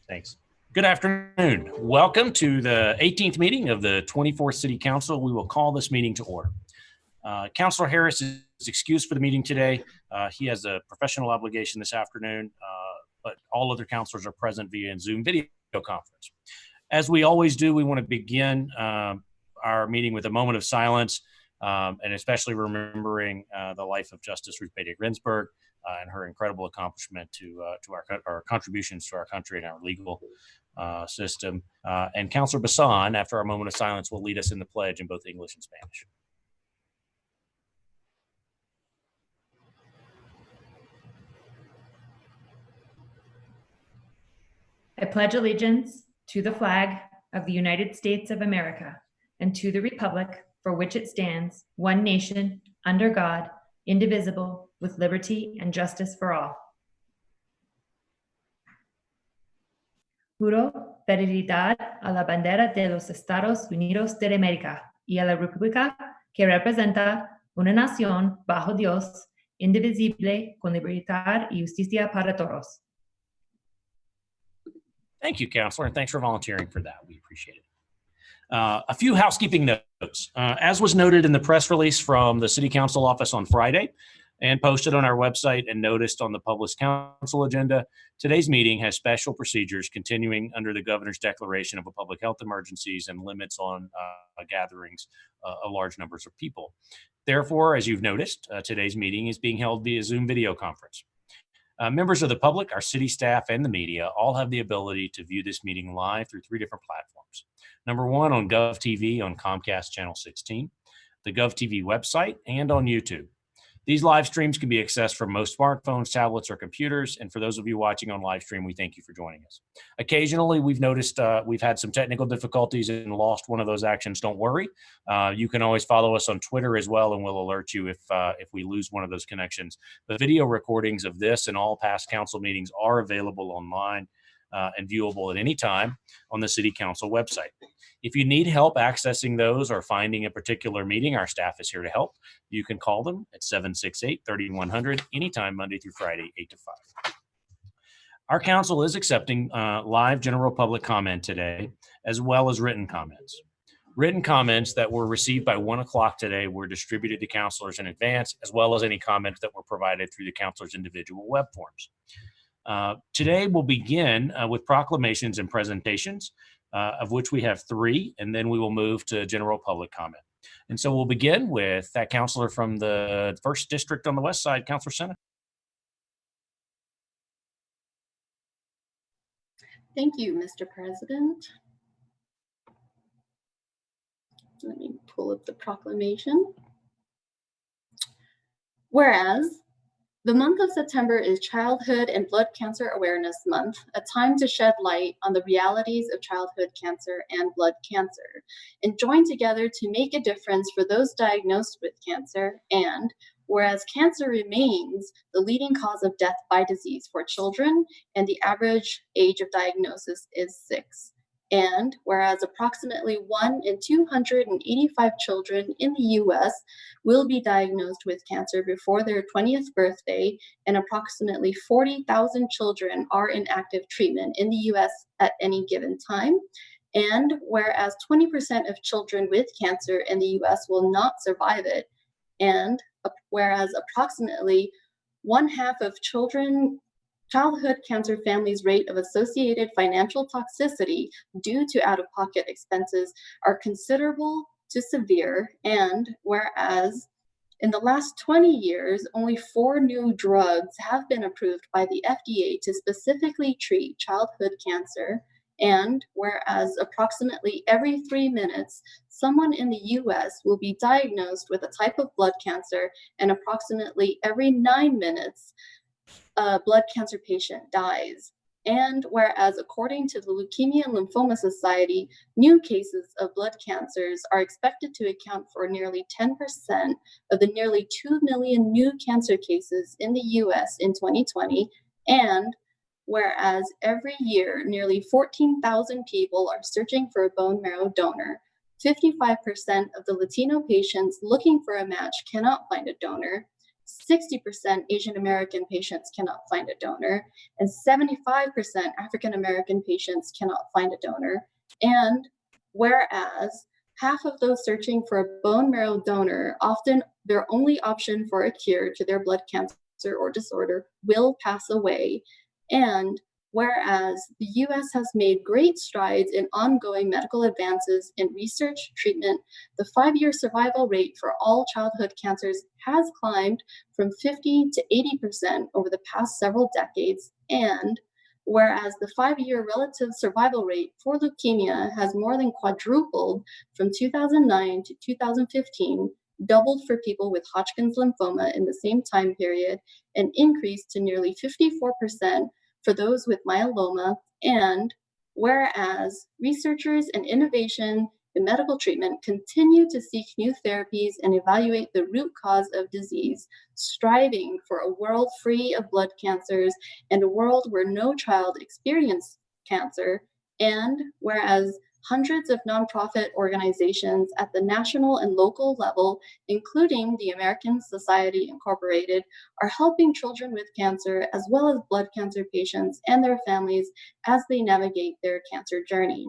Thanks. Good afternoon. Welcome to the 18th meeting of the 24th City Council. We will call this meeting to order. Councilor Harris is excused for the meeting today. He has a professional obligation this afternoon, but all other councilors are present via Zoom video conference. As we always do, we want to begin our meeting with a moment of silence, and especially remembering the life of Justice Ruth Bader Ginsburg and her incredible accomplishment to our contributions to our country and our legal system. And Councilor Bassan, after our moment of silence, will lead us in the pledge in both English and Spanish. I pledge allegiance to the flag of the United States of America and to the republic for which it stands, one nation, under God, indivisible, with liberty and justice for all. Juro fidelidad a la bandera de los Estados Unidos de América y a la república que representa una nación bajo Dios, indivisible, con libertad y justicia para todos. Thank you, Counselor, and thanks for volunteering for that. We appreciate it. A few housekeeping notes. As was noted in the press release from the City Council office on Friday and posted on our website and noticed on the Public Council agenda, today's meeting has special procedures continuing under the Governor's declaration of a public health emergencies and limits on gatherings of large numbers of people. Therefore, as you've noticed, today's meeting is being held via Zoom video conference. Members of the public, our city staff, and the media all have the ability to view this meeting live through 3 different platforms. Number 1, on GovTV on Comcast Channel 16, the GovTV website, and on YouTube. These live streams can be accessed from most smartphones, tablets, or computers. And for those of you watching on live stream, we thank you for joining us. Occasionally, we've noticed we've had some technical difficulties and lost one of those actions. Don't worry. You can always follow us on Twitter as well, and we'll alert you if we lose one of those connections. The video recordings of this and all past council meetings are available online and viewable at any time on the City Council website. If you need help accessing those or finding a particular meeting, our staff is here to help. You can call them at 768-3100 anytime, Monday through Friday, 8 to 5. Our council is accepting live general public comment today, as well as written comments. Written comments that were received by 1 o'clock today were distributed to councilors in advance, as well as any comments that were provided through the councilors' individual web forms. Today we'll begin with proclamations and presentations, of which we have 3, and then we will move to general public comment. And so we'll begin with that councilor from the 1st District on the west side, Councilor Senna. Thank you, Mr. President. Let me pull up the proclamation. Whereas, the month of September is Childhood and Blood Cancer Awareness Month, a time to shed light on the realities of childhood cancer and blood cancer, and join together to make a difference for those diagnosed with cancer. And whereas cancer remains the leading cause of death by disease for children, and the average age of diagnosis is 6. And whereas approximately 1 in 285 children in the U.S. will be diagnosed with cancer before their 20th birthday, and approximately 40,000 children are in active treatment in the U.S. at any given time. And whereas 20% of children with cancer in the U.S. will not survive it, and whereas approximately 1/2 of childhood cancer families' rate of associated financial toxicity due to out-of-pocket expenses are considerable to severe, and whereas in the last 20 years, only 4 new drugs have been approved by the FDA to specifically treat childhood cancer, and whereas approximately every 3 minutes, someone in the U.S. will be diagnosed with a type of blood cancer, and approximately every 9 minutes, a blood cancer patient dies. And whereas according to the Leukemia and Lymphoma Society, new cases of blood cancers are expected to account for nearly 10% of the nearly 2 million new cancer cases in the US in 2020, and whereas every year nearly 14,000 people are searching for a bone marrow donor, 55% of the Latino patients looking for a match cannot find a donor, 60% Asian American patients cannot find a donor, and 75% African American patients cannot find a donor. And whereas half of those searching for a bone marrow donor, often their only option for a cure to their blood cancer or disorder, will pass away. And whereas the US has made great strides in ongoing medical advances in research, treatment, the 5-year survival rate for all childhood cancers has climbed from 50 to 80% over the past several decades. And whereas the 5-year relative survival rate for leukemia has more than quadrupled from 2009 to 2015, doubled for people with Hodgkin's lymphoma in the same time period, and increased to nearly 54% for those with myeloma. And whereas researchers and innovation in medical treatment continue to seek new therapies and evaluate the root cause of disease, striving for a world free of blood cancers and a world where no child experiences cancer. And whereas hundreds of nonprofit organizations at the national and local level, including the American Society Incorporated, are helping children with cancer as well as blood cancer patients and their families as they navigate their cancer journey.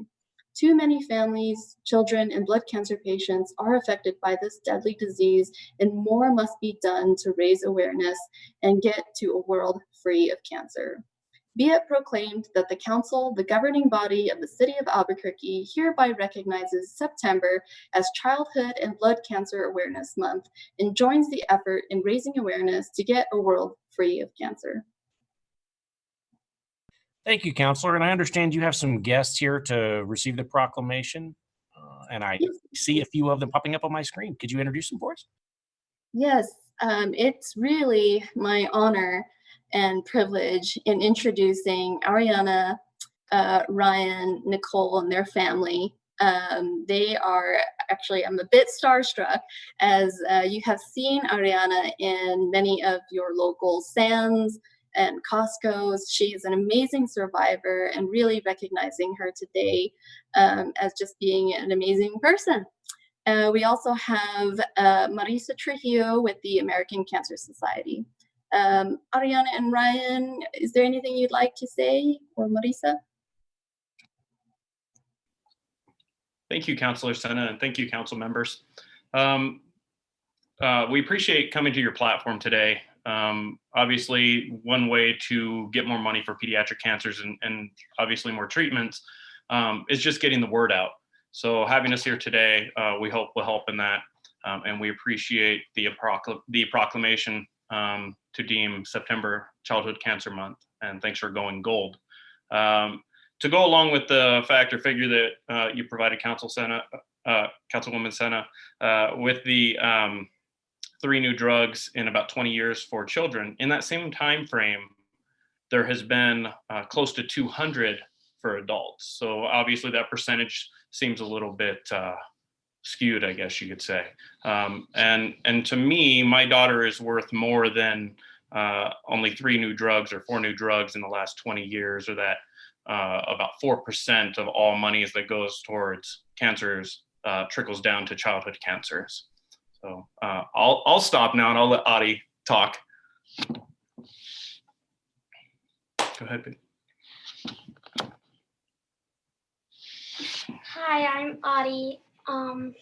Too many families, children, and blood cancer patients are affected by this deadly disease, and more must be done to raise awareness and get to a world free of cancer. Be it proclaimed that the Council, the governing body of the City of Albuquerque, hereby recognizes September as Childhood and Blood Cancer Awareness Month and joins the effort in raising awareness to get a world free of cancer. Thank you, Counselor. And I understand you have some guests here to receive the proclamation, and I see a few of them popping up on my screen. Could you introduce them for us? Yes, it's really my honor and privilege in introducing Ariana, Ryan, Nicole, and their family. They are actually, I'm a bit starstruck, as you have seen Ariana in many of your local Sam's and Costco's. She is an amazing survivor, and really recognizing her today as just being an amazing person. We also have Marisa Trujillo with the American Cancer Society. Ariana and Ryan, is there anything you'd like to say, or Marisa? Thank you, Councilor Sena, and thank you, council members. We appreciate coming to your platform today. Obviously, one way to get more money for pediatric cancers and obviously more treatments is just getting the word out. So having us here today, we hope will help in that. And we appreciate the proclamation to deem September Childhood Cancer Month. And thanks for going gold. To go along with the fact or figure that you provided, Councilwoman Sena, with the 3 new drugs in about 20 years for children, in that same time frame, there has been close to 200 for adults. So obviously that percentage seems a little bit skewed, I guess you could say. And to me, my daughter is worth more than only 3 new drugs or 4 new drugs in the last 20 years, or that about 4% of all monies that goes towards cancers trickles down to childhood cancers. So I'll stop now and I'll let Adi talk. Go ahead, babe. Hi, I'm Adi. I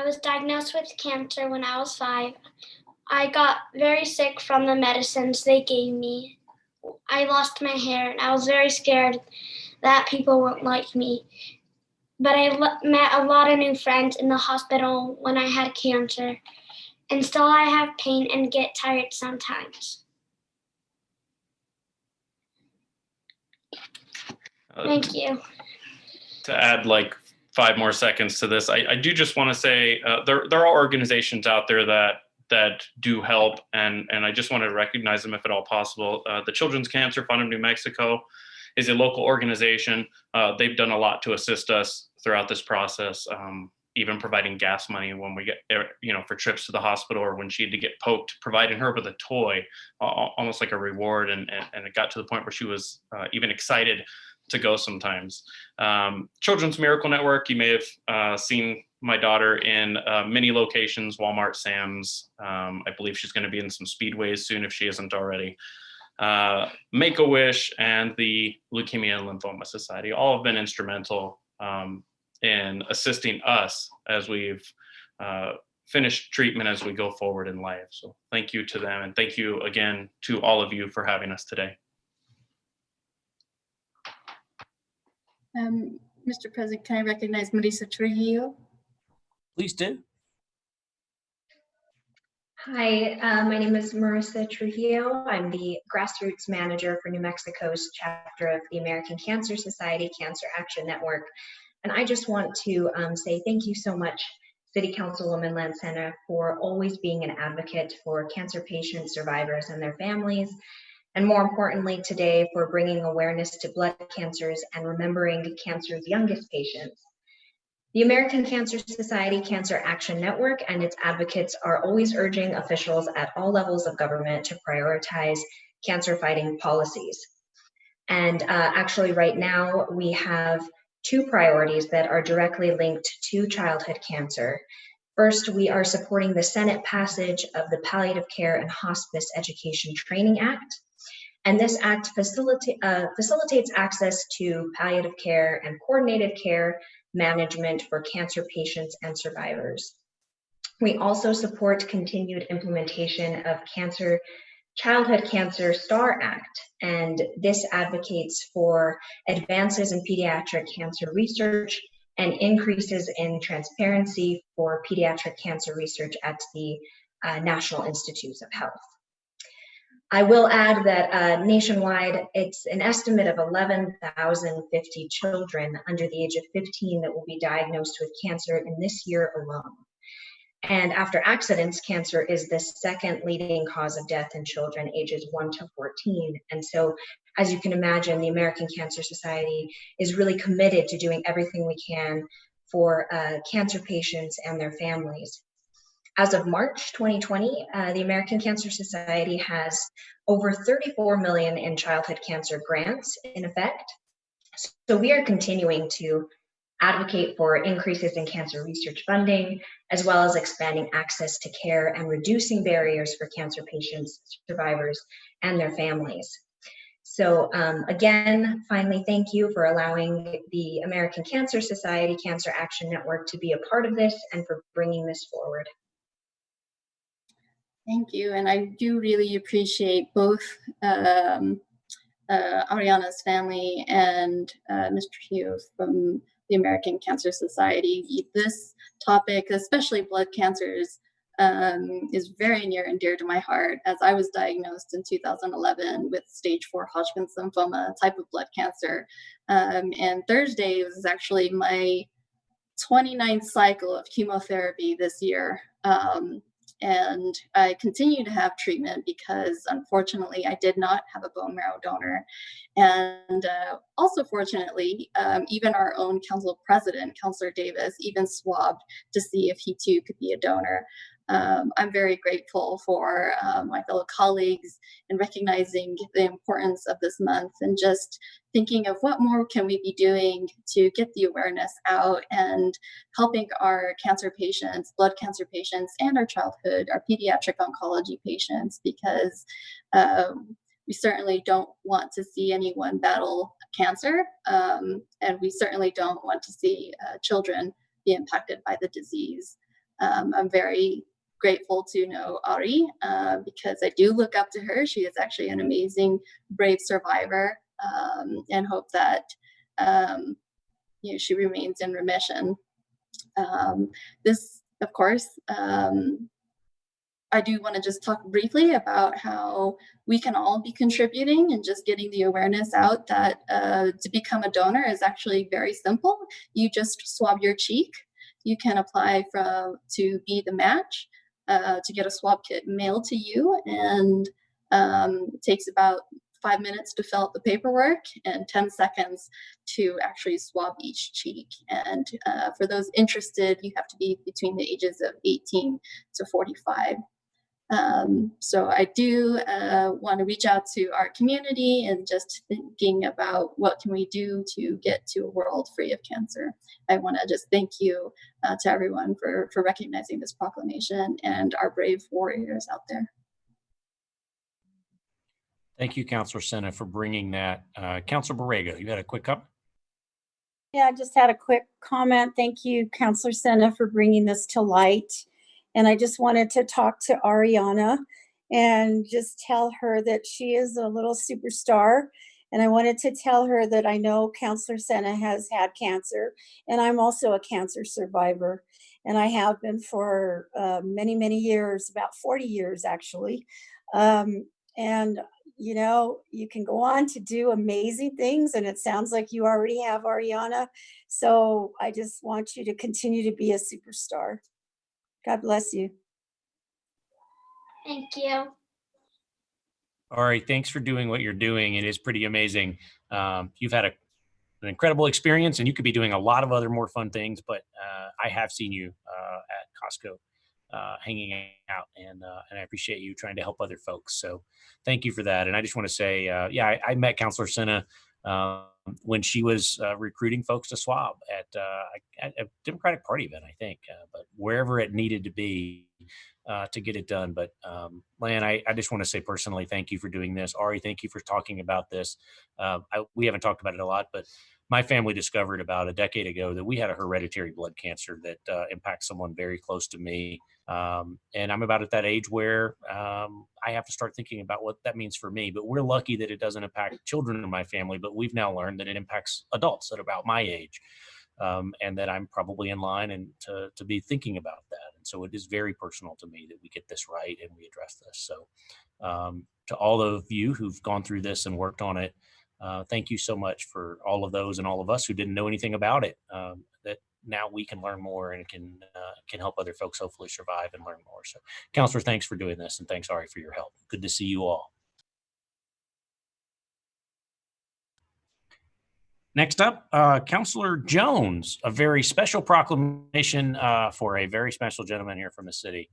was diagnosed with cancer when I was 5. I got very sick from the medicines they gave me. I lost my hair and I was very scared that people wouldn't like me. But I met a lot of new friends in the hospital when I had cancer. And still I have pain and get tired sometimes. Thank you. To add like 5 more seconds to this, I do just want to say there are organizations out there that do help, and I just want to recognize them if at all possible. The Children's Cancer Fund of New Mexico is a local organization. They've done a lot to assist us throughout this process, even providing gas money when we get, for trips to the hospital, or when she had to get poked, providing her with a toy, almost like a reward. And it got to the point where she was even excited to go sometimes. Children's Miracle Network, you may have seen my daughter in many locations, Walmart, Sam's. I believe she's going to be in some Speedways soon if she isn't already. Make-A-Wish and the Leukemia and Lymphoma Society all have been instrumental in assisting us as we've finished treatment as we go forward in life. So thank you to them, and thank you again to all of you for having us today. Mr. President, can I recognize Marisa Trujillo? Please do. Hi, my name is Marisa Trujillo. I'm the grassroots manager for New Mexico's chapter of the American Cancer Society Cancer Action Network. And I just want to say thank you so much, City Councilwoman Lancena, for always being an advocate for cancer patients, survivors, and their families. And more importantly today, for bringing awareness to blood cancers and remembering cancer's youngest patients. The American Cancer Society Cancer Action Network and its advocates are always urging officials at all levels of government to prioritize cancer fighting policies. And actually right now we have two priorities that are directly linked to childhood cancer. First, we are supporting the Senate passage of the Palliative Care and Hospice Education Training Act. And this act facilitates access to palliative care and coordinated care management for cancer patients and survivors. We also support continued implementation of Childhood Cancer STAR Act, and this advocates for advances in pediatric cancer research and increases in transparency for pediatric cancer research at the National Institutes of Health. I will add that nationwide, it's an estimate of 11,050 children under the age of 15 that will be diagnosed with cancer in this year alone. And after accidents, cancer is the second leading cause of death in children ages 1 to 14. And so, as you can imagine, the American Cancer Society is really committed to doing everything we can for cancer patients and their families. As of March 2020, the American Cancer Society has over 34 million in childhood cancer grants in effect. So we are continuing to advocate for increases in cancer research funding, as well as expanding access to care and reducing barriers for cancer patients, survivors, and their families. So again, finally, thank you for allowing the American Cancer Society Cancer Action Network to be a part of this and for bringing this forward. Thank you, and I do really appreciate both Ariana's family and Mr. Hugh from the American Cancer Society. This topic, especially blood cancers, is very near and dear to my heart, as I was diagnosed in 2011 with stage 4 Hodgkin's lymphoma, a type of blood cancer. And Thursday was actually my 29th cycle of chemotherapy this year. And I continue to have treatment because, unfortunately, I did not have a bone marrow donor. And also, fortunately, even our own council president, Councillor Davis, even swabbed to see if he too could be a donor. I'm very grateful for my fellow colleagues in recognizing the importance of this month and just thinking of what more can we be doing to get the awareness out and helping our cancer patients, blood cancer patients, and our pediatric oncology patients, because we certainly don't want to see anyone battle cancer, and we certainly don't want to see children be impacted by the disease. I'm very grateful to know Ari because I do look up to her. She is actually an amazing, brave survivor, and hope that she remains in remission. This, of course, I do want to just talk briefly about how we can all be contributing and just getting the awareness out that to become a donor is actually very simple. You just swab your cheek. You can apply to be the match, to get a swab kit mailed to you, and it takes about 5 minutes to fill out the paperwork and 10 seconds to actually swab each cheek. And for those interested, you have to be between the ages of 18 to 45. So I do want to reach out to our community and just thinking about what can we do to get to a world free of cancer. I want to just thank you to everyone for recognizing this proclamation and our brave warriors out there. Thank you, Councilor Sena, for bringing that. Councilor Borrego, you had a quick comment? Yeah, I just had a quick comment. Thank you, Councilor Sena, for bringing this to light. And I just wanted to talk to Ariana and just tell her that she is a little superstar. And I wanted to tell her that I know Councilor Sena has had cancer, and I'm also a cancer survivor. And I have been for many, many years, about 40 years, actually. And you know, you can go on to do amazing things, and it sounds like you already have, Ariana. So I just want you to continue to be a superstar. God bless you. Thank you. All right, thanks for doing what you're doing. It is pretty amazing. You've had an incredible experience, and you could be doing a lot of other more fun things, but I have seen you at Costco hanging out, and I appreciate you trying to help other folks. So thank you for that. And I just want to say, yeah, I met Councilor Sena when she was recruiting folks to swab at a Democratic Party event, I think, but wherever it needed to be to get it done. But Lan, I just want to say personally, thank you for doing this. Ari, thank you for talking about this. We haven't talked about it a lot, but my family discovered about a decade ago that we had a hereditary blood cancer that impacts someone very close to me. And I'm about at that age where I have to start thinking about what that means for me. But we're lucky that it doesn't impact children in my family, but we've now learned that it impacts adults at about my age. And that I'm probably in line and to be thinking about that. And so it is very personal to me that we get this right and we address this. So to all of you who've gone through this and worked on it, thank you so much for all of those and all of us who didn't know anything about it, that now we can learn more and can help other folks hopefully survive and learn more. So Counselor, thanks for doing this, and thanks, Ari, for your help. Good to see you all. Next up, Counselor Jones, a very special proclamation for a very special gentleman here from the city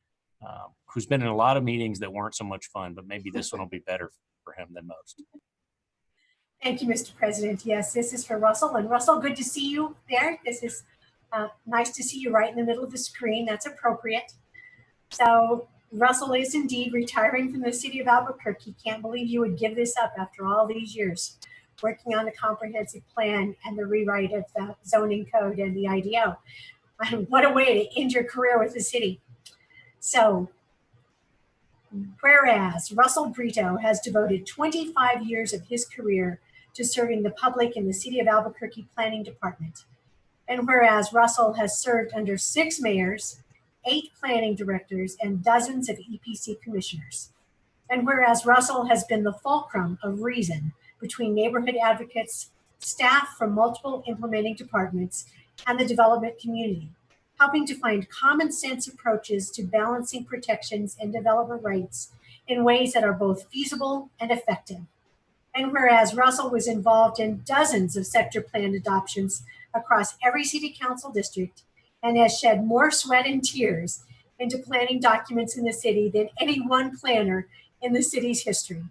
who's been in a lot of meetings that weren't so much fun, but maybe this one will be better for him than most. Thank you, Mr. President. Yes, this is for Russell. And Russell, good to see you there. This is nice to see you right in the middle of the screen. That's appropriate. So Russell is indeed retiring from the city of Albuquerque. Can't believe you would give this up after all these years, working on a comprehensive plan and the rewrite of the zoning code and the IDO. What a way to end your career with the city. So, whereas Russell Brito has devoted 25 years of his career to serving the public in the city of Albuquerque Planning Department, and whereas Russell has served under 6 mayors, 8 planning directors, and dozens of EPC commissioners, and whereas Russell has been the fulcrum of reason between neighborhood advocates, staff from multiple implementing departments, and the development community, helping to find common sense approaches to balancing protections and development rights in ways that are both feasible and effective. And whereas Russell was involved in dozens of sector plan adoptions across every city council district and has shed more sweat and tears into planning documents in the city than any one planner in the city's history.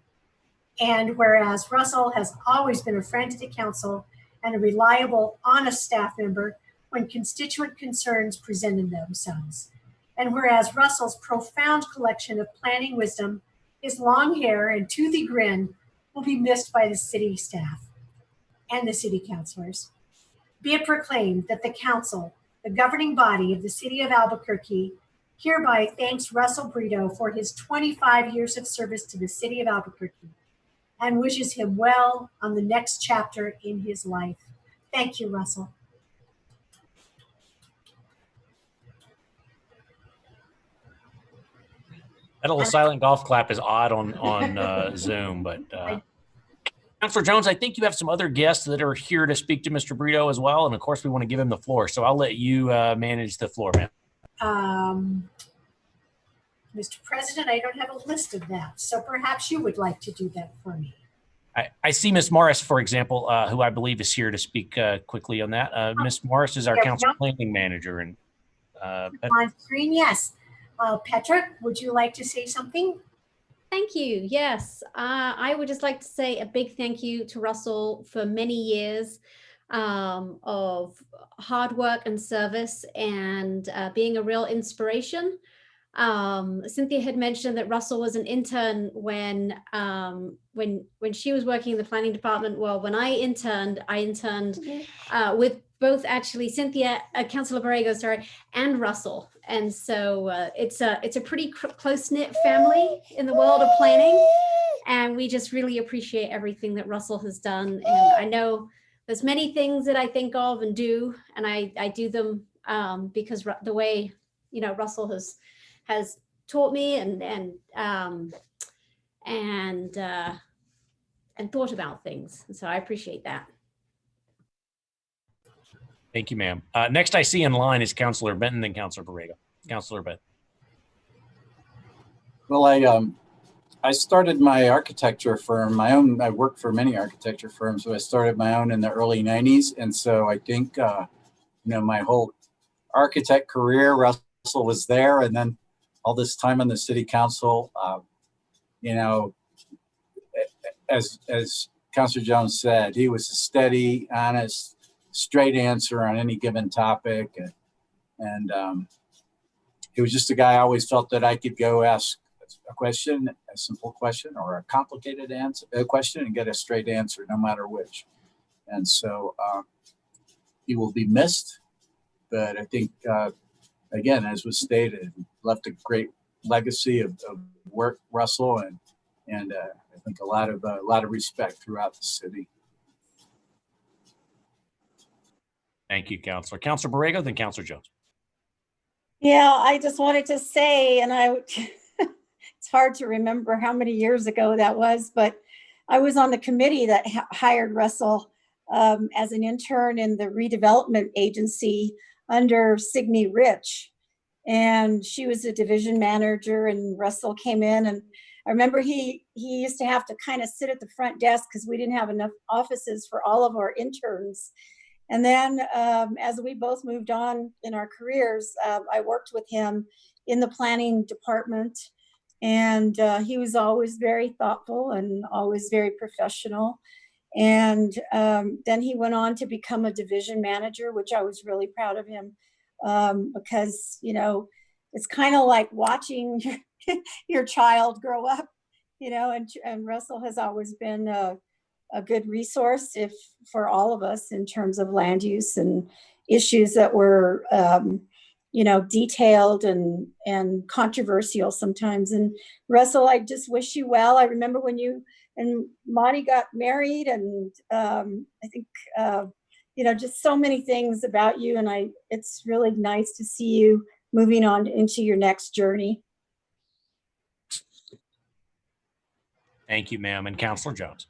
And whereas Russell has always been a friend to the council and a reliable, honest staff member when constituent concerns presented themselves. And whereas Russell's profound collection of planning wisdom, his long hair and toothy grin will be missed by the city staff and the city councilors. Be it proclaimed that the council, the governing body of the city of Albuquerque, hereby thanks Russell Brito for his 25 years of service to the city of Albuquerque and wishes him well on the next chapter in his life. Thank you, Russell. That little silent golf clap is odd on Zoom, but Councilor Jones, I think you have some other guests that are here to speak to Mr. Brito as well, and of course we want to give him the floor. So I'll let you manage the floor, ma'am. Mr. President, I don't have a list of that, so perhaps you would like to do that for me. I see Ms. Morris, for example, who I believe is here to speak quickly on that. Ms. Morris is our council planning manager. And on screen, yes. Petra, would you like to say something? Thank you. Yes, I would just like to say a big thank you to Russell for many years of hard work and service, and being a real inspiration. Cynthia had mentioned that Russell was an intern when she was working in the planning department. Well, when I interned with both actually Cynthia, Councilor Borrego, sorry, and Russell. And so it's a pretty close-knit family in the world of planning. And we just really appreciate everything that Russell has done. And I know there's many things that I think of and do, and I do them because the way, you know, Russell has taught me and thought about things. And so I appreciate that. Thank you, ma'am. Next I see in line is Councilor Benton and Councilor Borrego. Councilor Benton. Well, I started my architecture firm, my own. I worked for many architecture firms, so I started my own in the early 90s. And so I think, you know, my whole architect career, Russell was there. And then all this time on the city council, you know, as Councilor Jones said, he was a steady, honest, straight answer on any given topic. And he was just a guy I always felt that I could go ask a question, a simple question, or a complicated question and get a straight answer, no matter which. And so he will be missed, but I think, again, as was stated, left a great legacy of work, Russell, and I think a lot of respect throughout the city. Thank you, Councilor. Councilor Borrego, then Councilor Jones. Yeah, I just wanted to say, and it's hard to remember how many years ago that was, but I was on the committee that hired Russell as an intern in the redevelopment agency under Signe Rich. And she was a division manager, and Russell came in, and I remember he used to have to kind of sit at the front desk because we didn't have enough offices for all of our interns. And then as we both moved on in our careers, I worked with him in the planning department, and he was always very thoughtful and always very professional. And then he went on to become a division manager, which I was really proud of him because, you know, it's kind of like watching your child grow up, you know, and Russell has always been a good resource for all of us in terms of land use and issues that were, you know, detailed and controversial sometimes. And Russell, I just wish you well. I remember when you and Monty got married, and I think, you know, just so many things about you. And it's really nice to see you moving on into your next journey. Thank you, ma'am. And Councilor Jones.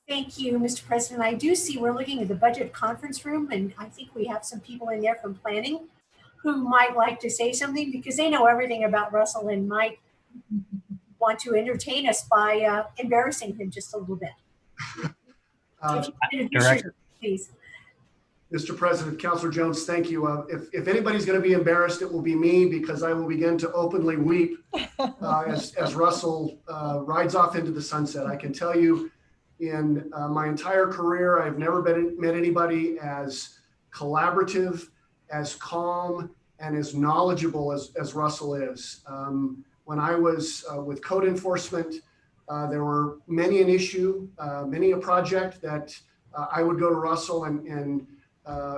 Thank you, Mr. President. I do see we're looking at the budget conference room, and I think we have some people in there from planning who might like to say something because they know everything about Russell and might want to entertain us by embarrassing him just a little bit. If you can introduce yourself, please. Mr. President, Councilor Jones, thank you. If anybody's going to be embarrassed, it will be me, because I will begin to openly weep as Russell rides off into the sunset. I can tell you, in my entire career, I've never met anybody as collaborative, as calm, and as knowledgeable as Russell is. When I was with code enforcement, there were many an issue, many a project that I would go to Russell and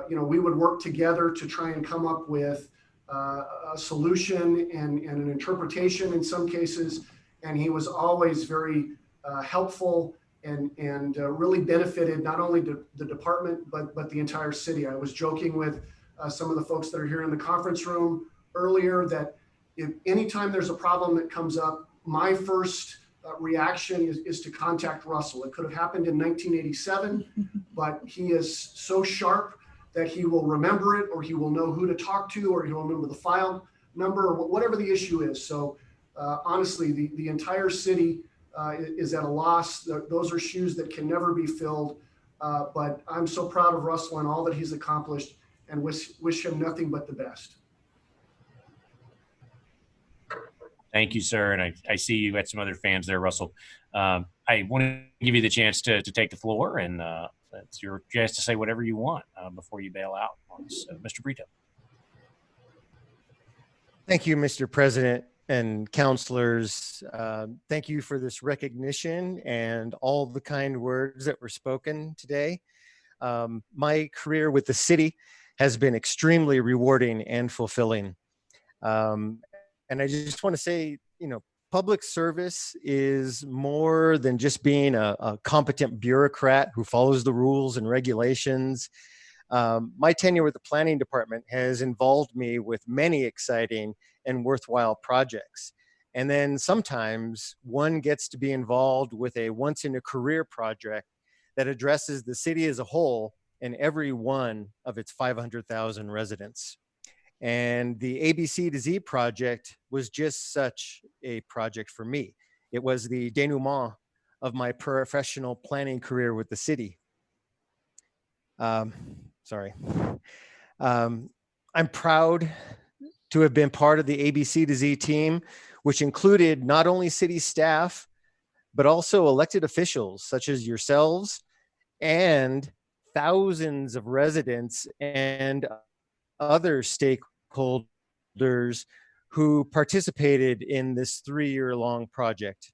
you know, we would work together to try and come up with a solution and an interpretation in some cases. And he was always very helpful and really benefited not only the department, but the entire city. I was joking with some of the folks that are here in the conference room earlier that if anytime there's a problem that comes up, my first reaction is to contact Russell. It could have happened in 1987, but he is so sharp that he will remember it, or he will know who to talk to, or he'll remember the file number, or whatever the issue is. So honestly, the entire city is at a loss. Those are shoes that can never be filled. But I'm so proud of Russell and all that he's accomplished, and wish him nothing but the best. Thank you, sir. And I see you got some other fans there, Russell. I want to give you the chance to take the floor, and it's your chance to say whatever you want before you bail out on us. Mr. Brito. Thank you, Mr. President and counselors. Thank you for this recognition and all the kind words that were spoken today. My career with the city has been extremely rewarding and fulfilling. And I just want to say, public service is more than just being a competent bureaucrat who follows the rules and regulations. My tenure with the planning department has involved me with many exciting and worthwhile projects. And then sometimes one gets to be involved with a once in a career project that addresses the city as a whole and every one of its 500,000 residents. And the ABC to Z project was just such a project for me. It was the denouement of my professional planning career with the city. I'm proud to have been part of the ABC to Z team, which included not only city staff, but also elected officials such as yourselves and thousands of residents and other stakeholders who participated in this 3-year-long project.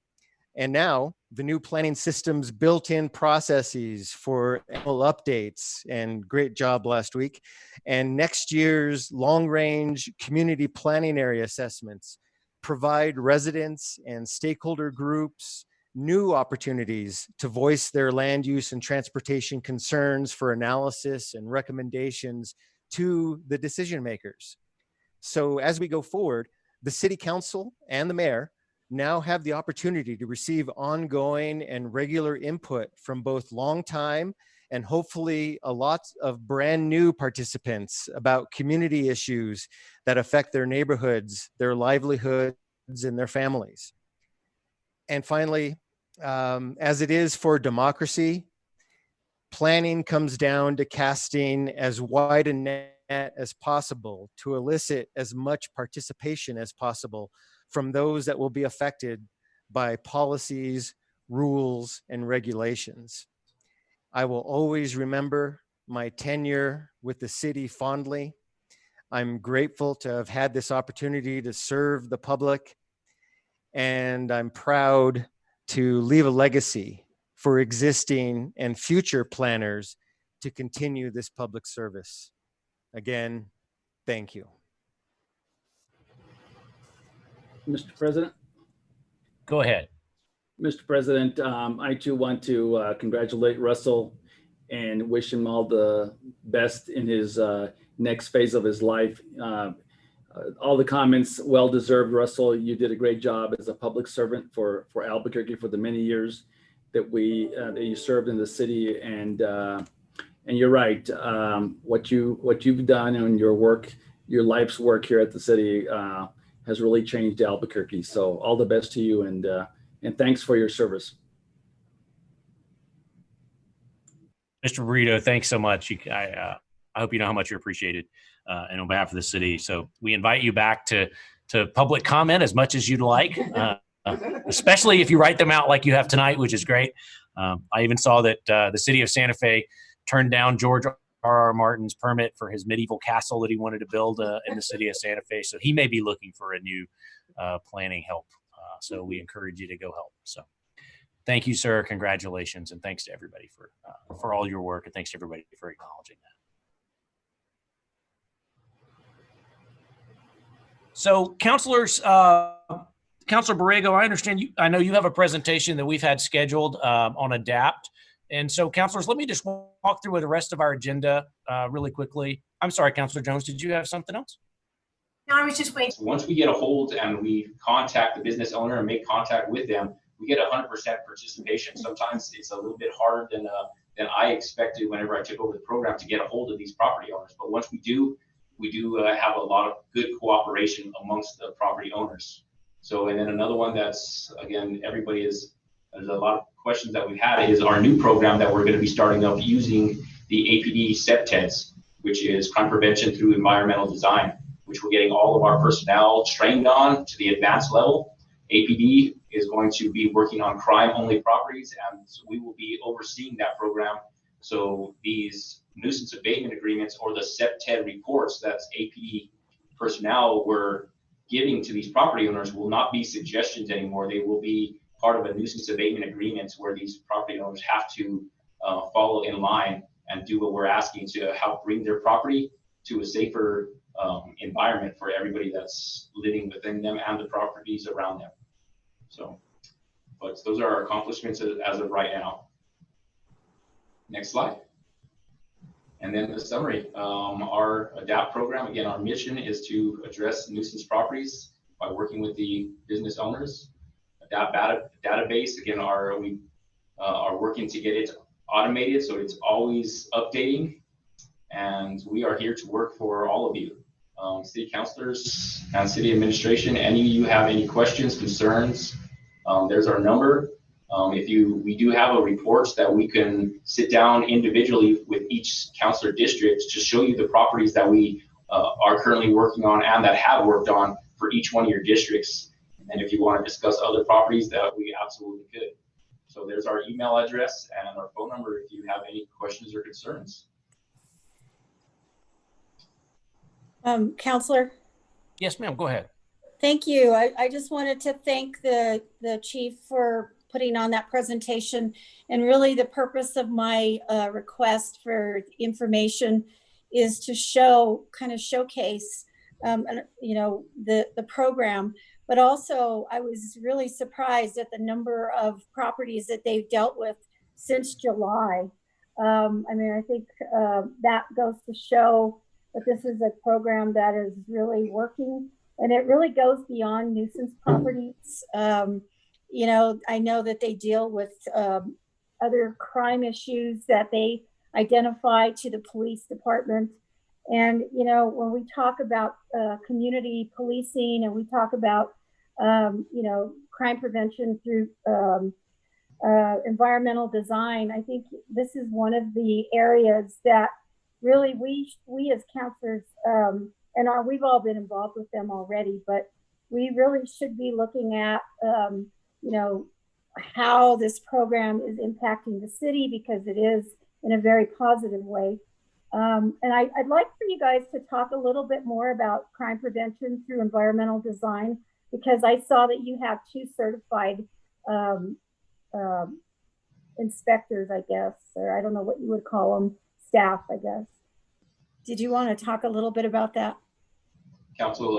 And now the new planning system's built-in processes for annual updates, and great job last week, and next year's long-range community planning area assessments provide residents and stakeholder groups new opportunities to voice their land use and transportation concerns for analysis and recommendations to the decision makers. So as we go forward, the City Council and the Mayor now have the opportunity to receive ongoing and regular input from both longtime and hopefully a lot of brand new participants about community issues that affect their neighborhoods, their livelihoods, and their families. And finally, as it is for democracy, planning comes down to casting as wide a net as possible to elicit as much participation as possible from those that will be affected by policies, rules, and regulations. I will always remember my tenure with the city fondly. I'm grateful to have had this opportunity to serve the public, and I'm proud to leave a legacy for existing and future planners to continue this public service. Again, thank you. Mr. President? Go ahead. Mr. President, I too want to congratulate Russell and wish him all the best in his next phase of his life. All the comments, well deserved, Russell. You did a great job as a public servant for Albuquerque for the many years that you served in the city, and you're right. What you've done and your work, your life's work here at the city has really changed Albuquerque. So all the best to you, and thanks for your service. Mr. Brito, thanks so much. I hope you know how much you're appreciated, and on behalf of the city. So we invite you back to public comment as much as you'd like, especially if you write them out like you have tonight, which is great. I even saw that the city of Santa Fe turned down George R.R. Martin's permit for his medieval castle that he wanted to build in the city of Santa Fe. So he may be looking for a new planning help. So we encourage you to go help. So thank you, sir. Congratulations. And thanks to everybody for all your work. And thanks to everybody for acknowledging that. So counselors, Counselor Borrego, I know you have a presentation that we've had scheduled on ADAPT. And so counselors, let me just walk through the rest of our agenda really quickly. I'm sorry, Counselor Jones, did you have something else? No, I was just waiting. Once we get a hold and we contact the business owner and make contact with them, we get 100% participation. Sometimes it's a little bit harder than I expected whenever I took over the program to get a hold of these property owners. But once we do have a lot of good cooperation amongst the property owners. So, and then another one that's, again, there's a lot of questions that we've had is our new program that we're going to be starting up using the APD CPTEDS, which is crime prevention through environmental design, which we're getting all of our personnel trained on to the advanced level. APD is going to be working on crime-only properties, and so we will be overseeing that program. So these nuisance abatement agreements or the CEPTED reports that APD personnel were giving to these property owners will not be suggestions anymore. They will be part of a nuisance abatement agreement where these property owners have to follow in line and do what we're asking to help bring their property to a safer environment for everybody that's living within them and the properties around them. So, but those are our accomplishments as of right now. Next slide. And then the summary. Our ADAPT program, again, our mission is to address nuisance properties by working with the business owners. ADAPT database, again, we are working to get it automated so it's always updating. And we are here to work for all of you, city councilors and city administration. Any of you have any questions, concerns, there's our number. We do have a report that we can sit down individually with each councilor district to show you the properties that we are currently working on and that have worked on for each one of your districts. And if you want to discuss other properties, that we absolutely could. So there's our email address and our phone number if you have any questions or concerns. Counselor? Yes, ma'am, go ahead. Thank you. I just wanted to thank the chief for putting on that presentation. And really the purpose of my request for information is to showcase, the program. But also I was really surprised at the number of properties that they've dealt with since July. I think that goes to show that this is a program that is really working, and it really goes beyond nuisance properties. I know that they deal with other crime issues that they identify to the police department. And, when we talk about community policing and we talk about, crime prevention through environmental design, I think this is one of the areas that really we as counselors, we've all been involved with them already, but we really should be looking at, how this program is impacting the city, because it is in a very positive way. And I'd like for you guys to talk a little bit more about crime prevention through environmental design, because I saw that you have 2 certified inspectors, I guess, or I don't know what you would call them, staff, I guess. Did you want to talk a little bit about that? Council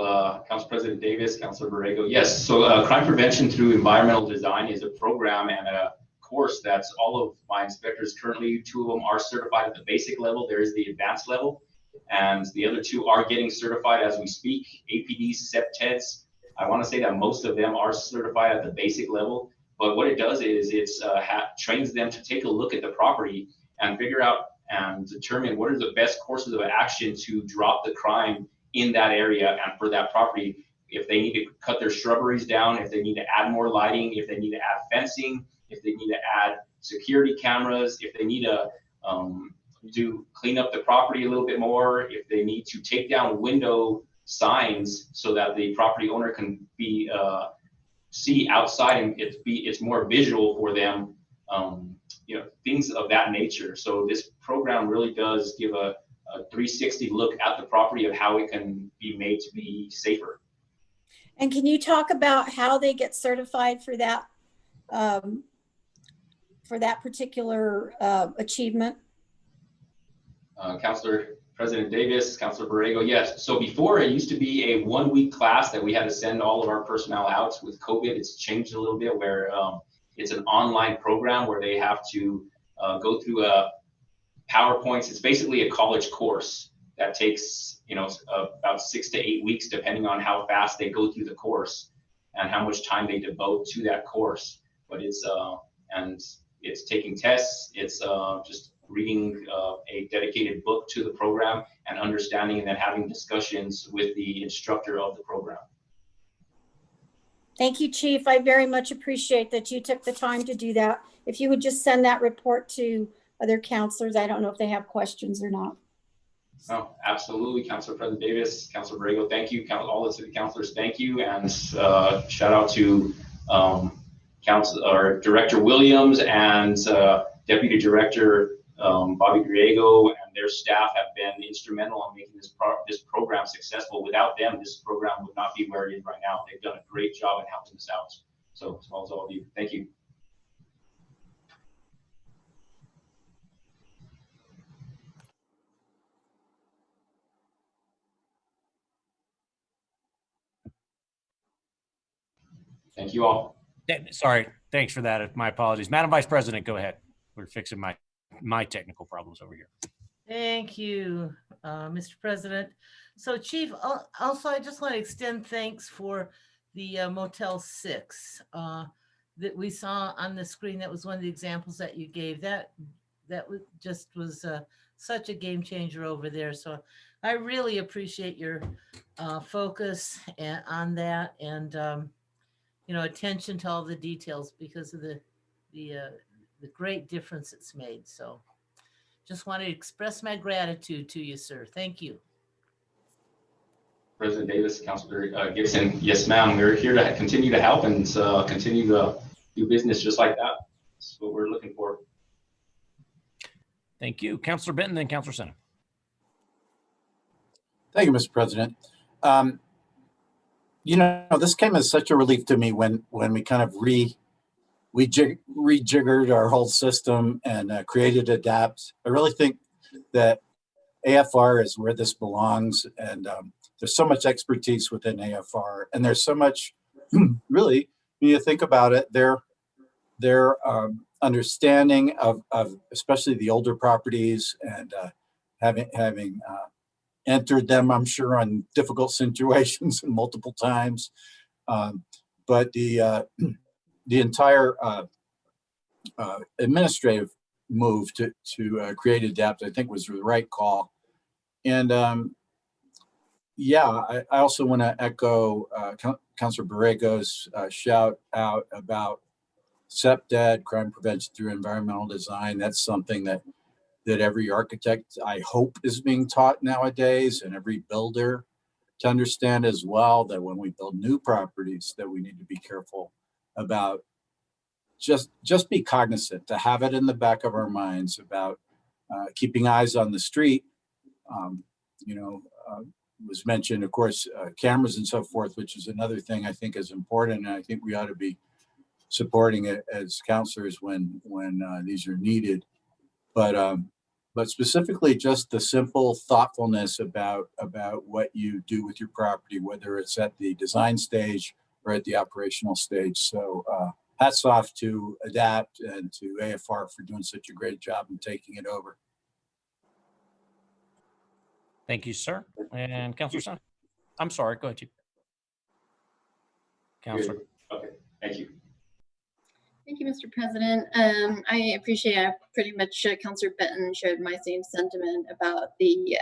President Davis, Councilor Borrego. Yes, so crime prevention through environmental design is a program and a course that's all of my inspectors currently, 2 of them are certified at the basic level. There is the advanced level, and the other 2 are getting certified as we speak. APDs, CEPTEDs, I want to say that most of them are certified at the basic level, but what it does is it's trains them to take a look at the property and figure out and determine what are the best courses of action to drop the crime in that area and for that property. If they need to cut their shrubberies down, if they need to add more lighting, if they need to add fencing, if they need to add security cameras, if they need to clean up the property a little bit more, if they need to take down window signs so that the property owner can be see outside and it's more visual for them, things of that nature. So this program really does give a 360 look at the property of how it can be made to be safer. And can you talk about how they get certified for that particular achievement? Councilor President Davis, Councilor Borrego, yes. So before it used to be a 1-week class that we had to send all of our personnel out. With COVID, it's changed a little bit where it's an online program where they have to go through a PowerPoints. It's basically a college course that takes, about 6 to 8 weeks, depending on how fast they go through the course and how much time they devote to that course. But it's taking tests. It's just reading a dedicated book to the program and understanding, and then having discussions with the instructor of the program. Thank you, Chief. I very much appreciate that you took the time to do that. If you would just send that report to other counselors, I don't know if they have questions or not. Oh, absolutely. Councilor President Davis, Councilor Borrego, thank you. All the city councilors, thank you. And shout out to Council or Director Williams and Deputy Director Bobby Griego and their staff have been instrumental in making this program successful. Without them, this program would not be where it is right now. They've done a great job in helping us out. So as well as all of you, thank you. Thank you all. Sorry, thanks for that. My apologies. Madam Vice President, go ahead. We're fixing my technical problems over here. Thank you, Mr. President. So Chief, also I just want to extend thanks for the Motel 6 that we saw on the screen. That was one of the examples that you gave. That was such a game changer over there. So I really appreciate your focus on that and attention to all the details because of the great difference it's made. So just want to express my gratitude to you, sir. Thank you. President Davis, Councilor Gibson, yes, ma'am. We're here to continue to help and continue to do business just like that. That's what we're looking for. Thank you. Councilor Benton, then Councilor Senna. Thank you, Mr. President. This came as such a relief to me when we kind of rejiggered our whole system and created ADAPT. I really think that AFR is where this belongs, and there's so much expertise within AFR, and there's so much really, when you think about it, their understanding of especially the older properties and having entered them, I'm sure, on difficult situations multiple times. But the entire administrative move to create ADAPT, I think, was the right call. And I also want to echo Councilor Borrego's shout out about CPDED, crime prevention through environmental design. That's something that every architect, I hope, is being taught nowadays, and every builder to understand as well, that when we build new properties, that we need to be careful about just be cognizant, to have it in the back of our minds about keeping eyes on the street. Was mentioned, of course, cameras and so forth, which is another thing I think is important, and I think we ought to be supporting it as counselors when these are needed. But specifically, just the simple thoughtfulness about what you do with your property, whether it's at the design stage or at the operational stage. So hats off to ADAPT and to AFR for doing such a great job and taking it over. Thank you, sir. And Councilor Son. I'm sorry, go ahead, Chief. Councilor. Okay, thank you. Thank you, Mr. President. I appreciate pretty much Councilor Benton shared my same sentiment about the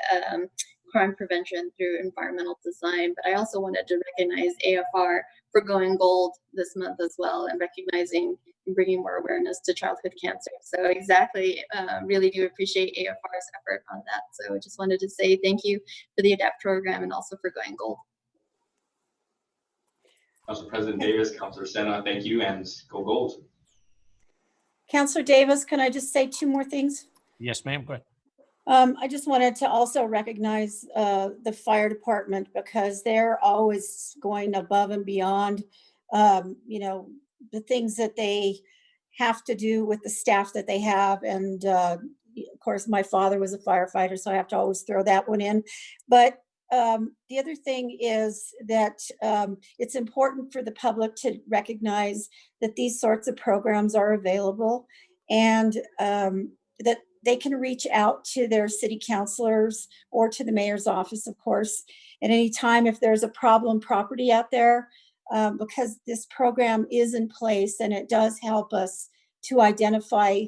crime prevention through environmental design, but I also wanted to recognize AFR for going gold this month as well, and recognizing and bringing more awareness to childhood cancer. So exactly, really do appreciate AFR's effort on that. So I just wanted to say thank you for the ADAPT program and also for going gold. Council President Davis, Councilor Senna, thank you, and go gold. Councilor Davis, can I just say two more things? Yes, ma'am, go ahead. I just wanted to also recognize the fire department, because they're always going above and beyond, the things that they have to do with the staff that they have. And of course, my father was a firefighter, so I have to always throw that one in. But the other thing is that it's important for the public to recognize that these sorts of programs are available, and that they can reach out to their city councilors or to the mayor's office, of course, at any time if there's a problem property out there, because this program is in place and it does help us to identify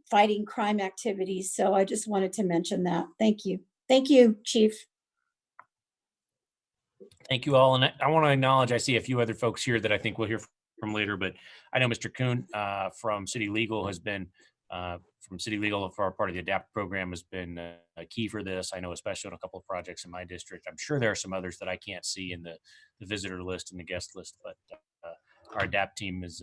fighting crime activities. So I just wanted to mention that. Thank you. Thank you, Chief. Thank you all. And I want to acknowledge, I see a few other folks here that I think we'll hear from later, but I know Mr. Kuhn from City Legal has been, from City Legal for our part of the ADAPT program, has been a key for this. I know especially on a couple of projects in my district. I'm sure there are some others that I can't see in the visitor list and the guest list, but our ADAPT team is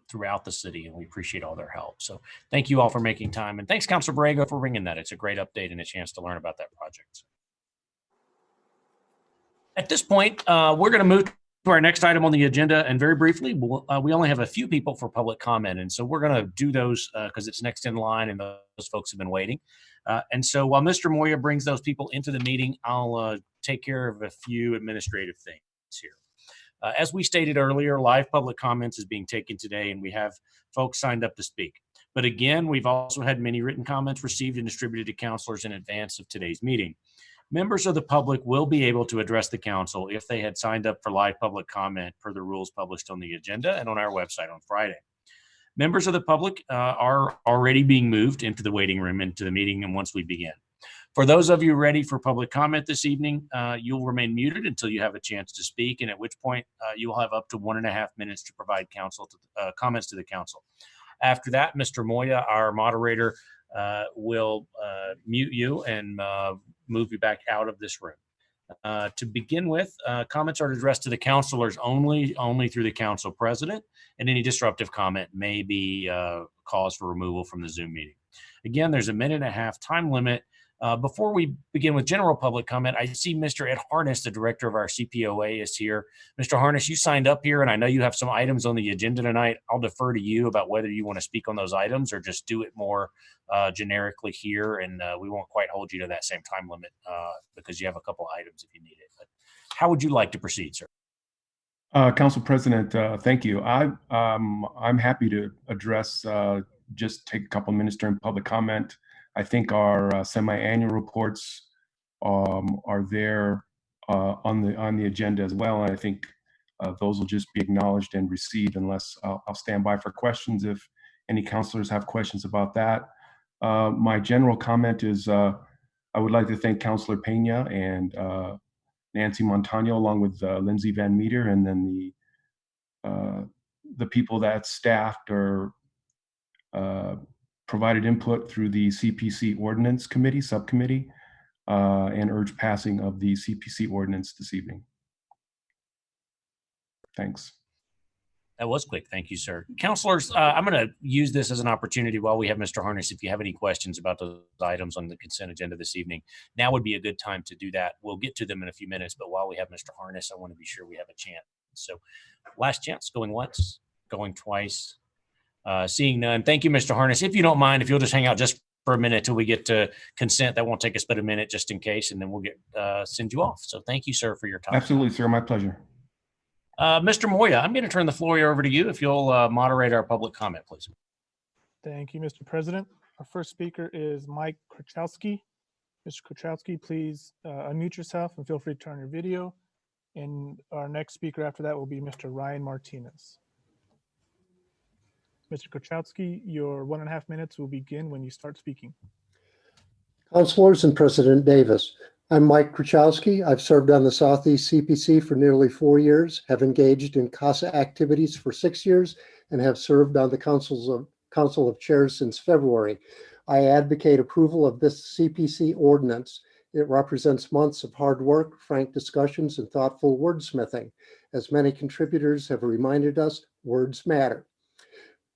throughout the city, and we appreciate all their help. So thank you all for making time, and thanks, Councilor Borrego, for bringing that. It's a great update and a chance to learn about that project. At this point, we're going to move to our next item on the agenda, and very briefly, we only have a few people for public comment, and so we're going to do those because it's next in line, and those folks have been waiting. And so while Mr. Moya brings those people into the meeting, I'll take care of a few administrative things here. As we stated earlier, live public comments is being taken today, and we have folks signed up to speak. But again, we've also had many written comments received and distributed to counselors in advance of today's meeting. Members of the public will be able to address the council if they had signed up for live public comment per the rules published on the agenda and on our website on Friday. Members of the public are already being moved into the waiting room into the meeting, and once we begin. For those of you ready for public comment this evening, you'll remain muted until you have a chance to speak, and at which point you will have up to 1.5 minutes to provide comments to the council. After that, Mr. Moya, our moderator, will mute you and move you back out of this room. To begin with, comments are addressed to the councilors only through the council president, and any disruptive comment may be cause for removal from the Zoom meeting. Again, there's a 1.5 minute time limit. Before we begin with general public comment, I see Mr. Ed Harness, the director of our CPOA, is here. Mr. Harness, you signed up here, and I know you have some items on the agenda tonight. I'll defer to you about whether you want to speak on those items or just do it more generically here, and we won't quite hold you to that same time limit because you have a couple items if you need it. But how would you like to proceed, sir? Council President, thank you. I'm happy to address, just take a couple minutes during public comment. I think our semi-annual reports are there on the agenda as well, and I think those will just be acknowledged and received unless I'll stand by for questions if any councilors have questions about that. My general comment is I would like to thank Councilor Pena and Nancy Montano, along with Lindsay Van Meter, and then the people that staffed or provided input through the CPC Ordinance Committee, subcommittee, and urge passing of the CPC ordinance this evening. Thanks. That was quick. Thank you, sir. Councilors, I'm going to use this as an opportunity while we have Mr. Harness. If you have any questions about those items on the consent agenda this evening, now would be a good time to do that. We'll get to them in a few minutes, but while we have Mr. Harness, I want to be sure we have a chance. So last chance, going once, going twice. Seeing none. Thank you, Mr. Harness. If you don't mind, if you'll just hang out just for a minute till we get to consent, that won't take us but a minute just in case, and then we'll send you off. So thank you, sir, for your time. Absolutely, sir. My pleasure. Mr. Moya, I'm going to turn the floor over to you if you'll moderate our public comment, please. Thank you, Mr. President. Our first speaker is Mike Kruchowski. Mr. Kruchowski, please unmute yourself and feel free to turn your video. And our next speaker after that will be Mr. Ryan Martinez. Mr. Kruchowski, your 1.5 minutes will begin when you start speaking. Councilors and President Davis, I'm Mike Kruchowski. I've served on the Southeast CPC for nearly 4 years, have engaged in CASA activities for 6 years, and have served on the Council of Chairs since February. I advocate approval of this CPC ordinance. It represents months of hard work, frank discussions, and thoughtful wordsmithing. As many contributors have reminded us, words matter.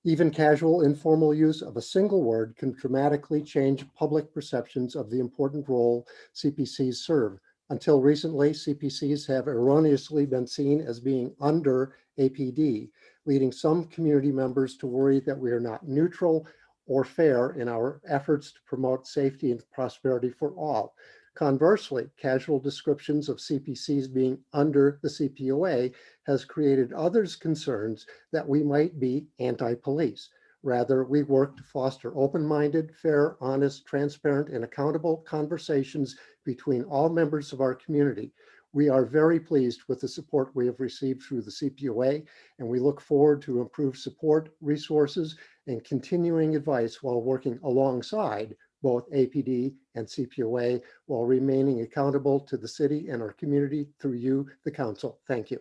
Even casual, informal use of a single word can dramatically change public perceptions of the important role CPCs serve. Until recently, CPCs have erroneously been seen as being under APD, leading some community members to worry that we are not neutral or fair in our efforts to promote safety and prosperity for all. Conversely, casual descriptions of CPCs being under the CPOA has created others' concerns that we might be anti-police. Rather, we work to foster open-minded, fair, honest, transparent, and accountable conversations between all members of our community. We are very pleased with the support we have received through the CPOA, and we look forward to improved support, resources, and continuing advice while working alongside both APD and CPOA while remaining accountable to the city and our community through you, the council. Thank you.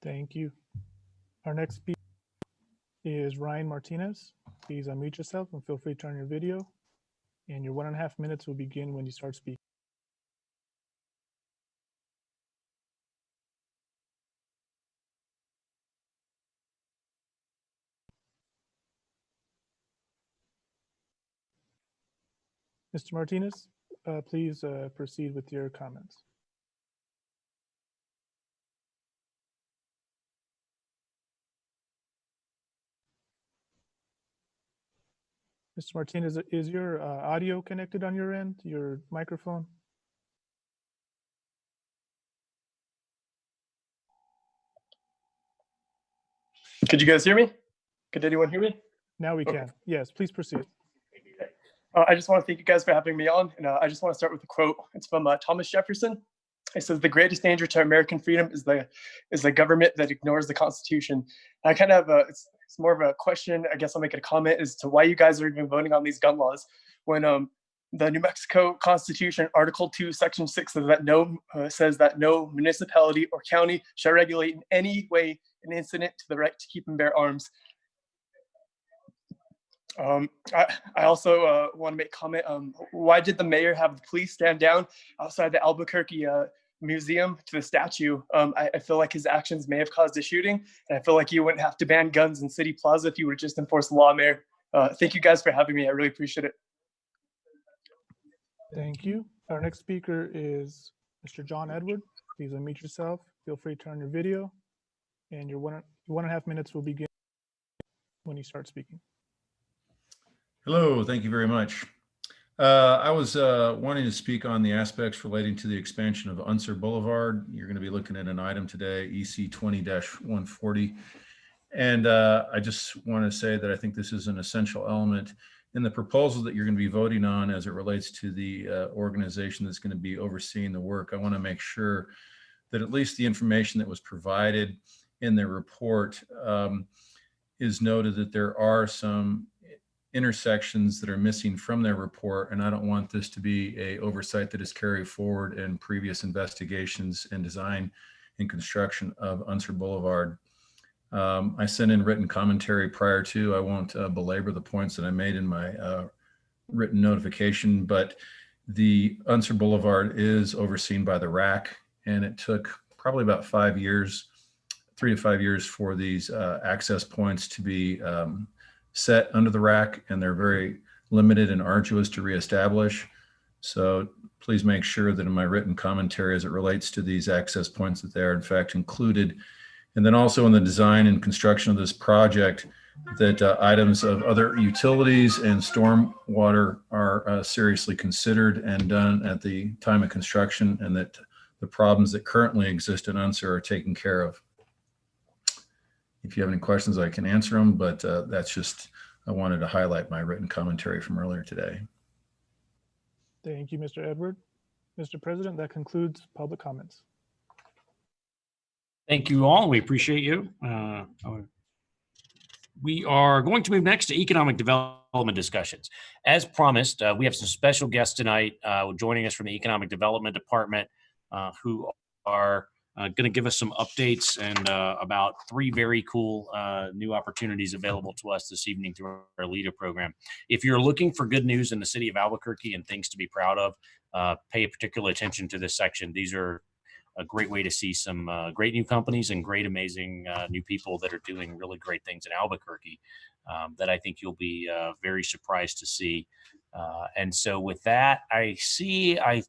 Thank you. Our next speaker is Ryan Martinez. Please unmute yourself and feel free to turn your video. And your 1.5 minutes will begin when you start speaking. Mr. Martinez, please proceed with your comments. Mr. Martinez, is your audio connected on your end, your microphone? Could you guys hear me? Could anyone hear me? Now we can. Yes, please proceed. I just want to thank you guys for having me on. And I just want to start with a quote. It's from Thomas Jefferson. It says, "The greatest danger to American freedom is the government that ignores the Constitution." And I kind of, it's more of a question, I guess I'll make it a comment, as to why you guys are even voting on these gun laws when the New Mexico Constitution, Article 2, Section 6 says that no municipality or county shall regulate in any way an incident to the right to keep and bear arms. I also want to make a comment. Why did the mayor have the police stand down outside the Albuquerque museum to the statue? I feel like his actions may have caused a shooting, and I feel like you wouldn't have to ban guns in City Plaza if you would just enforce the law, Mayor. Thank you guys for having me. I really appreciate it. Thank you. Our next speaker is Mr. John Edward. Please unmute yourself. Feel free to turn your video, and your 1.5 minutes will begin when you start speaking. Hello, thank you very much. I was wanting to speak on the aspects relating to the expansion of Unser Boulevard. You're going to be looking at an item today, EC 20-140. And I just want to say that I think this is an essential element in the proposal that you're going to be voting on as it relates to the organization that's going to be overseeing the work. I want to make sure that at least the information that was provided in the report is noted that there are some intersections that are missing from their report, and I don't want this to be a oversight that is carried forward in previous investigations and design and construction of Unser Boulevard. I sent in written commentary prior to. I won't belabor the points that I made in my written notification, but the Unser Boulevard is overseen by the RAC, and it took probably about 5 years, 3 to 5 years for these access points to be set under the RAC, and they're very limited and arduous to reestablish. So please make sure that in my written commentary as it relates to these access points that they are in fact included. And then also in the design and construction of this project, that items of other utilities and stormwater are seriously considered and done at the time of construction, and that the problems that currently exist in Unser are taken care of. If you have any questions, I can answer them, but that's just, I wanted to highlight my written commentary from earlier today. Thank you, Mr. Edward. Mr. President, that concludes public comments. Thank you all. We appreciate you. We are going to move next to economic development discussions. As promised, we have some special guests tonight joining us from the Economic Development Department who are going to give us some updates and about 3 very cool new opportunities available to us this evening through our LEADA program. If you're looking for good news in the city of Albuquerque and things to be proud of, pay particular attention to this section. These are a great way to see some great new companies and great, amazing new people that are doing really great things in Albuquerque that I think you'll be very surprised to see. And so with that, I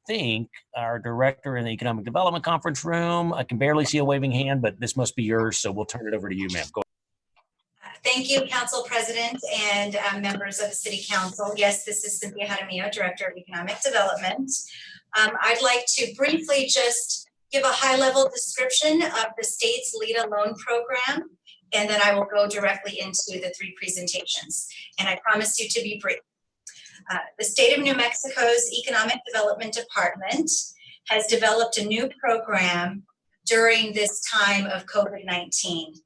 think, our director in the Economic Development Conference Room. I can barely see a waving hand, but this must be yours, so we'll turn it over to you, ma'am. Go ahead. Thank you, Council President and members of the City Council. Yes, this is Cynthia Jaramillo, Director of Economic Development. I'd like to briefly just give a high-level description of the state's LEADA loan program, and then I will go directly into the 3 presentations. And I promise you to be brief. The state of New Mexico's Economic Development Department has developed a new program during this time of COVID-19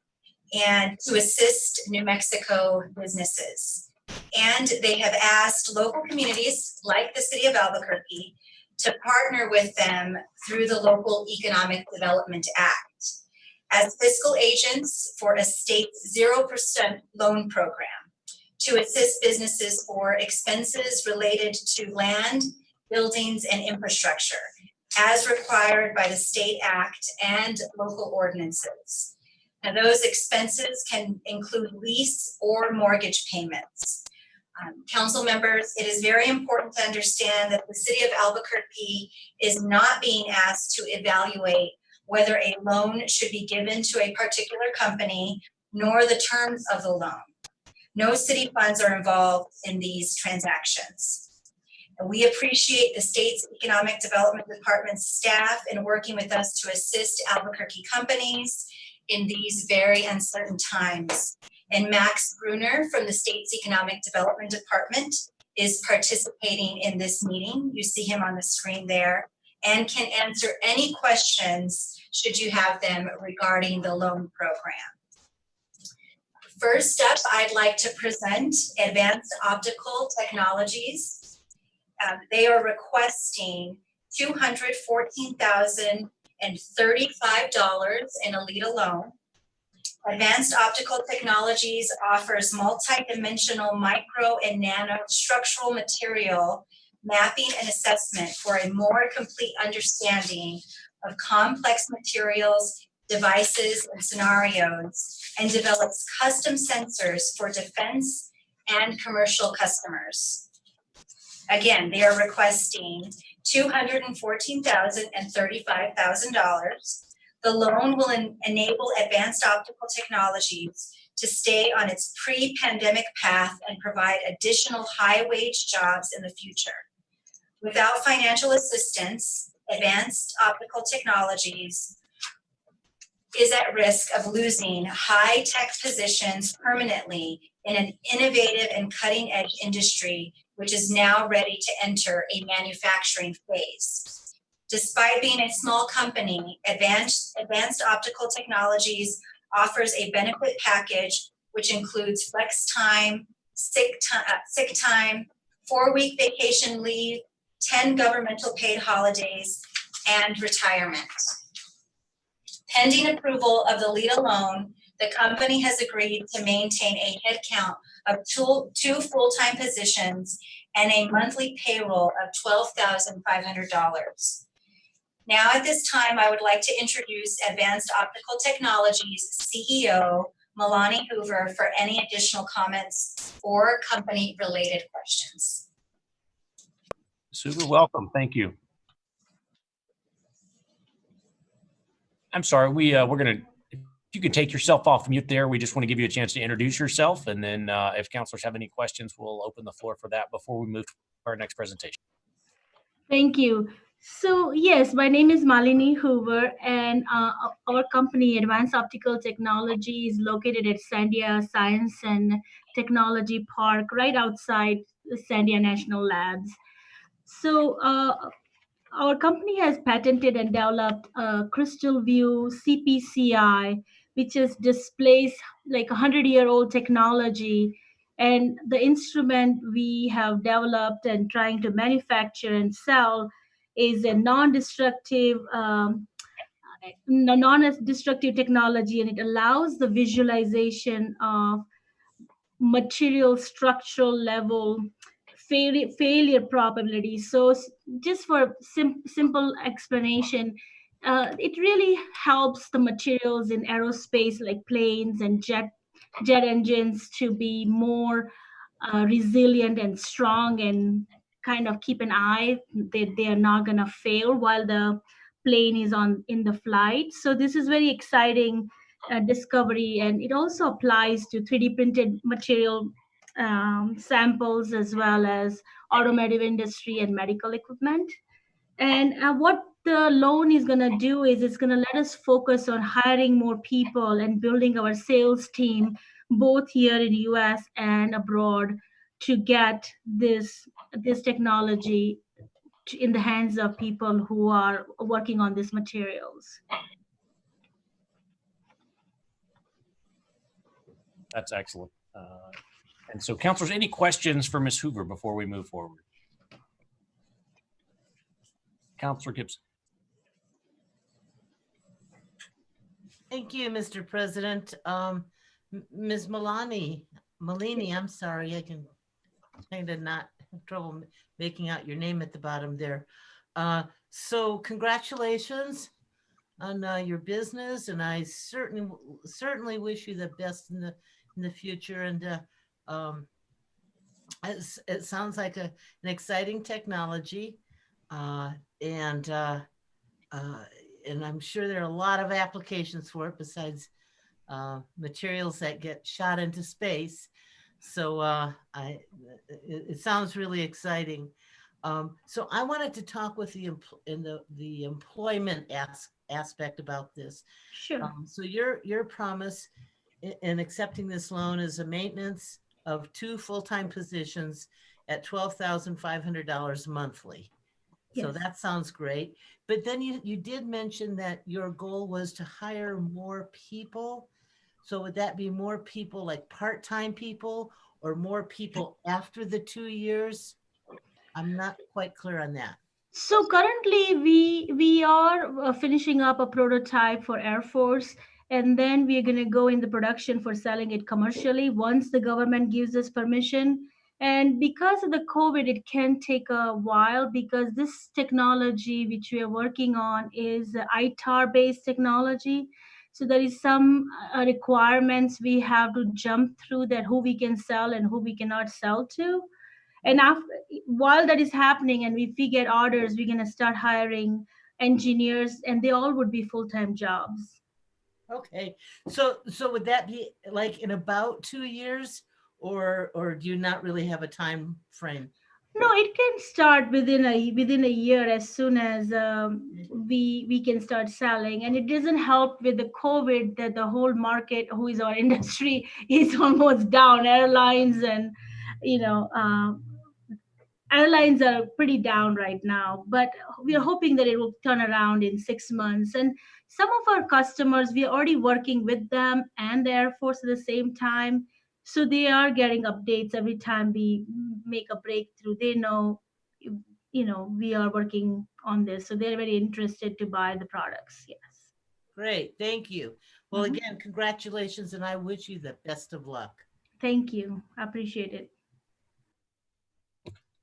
and to assist New Mexico businesses. And they have asked local communities like the city of Albuquerque to partner with them through the local Economic Development Act as fiscal agents for a state's 0% loan program to assist businesses for expenses related to land, buildings, and infrastructure as required by the state act and local ordinances. Now, those expenses can include lease or mortgage payments. Council members, it is very important to understand that the city of Albuquerque is not being asked to evaluate whether a loan should be given to a particular company, nor the terms of the loan. No city funds are involved in these transactions. And we appreciate the state's Economic Development Department staff in working with us to assist Albuquerque companies in these very uncertain times. And Max Bruner from the state's Economic Development Department is participating in this meeting. You see him on the screen there, and can answer any questions should you have them regarding the loan program. First up, I'd like to present Advanced Optical Technologies. They are requesting $214,035 in a LEADA loan. Advanced Optical Technologies offers multi-dimensional micro and nano structural material mapping and assessment for a more complete understanding of complex materials, devices, and scenarios, and develops custom sensors for defense and commercial customers. Again, they are requesting $214,000 and $35,000. The loan will enable Advanced Optical Technologies to stay on its pre-pandemic path and provide additional high-wage jobs in the future. Without financial assistance, Advanced Optical Technologies is at risk of losing high-tech positions permanently in an innovative and cutting-edge industry, which is now ready to enter a manufacturing phase. Despite being a small company, Advanced Optical Technologies offers a benefit package which includes flex time, sick time, 4-week vacation leave, 10 governmental paid holidays, and retirement. Pending approval of the LEADA loan, the company has agreed to maintain a headcount of two full-time positions and a monthly payroll of $12,500. Now at this time, I would like to introduce Advanced Optical Technologies CEO, Milani Hoover, for any additional comments or company-related questions. Super welcome. Thank you. I'm sorry, we're gonna, if you can take yourself off mute there, we just want to give you a chance to introduce yourself, and then if counselors have any questions, we'll open the floor for that before we move to our next presentation. Thank you. So yes, my name is Malini Hoover, and our company, Advanced Optical Technology, is located at Sandia Science and Technology Park, right outside the Sandia National Labs. So our company has patented and developed Crystal View CPCI, which is displays like 100-year-old technology. And the instrument we have developed and trying to manufacture and sell is a non-destructive technology, and it allows the visualization of material structural level failure probability. So just for simple explanation, it really helps the materials in aerospace like planes and jet engines to be more resilient and strong, and kind of keep an eye that they are not going to fail while the plane is in the flight. So this is very exciting discovery, and it also applies to 3D printed material samples, as well as automotive industry and medical equipment. And what the loan is going to do is it's going to let us focus on hiring more people and building our sales team, both here in the US and abroad, to get this technology in the hands of people who are working on these materials. That's excellent. And so, counselors, any questions for Ms. Hoover before we move forward? Counselor Gibson. Thank you, Mr. President. Ms. Malini, I'm sorry, I can kind of not have trouble making out your name at the bottom there. So congratulations on your business, and I certainly wish you the best in the future. And It sounds like an exciting technology, and I'm sure there are a lot of applications for it besides materials that get shot into space. So it sounds really exciting. So I wanted to talk with the employment aspect about this. Sure. So your promise in accepting this loan is a maintenance of 2 full-time positions at $12,500 monthly. So Yes. that sounds great. But then you did mention that your goal was to hire more people. So would that be more people, like part-time people, or more people after the 2 years? I'm not quite clear on that. So currently we are finishing up a prototype for Air Force, and then we're going to go in the production for selling it commercially once the government gives us permission. And because of the COVID, it can take a while because this technology which we are working on is ITAR based technology. So there is some requirements we have to jump through, that who we can sell and who we cannot sell to. And while that is happening, and if we get orders, we're going to start hiring engineers, and they all would be full-time jobs. Okay, so would that be like in about 2 years, or do you not really have a time frame? No, it can start within a year, as soon as we can start selling. And it doesn't help with the COVID that the whole market, who is our industry, is almost down. Airlines and airlines are pretty down right now, but we are hoping that it will turn around in 6 months. And some of our customers, we are already working with them and the Air Force at the same time. So they are getting updates every time we make a breakthrough. They know, we are working on this. So they're very interested to buy the products. Yes. Great, thank you. Well, again, congratulations, and I wish you the best of luck. Thank you. I appreciate it.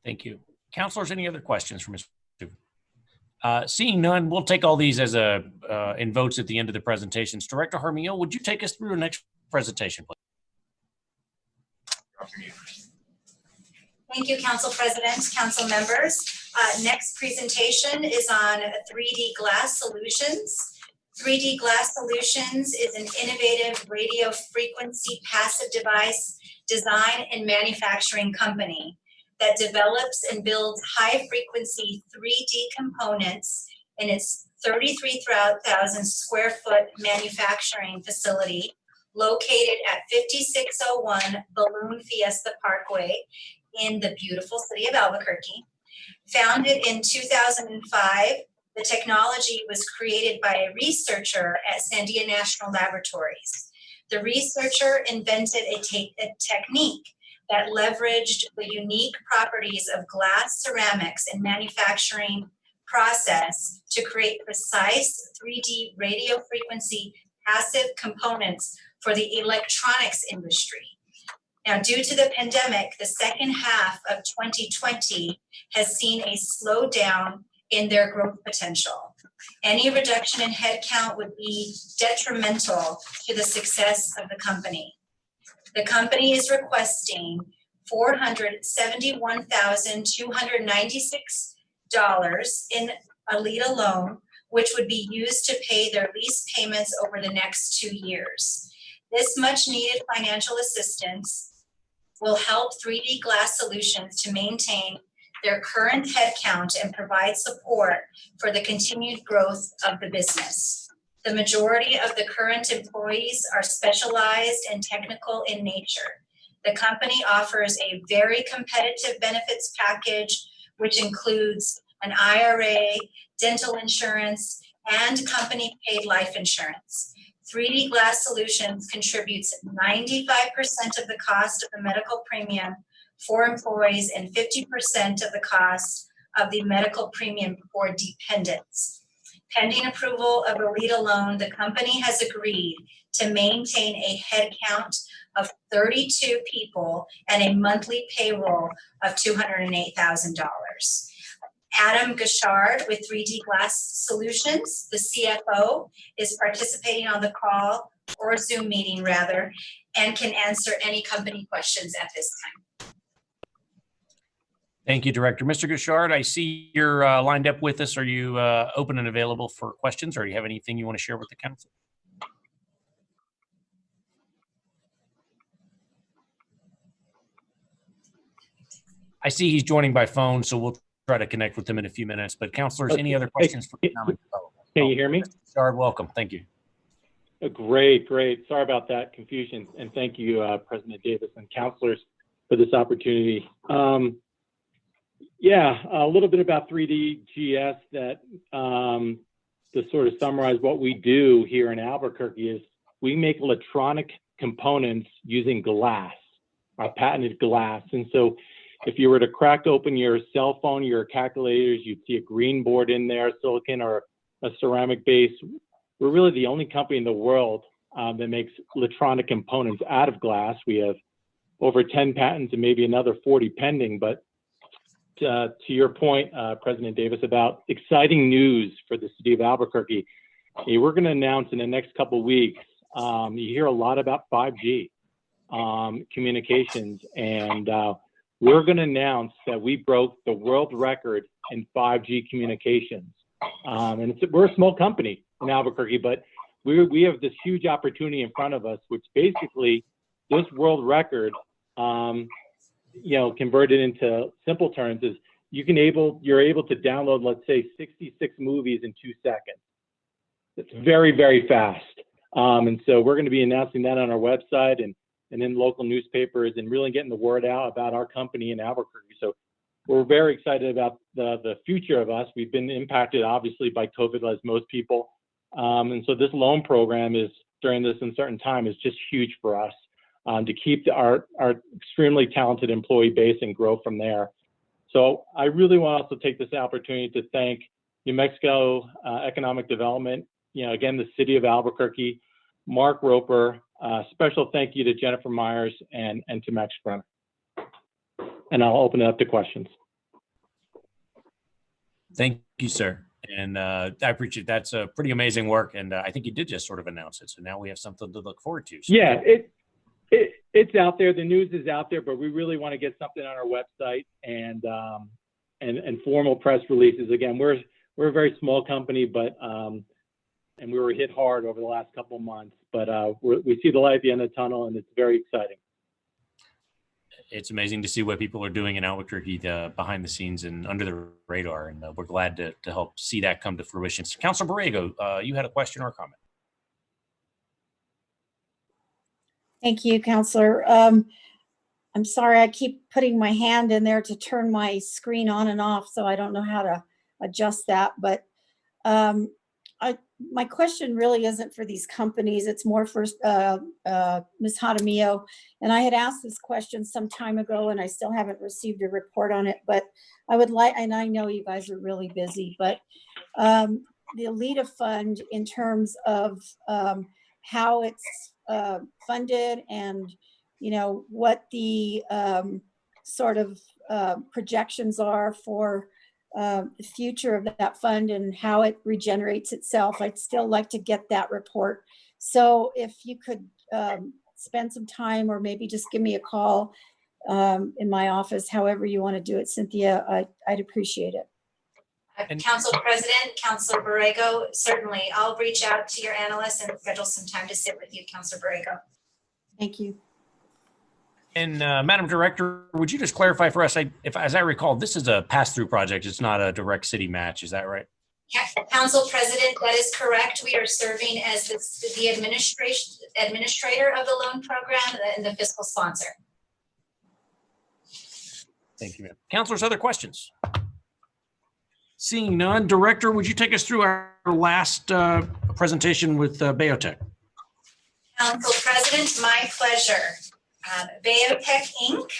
Thank you. Counselors, any other questions for Mr. Stuver? Seeing none, we'll take all these as in votes at the end of the presentations. Director Jaramillo, would you take us through the next presentation, please? Thank you, Council President, Council members. Next presentation is on 3D Glass Solutions. 3D Glass Solutions is an innovative radio frequency passive device design and manufacturing company that develops and builds high-frequency 3D components in its 33,000 square foot manufacturing facility located at 5601 Balloon Fiesta Parkway in the beautiful city of Albuquerque. Founded in 2005, the technology was created by a researcher at Sandia National Laboratories. The researcher invented a technique that leveraged the unique properties of glass ceramics and manufacturing process to create precise 3D radio frequency passive components for the electronics industry. Now, due to the pandemic, the second half of 2020 has seen a slowdown in their growth potential. Any reduction in headcount would be detrimental to the success of the company. The company is requesting $471,296 in a LEDA loan, which would be used to pay their lease payments over the next 2 years. This much needed financial assistance will help 3D Glass Solutions to maintain their current headcount and provide support for the continued growth of the business. The majority of the current employees are specialized and technical in nature. The company offers a very competitive benefits package, which includes an IRA, dental insurance, and company paid life insurance. 3D Glass Solutions contributes 95% of the cost of the medical premium for employees and 50% of the cost of the medical premium for dependents. Pending approval of a LEDA loan, the company has agreed to maintain a headcount of 32 people and a monthly payroll of $208,000. Adam Gashard with 3D Glass Solutions, the CFO, is participating on the call, or Zoom meeting rather, and can answer any company questions at this time. Thank you, Director. Mr. Gouchard, I see you're lined up with us. Are you open and available for questions, or do you have anything you want to share with the council? I see he's joining by phone, so we'll try to connect with him in a few minutes. But councilors, any other questions for economic development? Can you hear me? Mr. Gouchard, welcome. Thank you. Great. Sorry about that confusion. And thank you, President Davis and councilors, for this opportunity. Yeah, a little bit about 3DGS that to sort of summarize what we do here in Albuquerque is we make electronic components using glass, our patented glass. And so if you were to crack open your cell phone, your calculators, you'd see a green board in there, silicon or a ceramic base. We're really the only company in the world that makes electronic components out of glass. We have over 10 patents and maybe another 40 pending. But to your point, President Davis, about exciting news for the city of Albuquerque, we're going to announce in the next couple of weeks. You hear a lot about 5G communications, and we're going to announce that we broke the world record in 5G communications. And we're a small company in Albuquerque, but we have this huge opportunity in front of us, which basically this world record, converted into simple terms, is you're able to download, let's say, 66 movies in 2 seconds. It's very, very fast. And so we're going to be announcing that on our website and in local newspapers and really getting the word out about our company in Albuquerque. So we're very excited about the future of us. We've been impacted, obviously, by COVID, as most people. And so this loan program is, during this uncertain time, is just huge for us to keep our extremely talented employee base and grow from there. So I really want to also take this opportunity to thank New Mexico Economic Development, again, the city of Albuquerque, Mark Roper. Special thank you to Jennifer Myers and to Max Brenner. And I'll open it up to questions. Thank you, sir. And I appreciate that's a pretty amazing work. And I think you did just sort of announce it. So now we have something to look forward to. So yeah, it's out there. The news is out there, but we really want to get something on our website and formal press releases. Again, we're a very small company, but and we were hit hard over the last couple of months, but we see the light at the end of the tunnel, and it's very exciting. It's amazing to see what people are doing in Albuquerque behind the scenes and under the radar, and we're glad to help see that come to fruition. So, Councilor Borrego, you had a question or a comment? Thank you, Councilor. I'm sorry, I keep putting my hand in there to turn my screen on and off, so I don't know how to adjust that. But my question really isn't for these companies. It's more for Ms. Jaramillo. And I had asked this question some time ago, and I still haven't received a report on it. But I would like, and I know you guys are really busy, but the Alita Fund, in terms of how it's funded and, what the sort of projections are for the future of that fund and how it regenerates itself. I'd still like to get that report. So if you could spend some time or maybe just give me a call in my office, however you want to do it, Cynthia, I'd appreciate it. Council President, Councilor Borrego, certainly I'll reach out to your analysts and schedule some time to sit with you, Councilor Borrego. Thank you. And Madam Director, would you just clarify for us, if, as I recall, this is a pass-through project, it's not a direct city match, is that right? Yeah, Council President, that is correct. We are serving as the administrator of the loan program and the fiscal sponsor. Thank you, ma'am. Councilors, other questions? Seeing none, Director, would you take us through our last presentation with BayoTech? Council President, my pleasure. BayoTech Inc.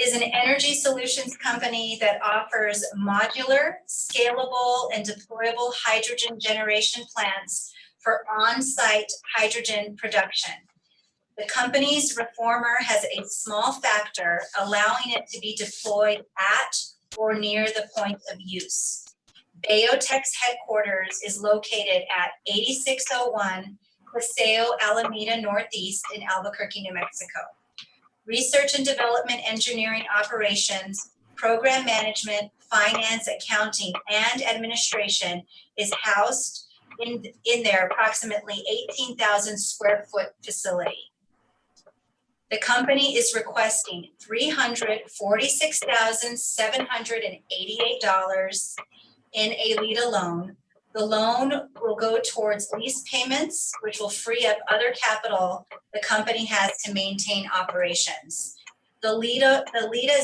is an energy solutions company that offers modular, scalable, and deployable hydrogen generation plants for on-site hydrogen production. The company's reformer has a small factor, allowing it to be deployed at or near the point of use. BayoTech's headquarters is located at 8601 Paseo Alameda Northeast in Albuquerque, New Mexico. Research and development engineering operations, program management, finance, accounting, and administration is housed in their approximately 18,000 square foot facility. The company is requesting $346,788 in a LEDA loan. The loan will go towards lease payments, which will free up other capital the company has to maintain operations. The LEDA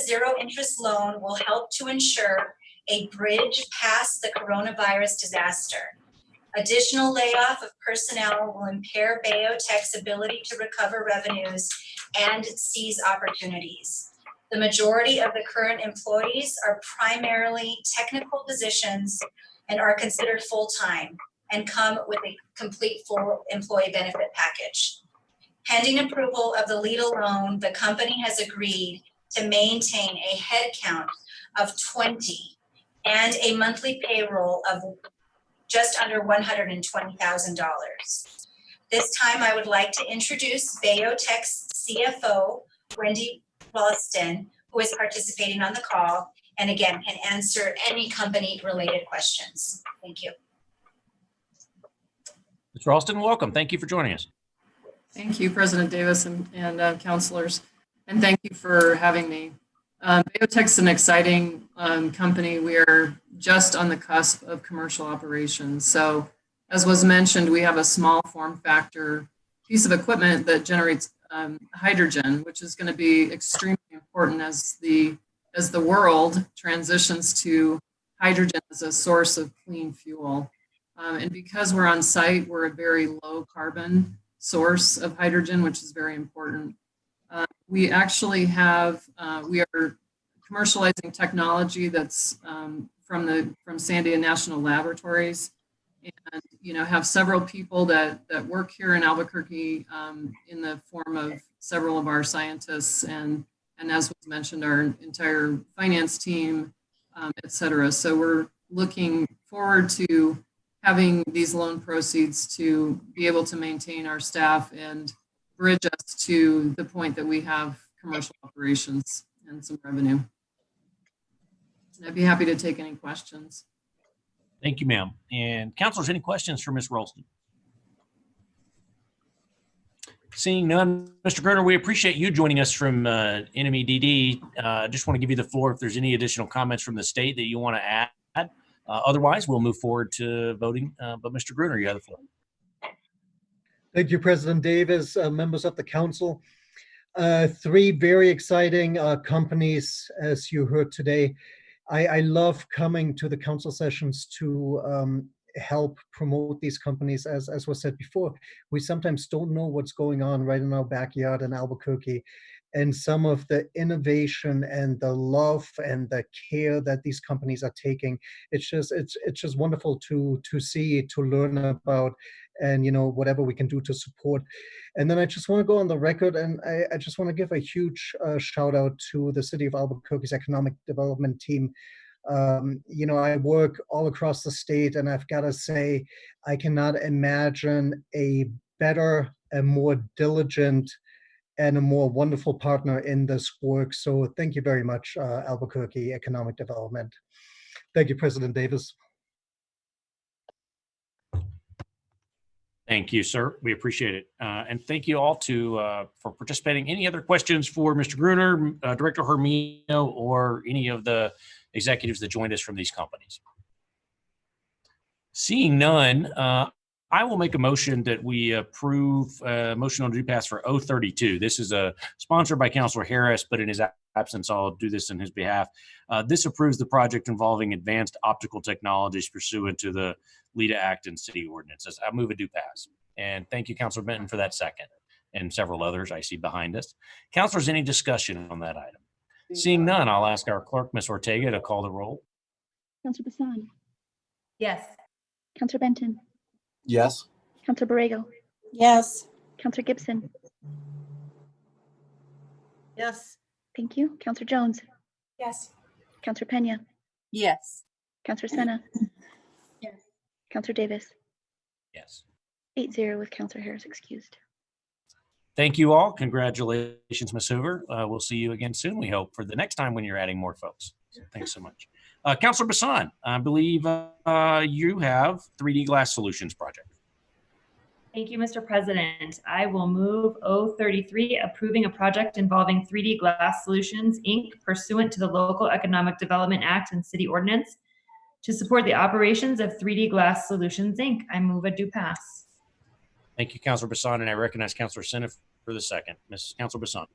zero interest loan will help to ensure a bridge past the coronavirus disaster. Additional layoff of personnel will impair Bayotech's ability to recover revenues and seize opportunities. The majority of the current employees are primarily technical positions and are considered full-time and come with a complete full employee benefit package. Pending approval of the LEDA loan, the company has agreed to maintain a headcount of 20 and a monthly payroll of just under $120,000. This time, I would like to introduce Bayotech's CFO, Wendy Ralston, who is participating on the call, and again, can answer any company-related questions. Thank you. Mr. Ralston, welcome. Thank you for joining us. Thank you, President Davis and counselors, and thank you for having me. Bayotech's an exciting company. We are just on the cusp of commercial operations. So as was mentioned, we have a small form factor piece of equipment that generates hydrogen, which is going to be extremely important as the world transitions to hydrogen as a source of clean fuel. And because we're on site, we're a very low carbon source of hydrogen, which is very important. We actually have, we are commercializing technology that's from Sandia National Laboratories, and have several people that work here in Albuquerque in the form of several of our scientists and as was mentioned, our entire finance team, et cetera. So we're looking forward to having these loan proceeds to be able to maintain our staff and bridge us to the point that we have commercial operations and some revenue. And I'd be happy to take any questions. Thank you, ma'am. And counselors, any questions for Ms. Ralston? Seeing none, Mr. Gruner, we appreciate you joining us from NMEDD. Just want to give you the floor if there's any additional comments from the state that you want to add. Otherwise, we'll move forward to voting. But Mr. Gruner, you have the floor. Thank you, President Davis, members of the council. Three very exciting companies, as you heard today. I love coming to the council sessions to help promote these companies. As was said before, we sometimes don't know what's going on right in our backyard in Albuquerque. And some of the innovation and the love and the care that these companies are taking, it's just wonderful to see, to learn about, and whatever we can do to support. And then I just want to go on the record, and I just want to give a huge shout out to the City of Albuquerque's economic development team. I work all across the state, and I've got to say, I cannot imagine a better, a more diligent, and a more wonderful partner in this work. So thank you very much, Albuquerque Economic Development. Thank you, President Davis. Thank you, sir. We appreciate it. And thank you all for participating. Any other questions for Mr. Gruner, Director Hermino, or any of the executives that joined us from these companies? Seeing none, I will make a motion that we approve motion on due pass for 032. This is sponsored by Councilor Harris, but in his absence, I'll do this in his behalf. This approves the project involving advanced optical technologies pursuant to the LEDA Act and city ordinances. I move a due pass. And thank you, Councilor Benton, for that second, and several others I see behind us. Councilors, any discussion on that item? Seeing none, I'll ask our clerk, Ms. Ortega, to call the roll. Councilor Bassan. Yes. Councilor Benton. Yes. Councilor Borrego. Yes. Councilor Gibson. Yes. Thank you. Councilor Jones. Yes. Councilor Pena. Yes. Councilor Sena. Yes. Councilor Davis. Yes. 8-0 with Councilor Harris excused. Thank you all. Congratulations, Ms. Hoover. We'll see you again soon, we hope, for the next time when you're adding more folks. So thanks so much. Councilor Bassan, I believe you have 3D Glass Solutions project. Thank you, Mr. President. I will move O33, approving a project involving 3D Glass Solutions, Inc., pursuant to the Local Economic Development Act and City Ordinance to support the operations of 3D Glass Solutions, Inc. I move it do pass. Thank you, Councilor Bassan, and I recognize Councilor Senna for the second. Councilor Bassan.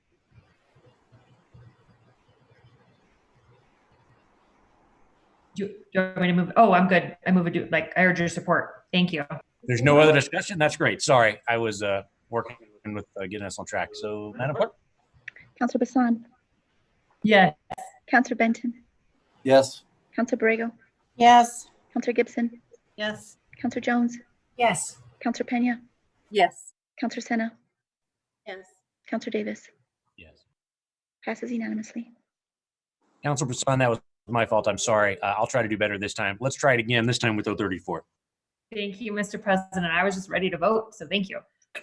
Do you want me to move? Oh, I'm good. I move it do, like, I urge your support. Thank you. There's no other discussion? That's great. Sorry, I was working with getting us on track. So, Madam Clerk? Councilor Bassan. Yes. Councilor Benton. Yes. Councilor Borrego. Yes. Councilor Gibson. Yes. Councilor Jones. Yes. Councilor Pena. Yes. Councilor Senna. Yes. Councilor Davis. Yes. Passes unanimously. Councilor Bassan, that was my fault. I'm sorry. I'll try to do better this time. Let's try it again, this time with O34. Thank you, Mr. President. I was just ready to vote, so thank you.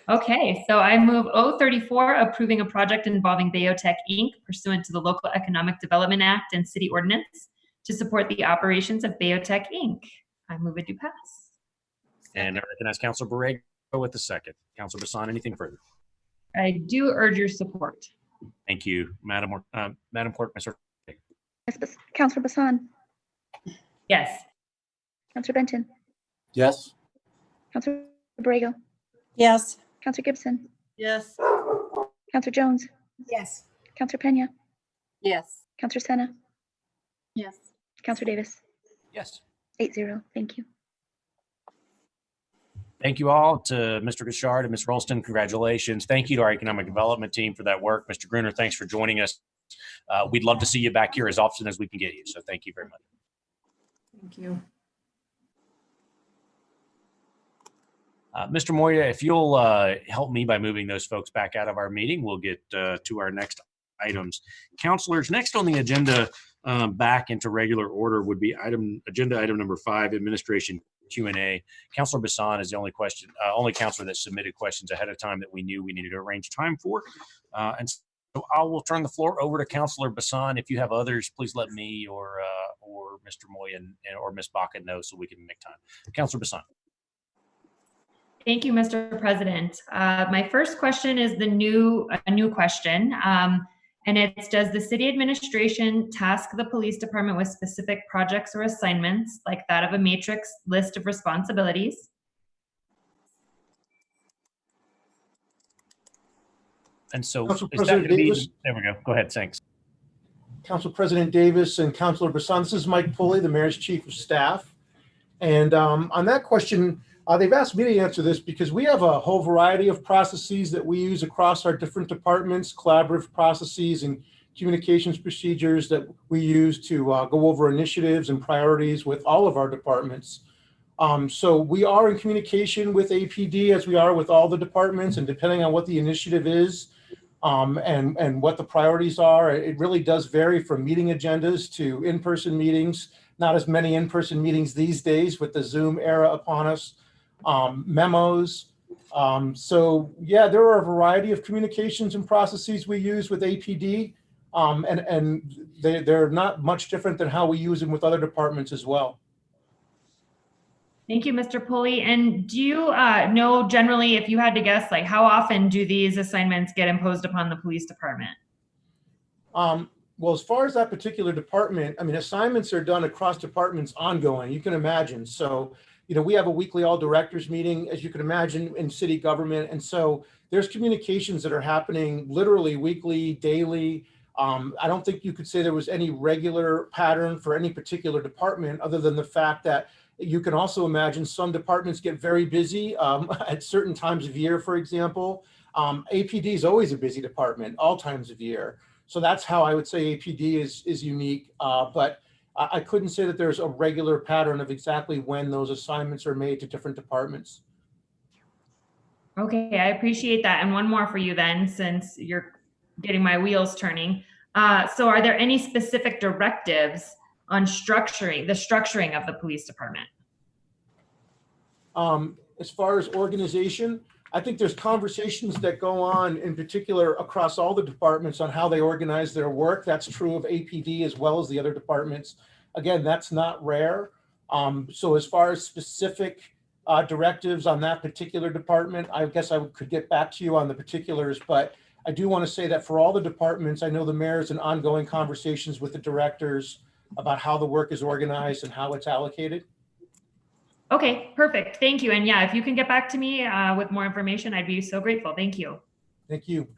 Okay, so I move O34, approving a project involving Bayotech, Inc., pursuant to the Local Economic Development Act and City Ordinance to support the operations of Bayotech, Inc. I move it do pass. And I recognize Councilor Borrego with the second. Councilor Bassan, anything further? I do urge your support. Thank you, Madam Clerk. Mr. Yes, Councilor Bassan. Yes. Councilor Benton. Yes. Councilor Borrego. Yes. Councilor Gibson. Yes. Councilor Jones. Yes. Councilor Pena. Yes. Councilor Senna. Yes. Councilor Davis. Yes. 8-0. Thank you. Thank you all to Mr. Gishard and Ms. Rolston. Congratulations. Thank you to our economic development team for that work. Mr. Gruner, thanks for joining us. We'd love to see you back here as often as we can get you. So thank you very much. Thank you. Mr. Moya, if you'll help me by moving those folks back out of our meeting, we'll get to our next items. Councilors, next on the agenda back into regular order would be agenda item number 5, administration Q&A. Councilor Bassan is the only councilor that submitted questions ahead of time that we knew we needed to arrange time for. And so I will turn the floor over to Councilor Bassan. If you have others, please let me or Mr. Moya or Ms. Baca know so we can make time. Councilor Bassan. Thank you, Mr. President. My first question is a new question. And it's, does the city administration task the police department with specific projects or assignments like that of a matrix list of responsibilities? And so Council is that President gonna be, Davis. there we go. Go ahead, thanks. Council President Davis and Councilor Bassan. This is Mike Pulley, the Mayor's Chief of Staff. And on that question, they've asked me to answer this because we have a whole variety of processes that we use across our different departments, collaborative processes and communications procedures that we use to go over initiatives and priorities with all of our departments. So we are in communication with APD as we are with all the departments, and depending on what the initiative is and what the priorities are, it really does vary from meeting agendas to in-person meetings. Not as many in-person meetings these days with the Zoom era upon us. Memos. So yeah, there are a variety of communications and processes we use with APD, and they're not much different than how we use them with other departments as well. Thank you, Mr. Pulley. And do you know generally, if you had to guess, like how often do these assignments get imposed upon the police department? Well, as far as that particular department, I mean, assignments are done across departments ongoing, you can imagine. So, we have a weekly all directors meeting, as you can imagine, in city government. And so there's communications that are happening literally weekly, daily. I don't think you could say there was any regular pattern for any particular department other than the fact that you can also imagine some departments get very busy at certain times of year, for example. APD is always a busy department, all times of year. So that's how I would say APD is unique. But I couldn't say that there's a regular pattern of exactly when those assignments are made to different departments. Okay, I appreciate that. And one more for you then, since you're getting my wheels turning. So are there any specific directives on the structuring of the police department? As far as organization, I think there's conversations that go on in particular across all the departments on how they organize their work. That's true of APD as well as the other departments. Again, that's not rare. So as far as specific directives on that particular department, I guess I could get back to you on the particulars, but I do want to say that for all the departments, I know the mayor's in ongoing conversations with the directors about how the work is organized and how it's allocated. Okay, perfect. Thank you. And yeah, if you can get back to me with more information, I'd be so grateful. Thank you. Thank you.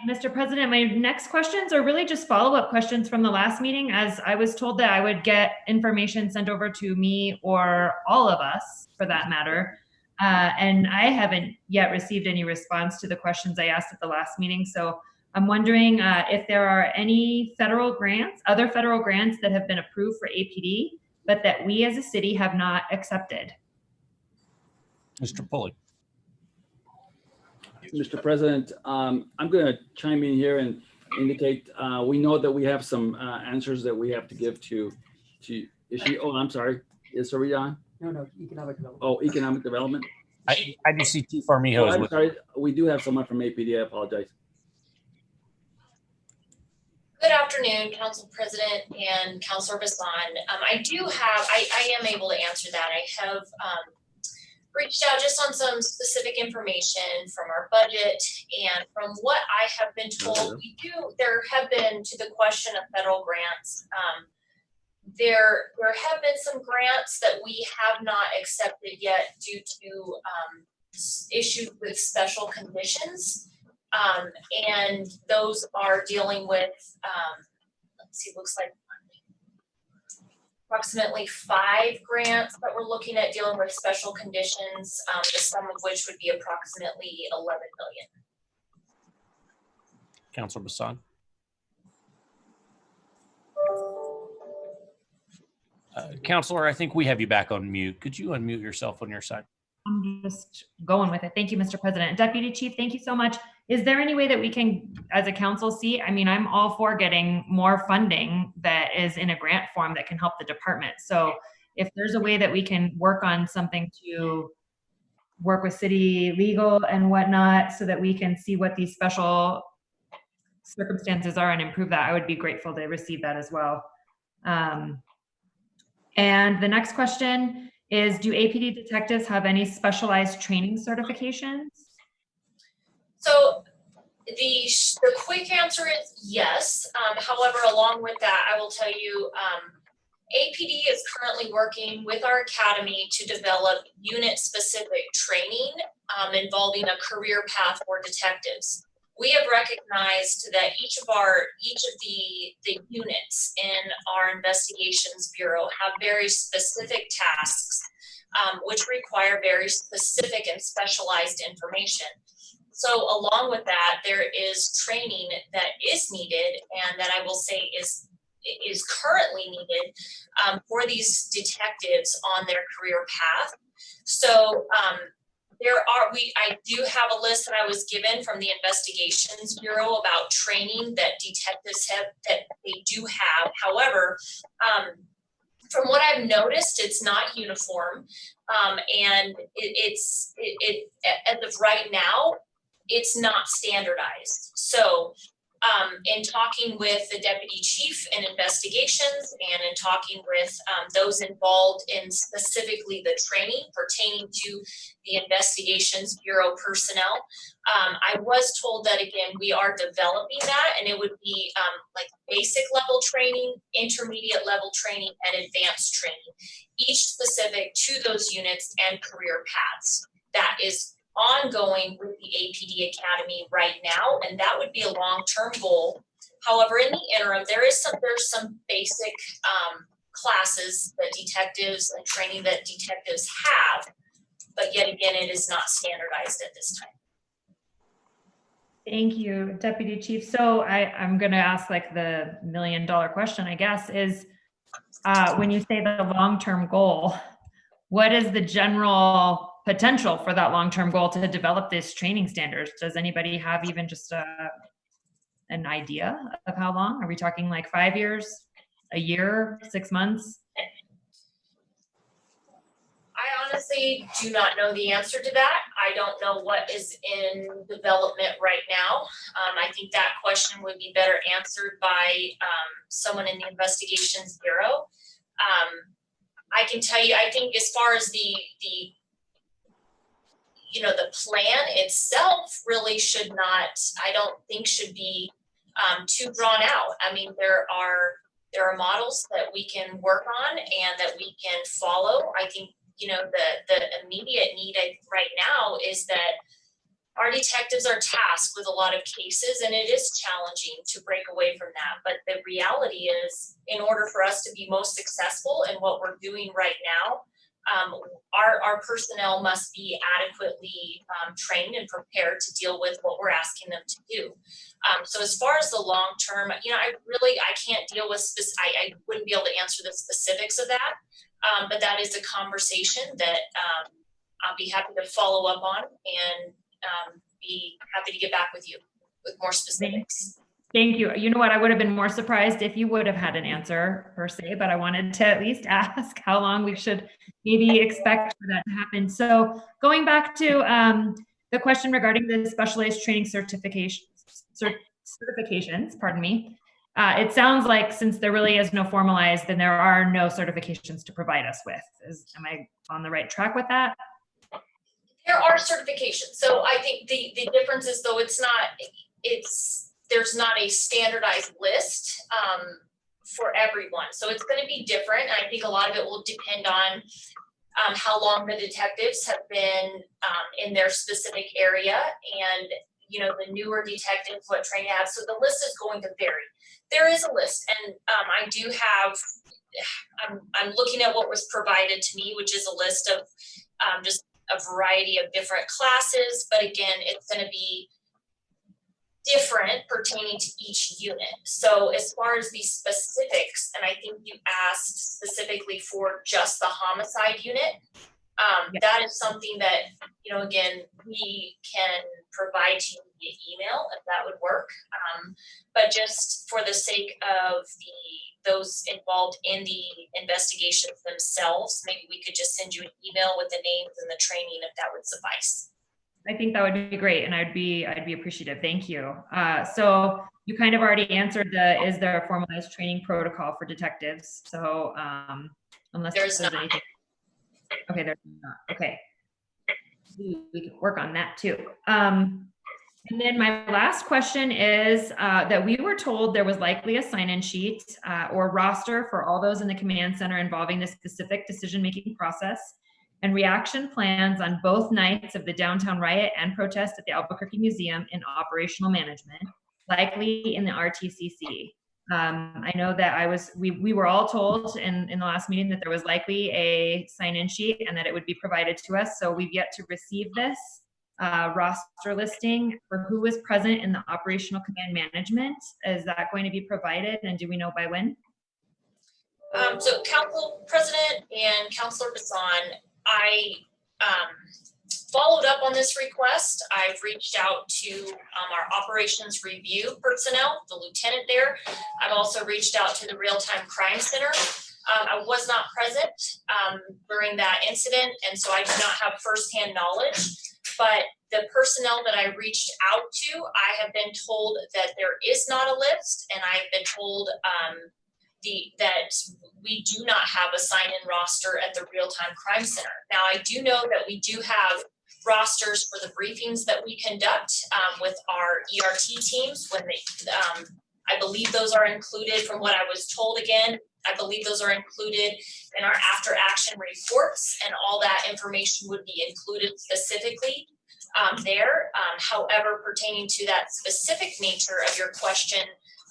Mr. President, my next questions are really just follow-up questions from the last meeting, as I was told that I would get information sent over to me or all of us for that matter. And I haven't yet received any response to the questions I asked at the last meeting. So I'm wondering if there are any federal grants, other federal grants that have been approved for APD, but that we as a city have not accepted. Mr. Pulley. Mr. President, I'm going to chime in here and indicate we know that we have some answers that we have to give to is she? Oh, I'm sorry. Is Sari on? No, economic development. Oh, economic development. I just see T. Farmijo. Oh, I'm sorry. We do have someone from APD. I apologize. Good afternoon, Council President and Councilor Bassan. I am able to answer that. I have reached out just on some specific information from our budget, and from what I have been told, there have been, to the question of federal grants, there have been some grants that we have not accepted yet due to issues with special conditions. And those are dealing with, let's see, looks like approximately 5 grants that we're looking at dealing with special conditions, the sum of which would be approximately 11 million. Councilor Bassan. Councilor, I think we have you back on mute. Could you unmute yourself on your side? I'm just going with it. Thank you, Mr. President. Deputy Chief, thank you so much. Is there any way that we can, as a council, see? I mean, I'm all for getting more funding that is in a grant form that can help the department. So if there's a way that we can work on something to work with city legal and whatnot so that we can see what these special circumstances are and improve that, I would be grateful to receive that as well. And the next question is, do APD detectives have any specialized training certifications? So the quick answer is yes. However, along with that, I will tell you, APD is currently working with our academy to develop unit-specific training involving a career path for detectives. We have recognized that each of the units in our investigations bureau have very specific tasks, which require very specific and specialized information. So along with that, there is training that is needed, and that I will say is currently needed for these detectives on their career path. So I do have a list that I was given from the Investigations Bureau about training that detectives have, that they do have. However, from what I've noticed, it's not uniform, and it's as of right now, it's not standardized. So in talking with the deputy chief in investigations and in talking with those involved in specifically the training pertaining to the Investigations Bureau personnel, I was told that, again, we are developing that, and it would be like basic level training, intermediate level training, and advanced training, each specific to those units and career paths. That is ongoing with the APD Academy right now, and that would be a long-term goal. However, in the interim, there's some basic classes that detectives and training that detectives have, but yet again, it is not standardized at this time. Thank you, Deputy Chief. So I'm going to ask like the $1 million question, I guess, is when you say the long-term goal, what is the general potential for that long-term goal to develop this training standards? Does anybody have even just an idea of how long? Are we talking like 5 years, a year, 6 months? I honestly do not know the answer to that. I don't know what is in development right now. I think that question would be better answered by someone in the investigations bureau. I can tell you, I think as far as the plan itself really should not, I don't think should be too drawn out. I mean, there are models that we can work on and that we can follow. I think, the immediate need right now is that our detectives are tasked with a lot of cases, and it is challenging to break away from that. But the reality is, in order for us to be most successful in what we're doing right now, our personnel must be adequately trained and prepared to deal with what we're asking them to do. So as far as the long term, I can't deal with I wouldn't be able to answer the specifics of that. But that is a conversation that I'll be happy to follow up on and be happy to get back with you with more specifics. Thank you. You know what? I would have been more surprised if you would have had an answer per se, but I wanted to at least ask how long we should maybe expect for that to happen. So going back to the question regarding the specialized training certifications, pardon me. It sounds like since there really is no formalized, then there are no certifications to provide us with. Am I on the right track with that? There are certifications. So I think the difference is though there's not a standardized list for everyone. So it's going to be different. And I think a lot of it will depend on how long the detectives have been in their specific area and the newer detectives, what training they have. So the list is going to vary. There is a list, and I do have, I'm looking at what was provided to me, which is a list of just a variety of different classes, but again, it's going to be different pertaining to each unit. So as far as the specifics, and I think you asked specifically for just the homicide unit, that is something that, again, we can provide to you via email if that would work. But just for the sake of those involved in the investigations themselves, maybe we could just send you an email with the names and the training if that would suffice. I think that would be great, and I'd be appreciative. Thank you. So you kind of already answered is there a formalized training protocol for detectives? So unless there's anything. Okay, there's not. Okay. We can work on that too. And then my last question is that we were told there was likely a sign-in sheet or roster for all those in the command center involving the specific decision-making process and reaction plans on both nights of the downtown riot and protest at the Albuquerque Museum in operational management, likely in the RTCC. I know that we were all told in the last meeting that there was likely a sign-in sheet and that it would be provided to us. So we've yet to receive this roster listing for who was present in the operational command management. Is that going to be provided, and do we know by when? So Council President and Councilor Bassan, I followed up on this request. I've reached out to our operations review personnel, the lieutenant there. I've also reached out to the Real-Time Crime Center. I was not present during that incident, and so I do not have firsthand knowledge. But the personnel that I reached out to, I have been told that there is not a list, and I've been told that we do not have a sign-in roster at the Real-Time Crime Center. Now, I do know that we do have rosters for the briefings that we conduct with our ERT teams when they, I believe those are included from what I was told again. I believe those are included in our after action reports, and all that information would be included specifically there. However, pertaining to that specific nature of your question,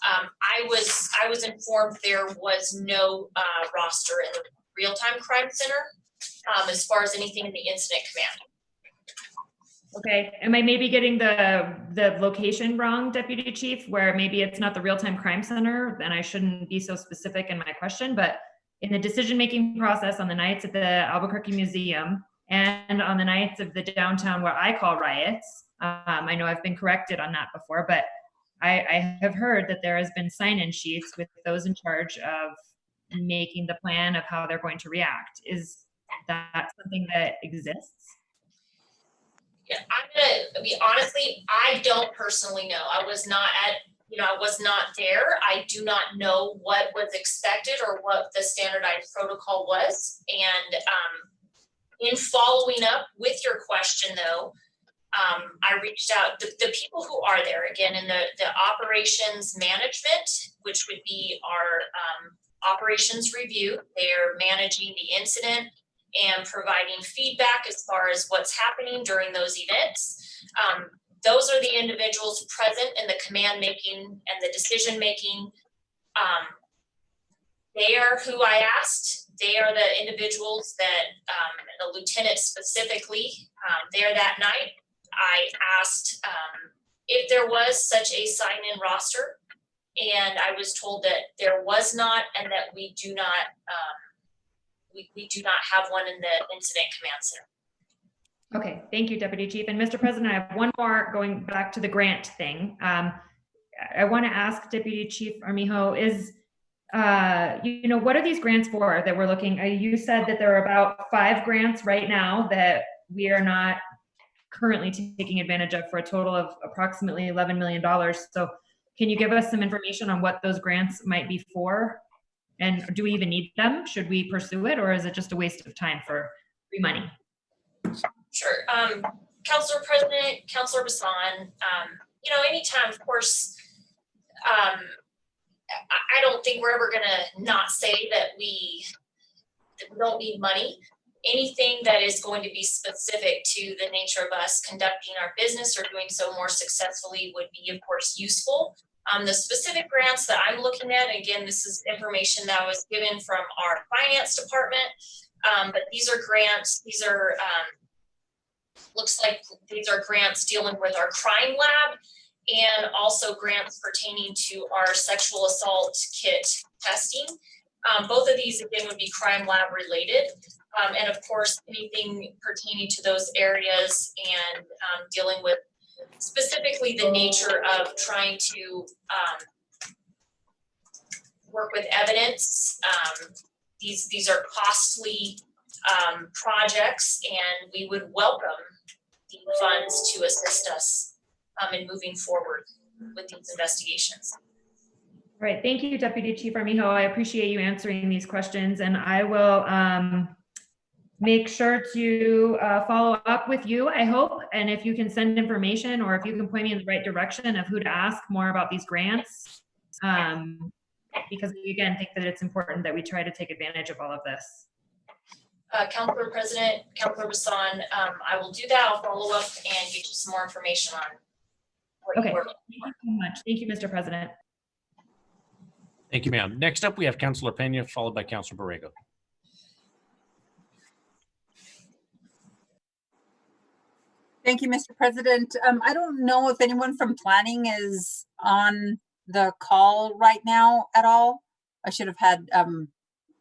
I was informed there was no roster in the Real-Time Crime Center as far as anything in the incident command. Okay, am I maybe getting the location wrong, Deputy Chief, where maybe it's not the Real-Time Crime Center, then I shouldn't be so specific in my question, but in the decision-making process on the nights at the Albuquerque Museum and on the nights of the downtown, what I call riots, I know I've been corrected on that before, but I have heard that there has been sign-in sheets with those in charge of making the plan of how they're going to react. that something that exists? Yeah, I'm gonna be honestly, I don't personally know. I was not there. I do not know what was expected or what the standardized protocol was. And in following up with your question though, I reached out, the people who are there, again, in the operations management, which would be our operations review, they're managing the incident and providing feedback as far as what's happening during those events. Those are the individuals present in the command making and the decision making. They are who I asked. They are the individuals that, the lieutenant specifically, there that night. I asked if there was such a sign-in roster, and I was told that there was not, and that we do not we do not have one in the incident command center. Okay, thank you, Deputy Chief. And Mr. President, I have one more going back to the grant thing. I want to ask Deputy Chief Armijo, is what are these grants for that we're looking? You said that there are about 5 grants right now that we are not currently taking advantage of for a total of approximately $11 million. So can you give us some information on what those grants might be for? And do we even need them? Should we pursue it, or is it just a waste of time for free money? Sure. Councilor President, Councilor Bassan, anytime, of course, I don't think we're ever gonna not say that we don't need money. Anything that is going to be specific to the nature of us conducting our business or doing so more successfully would be, of course, useful. The specific grants that I'm looking at, again, this is information that was given from our finance department, but these are grants, looks like these are grants dealing with our crime lab and also grants pertaining to our sexual assault kit testing. Both of these, again, would be crime lab related. And of course, anything pertaining to those areas and dealing with specifically the nature of trying to work with evidence. These are costly projects, and we would welcome the funds to assist us in moving forward with these investigations. All right, thank you, Deputy Chief Armijo. I appreciate you answering these questions, and I will make sure to follow up with you, I hope. And if you can send information, or if you can point me in the right direction of who to ask more about these grants, because we, again, think that it's important that we try to take advantage of all of this. Councilor President, Councilor Bassan, I will do that. I'll follow up and get you some more information on what Okay, you were thank you so much. Thank you, Mr. President. Thank you, ma'am. Next up, we have Councilor Pena, followed by Councilor Borrego. Thank you, Mr. President. I don't know if anyone from planning is on the call right now at all. I should have had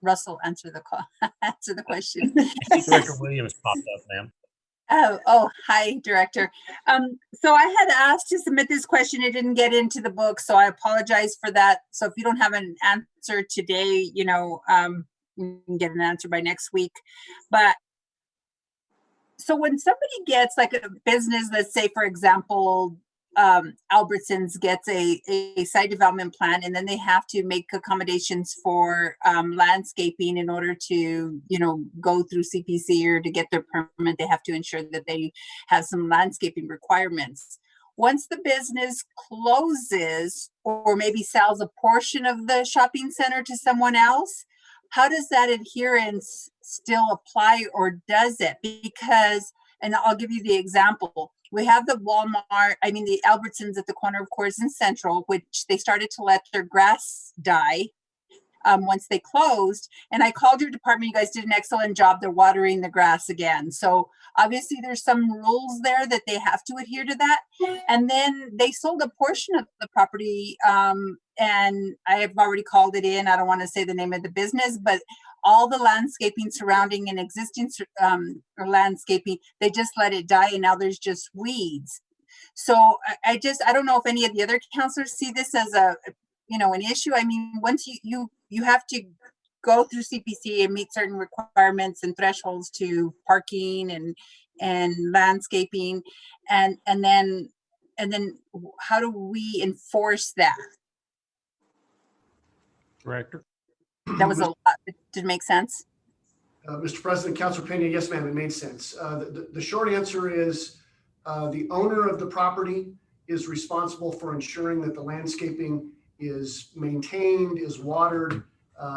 Russell answer the call, answer the question. Director Williams popped up, ma'am. Oh, hi, Director. So I had asked to submit this question. It didn't get into the book, so I apologize for that. So if you don't have an answer today, we can get an answer by next week. But so when somebody gets like a business, let's say, for example, Albertsons gets a site development plan, and then they have to make accommodations for landscaping in order to, go through CPC or to get their permit. They have to ensure that they have some landscaping requirements. Once the business closes or maybe sells a portion of the shopping center to someone else, how does that adherence still apply, or does it? Because, and I'll give you the example. We have the the Albertsons at the corner of Coors and Central, which they started to let their grass die once they closed. And I called your department. You guys did an excellent job. They're watering the grass again. So obviously there's some rules there that they have to adhere to that. And then they sold a portion of the property. And I have already called it in. I don't want to say the name of the business, but all the landscaping surrounding an existing or landscaping, they just let it die, and now there's just weeds. So I don't know if any of the other councilors see this as an issue. I mean, once you have to go through CPC and meet certain requirements and thresholds to parking and landscaping, and then how do we enforce that? Director. That was a lot. Did it make sense? Mr. President, Councilor Pena, yes, ma'am, it made sense. The short answer is the owner of the property is responsible for ensuring that the landscaping is maintained, is watered.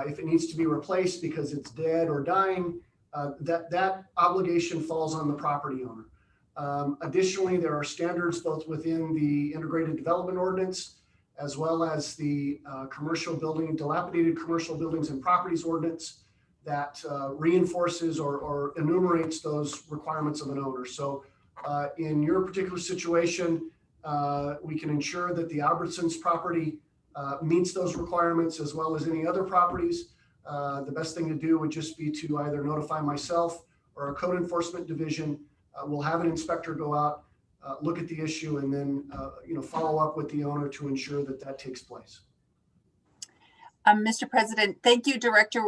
If it needs to be replaced because it's dead or dying, that obligation falls on the property owner. Additionally, there are standards both within the Integrated Development Ordinance as well as the dilapidated commercial buildings and properties ordinance that reinforces or enumerates those requirements of an owner. So in your particular situation, we can ensure that the Albertsons property meets those requirements as well as any other properties. The best thing to do would just be to either notify myself or our code enforcement division. We'll have an inspector go out, look at the issue, and then follow up with the owner to ensure that that takes place. Mr. President, thank you, Director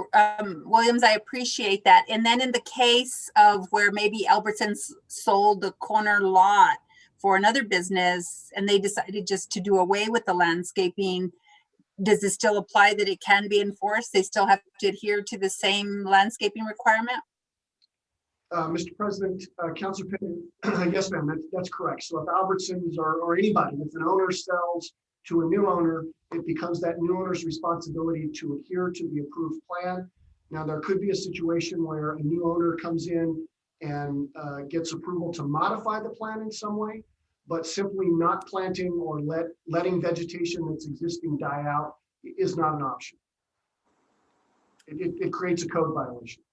Williams. I appreciate that. And then in the case of where maybe Albertsons sold the corner lot for another business and they decided just to do away with the landscaping, does it still apply that it can be enforced? They still have to adhere to the same landscaping requirement? Mr. President, Councilor Pittman, yes, ma'am, that's correct. So if Albertsons or anybody, if an owner sells to a new owner, it becomes that new owner's responsibility to adhere to the approved plan. Now, there could be a situation where a new owner comes in and gets approval to modify the plan in some way, but simply not planting or letting vegetation that's existing die out is not an option. It creates a code violation.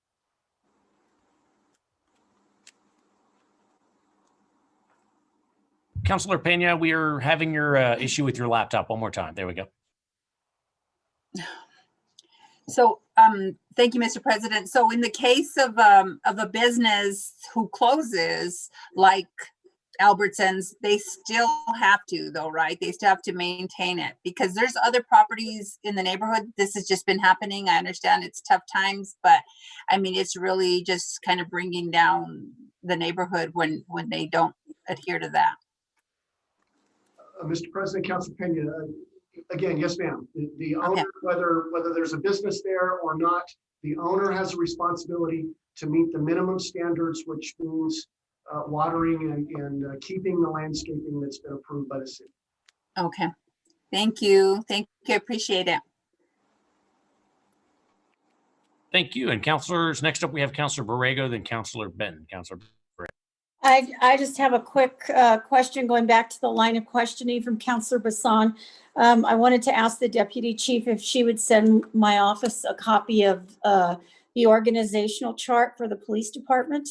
Councilor Pena, we are having your issue with your laptop one more time. There we go. So, thank you, Mr. President. So in the case of a business who closes, like Albertsons, they still have to, though, right? They still have to maintain it because there's other properties in the neighborhood. This has just been happening. I understand it's tough times, but I mean, it's really just kind of bringing down the neighborhood when they don't adhere to that. Mr. President, Councilor Pena, again, yes, ma'am. The owner, whether there's a business there or not, the owner has a responsibility to meet the minimum standards, which means watering and keeping the landscaping that's been approved by the city. Okay. Thank you. Thank you. Appreciate it. Thank you. And councilors, next up we have Councilor Borrego, then Councilor Benton. Councilor Borrego. I just have a quick question going back to the line of questioning from Councilor Bassan. I wanted to ask the Deputy Chief if she would send my office a copy of the organizational chart for the police department.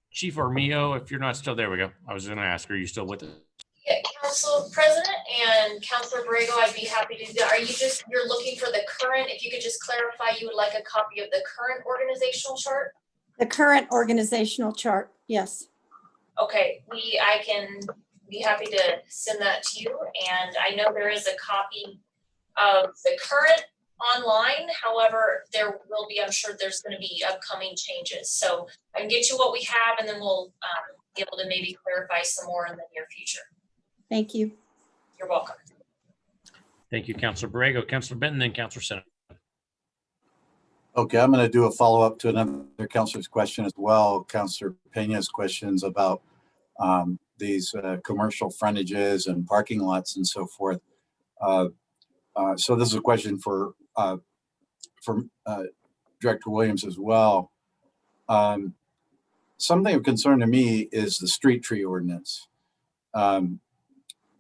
Chief Armijo, if you're not still there, we go. I was going to ask, are you still with us? Yeah, Council President and Councilor Borrego, I'd be happy to do that. Are you you're looking for the current, if you could just clarify, you would like a copy of the current organizational chart? The current organizational chart, yes. Okay, I can be happy to send that to you. And I know there is a copy of the current online. However, there will be, I'm sure there's going to be upcoming changes. So I can get you what we have, and then we'll be able to maybe clarify some more in the near future. Thank you. You're welcome. Thank you, Councilor Borrego. Councilor Benton, then Councilor Senate. Okay, I'm going to do a follow-up to another councilor's question as well. Councilor Pena's questions about these commercial frontages and parking lots and so forth. So this is a question for Director Williams as well. Something of concern to me is the street tree ordinance.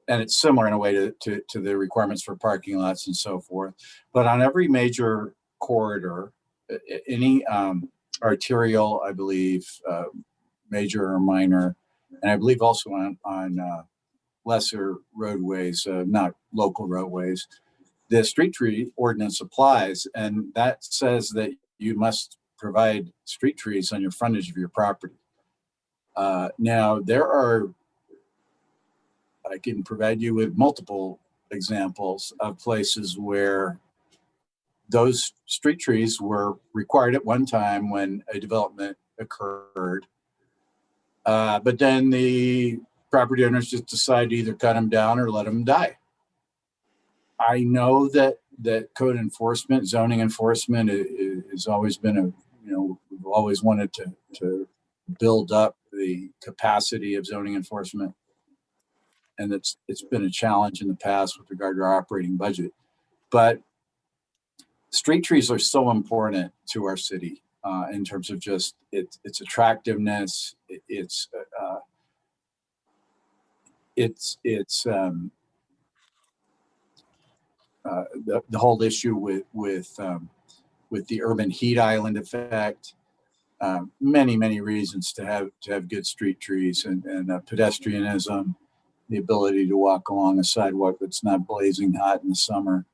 And it's similar in a way to the requirements for parking lots and so forth. But on every major corridor, any arterial, I believe, major or minor, and I believe also on lesser roadways, not local roadways, the street tree ordinance applies, and that says that you must provide street trees on your frontage of your property. Now, I can provide you with multiple examples of places where those street trees were required at one time when a development occurred. But then the property owners just decide to either cut them down or let them die. I know that code enforcement, zoning enforcement has always been we've always wanted to build up the capacity of zoning enforcement. And it's been a challenge in the past with regard to our operating budget. But street trees are so important to our city in terms of just its attractiveness, the whole issue with the urban heat island effect. Many reasons to have good street trees and pedestrianism, the ability to walk along a sidewalk that's not blazing hot in the summer.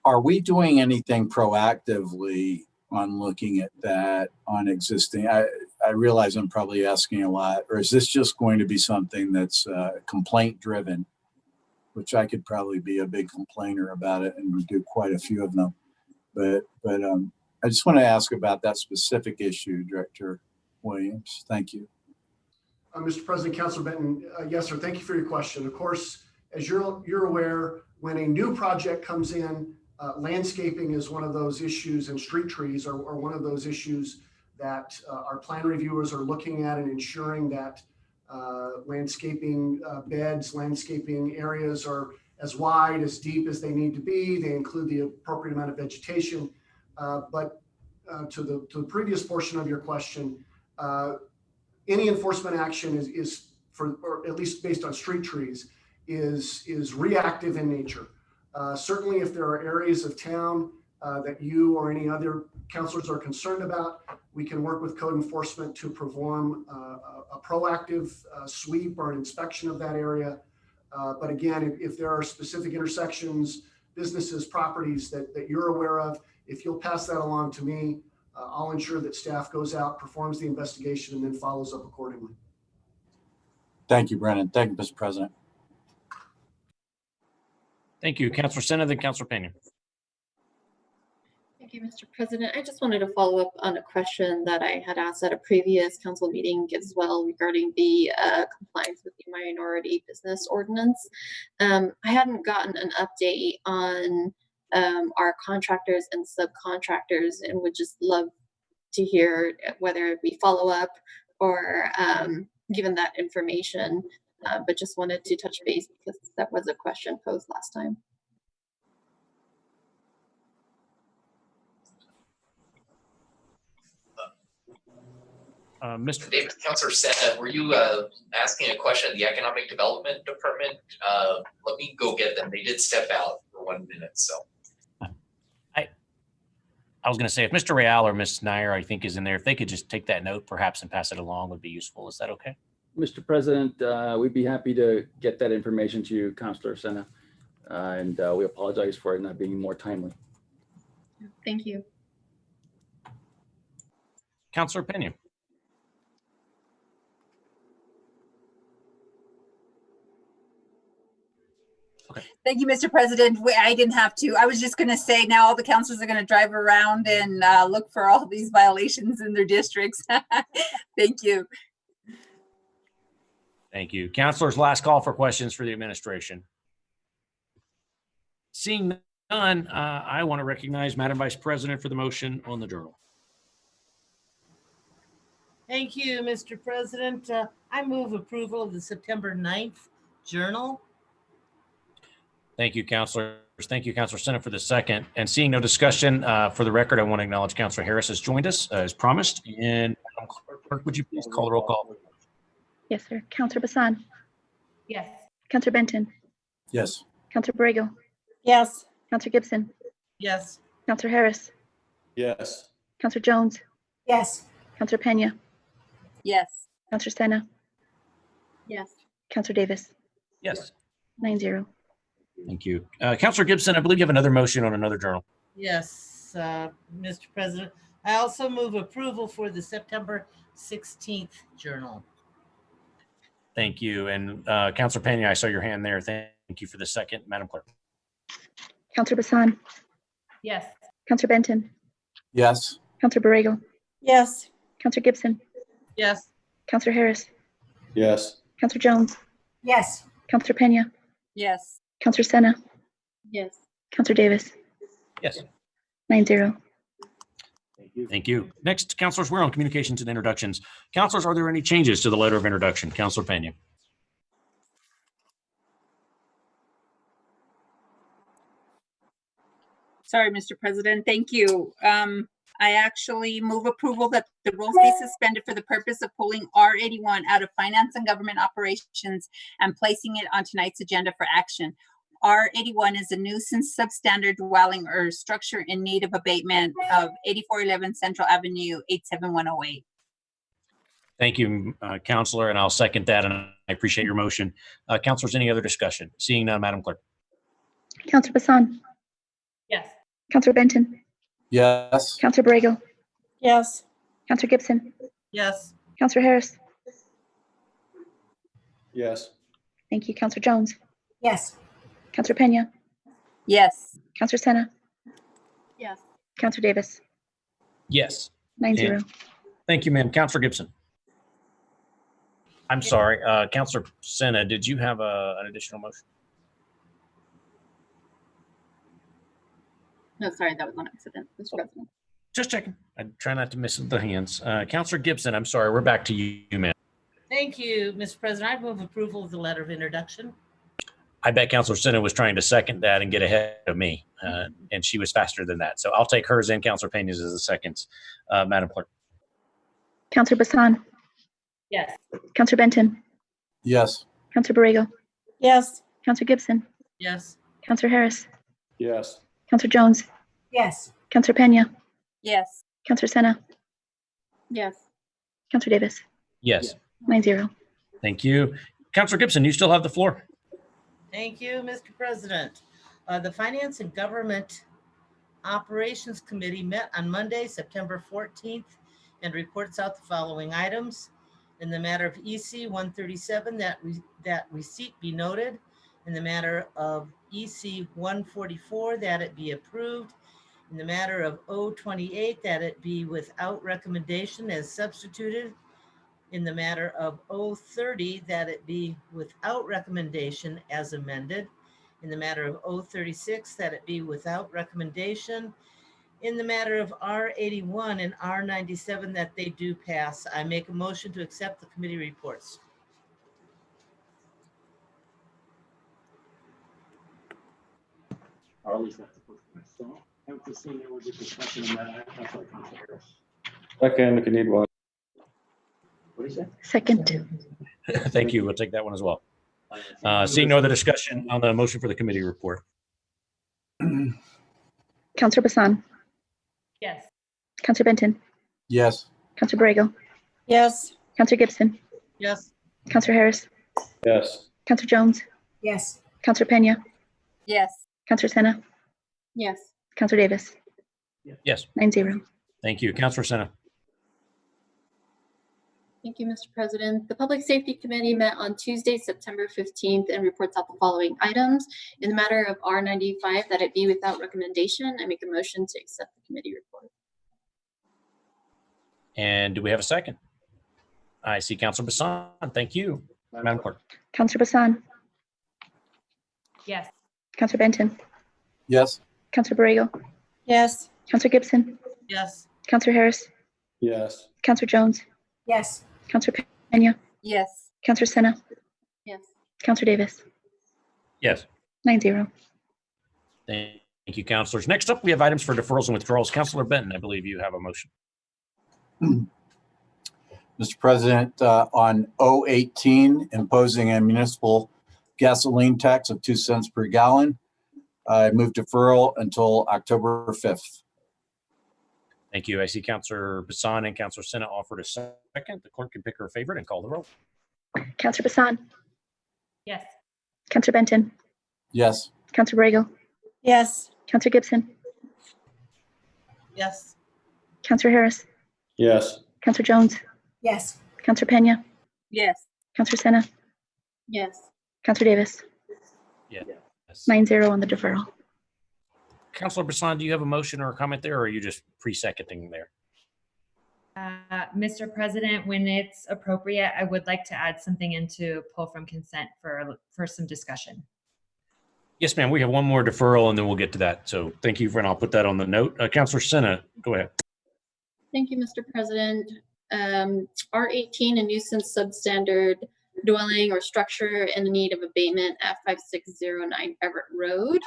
Are we doing anything proactively on looking at that on existing? I realize I'm probably asking a lot, or is this just going to be something that's complaint driven, which I could probably be a big complainer about it and do quite a few of them. But I just want to ask about that specific issue, Director Williams. Thank you. Mr. President, Councilor Benton, yes, sir. Thank you for your question. Of course, as you're aware, when a new project comes in, landscaping is one of those issues, and street trees are one of those issues that our plan reviewers are looking at and ensuring that landscaping beds, landscaping areas are as wide, as deep as they need to be. They include the appropriate amount of vegetation. But to the previous portion of your question, any enforcement action is for, or at least based on street trees, is reactive in nature. Certainly, if there are areas of town that you or any other councilors are concerned about, we can work with code enforcement to perform a proactive sweep or an inspection of that area. But again, if there are specific intersections, businesses, properties that you're aware of, if you'll pass that along to me, I'll ensure that staff goes out, performs the investigation, and then follows up accordingly. Thank you, Brennan. Thank you, Mr. President. Thank you. Councilor Senna, then Councilor Pena. Thank you, Mr. President. I just wanted to follow up on a question that I had asked at a previous council meeting as well regarding the compliance with the minority business ordinance. I hadn't gotten an update on our contractors and subcontractors, and would just love to hear whether we follow up or given that information, but just wanted to touch base because that was a question posed last time. Mr. Davis, Councilor Senna, were you asking a question of the Economic Development Department? Let me go get them. They did step out for 1 minute, so. I was going to say, if Mr. Real or Ms. Nair, I think, is in there, if they could just take that note perhaps and pass it along, would be useful. Is that okay? Mr. President, we'd be happy to get that information to you, Councilor Senna, and we apologize for it not being more timely. Thank you. Councilor Pena. Thank you, Mr. President. I didn't have to. I was just going to say now all the councilors are going to drive around and look for all these violations in their districts. Thank you. Thank you. Councilors, last call for questions for the administration. Seeing none, I want to recognize Madam Vice President for the motion on the journal. Thank you, Mr. President. I move approval of the September 9th journal. Thank you, councilors. Thank you, Councilor Senna, for the second. And seeing no discussion, for the record, I want to acknowledge Councilor Harris has joined us as promised. And Madam Clerk, would you please call the roll call? Yes, sir. Councilor Bassan. Yes. Councilor Benton. Yes. Councilor Borrego. Yes. Councilor Gibson. Yes. Councilor Harris. Yes. Councilor Jones. Yes. Councilor Pena. Yes. Councilor Senna. Yes. Councilor Davis. Yes. 9-0. Thank you. Councilor Gibson, I believe you have another motion on another journal. Yes, Mr. President. I also move approval for the September 16th journal. Thank you. And Councilor Pena, I saw your hand there. Thank you for the second. Madam Clerk. Counselor Bassan, Yes. Counselor Benton, Yes. Counselor Borrego, Yes. Counselor Gibson, Yes. Counselor Harris, Yes. Counselor Jones, Yes. Counselor Pena, Yes. Counselor Sena, Yes. Counselor Davis, Yes. 9-0. Thank you. Next, councilors, we're on communications and introductions. Councilors, are there any changes to the letter of introduction? Councilor Pena. Sorry, Mr. President. Thank you. I actually move approval that the rules be suspended for the purpose of pulling R81 out of Finance and Government Operations and placing it on tonight's agenda for action. R81 is a nuisance substandard dwelling or structure in need of abatement of 8411 Central Avenue, 87108. Thank you, Councilor, and I'll second that, and I appreciate your motion. Councilors, any other discussion? Seeing none, Madam Clerk. Counselor Bassan, Yes. Counselor Benton, Yes. Counselor Borrego, Yes. Counselor Gibson, Yes. Counselor Harris. Yes. Thank you. Counselor Jones, Yes. Counselor Pena, Yes. Counselor Sena, Yes. Counselor Davis, Yes. 9-0. And thank you, ma'am. Councilor Gibson. I'm sorry, Councilor Sena, did you have an additional motion? No, sorry, that was on accident, Mr. President. Just checking. I try not to miss the hands. Councilor Gibson, I'm sorry, we're back to you, ma'am. Thank you, Mr. President. I move approval of the letter of introduction. I bet Councilor Sena was trying to second that and get ahead of me, and she was faster than that. So I'll take hers and Councilor Pena's as a second. Madam Clerk. Counselor Bassan, Yes. Counselor Benton, Yes. Counselor Borrego, Yes. Counselor Gibson, Yes. Counselor Harris, Yes. Counselor Jones, Yes. Counselor Pena, Yes. Counselor Sena, Yes. Counselor Davis, Yes. 9-0. Thank you. Councilor Gibson, you still have the floor. Thank you, Mr. President. The Finance and Government Operations Committee met on Monday, September 14th, and reports out the following items. In the matter of EC 137, that receipt be noted. In the matter of EC 144, that it be approved. In the matter of O28, that it be without recommendation as substituted. In the matter of O30, that it be without recommendation as amended. In the matter of O36, that it be without recommendation. In the matter of R81 and R97, that they do pass. I make a motion to accept the committee reports. Or at least that's the first one I saw. Haven't foreseen there was a discussion on that. That's like Councilor Harris. Second, if you need one. What do you say? Second. Thank you. We'll take that one as well. Seeing no other discussion on the motion for the committee report. Counselor Bassan, Yes. Counselor Benton, Yes. Counselor Borrego, Yes. Counselor Gibson, Yes. Counselor Harris, Yes. Counselor Jones, Yes. Counselor Pena, Yes. Counselor Sena, Yes. Counselor Davis, Yes. 9-0. Thank you. Councilor Sena. Thank you, Mr. President. The Public Safety Committee met on Tuesday, September 15th, and reports out the following items. In the matter of R95, that it be without recommendation, I make a motion to accept the committee report. And do we have a second? I see Councilor Bassan. Thank you. Madam Clerk. Counselor Bassan, Yes. Counselor Benton, Yes. Counselor Borrego, Yes. Counselor Gibson, Yes. Counselor Harris, Yes. Counselor Jones, Yes. Counselor Pena, Yes. Counselor Sena, Yes. Counselor Davis, Yes. 9-0. Thank you, councilors. Next up, we have items for deferrals and withdrawals. Councilor Benton, I believe you have a motion. Mr. President, on O18, imposing a municipal gasoline tax of 2 cents per gallon, I move deferral until October 5th. Thank you. I see Councilor Bassan and Councilor Sena offered a second. The clerk can pick her favorite and call the roll. Counselor Bassan, Yes. Counselor Benton, Yes. Counselor Borrego, Yes. Counselor Gibson, Yes. Counselor Harris, Yes. Counselor Jones, Yes. Counselor Pena, Yes. Counselor Sena, Yes. Counselor Davis, Yes. 9-0 on the deferral. Counselor Bassan, do you have a motion or a comment there, or are you just pre-seconding there? Mr. President, when it's appropriate, I would like to add something into pull from consent for some discussion. Yes, ma'am. We have one more deferral, and then we'll get to that. So thank you, and I'll put that on the note. Counselor Senna, go ahead. Thank you, Mr. President. R18, a nuisance substandard dwelling or structure in need of abatement at 5609 Everett Road,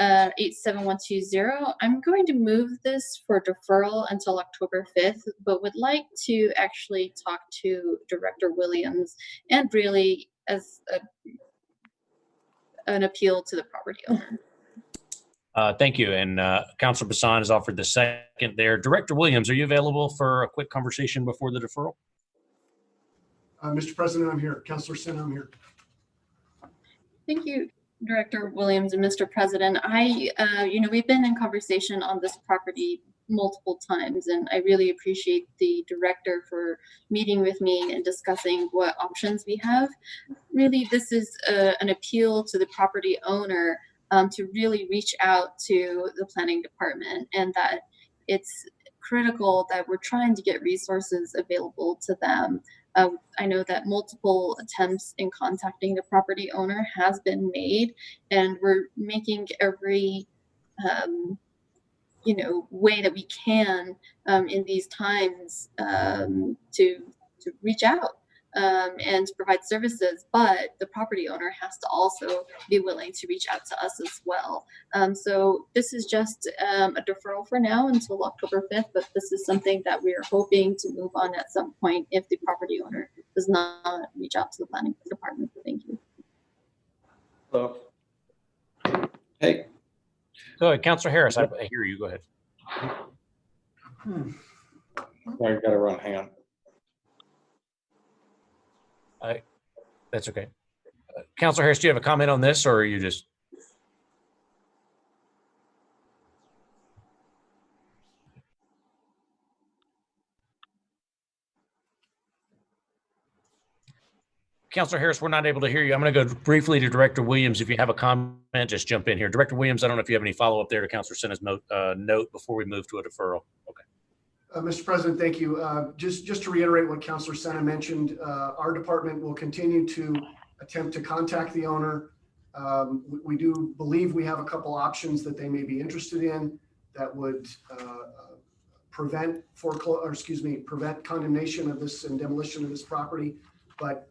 87120. I'm going to move this for deferral until October 5th, but would like to actually talk to Director Williams and really as an appeal to the property owner. Thank you. And Counselor Bassan has offered the second there. Director Williams, are you available for a quick conversation before the deferral? Mr. President, I'm here. Councilor Senna, I'm here. Thank you, Director Williams and Mr. President. We've been in conversation on this property multiple times, and I really appreciate the director for meeting with me and discussing what options we have. Really, this is an appeal to the property owner to really reach out to the planning department, and that it's critical that we're trying to get resources available to them. I know that multiple attempts in contacting the property owner has been made, and we're making every way that we can in these times to reach out and to provide services, but the property owner has to also be willing to reach out to us as well. So this is just a deferral for now until October 5th, but this is something that we are hoping to move on at some point if the property owner does not reach out to the planning department. Thank you. Hello. Hey. Go ahead, Counselor Harris. I hear you. Go ahead. I got to run. Hang on. That's okay. Counselor Harris, do you have a comment on this, or are you just? Counselor Harris, we're not able to hear you. I'm going to go briefly to Director Williams. If you have a comment, just jump in here. Director Williams, I don't know if you have any follow-up there to Counselor Senna's note before we move to a deferral. Okay. Mr. President, thank you. Just to reiterate what Counselor Senna mentioned, our department will continue to attempt to contact the owner. We do believe we have a couple options that they may be interested in that would prevent condemnation of this and demolition of this property. But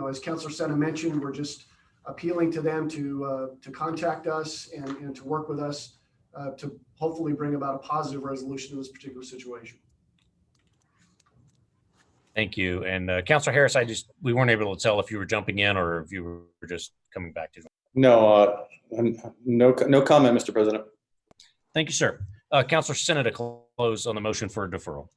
as Counselor Senna mentioned, we're just appealing to them to contact us and to work with us to hopefully bring about a positive resolution to this particular situation. Thank you. And Counselor Harris, we weren't able to tell if you were jumping in or if you were just coming back to. No, no comment, Mr. President. Thank you, sir. Counselor Senna to close on the motion for a deferral.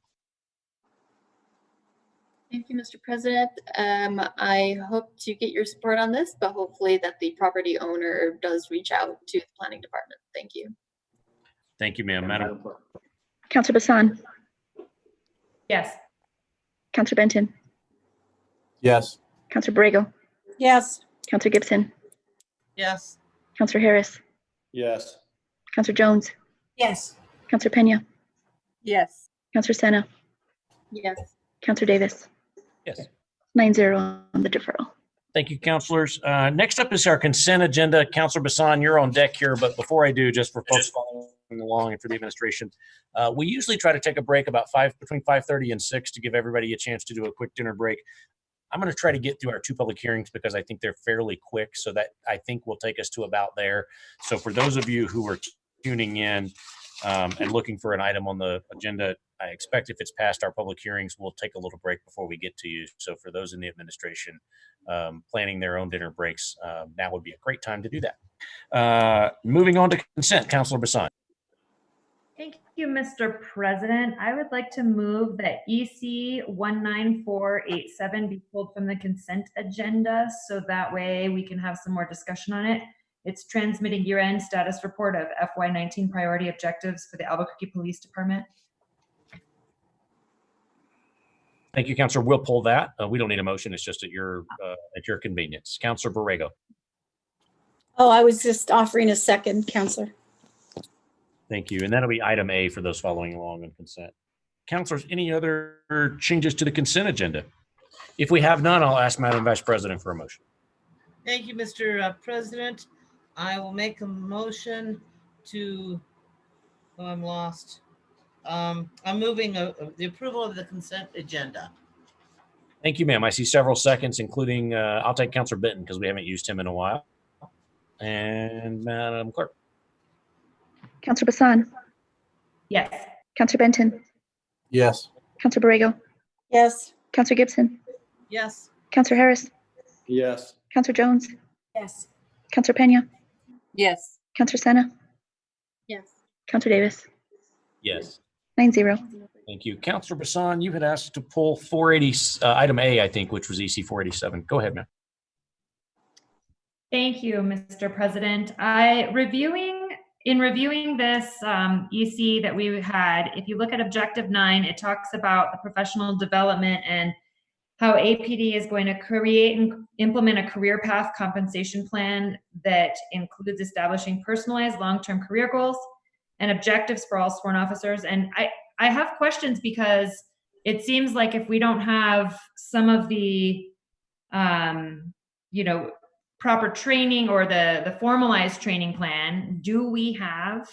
Thank you, Mr. President. I hope to get your support on this, but hopefully that the property owner does reach out to the planning department. Thank you. Thank you, ma'am. Madam. Counselor Bassan, Yes. Counselor Benton, Yes. Counselor Borrego, Yes. Counselor Gibson, Yes. Counselor Harris, Yes. Counselor Jones, Yes. Counselor Pena, Yes. Counselor Senna, Yes. Counselor Davis, Yes. 9-0 on the deferral. Thank you, counselors. Next up is our consent agenda. Counselor Bassan, you're on deck here, but before I do, just for folks following along and for the administration, we usually try to take a break about between 5:30 and 6 to give everybody a chance to do a quick dinner break. I'm going to try to get through our two public hearings because I think they're fairly quick, so that I think will take us to about there. So for those of you who are tuning in and looking for an item on the agenda, I expect if it's past our public hearings, we'll take a little break before we get to you. So for those in the administration planning their own dinner breaks, now would be a great time to do that. Moving on to consent, Counselor Bassan. Thank you, Mr. President. I would like to move that EC 19487 be pulled from the consent agenda so that way we can have some more discussion on it. It's transmitting year-end status report of FY19 priority objectives for the Albuquerque Police Department. Thank you, Councilor. We'll pull that. We don't need a motion. It's just at your convenience. Councilor Borrego. Oh, I was just offering a second, Counselor. Thank you. And that'll be item A for those following along on consent. Councilors, any other changes to the consent agenda? If we have none, I'll ask Madam Vice President for a motion. Thank you, Mr. President. I will make a motion to, oh, I'm lost. I'm moving the approval of the consent agenda. Thank you, ma'am. I see several seconds, including, I'll take Councilor Benton because we haven't used him in a while. And Madam Clerk. Councilor Bassan, Yes. Councilor Benton, Yes. Councilor Borrego, Yes. Councilor Gibson, Yes. Councilor Harris, Yes. Councilor Jones, Yes. Councilor Pena, Yes. Councilor Sena, Yes. Councilor Davis, Yes. 9-0. Thank you. Councilor Bassan, you had asked to pull 480, item A, I think, which was EC 487. Go ahead, ma'am. Thank you, Mr. President. In reviewing this EC that we had, if you look at Objective 9, it talks about the professional development and how APD is going to create and implement a career path compensation plan that includes establishing personalized long-term career goals and objectives for all sworn officers. And I have questions because it seems like if we don't have some of the, proper training or the formalized training plan, do we have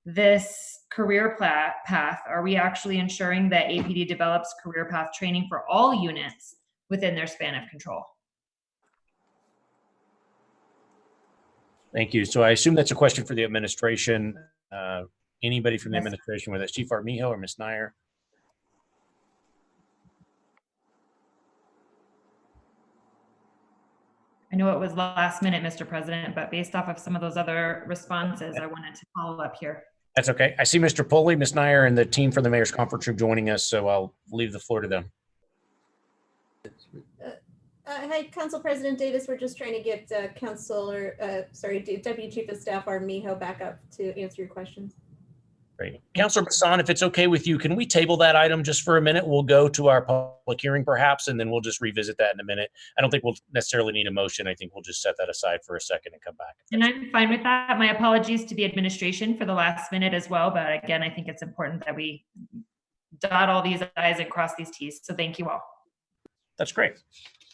this career path? Are we actually ensuring that APD develops career path training for all units within their span of control? Thank you. So I assume that's a question for the administration. Anybody from the Yes. administration, whether it's Chief Armijo or Ms. Nair? I know it was last minute, Mr. President, but based off of some of those other responses, I wanted to follow up here. That's okay. I see Mr. Pulley, Ms. Nair, and the team from the Mayor's Conference Room joining us, so I'll leave the floor to them. Hi, Council President Davis. We're just trying to get Deputy Chief of Staff Armijo back up to answer your questions. Great. Councilor Bassan, if it's okay with you, can we table that item just for a minute? We'll go to our public hearing perhaps, and then we'll just revisit that in a minute. I don't think we'll necessarily need a motion. I think we'll just set that aside for a second and come back. And I'm fine with that. My apologies to the administration for the last minute as well. But again, I think it's important that we dot all these I's and cross these T's. So thank you all. That's great.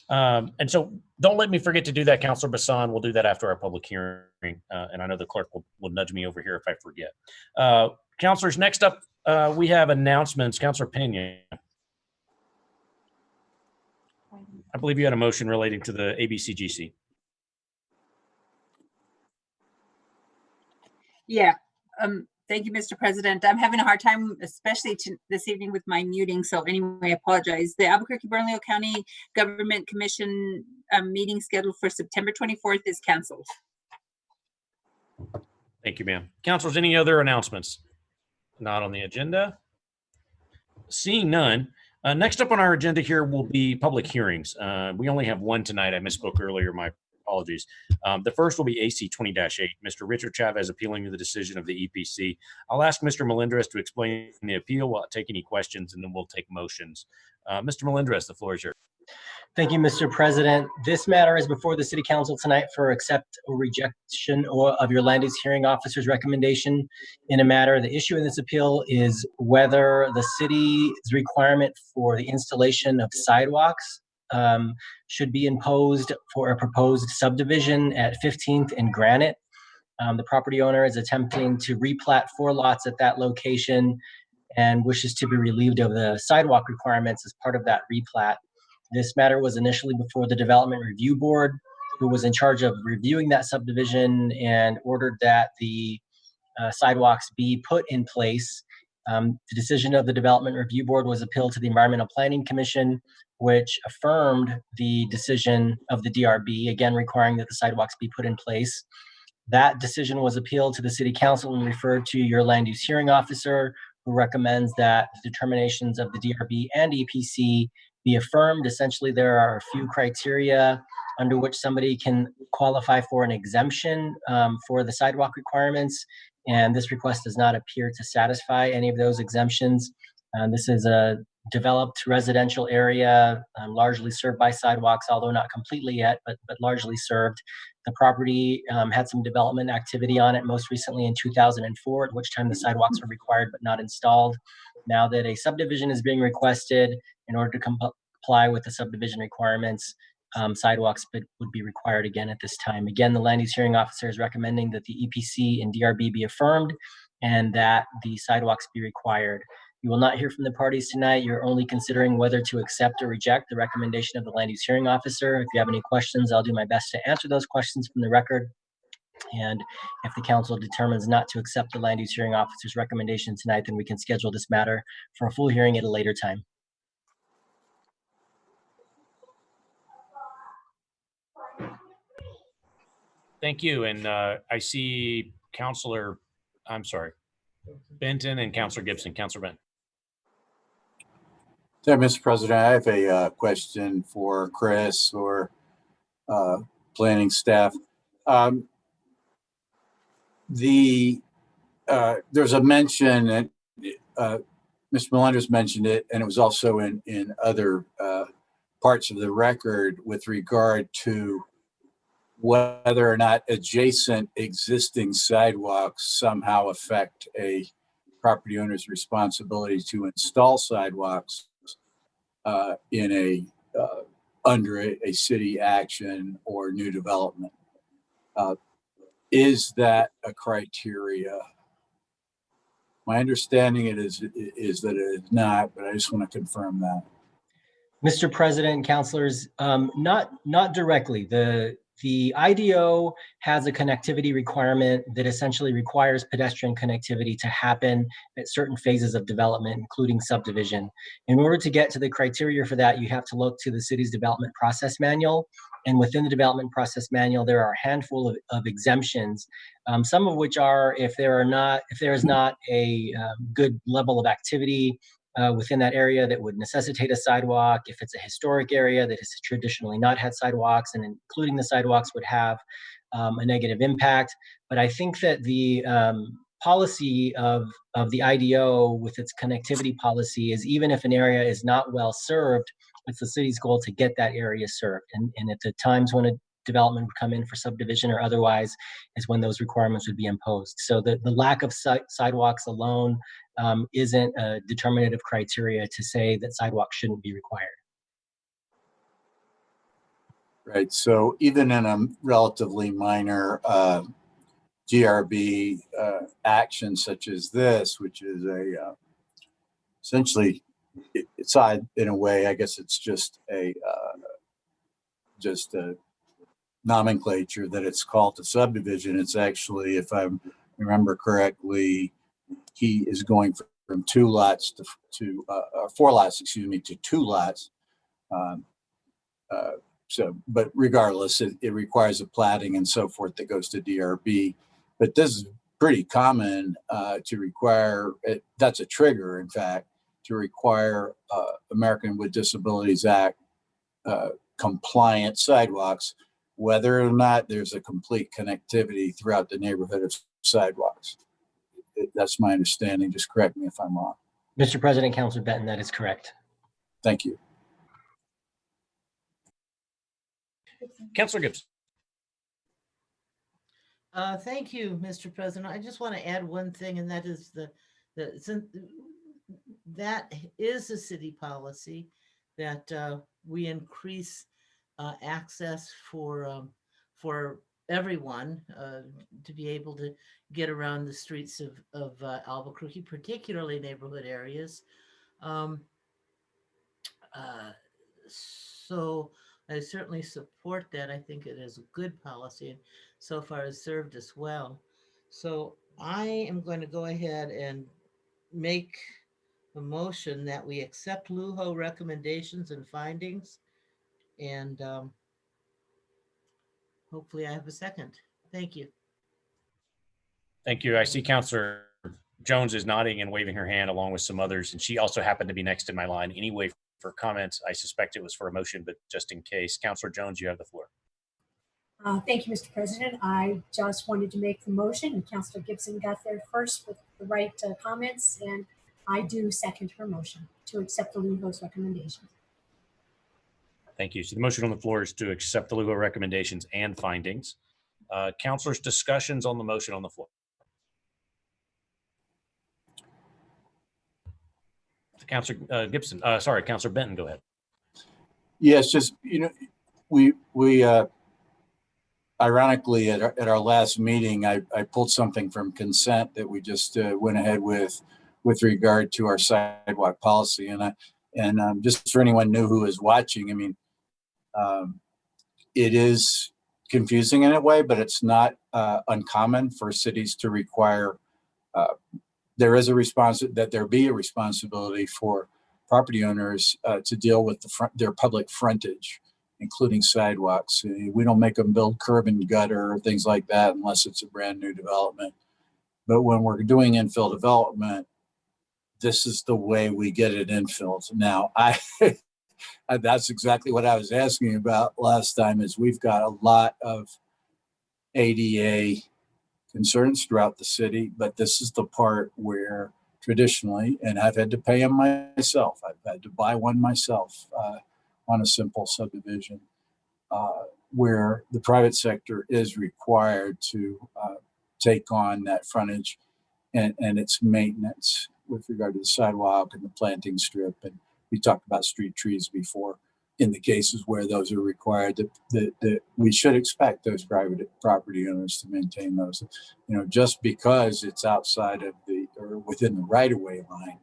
And so don't let me forget to do that, Councilor Bassan. We'll do that after our public hearing. And I know the clerk will nudge me over here if I forget. Councilors, next up, we have announcements. Councilor Pena. I believe you had a motion relating to the ABCGC. Yeah. Thank you, Mr. President. I'm having a hard time, especially this evening with my muting. So anyway, I apologize. The Albuquerque-Bernalillo County Government Commission meeting scheduled for September 24th is canceled. Thank you, ma'am. Councilors, any other announcements? Not on the agenda. Seeing none. Next up on our agenda here will be public hearings. We only have one tonight. I misspoke earlier. My apologies. The first will be AC 20-8. Mr. Richard Chavez appealing to the decision of the EPC. I'll ask Mr. Melendres to explain the appeal. We'll take any questions and then we'll take motions. Mr. Melendres, the floor is yours. Thank you, Mr. President. This matter is before the City Council tonight for accept or rejection of your land use hearing officer's recommendation in a matter. The issue in this appeal is whether the city's requirement for the installation of sidewalks should be imposed for a proposed subdivision at 15th and Granite. The property owner is attempting to replat 4 lots at that location and wishes to be relieved of the sidewalk requirements as part of that replat. This matter was initially before the Development Review Board, who was in charge of reviewing that subdivision and ordered that the sidewalks be put in place. The decision of the Development Review Board was appealed to the Environmental Planning Commission, which affirmed the decision of the DRB, again requiring that the sidewalks be put in place. That decision was appealed to the City Council and referred to your land use hearing officer, who recommends that the determinations of the DRB and EPC be affirmed. Essentially, there are a few criteria under which somebody can qualify for an exemption for the sidewalk requirements, and this request does not appear to satisfy any of those exemptions. This is a developed residential area, largely served by sidewalks, although not completely yet, but largely served. The property had some development activity on it, most recently in 2004, at which time the sidewalks were required but not installed. Now that a subdivision is being requested in order to comply with the subdivision requirements, sidewalks would be required again at this time. Again, the land use hearing officer is recommending that the EPC and DRB be affirmed and that the sidewalks be required. You will not hear from the parties tonight. You're only considering whether to accept or reject the recommendation of the land use hearing officer. If you have any questions, I'll do my best to answer those questions from the record. And if the council determines not to accept the land use hearing officer's recommendation tonight, then we can schedule this matter for a full hearing at a later time. Thank you. And I see Benton and Councilor Gibson. Councilor Benton. So, Mr. President, I have a question for Chris or planning staff. There's a mention, and Mr. Melendez mentioned it, and it was also in other parts of the record with regard to whether or not adjacent existing sidewalks somehow affect a property owner's responsibility to install sidewalks under a city action or new development. Is that a criteria? My understanding is that it is not, but I just want to confirm that. Mr. President, councilors, not directly. The IDO has a connectivity requirement that essentially requires pedestrian connectivity to happen at certain phases of development, including subdivision. In order to get to the criteria for that, you have to look to the city's development process manual. And within the development process manual, there are a handful of exemptions, some of which are if there is not a good level of activity within that area that would necessitate a sidewalk, if it's a historic area that has traditionally not had sidewalks, and including the sidewalks would have a negative impact. But I think that the policy of the IDO with its connectivity policy is even if an area is not well served, it's the city's goal to get that area served. And at the times when a development would come in for subdivision or otherwise is when those requirements would be imposed. So the lack of sidewalks alone isn't a determinative criteria to say that sidewalks shouldn't be required. Right. So even in a relatively minor GRB action such as this, which is essentially it's odd in a way, I guess it's just a nomenclature that it's called a subdivision. It's actually, if I remember correctly, he is going from 2 lots to 4 lots, to 2 lots. But regardless, it requires a platting and so forth that goes to DRB. But this is pretty common to require, that's a trigger, in fact, to require American with Disabilities Act compliant sidewalks, whether or not there's a complete connectivity throughout the neighborhood of sidewalks. That's my understanding. Just correct me if I'm wrong. Mr. President, Councilor Benton, that is correct. Thank you. Councilor Gibson. Thank you, Mr. President. I just want to add one thing, and that is that is a city policy that we increase access for everyone to be able to get around the streets of Albuquerque, particularly neighborhood areas. So I certainly support that. I think it is a good policy and so far has served us well. So I am going to go ahead and make a motion that we accept LUHO recommendations and findings, and hopefully I have a second. Thank you. Thank you. I see Councilor Jones is nodding and waving her hand along with some others, and she also happened to be next in my line anyway for comments. I suspect it was for a motion, but just in case. Councilor Jones, you have the floor. Thank you, Mr. President. I just wanted to make the motion, and Councilor Gibson got there first with the right comments, and I do second her motion. to accept the LUHO's recommendation. Thank you. So the motion on the floor is to accept the LUHO recommendations and findings. Councilors, discussions on the motion on the floor. Councilor Gibson, sorry, Councilor Benton, go ahead. Yes, just, we ironically at our last meeting, I pulled something from consent that we just went ahead with regard to our sidewalk policy. And just for anyone new who is watching, I mean, it is confusing in a way, but it's not uncommon for cities to require that there be a responsibility for property owners to deal with their public frontage, including sidewalks. We don't make them build curb and gutter or things like that unless it's a brand new development. But when we're doing infill development, this is the way we get it infilled. Now, that's exactly what I was asking about last time, is we've got a lot of ADA concerns throughout the city, but this is the part where traditionally, and I've had to pay them myself, I've had to buy one myself on a simple subdivision, where the private sector is required to take on that frontage and its maintenance with regard to the sidewalk and the planting strip. And we talked about street trees before. In the cases where those are required, that we should expect those private property owners to maintain those. Just because it's outside of or within the right-of-way line,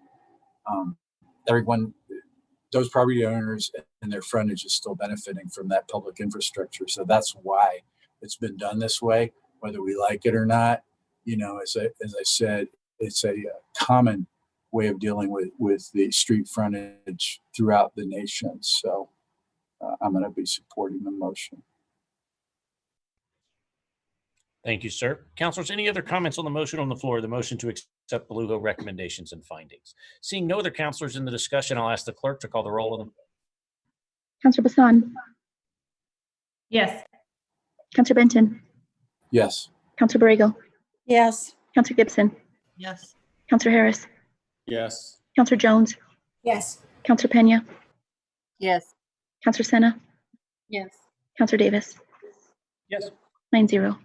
those property owners and their frontage is still benefiting from that public infrastructure. So that's why it's been done this way, whether we like it or not. As I said, it's a common way of dealing with the street frontage throughout the nation. So I'm going to be supporting the motion. Thank you, sir. Councilors, any other comments on the motion on the floor, the motion to accept the LUHO recommendations and findings? Seeing no other councilors in the discussion, I'll ask the clerk to call the roll on them. Councilor Bassan. Yes. Councilor Benton. Yes. Councilor Borrego. Yes. Councilor Gibson. Yes. Councilor Harris. Yes. Councilor Jones. Yes. Councilor Pena. Yes. Councilor Senna. Yes. Councilor Davis. Yes. 9-0.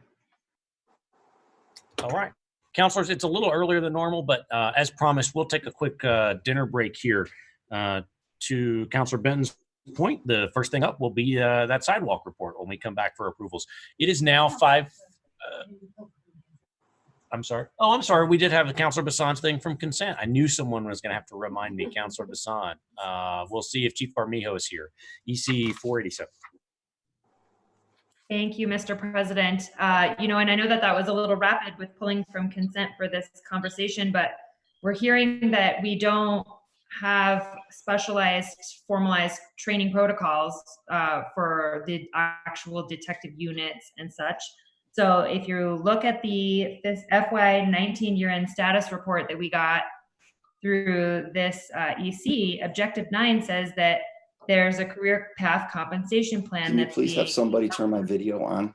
All right. Councilors, it's a little earlier than normal, but as promised, we'll take a quick dinner break here. To Councilor Benton's point, the first thing up will be that sidewalk report when we come back for approvals. It is now 5. I'm sorry. Oh, I'm sorry. We did have the Councilor Bassan's thing from consent. I knew someone was going to have to remind me, Councilor Bassan. We'll see if Chief Armijo is here. EC 487. Thank you, Mr. President. And I know that was a little rapid with pulling from consent for this conversation, but we're hearing that we don't have specialized, formalized training protocols for the actual detective units and such. So if you look at this FY19 year-end status report that we got through this EC, Objective 9 says that there's a career path compensation plan. Can you please have somebody turn my video on?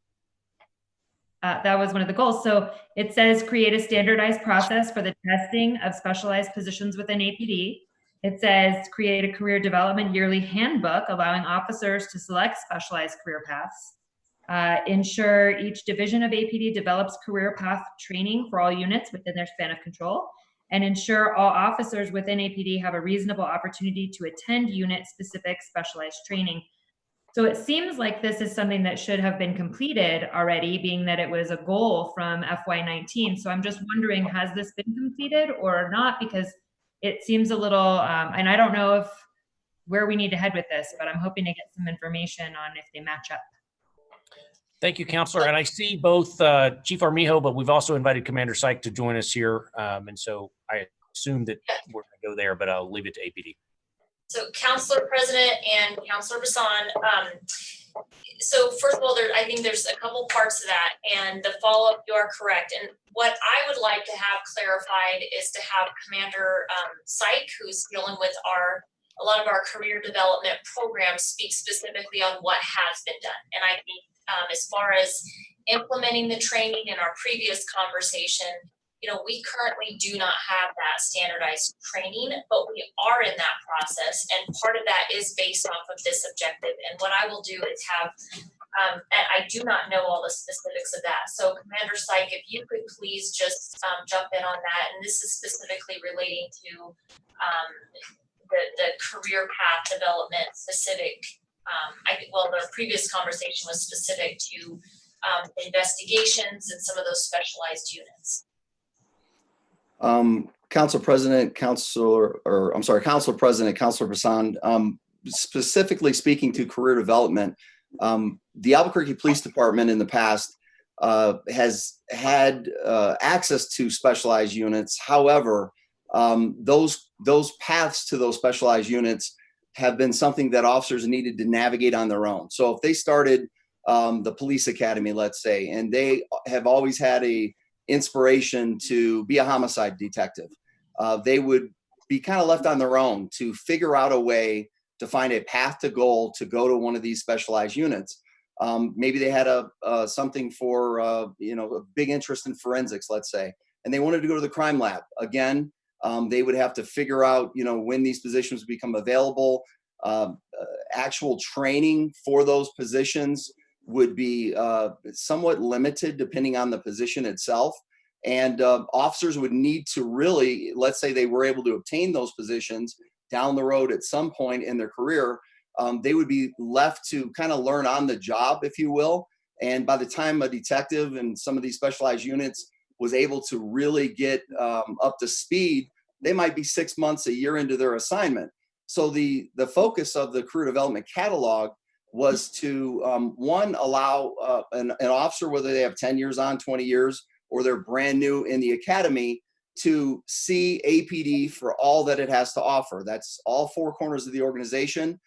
That was one of the goals. So it says create a standardized process for the testing of specialized positions within APD. It says create a career development yearly handbook allowing officers to select specialized career paths. Ensure each division of APD develops career path training for all units within their span of control, and ensure all officers within APD have a reasonable opportunity to attend unit-specific specialized training. So it seems like this is something that should have been completed already, being that it was a goal from FY19. So I'm just wondering, has this been completed or not? Because it seems a little, and I don't know where we need to head with this, but I'm hoping to get some information on if they match up. Thank you, Councilor. And I see both Chief Armijo, but we've also invited Commander Syke to join us here. And so I assume that we're going to go there, but I'll leave it to APD. So Councilor President and Councilor Bassan, so first of all, I think there's a couple parts to that, and the follow-up, you are correct. And what I would like to have clarified is to have Commander Syke, who's dealing with a lot of our career development programs, speak specifically on what has been done. And I think as far as implementing the training in our previous conversation, we currently do not have that standardized training, but we are in that process. And part of that is based off of this objective. And what I will do is have, and I do not know all the specifics of that. So Commander Syke, if you could please just jump in on that. And this is specifically relating to the career path development specific. The previous conversation was specific to investigations and some of those specialized units. Council President, Councilor President, Councilor Bassan, specifically speaking to career development, the Albuquerque Police Department in the past has had access to specialized units. However, those paths to those specialized units have been something that officers needed to navigate on their own. So if they started the police academy, let's say, and they have always had a inspiration to be a homicide detective, they would be kind of left on their own to figure out a way to find a path to goal to go to one of these specialized units. Maybe they had something for a big interest in forensics, let's say, and they wanted to go to the crime lab. Again, they would have to figure out when these positions become available. Actual training for those positions would be somewhat limited depending on the position itself. And officers would need to really, let's say they were able to obtain those positions down the road at some point in their career, they would be left to kind of learn on the job, if you will. And by the time a detective and some of these specialized units was able to really get up to speed, they might be 6 months, a year into their assignment. So the focus of the career development catalog was to, one, allow an officer, whether they have 10 years on, 20 years, or they're brand new in the academy, to see APD for all that it has to offer. That's all four corners of the organization.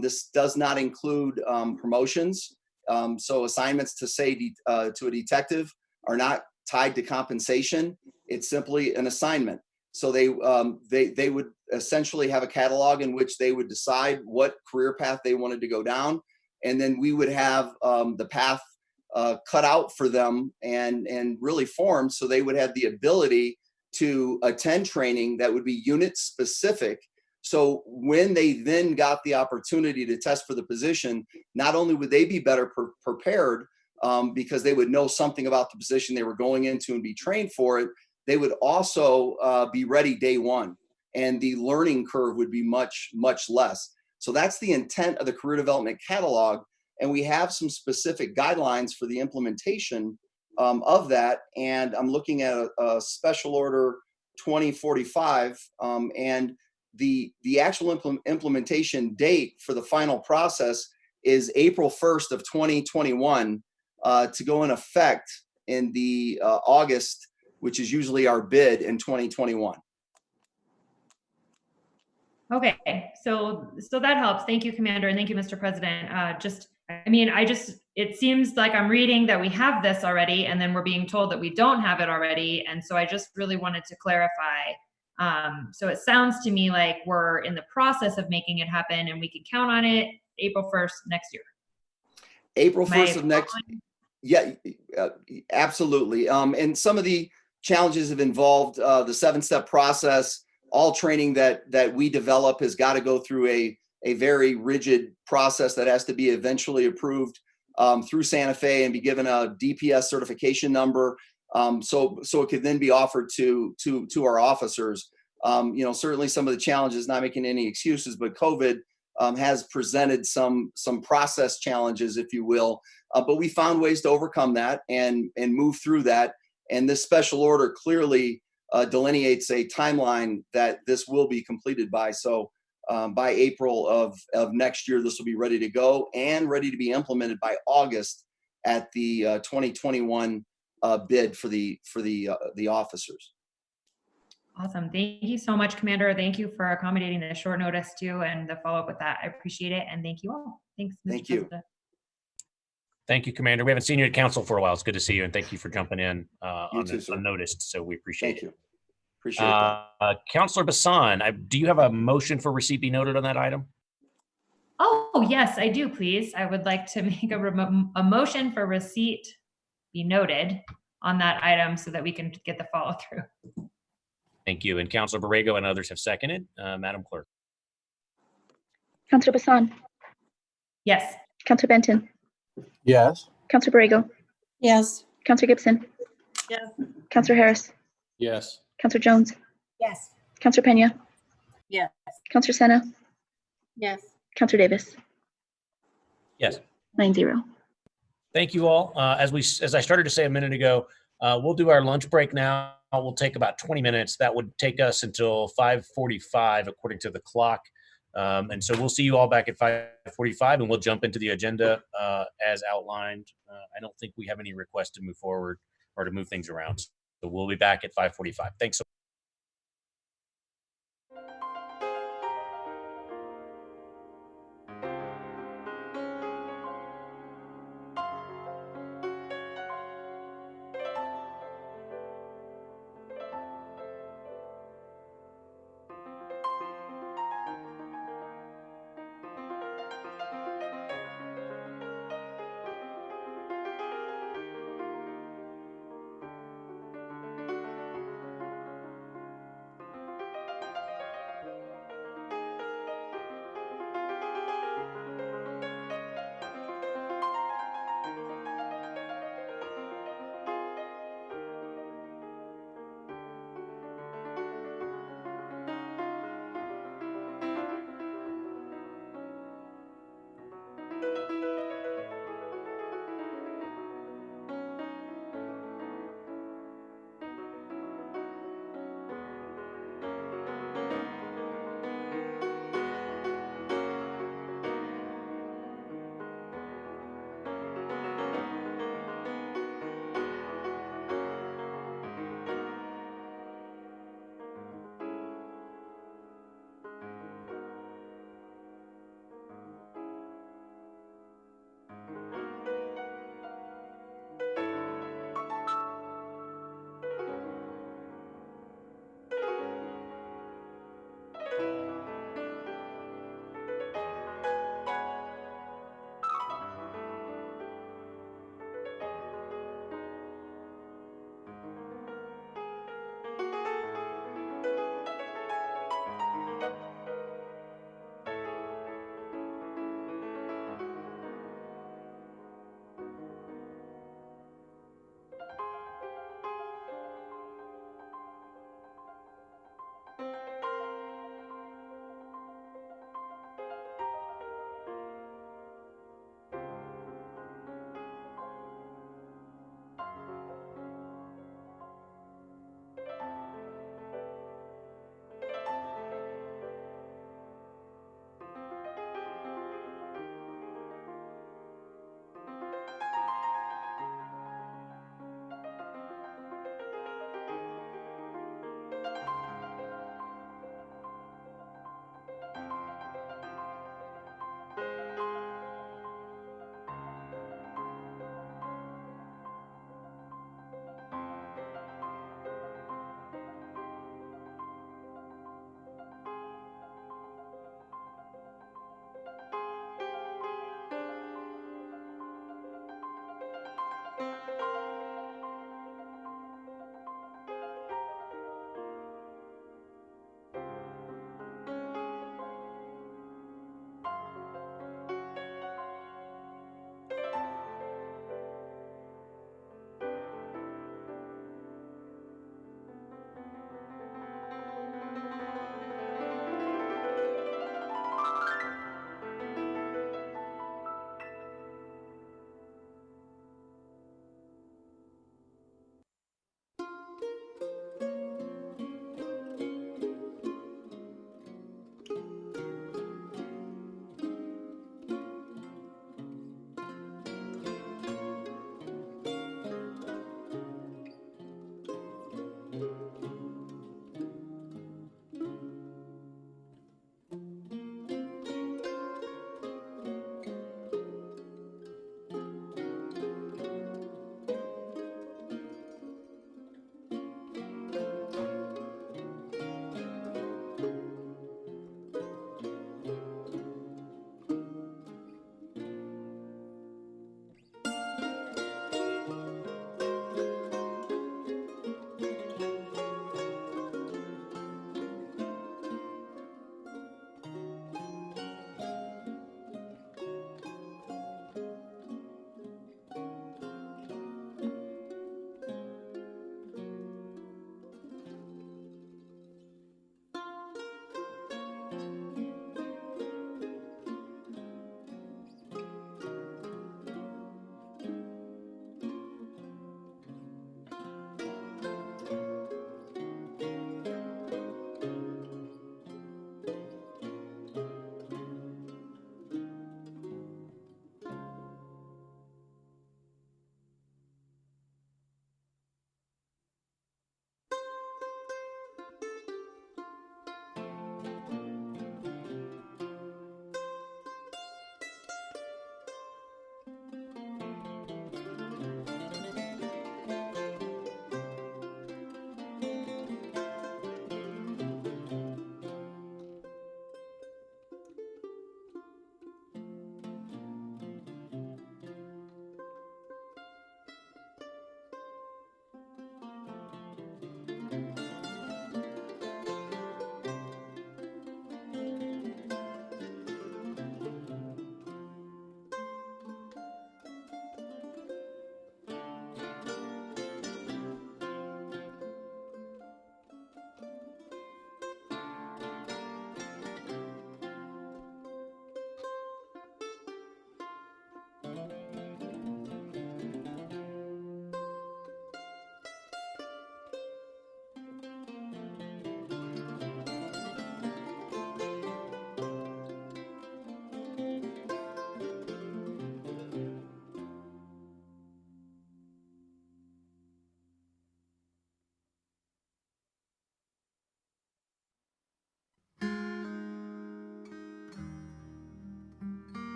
This does not include promotions. So assignments to to a detective are not tied to compensation. It's simply an assignment. So they would essentially have a catalog in which they would decide what career path they wanted to go down. And then we would have the path cut out for them and really formed, so they would have the ability to attend training that would be unit specific. So when they then got the opportunity to test for the position, not only would they be better prepared because they would know something about the position they were going into and be trained for it, they would also be ready day one, and the learning curve would be much, much less. So that's the intent of the career development catalog. And we have some specific guidelines for the implementation of that. And I'm looking at a special order 2045, and the actual implementation date for the final process is April 1st of 2021 to go in effect in the August, which is usually our bid, in 2021. Okay, so that helps. Thank you, Commander, and thank you, Mr. President. It seems like I'm reading that we have this already, and then we're being told that we don't have it already. And so I just really wanted to clarify. So it sounds to me like we're in the process of making it happen, and we can count on it April 1st next year. April 1st of next, yeah, absolutely. And some of the challenges have involved the 7-step process. All training that we develop has got to go through a very rigid process that has to be eventually approved through Santa Fe and be given a DPS certification number, so it could then be offered to our officers. Certainly some of the challenges, not making any excuses, but COVID has presented some process challenges, if you will. But we found ways to overcome that and move through that. And this special order clearly delineates a timeline that this will be completed by. So by April of next year, this will be ready to go and ready to be implemented by August at the 2021 bid for the officers. Awesome. Thank you so much, Commander. Thank you for accommodating the short notice too, and the follow up with that. I appreciate it. And thank you all. Thanks. Mr. Thank you. President. Thank you, Commander. We haven't seen you at council for a while. It's good to see you, and thank you for jumping in too, sir. unnoticed. So we appreciate Thank it. you. Appreciate that. Councilor Bassan, do you have a motion for receipt be noted on that item? Oh, yes, I do, please. I would like to make a motion for receipt be noted on that item so that we can get the follow through. Thank you. And Councilor Borrego and others have seconded. Madam Clerk. Counselor Bassan, Yes. Counselor Benton, Yes. Counselor Borrego, Yes. Counselor Gibson, Yes. Counselor Harris, Yes. Counselor Jones, Yes. Counselor Pena, Yes. Counselor Senna, Yes. Counselor Davis, Yes. 9-0. Thank you all. As I started to say a minute ago, we'll do our lunch break now. We'll take about 20 minutes. That would take us until 5:45 according to the clock. And so we'll see you all back at 5:45 and we'll jump into the agenda as outlined. I don't think we have any requests to move forward or to move things around. So we'll be back at 5:45. Thanks so much.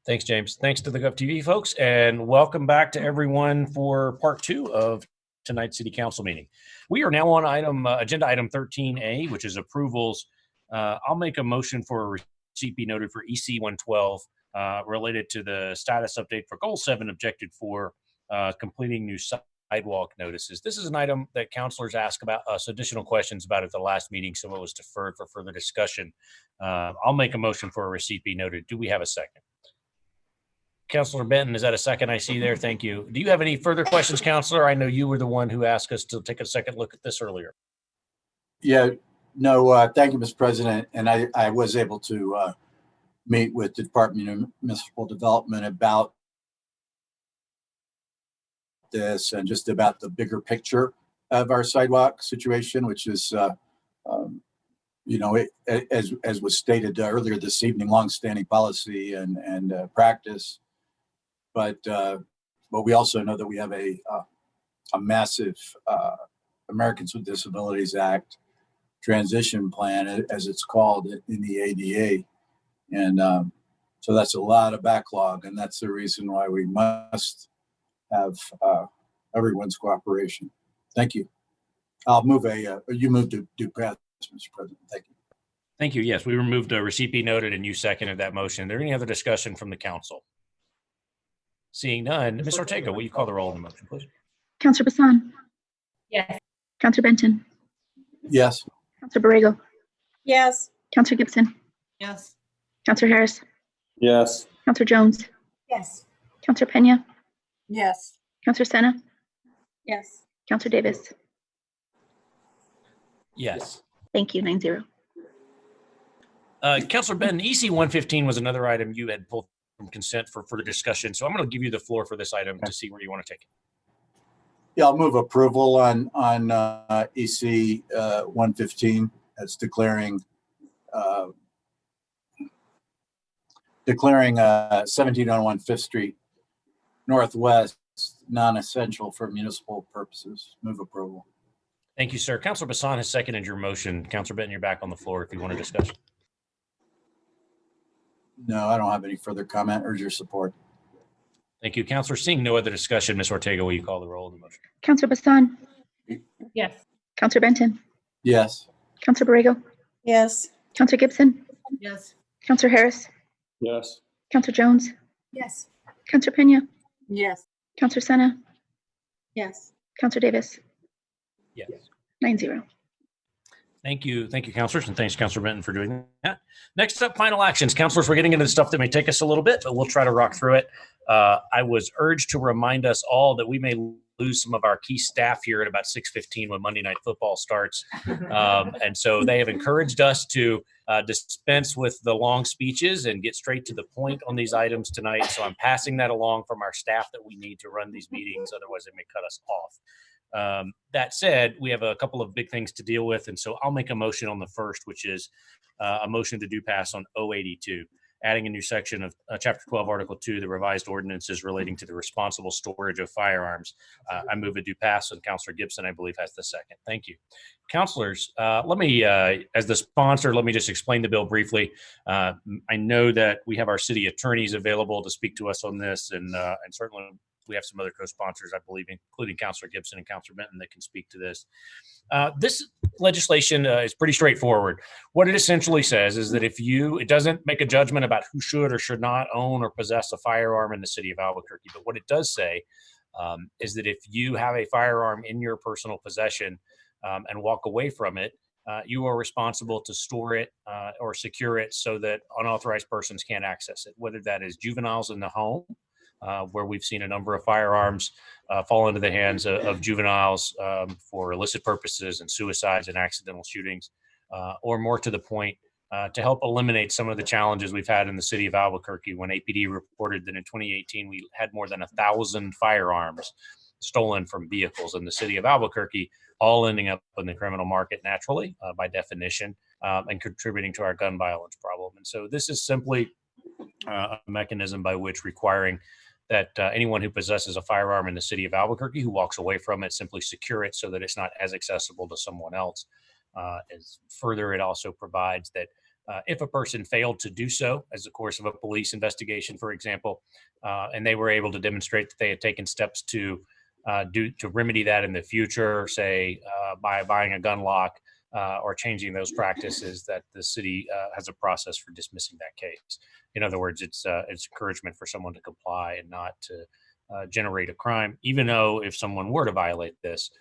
Thanks, James. Thanks to the GovTV folks, and welcome back to everyone for part 2 of tonight's City Council meeting. We are now on agenda item 13A, which is approvals. I'll make a motion for a receipt be noted for EC 112 related to the status update for Goal 7, Objective 4, completing new sidewalk notices. This is an item that councilors asked about us additional questions about at the last meeting, so it was deferred for further discussion. I'll make a motion for a receipt be noted. Do we have a second? Councilor Benton, is that a second I see there? Thank you. Do you have any further questions, Councilor? I know you were the one who asked us to take a second look at this earlier. Yeah, no, thank you, Mr. President. And I was able to meet with the Department of Municipal Development about this and just about the bigger picture of our sidewalk situation, which is, you know, as was stated earlier this evening, longstanding policy and practice. But we also know that we have a massive Americans with Disabilities Act transition plan, as it's called in the ADA. And so that's a lot of backlog, and that's the reason why we must have everyone's cooperation. Thank you. I'll move you move to pass, Mr. President. Thank you. Thank you. Yes, we removed a receipt be noted and you seconded that motion. Is there any other discussion from the council? Seeing none, Ms. Ortega, will you call the roll on the motion, please? Councillor Bassan. Yes. Councillor Benton. Yes. Councillor Borrego. Yes. Councillor Gibson. Yes. Councillor Harris. Yes. Councillor Jones. Yes. Councillor Pena. Yes. Councillor Senna. Yes. Councillor Davis. Yes. Thank you, 9-0. Councilor Benton, EC 115 was another item you had pulled from consent for further discussion. So I'm going to give you the floor for this item to see where you want to take it. Yeah, I'll move approval on EC 115. That's declaring 1701 Fifth Street Northwest non-essential for municipal purposes. Move approval. Thank you, sir. Councilor Bassan has seconded your motion. Councilor Benton, you're back on the floor if you want to discuss. No, I don't have any further comment. Urge your support. Thank you, Councilor. Seeing no other discussion, Ms. Ortega, will you call the roll on the motion? Councillor Bassan. Yes. Councillor Benton. Yes. Councillor Borrego. Yes. Councillor Gibson. Yes. Councillor Harris. Yes. Councillor Jones. Yes. Councillor Pena. Yes. Councillor Senna. Yes. Councillor Davis. Yes. 9-0. Thank you. Thank you, councilors, and thanks, Councilor Benton, for doing that. Next up, final actions. Councilors, we're getting into the stuff that may take us a little bit, but we'll try to rock through it. I was urged to remind us all that we may lose some of our key staff here at about 6:15 when Monday Night Football starts. And so they have encouraged us to dispense with the long speeches and get straight to the point on these items tonight. So I'm passing that along from our staff that we need to run these meetings. Otherwise, they may cut us off. That said, we have a couple of big things to deal with. And so I'll make a motion on the first, which is a motion to do pass on 082, adding a new section of Chapter 12, Article 2, the revised ordinances relating to the responsible storage of firearms. I move a do pass, and Councilor Gibson, I believe, has the second. Thank you. Councilors, let me, as the sponsor, let me just explain the bill briefly. I know that we have our city attorneys available to speak to us on this, and certainly we have some other co-sponsors, I believe, including Councilor Gibson and Councilor Benton, that can speak to this. This legislation is pretty straightforward. What it essentially says is that it doesn't make a judgment about who should or should not own or possess a firearm in the city of Albuquerque. But what it does say is that if you have a firearm in your personal possession and walk away from it, you are responsible to store it or secure it so that unauthorized persons can't access it, whether that is juveniles in the home, where we've seen a number of firearms fall into the hands of juveniles for illicit purposes and suicides and accidental shootings, or more to the point, to help eliminate some of the challenges we've had in the city of Albuquerque when APD reported that in 2018 we had more than 1,000 firearms stolen from vehicles in the city of Albuquerque, all ending up in the criminal market naturally, by definition, and contributing to our gun violence problem. And so this is simply a mechanism by which requiring that anyone who possesses a firearm in the city of Albuquerque who walks away from it simply secure it so that it's not as accessible to someone else. As further, it also provides that If a person failed to do so as the course of a police investigation, for example, and they were able to demonstrate that they had taken steps to remedy that in the future, say by buying a gun lock or changing those practices, that the city has a process for dismissing that case. In other words, it's encouragement for someone to comply and not to generate a crime, even though if someone were to violate this,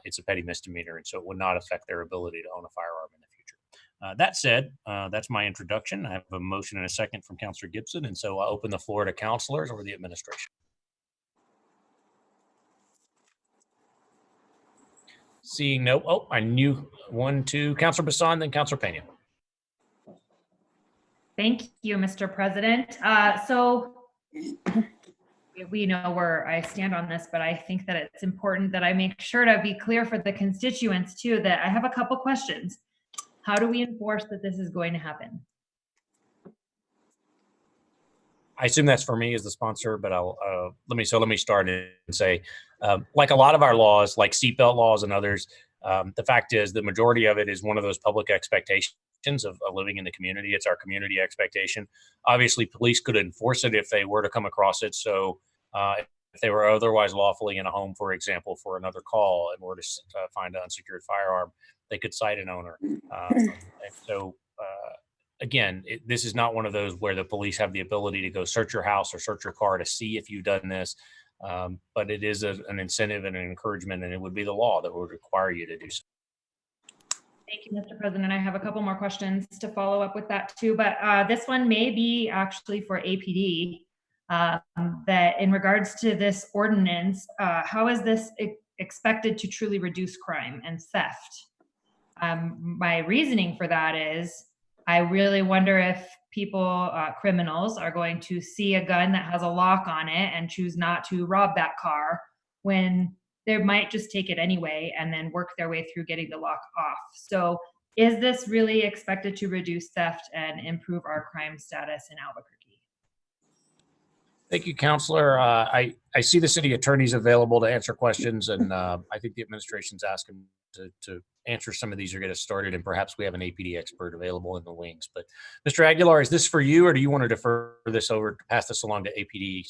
it's a petty misdemeanor, and so it would not affect their ability to own a firearm in the future. That said, that's my introduction. I have a motion and a second from Councilor Gibson, and so I'll open the floor to councilors or the administration. Seeing no, I knew 1, 2, Councilor Bassan, then Councilor Pena. Thank you, Mr. President. So we know where I stand on this, but I think that it's important that I make sure to be clear for the constituents too, that I have a couple questions. How do we enforce that this is going to happen? I assume that's for me as the sponsor, but let me start and say, like a lot of our laws, like seatbelt laws and others, the fact is the majority of it is one of those public expectations of living in the community. It's our community expectation. Obviously, police could enforce it if they were to come across it. So if they were otherwise lawfully in a home, for example, for another call and were to find an unsecured firearm, they could cite an owner. Again, this is not one of those where the police have the ability to go search your house or search your car to see if you've done this. But it is an incentive and an encouragement, and it would be the law that would require you to do so. Thank you, Mr. President. I have a couple more questions to follow up with that too, but this one may be actually for APD. That in regards to this ordinance, how is this expected to truly reduce crime and theft? My reasoning for that is I really wonder if people, criminals, are going to see a gun that has a lock on it and choose not to rob that car when they might just take it anyway and then work their way through getting the lock off. So is this really expected to reduce theft and improve our crime status in Albuquerque? Thank you, Councilor. I see the city attorneys available to answer questions, and I think the administration's asking to answer some of these or get us started, and perhaps we have an APD expert available in the wings. But Mr. Aguilar, is this for you, or do you want to defer this over, pass this along to APD?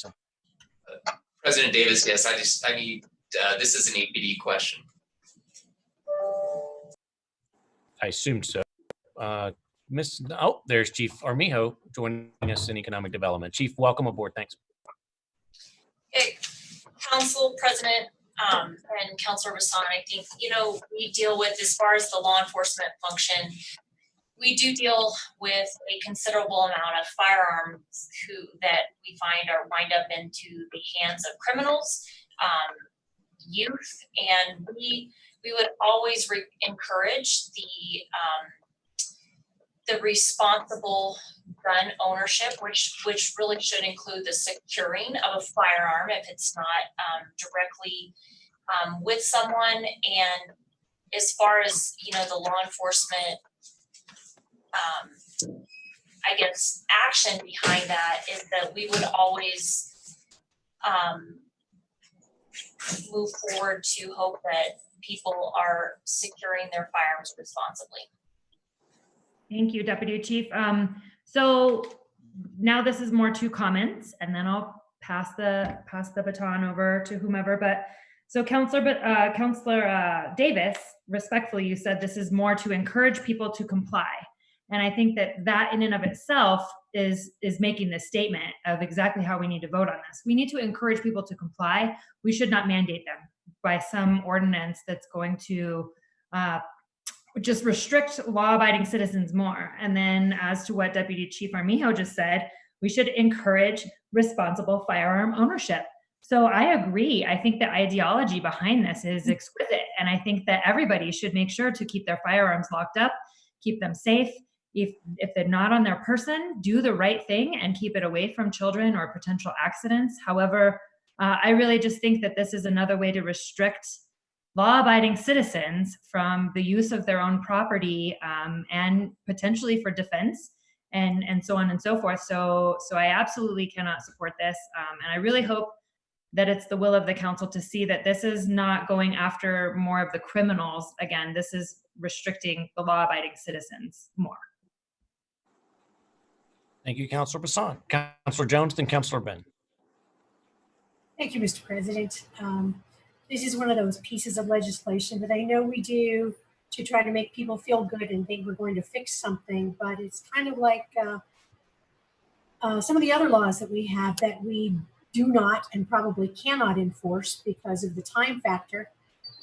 President Davis, yes, I need, this is an APD question. I assumed so. There's Chief Armijo joining us in Economic Development. Chief, welcome aboard. Thanks. Hey, Council President and Councilor Bassan, I think, we deal with, as far as the law enforcement function, we do deal with a considerable amount of firearms that we find are wind up into the hands of criminals, youth, and we would always encourage the responsible gun ownership, which really should include the securing of a firearm if it's not directly with someone. And as far as the law enforcement, I guess, action behind that is that we would always move forward to hope that people are securing their firearms responsibly. Thank you, Deputy Chief. So now this is more 2 comments, and then I'll pass the baton over to whomever. But so Councilor Davis, respectfully, you said this is more to encourage people to comply, and I think that in and of itself is making this statement of exactly how we need to vote on this. We need to encourage people to comply. We should not mandate them by some ordinance that's going to just restrict law-abiding citizens more. And then as to what Deputy Chief Armijo just said, we should encourage responsible firearm ownership. So I agree. I think the ideology behind this is exquisite. And I think that everybody should make sure to keep their firearms locked up, keep them safe. If they're not on their person, do the right thing and keep it away from children or potential accidents. However, I really just think that this is another way to restrict law-abiding citizens from the use of their own property and potentially for defense and so on and so forth. So I absolutely cannot support this. And I really hope that it's the will of the council to see that this is not going after more of the criminals. Again, this is restricting the law-abiding citizens more. Thank you, Councilor Bassan. Councilor Jones, then Councilor Ben. Thank you, Mr. President. This is one of those pieces of legislation that I know we do to try to make people feel good and think we're going to fix something, but it's kind of like some of the other laws that we have that we do not and probably cannot enforce because of the time factor.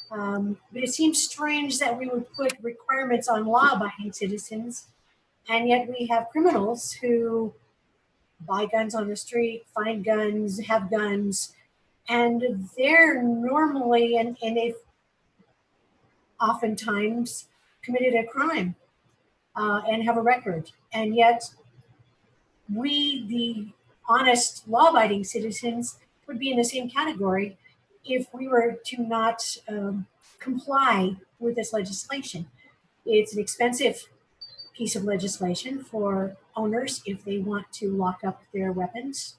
But it seems strange that we would put requirements on law-abiding citizens, and yet we have criminals who buy guns on the street, find guns, have guns, and they're normally, and they've oftentimes committed a crime and have a record. And yet we, the honest law-abiding citizens, would be in the same category if we were to not comply with this legislation. It's an expensive piece of legislation for owners if they want to lock up their weapons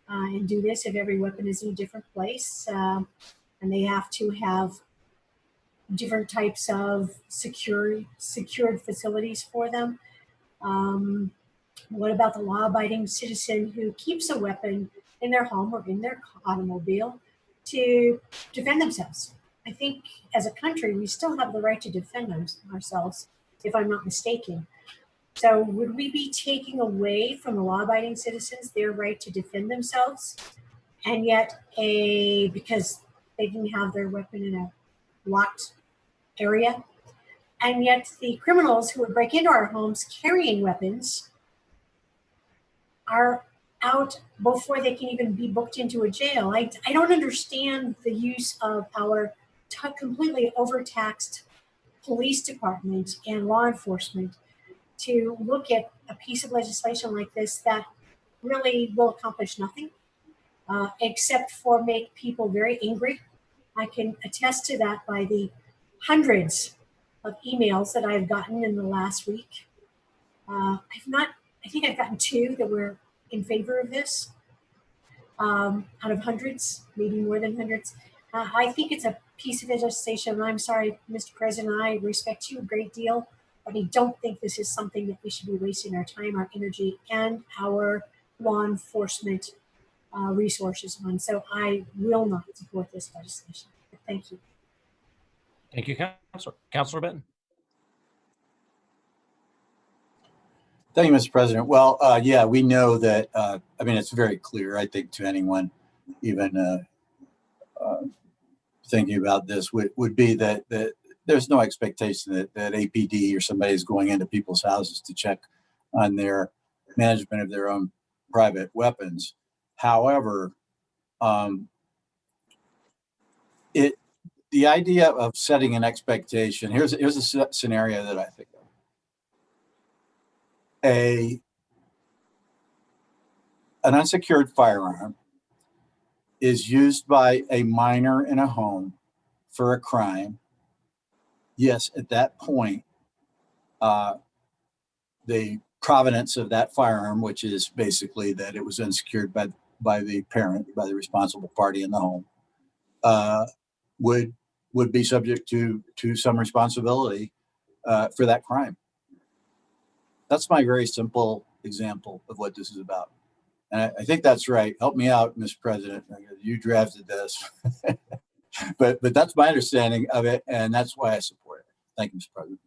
and do this if every weapon is in a different place. And they have to have different types of secured facilities for them. What about the law-abiding citizen who keeps a weapon in their home or in their automobile to defend themselves? I think as a country, we still have the right to defend ourselves, if I'm not mistaken. So would we be taking away from the law-abiding citizens their right to defend themselves? And yet, because they didn't have their weapon in a locked area, and yet the criminals who would break into our homes carrying weapons are out before they can even be booked into a jail. I don't understand the use of our completely overtaxed police department and law enforcement to look at a piece of legislation like this that really will accomplish nothing except for make people very angry. I can attest to that by the hundreds of emails that I've gotten in the last week. I think I've gotten 2 that were in favor of this out of hundreds, maybe more than hundreds. I think it's a piece of legislation. I'm sorry, Mr. President, I respect you a great deal, but I don't think this is something that we should be wasting our time, our energy, and our law enforcement resources on. So I will not support this legislation. Thank you. Thank you, Councilor. Councilor Benton. Thank you, Mr. President. Well, yeah, we know that, I mean, it's very clear, I think, to anyone even thinking about this would be that there's no expectation that APD or somebody is going into people's houses to check on their management of their own private weapons. However, the idea of setting an expectation, here's a scenario that I think of. An unsecured firearm is used by a minor in a home for a crime. Yes, at that point, the provenance of that firearm, which is basically that it was unsecured by the parent, by the responsible party in the home, would be subject to some responsibility for that crime. That's my very simple example of what this is about. And I think that's right. Help me out, Mr. President. You drafted this. but that's my understanding of it, and that's why I support it. Thank you, Mr. President.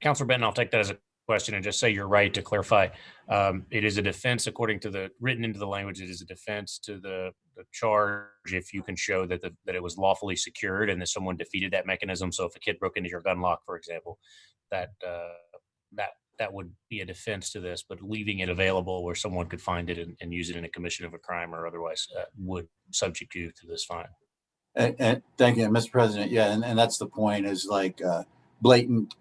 Councilor Benton, I'll take that as a question and just say you're right to clarify. It is a defense according to the written into the language. It is a defense to the charge if you can show that it was lawfully secured and that someone defeated that mechanism. So if a kid broke into your gun lock, for example, that would be a defense to this, but leaving it available where someone could find it and use it in a commission of a crime or otherwise would subject you to this fine. And thank you, Mr. President. Yeah, and that's the point, is like blatant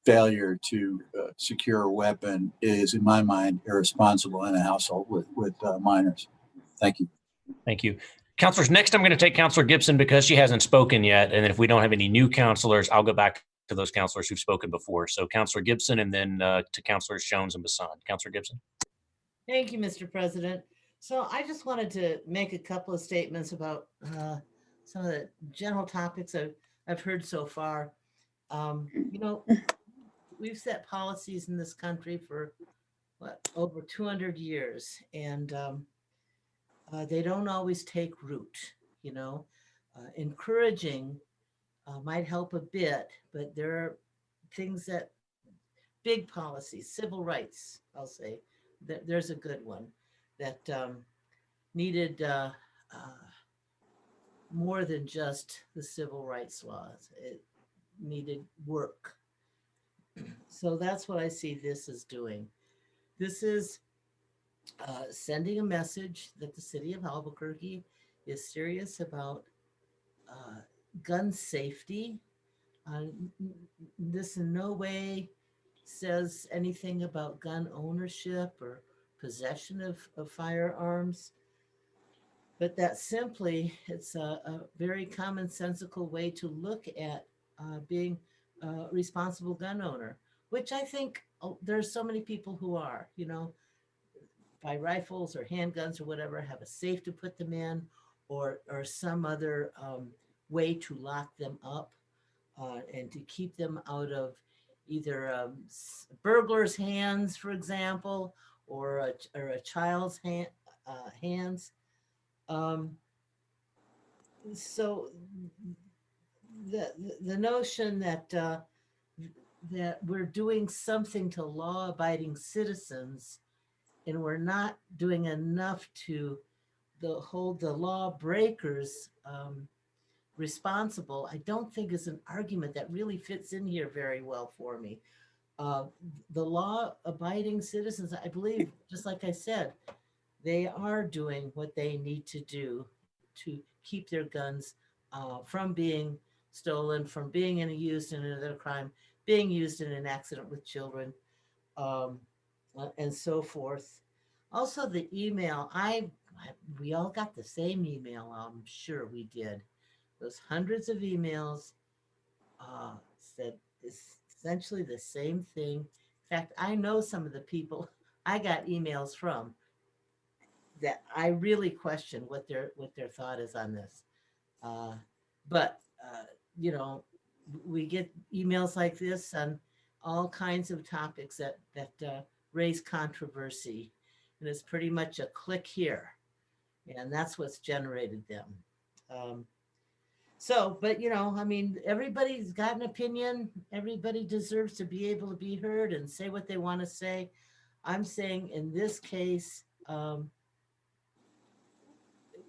failure to secure a weapon is, in my mind, irresponsible in a household with minors. Thank you. Thank you. Councilors, next I'm going to take Councilor Gibson because she hasn't spoken yet. And then if we don't have any new councilors, I'll go back to those councilors who've spoken before. So Councilor Gibson and then to Councilors Jones and Bassan. Councilor Gibson. Thank you, Mr. President. So I just wanted to make a couple of statements about some of the general topics I've heard so far. You know, we've set policies in this country for over 200 years, and they don't always take root. You know, encouraging might help a bit, but there are things that big policies, civil rights, I'll say, there's a good one that needed more than just the civil rights laws. It needed work. So that's what I see this as doing. This is sending a message that the city of Albuquerque is serious about gun safety. This in no way says anything about gun ownership or possession of firearms, but that simply, it's a very commonsensical way to look at being a responsible gun owner, which I think there's so many people who are, you know, buy rifles or handguns or whatever, have a safe to put them in, or some other way to lock them up and to keep them out of either burglars' hands, for example, or a child's hands. So the notion that that we're doing something to law-abiding citizens and we're not doing enough to hold the lawbreakers responsible, I don't think is an argument that really fits in here very well for me. The law-abiding citizens, I believe, just like I said, they are doing what they need to do to keep their guns from being stolen, from being used in another crime, being used in an accident with children, and so forth. Also, the email, we all got the same email, I'm sure we did. Those hundreds of emails said essentially the same thing. In fact, I know some of the people I got emails from that I really question what their thought is on this. But you know, we get emails like this on all kinds of topics that raise controversy, and it's pretty much a click here, and that's what's generated them. But you know, I mean, everybody's got an opinion. Everybody deserves to be able to be heard and say what they want to say. I'm saying in this case,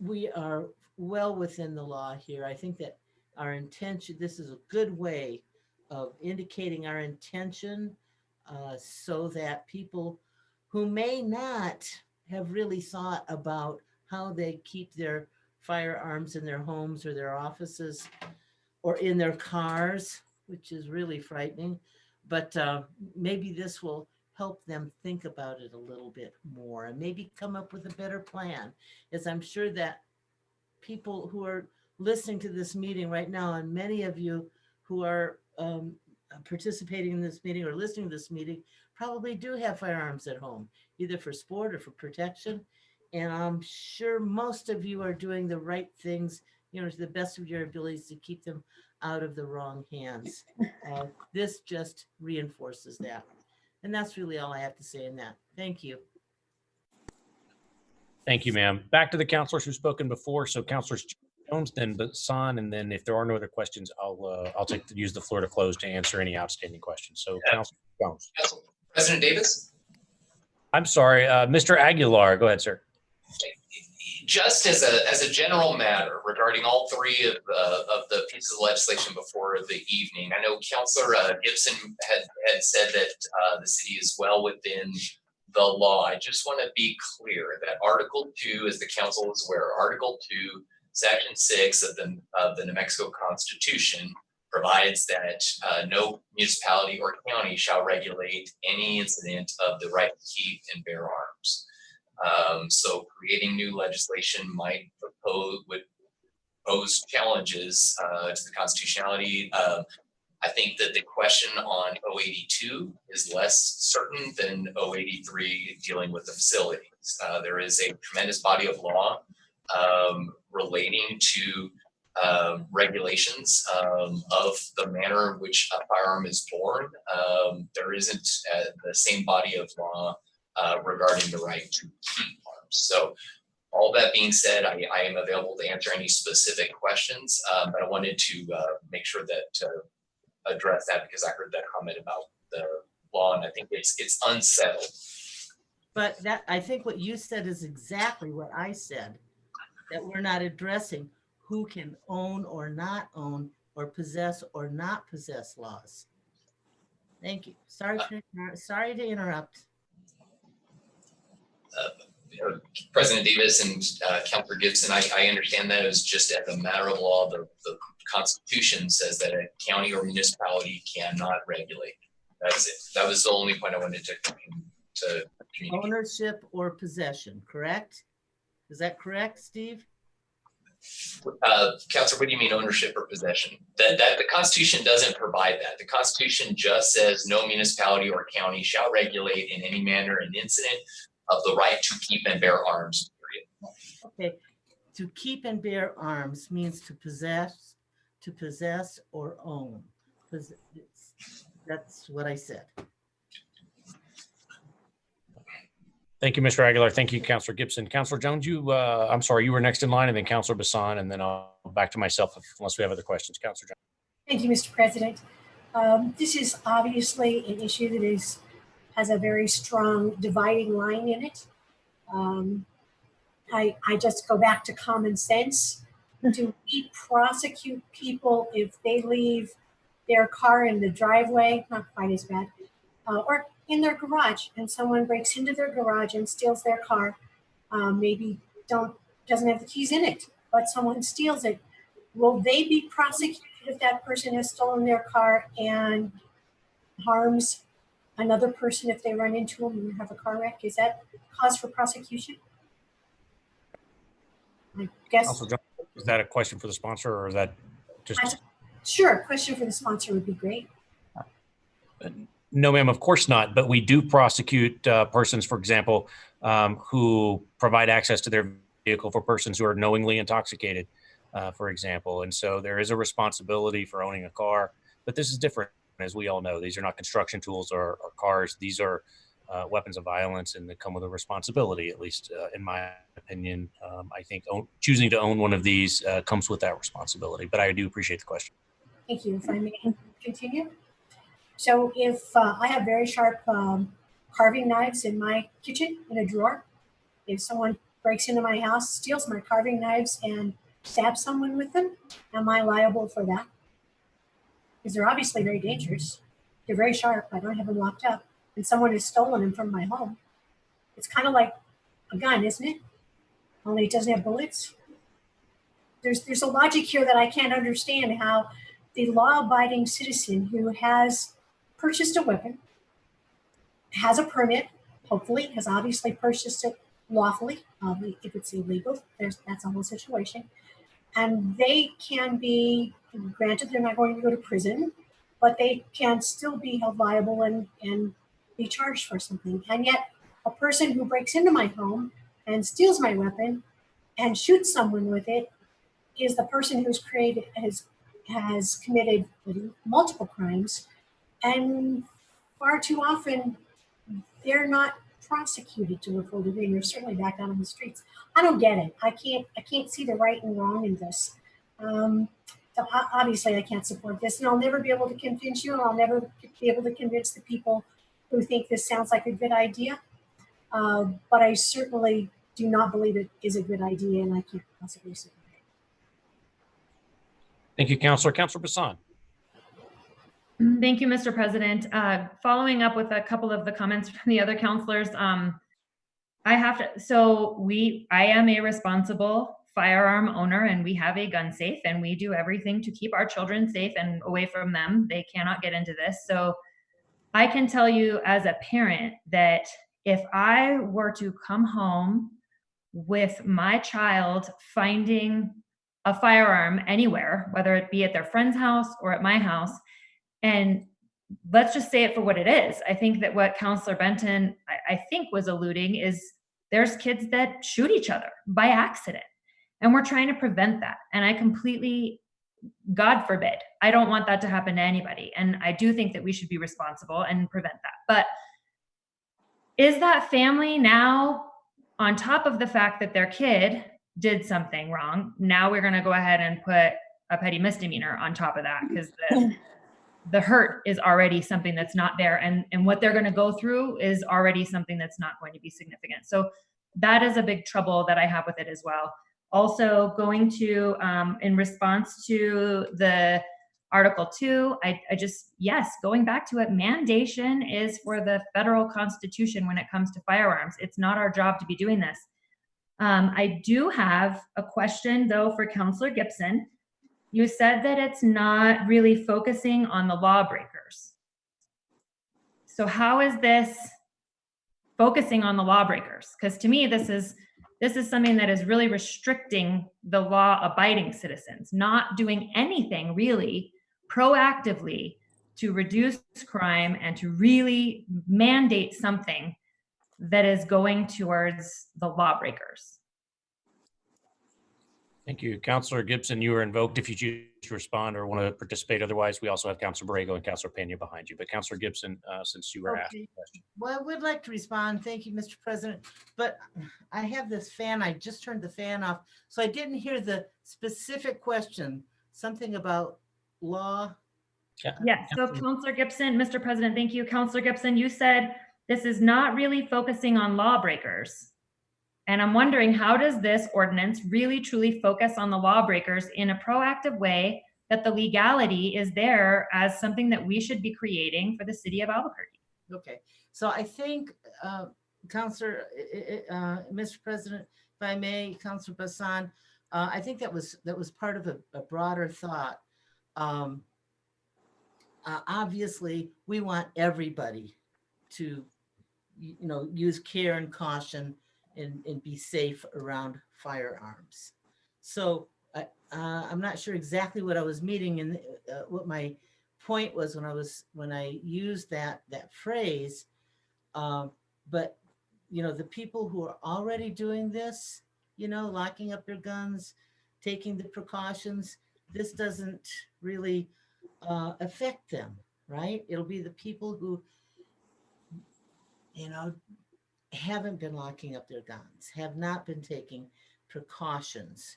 we are well within the law here. I think that our intention, this is a good way of indicating our intention so that people who may not have really thought about how they keep their firearms in their homes or their offices or in their cars, which is really frightening, but maybe this will help them think about it a little bit more and maybe come up with a better plan. As I'm sure that people who are listening to this meeting right now, and many of you who are participating in this meeting or listening to this meeting probably do have firearms at home, either for sport or for protection. And I'm sure most of you are doing the right things, you know, to the best of your abilities to keep them out of the wrong hands. This just reinforces that. And that's really all I have to say in that. Thank you. Thank you, ma'am. Back to the counselors who've spoken before. So Counselors Jones, then Bassan, and then if there are no other questions, I'll use the floor to close to answer any outstanding questions. So Counselor Jones. President Davis? I'm sorry, Mr. Aguilar, go ahead, sir. Just as a general matter regarding all three of the pieces of legislation before the evening, I know Councilor Gibson had said that the city is well within the law. I just want to be clear that Article 2, as the council is aware, Article 2, Section 6 of the New Mexico Constitution provides that no municipality or county shall regulate any incident of the right to keep and bear arms. So creating new legislation would pose challenges to the constitutionality. I think that the question on 082 is less certain than 083 dealing with the facilities. There is a tremendous body of law relating to regulations of the manner in which a firearm is born. There isn't the same body of law regarding the right to keep arms. So all that being said, I am available to answer any specific questions, but I wanted to make sure that address that because I heard that comment about the law, and I think it's unsettled. But that, I think what you said is exactly what I said, that we're not addressing who can own or not own or possess or not possess laws. Thank you. Sorry to interrupt. President Davis and Councilor Gibson, I understand that as just as a matter of law, the Constitution says that a county or municipality cannot regulate. That's it. That was the only point I wanted to communicate. Ownership or possession, correct? Is that correct, Steve? Councilor, what do you mean ownership or possession? That the Constitution doesn't provide that. The Constitution just says no municipality or county shall regulate in any manner an incident of the right to keep and bear arms, period. Okay, to keep and bear arms means to possess or own. That's what I said. Thank you, Mr. Aguilar. Thank you, Councilor Gibson. Councilor Jones, I'm sorry, you were next in line, and then Councilor Bassan, and then I'll back to myself unless we have other questions. Councilor Jones. Thank you, Mr. President. This is obviously an issue that has a very strong dividing line in it. I just go back to common sense. Do we prosecute people if they leave their car in the driveway? Not quite as bad. Or in their garage, and someone breaks into their garage and steals their car. Maybe doesn't have the keys in it, but someone steals it. Will they be prosecuted if that person has stolen their car and harms another person if they run into them and have a car wreck? Is that cause for prosecution? I guess. Councilor Jones, is that a question for the sponsor, or is that just? Sure, a question for the sponsor would be great. No, ma'am, of course not. But we do prosecute persons, for example, who provide access to their vehicle for persons who are knowingly intoxicated, for example. And so there is a responsibility for owning a car, but this is different. As we all know, these are not construction tools or cars. These are weapons of violence, and they come with a responsibility, at least in my opinion. I think choosing to own one of these comes with that responsibility, but I do appreciate the question. Thank you. If I may continue. So if I have very sharp carving knives in my kitchen in a drawer, if someone breaks into my house, steals my carving knives and stabs someone with them, am I liable for that? Because they're obviously very dangerous. They're very sharp. I don't have them locked up, and someone has stolen them from my home. It's kind of like a gun, isn't it? Only it doesn't have bullets. There's a logic here that I can't understand, how the law-abiding citizen who has purchased a weapon, has a permit, hopefully has obviously purchased it lawfully. If it's illegal, that's a whole situation. And they can be, granted they're not going to go to prison, but they can still be held liable and be charged for something. And yet a person who breaks into my home and steals my weapon and shoots someone with it is the person who's has committed multiple crimes, and far too often they're not prosecuted to a full degree, and they're certainly back out on the streets. I don't get it. I can't see the right and wrong in this. So obviously I can't support this, and I'll never be able to convince you, and I'll never be able to convince the people who think this sounds like a good idea. But I certainly do not believe it is a good idea, and I can't possibly support it. Thank you, Councilor. Councilor Bassan. Thank you, Mr. President. Following up with a couple of the comments from the other councilors, I am a responsible firearm owner, and we have a gun safe, and we do everything to keep our children safe and away from them. They cannot get into this. So I can tell you as a parent that if I were to come home with my child finding a firearm anywhere, whether it be at their friend's house or at my house, and let's just say it for what it is. I think that what Councilor Benton, I think, was alluding is there's kids that shoot each other by accident, and we're trying to prevent that. And I completely, God forbid, I don't want that to happen to anybody. And I do think that we should be responsible and prevent that. But is that family now, on top of the fact that their kid did something wrong, now we're going to go ahead and put a petty misdemeanor on top of that, because the hurt is already something that's not there, and what they're going to go through is already something that's not going to be significant. So that is a big trouble that I have with it as well. Also, going to in response to the Article 2, I just, yes, going back to it, mandation is for the federal constitution when it comes to firearms. It's not our job to be doing this. I do have a question though for Councilor Gibson. You said that it's not really focusing on the lawbreakers. So how is this focusing on the lawbreakers? Because to me, this is something that is really restricting the law-abiding citizens, not doing anything really proactively to reduce crime and to really mandate something that is going towards the lawbreakers. Thank you. Councilor Gibson, you are invoked if you choose to respond or want to participate. Otherwise, we also have Councilor Borrego and Councilor Pena behind you. But Councilor Gibson, since you were asked the question. Well, I would like to respond. Thank you, Mr. President. But I have this fan. I just turned the fan off, so I didn't hear the specific question. Something about law. Yeah. So Councilor Gibson, Mr. President, thank you. Councilor Gibson, you said this is not really focusing on lawbreakers. And I'm wondering, how does this ordinance really truly focus on the lawbreakers in a proactive way that the legality is there as something that we should be creating for the city of Albuquerque? Okay, so I think, Councilor, Mr. President, if I may, Councilor Bassan, I think that was part of a broader thought. Obviously, we want everybody to, use care and caution and be safe around firearms. So I'm not sure exactly what I was meaning and what my point was when I used that phrase. But the people who are already doing this, locking up their guns, taking the precautions, this doesn't really affect them, right? It'll be the people who, haven't been locking up their guns, have not been taking precautions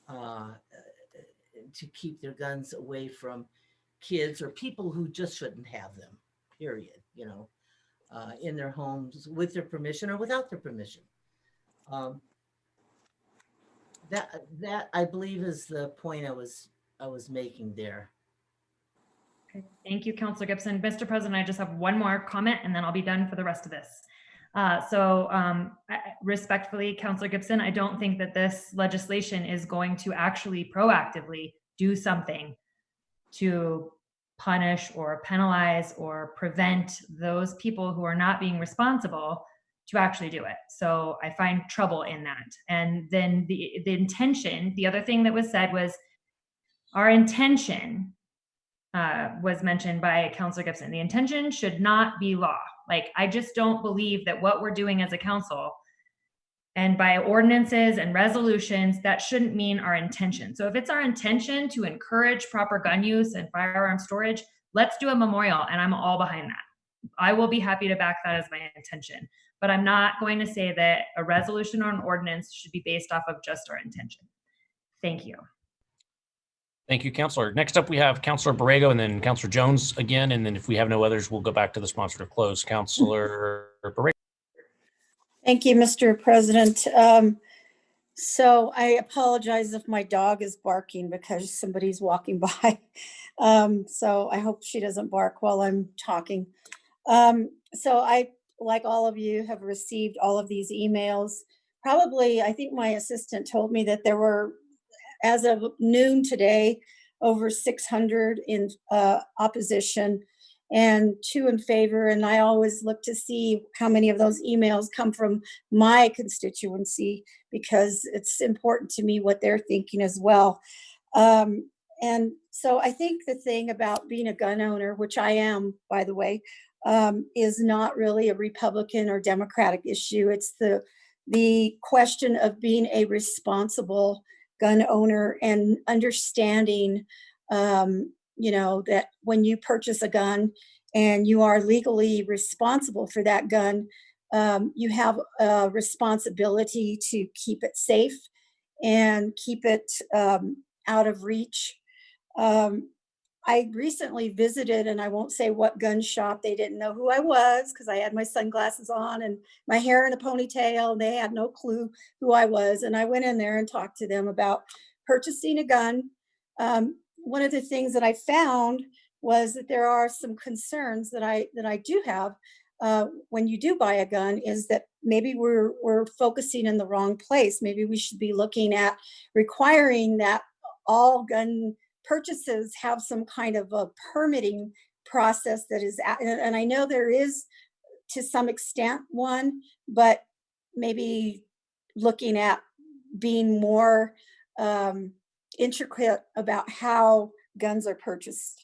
to keep their guns away from kids or people who just shouldn't have them, period, in their homes with their permission or without their permission. That I believe is the point I was making there. Okay. Thank you, Councilor Gibson. Mr. President, I just have one more comment and then I'll be done for the rest of this. Respectfully, Councilor Gibson, I don't think that this legislation is going to actually proactively do something to punish or penalize or prevent those people who are not being responsible to actually do it. So I find trouble in that. And then the intention, the other thing that was said was our intention was mentioned by Councilor Gibson. The intention should not be law. Like, I just don't believe that what we're doing as a council and by ordinances and resolutions, that shouldn't mean our intention. So if it's our intention to encourage proper gun use and firearm storage, let's do a memorial, and I'm all behind that. I will be happy to back that as my intention, but I'm not going to say that a resolution or an ordinance should be based off of just our intention. Thank you. Thank you, Councilor. Next up, we have Councilor Borrego and then Councilor Jones again. And then if we have no others, we'll go back to the sponsor to close. Councilor Borrego. Thank you, Mr. President. So I apologize if my dog is barking because somebody's walking by. So I hope she doesn't bark while I'm talking. So I, like all of you, have received all of these emails. Probably, I think my assistant told me that there were, as of noon today, over 600 in opposition and 2 in favor. And I always look to see how many of those emails come from my constituency because it's important to me what they're thinking as well. And so I think the thing about being a gun owner, which I am, by the way, is not really a Republican or Democratic issue. It's the question of being a responsible gun owner and understanding, that when you purchase a gun and you are legally responsible for that gun, you have a responsibility to keep it safe and keep it out of reach. I recently visited, and I won't say what gun shop. They didn't know who I was because I had my sunglasses on and my hair in a ponytail. And they had no clue who I was. And I went in there and talked to them about purchasing a gun. One of the things that I found was that there are some concerns that I do have when you do buy a gun, is that maybe we're focusing in the wrong place. Maybe we should be looking at requiring that all gun purchases have some kind of a permitting process that is, and I know there is to some extent one, but maybe looking at being more intricate about how guns are purchased.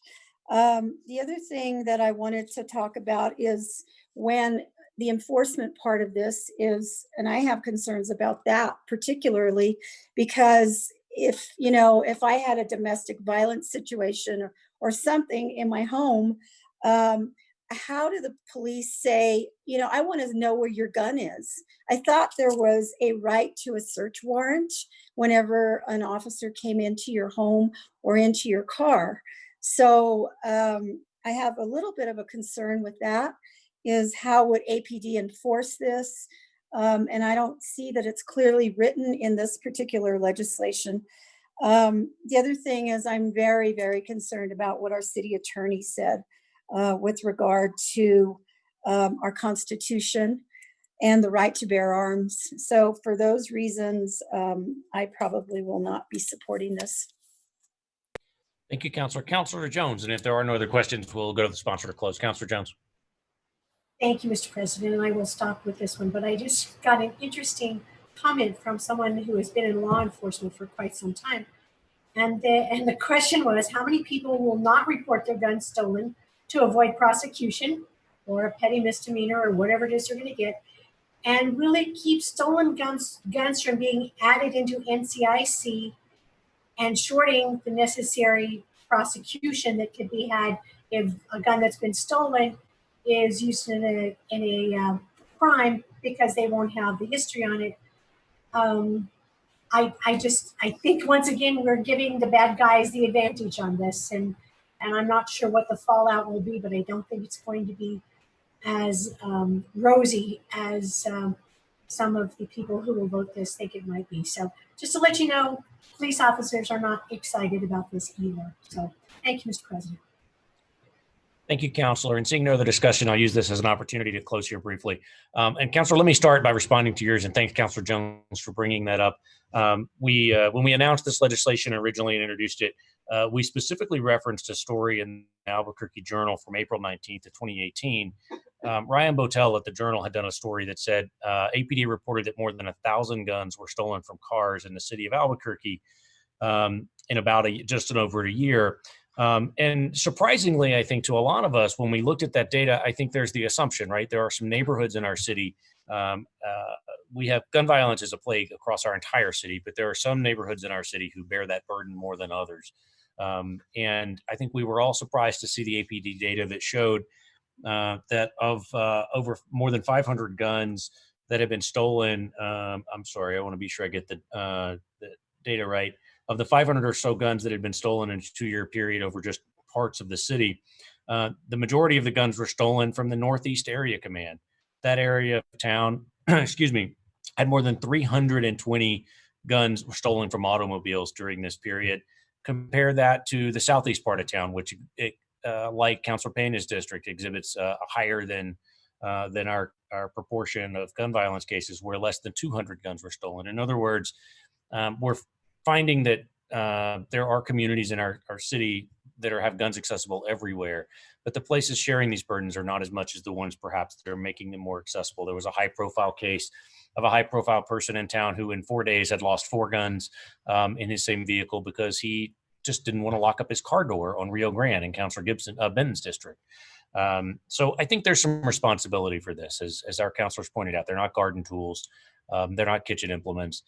The other thing that I wanted to talk about is when the enforcement part of this is, and I have concerns about that particularly because if I had a domestic violence situation or something in my home, how do the police say, I want to know where your gun is? I thought there was a right to a search warrant whenever an officer came into your home or into your car. So I have a little bit of a concern with that, is how would APD enforce this? And I don't see that it's clearly written in this particular legislation. The other thing is I'm very, very concerned about what our city attorney said with regard to our Constitution and the right to bear arms. So for those reasons, I probably will not be supporting this. Thank you, Councilor. Councilor Jones, and if there are no other questions, we'll go to the sponsor to close. Councilor Jones. Thank you, Mr. President, and I will stop with this one, but I just got an interesting comment from someone who has been in law enforcement for quite some time. And the question was, how many people will not report their guns stolen to avoid prosecution or a petty misdemeanor or whatever it is they're going to get? And will it keep stolen guns from being added into NCIC and shorting the necessary prosecution that could be had if a gun that's been stolen is used in a crime because they won't have the history on it? I think once again we're giving the bad guys the advantage on this, and I'm not sure what the fallout will be, but I don't think it's going to be as rosy as some of the people who will vote this think it might be. So just to let you know, police officers are not excited about this either. So thank you, Mr. President. Thank you, Councilor. And seeing no other discussion, I'll use this as an opportunity to close here briefly. And Councilor, let me start by responding to yours, and thanks, Councilor Jones, for bringing that up. When we announced this legislation originally and introduced it, we specifically referenced a story in the Albuquerque Journal from April 19th of 2018. Ryan Botel at the Journal had done a story that said APD reported that more than 1,000 guns were stolen from cars in the city of Albuquerque in about just over a year. And surprisingly, I think to a lot of us, when we looked at that data, I think there's the assumption, right? There are some neighborhoods in our city. We have gun violence as a plague across our entire city, but there are some neighborhoods in our city who bear that burden more than others. And I think we were all surprised to see the APD data that showed that of over more than 500 guns that have been stolen. I'm sorry, I want to be sure I get the data right. Of the 500 or so guns that had been stolen in a 2-year period over just parts of the city, the majority of the guns were stolen from the Northeast Area Command. That area of town, excuse me, had more than 320 guns were stolen from automobiles during this period. Compare that to the southeast part of town, which, like Councilor Pena's district, exhibits higher than our proportion of gun violence cases, where less than 200 guns were stolen. In other words, we're finding that there are communities in our city that have guns accessible everywhere, but the places sharing these burdens are not as much as the ones perhaps that are making them more accessible. There was a high-profile case of a high-profile person in town who in 4 days had lost 4 guns in his same vehicle because he just didn't want to lock up his car door on Rio Grande in Councilor Benton's district. So I think there's some responsibility for this, as our councilors pointed out. They're not garden tools. They're not kitchen implements.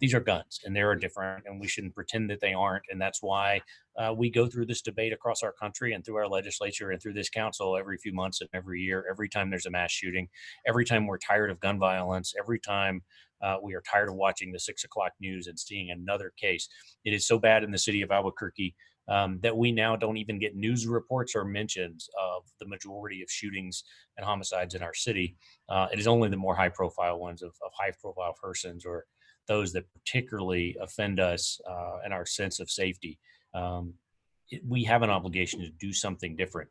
These are guns, and they are different, and we shouldn't pretend that they aren't. And that's why we go through this debate across our country and through our legislature and through this council every few months and every year, every time there's a mass shooting, every time we're tired of gun violence, every time we are tired of watching the 6 o'clock news and seeing another case. It is so bad in the city of Albuquerque that we now don't even get news reports or mentions of the majority of shootings and homicides in our city. It is only the more high profile ones of high profile persons or those that particularly offend us and our sense of safety. We have an obligation to do something different.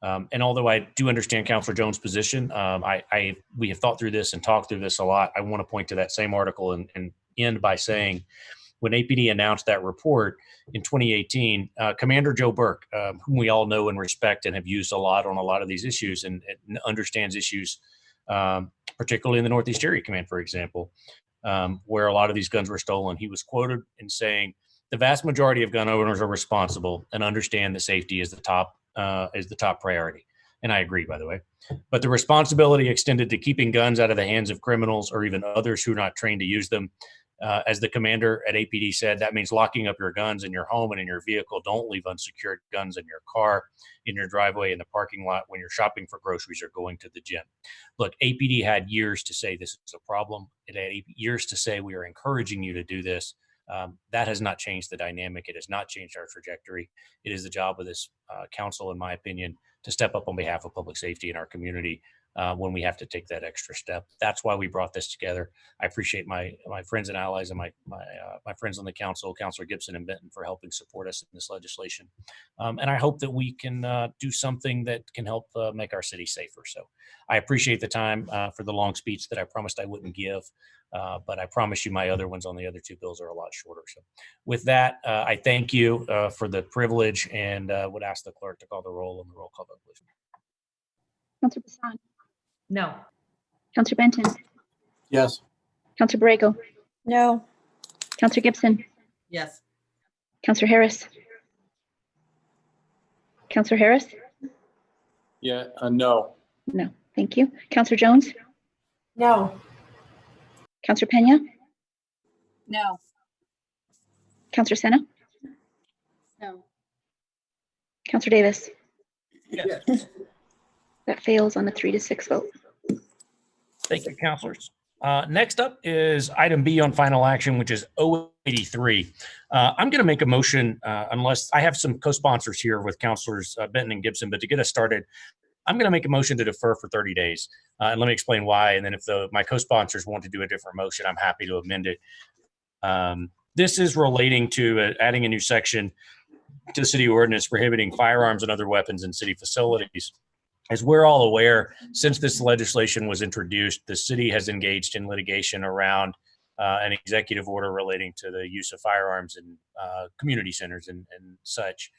And although I do understand Councilor Jones' position, we have thought through this and talked through this a lot. I want to point to that same article and end by saying, when APD announced that report in 2018, Commander Joe Burke, whom we all know and respect and have used a lot on a lot of these issues and understands issues, particularly in the Northeast Area Command, for example, where a lot of these guns were stolen, he was quoted in saying, "The vast majority of gun owners are responsible and understand that safety is the top priority." And I agree, by the way. But the responsibility extended to keeping guns out of the hands of criminals or even others who are not trained to use them. As the commander at APD said, that means locking up your guns in your home and in your vehicle. Don't leave unsecured guns in your car, in your driveway, in the parking lot, when you're shopping for groceries or going to the gym. Look, APD had years to say this is a problem. It had years to say we are encouraging you to do this. That has not changed the dynamic. It has not changed our trajectory. It is the job of this council, in my opinion, to step up on behalf of public safety in our community when we have to take that extra step. That's why we brought this together. I appreciate my friends and allies and my friends on the council, Councilor Gibson and Benton, for helping support us in this legislation. And I hope that we can do something that can help make our city safer. So I appreciate the time for the long speech that I promised I wouldn't give. But I promise you my other ones on the other two bills are a lot shorter. So with that, I thank you for the privilege and would ask the clerk to call the roll on the roll call vote, please. Councilor Bassan? No. Councilor Benton? Yes. Councilor Borrego? No. Councilor Gibson? Yes. Councilor Harris? Councilor Harris? Yeah, no. No. Thank you. Councilor Jones? No. Councilor Pena? No. Councilor Senna? No. Councilor Davis? Yes. That fails on a 3-6 vote. Thank you, councilors. Next up is item B on final action, which is 083. I'm going to make a motion, unless I have some co-sponsors here with councilors Benton and Gibson, but to get us started, I'm going to make a motion to defer for 30 days. And let me explain why. And then if my co-sponsors want to do a different motion, I'm happy to amend it. This is relating to adding a new section to the city ordinance prohibiting firearms and other weapons in city facilities. As we're all aware, since this legislation was introduced, the city has engaged in litigation around an executive order relating to the use of firearms in community centers and such.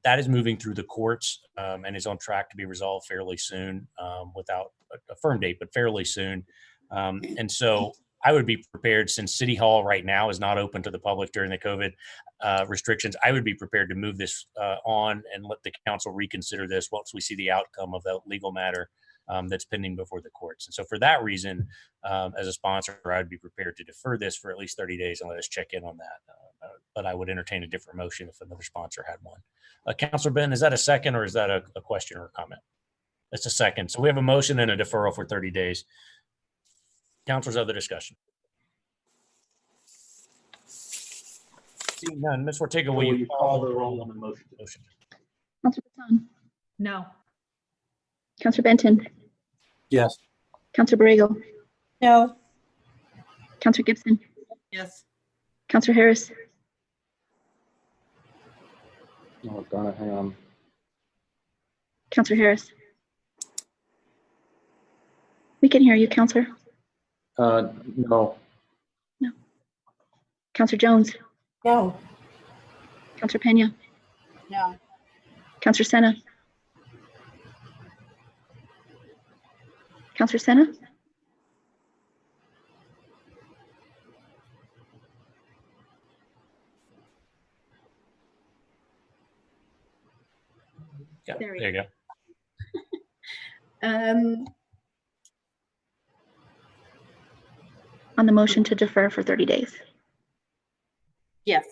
That is moving through the courts and is on track to be resolved fairly soon, without a firm date, but fairly soon. And so I would be prepared, since City Hall right now is not open to the public during the COVID restrictions, I would be prepared to move this on and let the council reconsider this once we see the outcome of that legal matter that's pending before the courts. And so for that reason, as a sponsor, I'd be prepared to defer this for at least 30 days and let us check in on that. But I would entertain a different motion if another sponsor had one. Councilor Ben, is that a second or is that a question or a comment? That's a second. So we have a motion and a deferral for 30 days. Councilors, other discussion? Seeing none, Ms. Ortega, will you call the roll on the motion? Councilor Bassan? No. Councilor Benton? Yes. Councilor Borrego? No. Councilor Gibson? Yes. Councilor Harris? Oh, darn it, hang on. Councilor Harris? We can hear you, Councilor. No. No. Councilor Jones? No. Councilor Pena? No. Councilor Senna? Councilor Senna? Yeah, There we there you go. on the motion to defer for 30 days? Yes.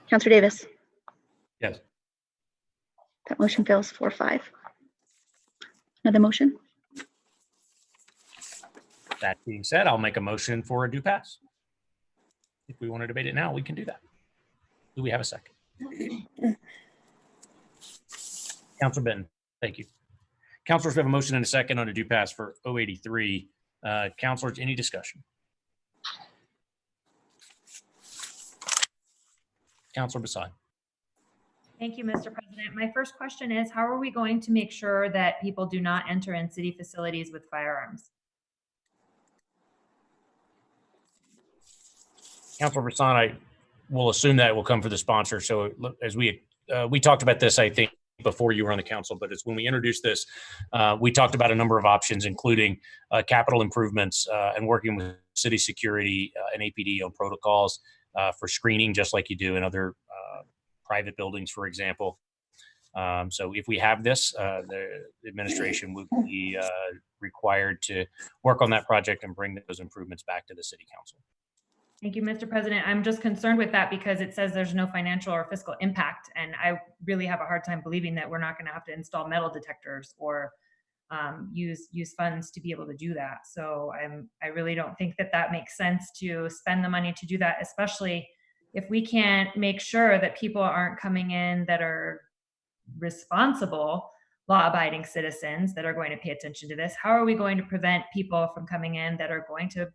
Counselor Davis? Yes. That motion fails 4-5. Another motion? That being said, I'll make a motion for a due pass. If we want to debate it now, we can do that. Do we have a second? Councilor Benton, thank you. Councilors, we have a motion and a second on a due pass for 083. Councilors, any discussion? Councilor Bassan. Thank you, Mr. President. My first question is, how are we going to make sure that people do not enter in city facilities with firearms? Councilor Bassan, I will assume that will come for the sponsor. So as we talked about this, I think, before you were on the council, but it's when we introduced this, we talked about a number of options, including capital improvements and working with city security and APD on protocols for screening, just like you do in other private buildings, for example. So if we have this, the administration would be required to work on that project and bring those improvements back to the city council. Thank you, Mr. President. I'm just concerned with that because it says there's no financial or fiscal impact. And I really have a hard time believing that we're not going to have to install metal detectors or use funds to be able to do that. So I really don't think that that makes sense to spend the money to do that, especially if we can't make sure that people aren't coming in that are responsible, law-abiding citizens that are going to pay attention to this. How are we going to prevent people from coming in that are going to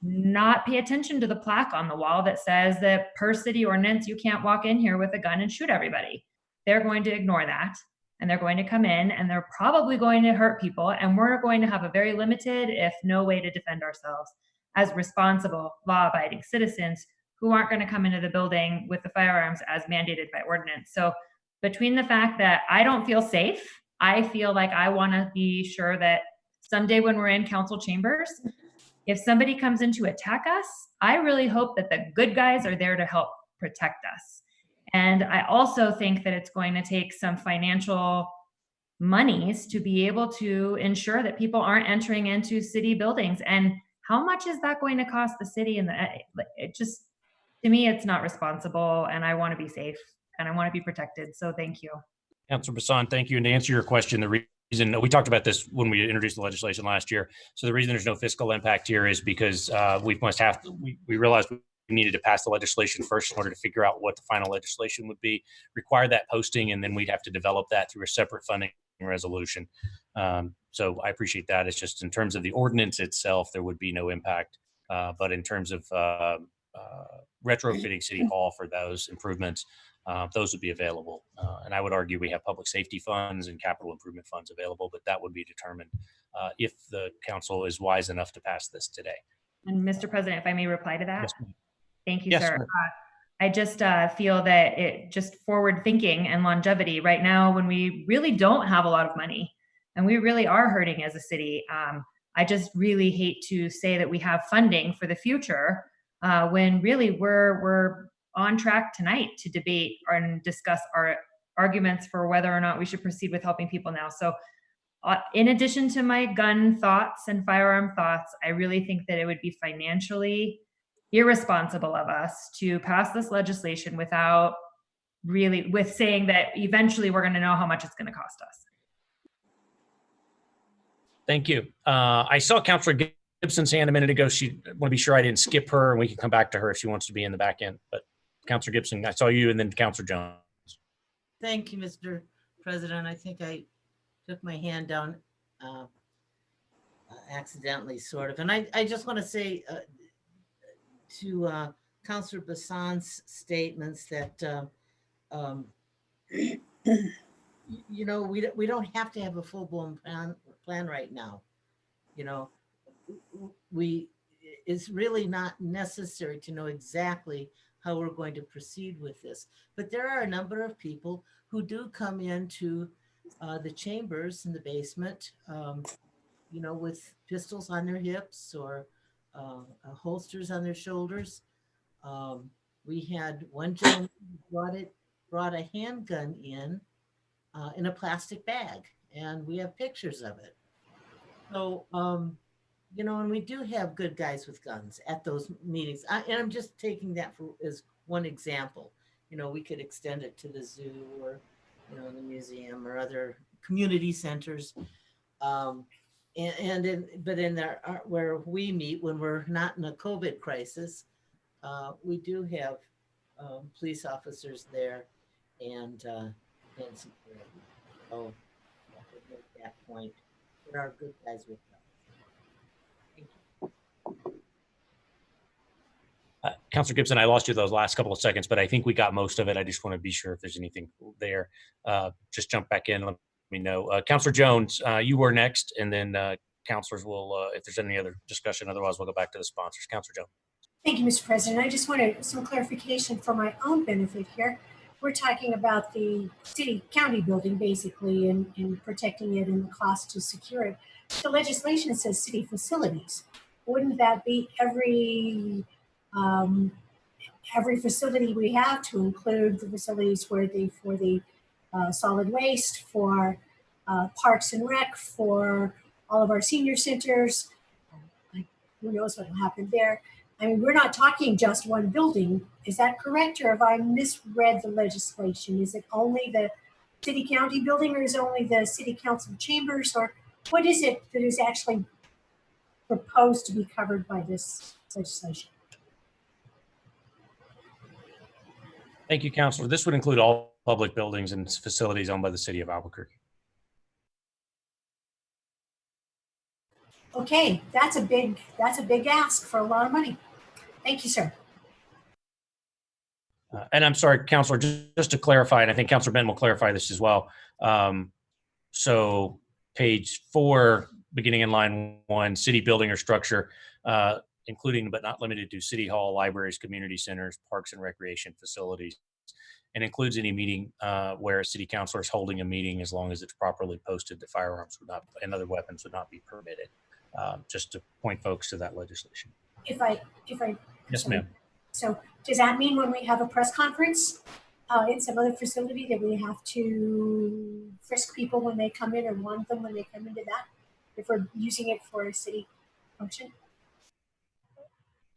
not pay attention to the plaque on the wall that says that per city ordinance, you can't walk in here with a gun and shoot everybody? They're going to ignore that, and they're going to come in and they're probably going to hurt people. And we're going to have a very limited, if no way to defend ourselves as responsible, law-abiding citizens who aren't going to come into the building with the firearms as mandated by ordinance. So between the fact that I don't feel safe, I feel like I want to be sure that someday when we're in council chambers, if somebody comes in to attack us, I really hope that the good guys are there to help protect us. And I also think that it's going to take some financial monies to be able to ensure that people aren't entering into city buildings. And how much is that going to cost the city? And it just, to me, it's not responsible, and I want to be safe and I want to be protected. So thank you. Councilor Bassan, thank you. And to answer your question, the reason we talked about this when we introduced the legislation last year. So the reason there's no fiscal impact here is because we realized we needed to pass the legislation first in order to figure out what the final legislation would be, require that posting, and then we'd have to develop that through a separate funding resolution. So I appreciate that. It's just in terms of the ordinance itself, there would be no impact. But in terms of retrofitting City Hall for those improvements, those would be available. And I would argue we have public safety funds and capital improvement funds available, but that would be determined if the council is wise enough to pass this today. And Mr. President, if I may reply to that. Yes, ma'am. Thank you, Yes, sir. ma'am. I just feel that it just forward thinking and longevity right now when we really don't have a lot of money and we really are hurting as a city. I just really hate to say that we have funding for the future when really we're on track tonight to debate and discuss our arguments for whether or not we should proceed with helping people now. So in addition to my gun thoughts and firearm thoughts, I really think that it would be financially irresponsible of us to pass this legislation without really, with saying that eventually we're going to know how much it's going to cost us. Thank you. I saw Councilor Gibson's hand a minute ago. She want to be sure I didn't skip her, and we can come back to her if she wants to be in the back end. But Councilor Gibson, I saw you, and then Councilor Jones. Thank you, Mr. President. I think I took my hand down accidentally, sort of. And I just want to say to Councilor Bassan's statements that, you know, we don't have to have a full-blown plan right now. You know, it's really not necessary to know exactly how we're going to proceed with this. But there are a number of people who do come into the chambers in the basement, you know, with pistols on their hips or holsters on their shoulders. We had one gentleman who brought a handgun in a plastic bag, and we have pictures of it. So you know, and we do have good guys with guns at those meetings. And I'm just taking that as one example. You know, we could extend it to the zoo or, you know, the museum or other community centers. But in there, where we meet when we're not in a COVID crisis, we do have police officers there and security. So I could make that point. There are good guys with them. Councilor Gibson, I lost you those last couple of seconds, but I think we got most of it. I just want to be sure if there's anything there. Just jump back in. Let me know. Councilor Jones, you were next, and then councilors will, if there's any other discussion, otherwise we'll go back to the sponsors. Councilor Jones. Thank you, Mr. President. I just wanted some clarification for my own benefit here. We're talking about the city-county building, basically, and protecting it and the cost to secure it. The legislation says city facilities. Wouldn't that be every facility we have, to include the facilities for the solid waste, for parks and rec, for all of our senior centers? Who knows what will happen there? I mean, we're not talking just one building. Is that correct? Or have I misread the legislation? Is it only the city-county building, or is it only the city council chambers? Or what is it that is actually proposed to be covered by this legislation? Thank you, Councilor. This would include all public buildings and facilities owned by the city of Albuquerque. Okay, that's a big ask for a lot of money. Thank you, sir. And I'm sorry, Councilor, just to clarify, and I think Councilor Ben will clarify this as well. So page 4, beginning in line 1, city building or structure, including but not limited to city hall, libraries, community centers, parks and recreation facilities, and includes any meeting where a city councilor is holding a meeting, as long as it's properly posted, the firearms would not and other weapons would not be permitted. Just to point folks to that legislation. Yes, ma'am. So does that mean when we have a press conference in some other facility that we have to frisk people when they come in, or want them when they come into that, if we're using it for a city function?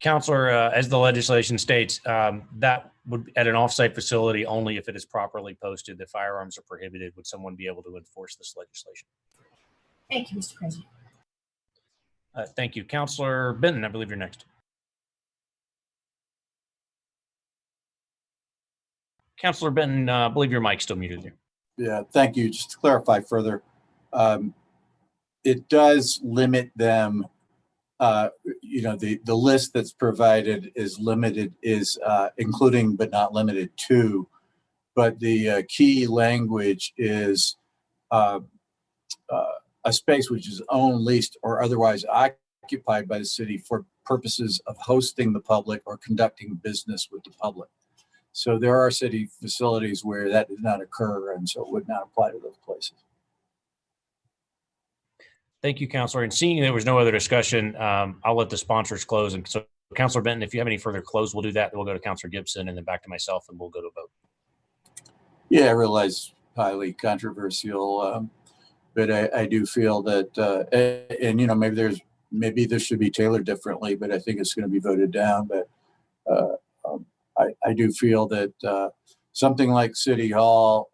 Councilor, as the legislation states, that would at an offsite facility only if it is properly posted that firearms are prohibited. Would someone be able to enforce this legislation? Thank you, Mr. President. Thank you. Councilor Benton, I believe you're next. Councilor Benton, I believe your mic's still muted there. Yeah, thank you. Just to clarify further, it does limit them. The list that's provided is limited, including but not limited to, but the key language is a space which is owned, leased, or otherwise occupied by the city for purposes of hosting the public or conducting business with the public. So there are city facilities where that did not occur, and so it would not apply to those places. Thank you, Councilor. And seeing there was no other discussion, I'll let the sponsors close. And so, Councilor Benton, if you have any further close, we'll do that. Then we'll go to Councilor Gibson and then back to myself, and we'll go to a vote. Yeah, I realize highly controversial, but I do feel that, and maybe this should be tailored differently, but I think it's going to be voted down. But I do feel that something like City Hall,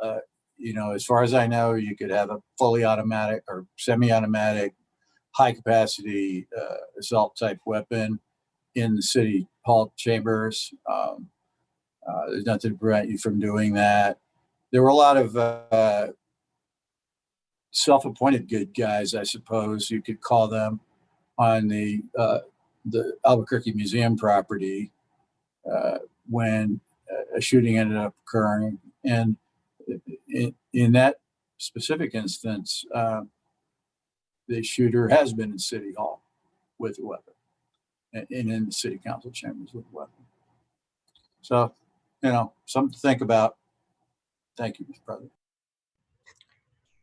as far as I know, you could have a fully automatic or semi-automatic, high-capacity assault type weapon in the City Hall chambers. There's nothing to prevent you from doing that. There were a lot of self-appointed good guys, I suppose you could call them, on the Albuquerque Museum property when a shooting ended up occurring. And in that specific instance, the shooter has been in City Hall with a weapon and in the City Council chambers with a weapon. So, something to think about. Thank you, Mr. President.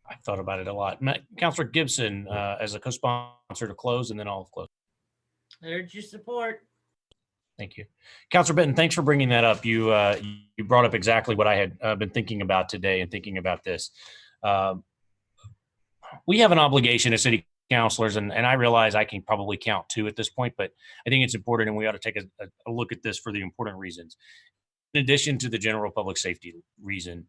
I thought about it a lot. Councilor Gibson, as a co-sponsor to close, and then I'll close. I urge your support. Thank you. Councilor Benton, thanks for bringing that up. You brought up exactly what I had been thinking about today and thinking about this. We have an obligation as city counselors, and I realize I can probably count two at this point, but I think it's important and we ought to take a look at this for the important reasons. In addition to the general public safety reason,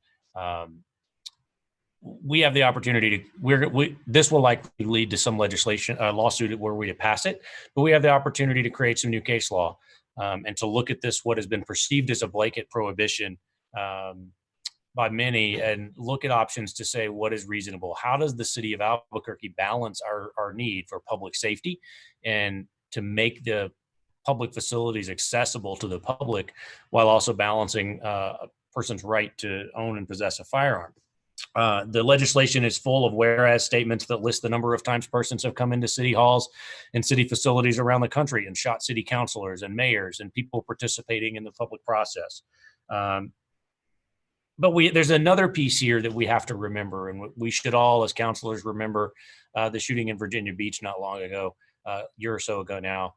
we have the opportunity to, this will likely lead to some legislation, lawsuit where we pass it, but we have the opportunity to create some new case law and to look at this, what has been perceived as a blanket prohibition by many, and look at options to say what is reasonable. How does the city of Albuquerque balance our need for public safety and to make the public facilities accessible to the public while also balancing a person's right to own and possess a firearm? The legislation is full of whereas statements that list the number of times persons have come into city halls and city facilities around the country and shot city councilors and mayors and people participating in the public process. But there's another piece here that we have to remember, and we should all as councilors remember the shooting in Virginia Beach not long ago, a year or so ago now.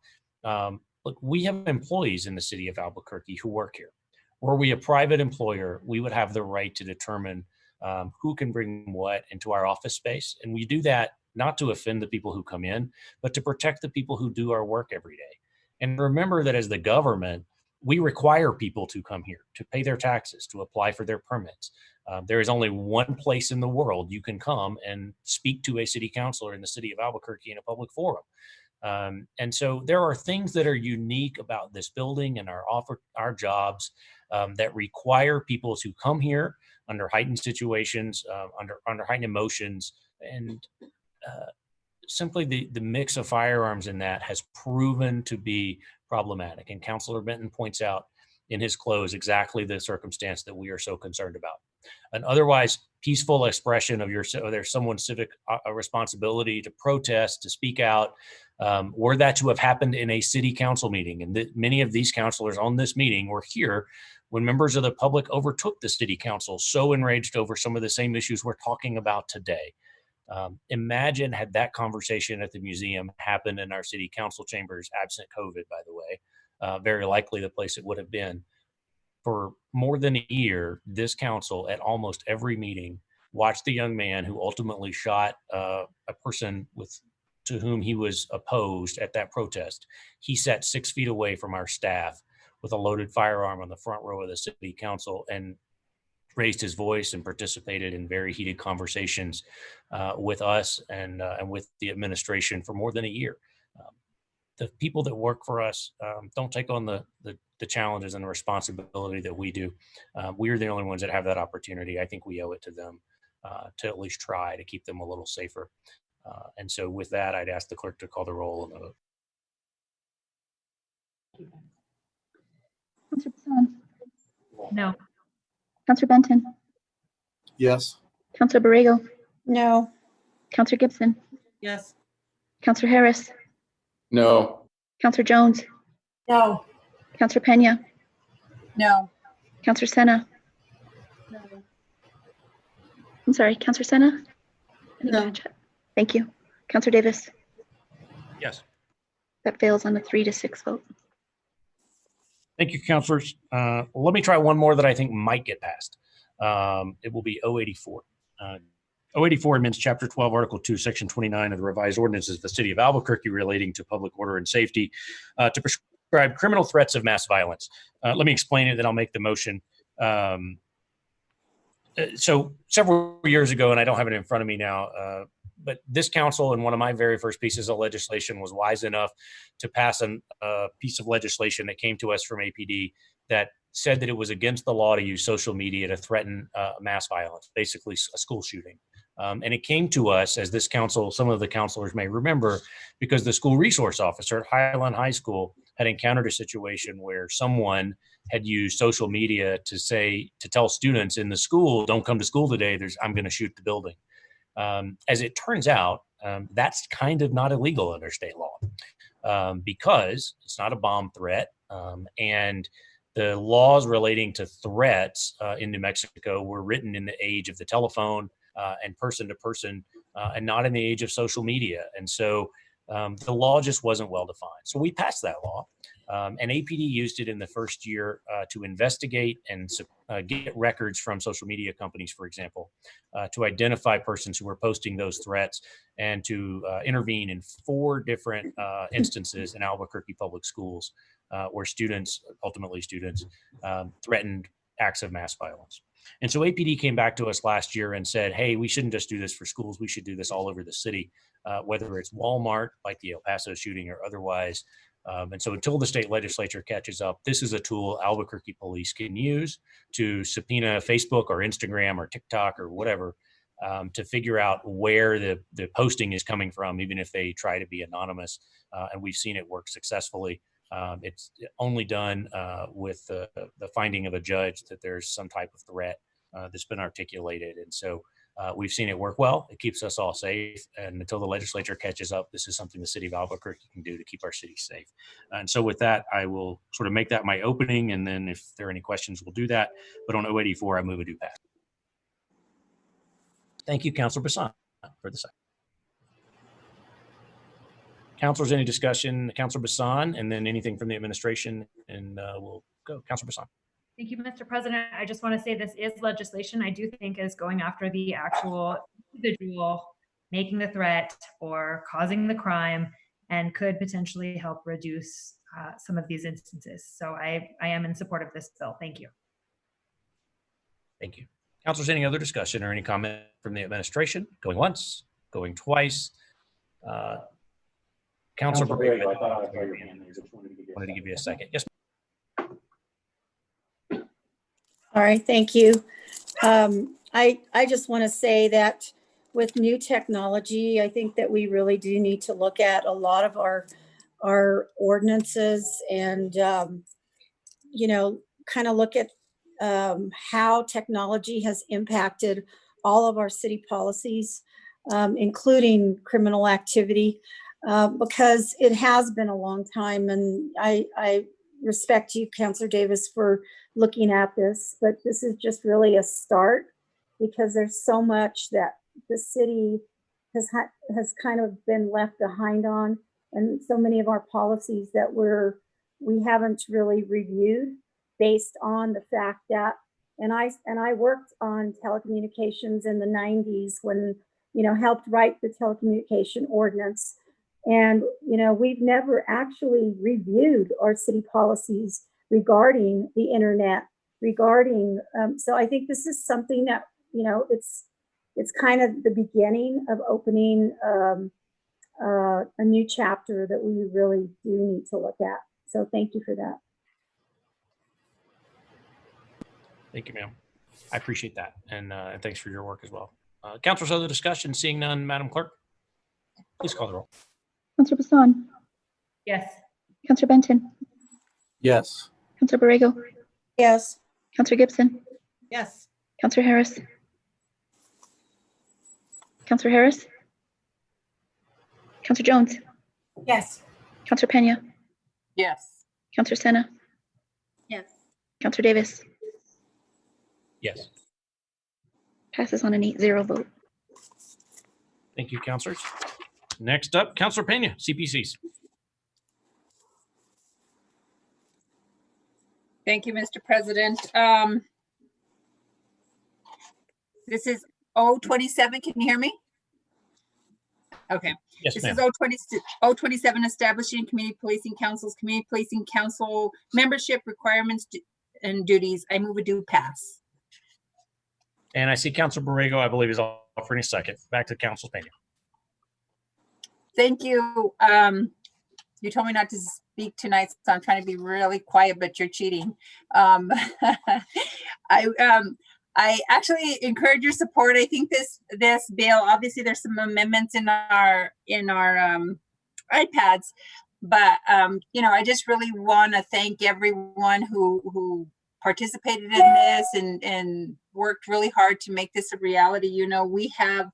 Look, we have employees in the city of Albuquerque who work here. Were we a private employer, we would have the right to determine who can bring what into our office space. And we do that not to offend the people who come in, but to protect the people who do our work every day. And remember that as the government, we require people to come here, to pay their taxes, to apply for their permits. There is only one place in the world you can come and speak to a city councilor in the city of Albuquerque in a public forum. And so there are things that are unique about this building and our jobs that require people to come here under heightened situations, under heightened emotions, and simply the mix of firearms in that has proven to be problematic. And Councilor Benton points out in his close exactly the circumstance that we are so concerned about. An otherwise peaceful expression of there's someone's civic responsibility to protest, to speak out, were that to have happened in a city council meeting. And many of these councilors on this meeting were here when members of the public overtook the city council, so enraged over some of the same issues we're talking about today. Imagine had that conversation at the museum happened in our city council chambers, absent COVID, by the way, very likely the place it would have been. For more than a year, this council at almost every meeting watched the young man who ultimately shot a person to whom he was opposed at that protest. He sat 6 feet away from our staff with a loaded firearm on the front row of the city council and raised his voice and participated in very heated conversations with us and with the administration for more than a year. The people that work for us don't take on the challenges and the responsibility that we do. We're the only ones that have that opportunity. I think we owe it to them to at least try to keep them a little safer. And so with that, I'd ask the clerk to call the roll on the vote. Councilor Bassan? No. Councilor Benton? Yes. Councilor Borrego? No. Councilor Gibson? Yes. Councilor Harris? No. Councilor Jones? No. Councilor Pena? No. Councilor Sena? No. I'm sorry, Councilor Sena? No. Thank you. Councilor Davis? Yes. That fails on a 3-6 vote. Thank you, councilors. Let me try one more that I think might get passed. It will be 084. 084 amends Chapter 12, Article 2, Section 29 of the revised ordinances of the City of Albuquerque relating to public order and safety to prescribe criminal threats of mass violence. Let me explain it, then I'll make the motion. So several years ago, and I don't have it in front of me now, but this council in one of my very first pieces of legislation was wise enough to pass a piece of legislation that came to us from APD that said that it was against the law to use social media to threaten mass violence, basically a school shooting. And it came to us as this council, some of the councilors may remember, because the school resource officer at Highland High School had encountered a situation where someone had used social media to tell students in the school, don't come to school today, I'm going to shoot the building. As it turns out, that's kind of not illegal under state law because it's not a bomb threat. And the laws relating to threats in New Mexico were written in the age of the telephone and person to person and not in the age of social media. And so the law just wasn't well defined. So we passed that law. And APD used it in the first year to investigate and get records from social media companies, for example, to identify persons who were posting those threats and to intervene in 4 different instances in Albuquerque public schools where ultimately students, threatened acts of mass violence. And so APD came back to us last year and said, hey, we shouldn't just do this for schools. We should do this all over the city, whether it's Walmart, like the El Paso shooting, or otherwise. And so until the state legislature catches up, this is a tool Albuquerque police can use to subpoena Facebook or Instagram or TikTok or whatever to figure out where the posting is coming from, even if they try to be anonymous. And we've seen it work successfully. It's only done with the finding of a judge that there's some type of threat that's been articulated. And so we've seen it work well. It keeps us all safe. And until the legislature catches up, this is something the city of Albuquerque can do to keep our city safe. And so with that, I will sort of make that my opening. And then if there are any questions, we'll do that. But on 084, I move a do pass. Thank you, Councilor Bassan, for the second. Councilors, any discussion? Councilor Bassan, and then anything from the administration, and we'll go. Councilor Bassan. Thank you, Mr. President. I just want to say this is legislation I do think is going after the actual individual making the threat or causing the crime and could potentially help reduce some of these instances. So I am in support of this bill. Thank you. Thank you. Councilors, any other discussion or any comment from the administration? Going once, going twice. Councilor Borrego, I wanted to give you a second. Yes. All right, thank you. I just want to say that with new technology, I think that we really do need to look at a lot of our ordinances and, you know, kind of look at how technology has impacted all of our city policies, including criminal activity, because it has been a long time. And I respect you, Councilor Davis, for looking at this, but this is just really a start because there's so much that the city has kind of been left behind on, and so many of our policies that we haven't really reviewed based on the fact that, and I worked on telecommunications in the 90s when, you know, helped write the telecommunication ordinance. And, you know, we've never actually reviewed our city policies regarding the internet, regarding, so I think this is something that, you know, it's kind of the beginning of opening a new chapter that we really do need to look at. So thank you for that. Thank you, ma'am. I appreciate that. And thanks for your work as well. Councilors, other discussion? Seeing none, Madam Clerk, please call the roll. Councilor Bassan. Yes. Councilor Benton. Yes. Councilor Borrego. Yes. Councilor Gibson. Yes. Councilor Harris. Councilor Harris. Councilor Jones. Yes. Councilor Pena. Yes. Councilor Sena. Yes. Councilor Davis. Yes. Passes on an 8-0 vote. Thank you, councilors. Next up, Councilor Pena, CPCs. Thank you, Mr. President. This is 027. Can you hear me? Okay. Yes, This ma'am. is 027, establishing community policing councils, community policing council membership requirements and duties. I move a do pass. And I see Councilor Borrego, I believe, is offering a second. Back to Councilor Pena. Thank you. You told me not to speak tonight, so I'm trying to be really quiet, but you're cheating. I actually encourage your support. I think this bill, obviously there's some amendments in our iPads, but you know, I just really want to thank everyone who participated in this and worked really hard to make this a reality. You know, we have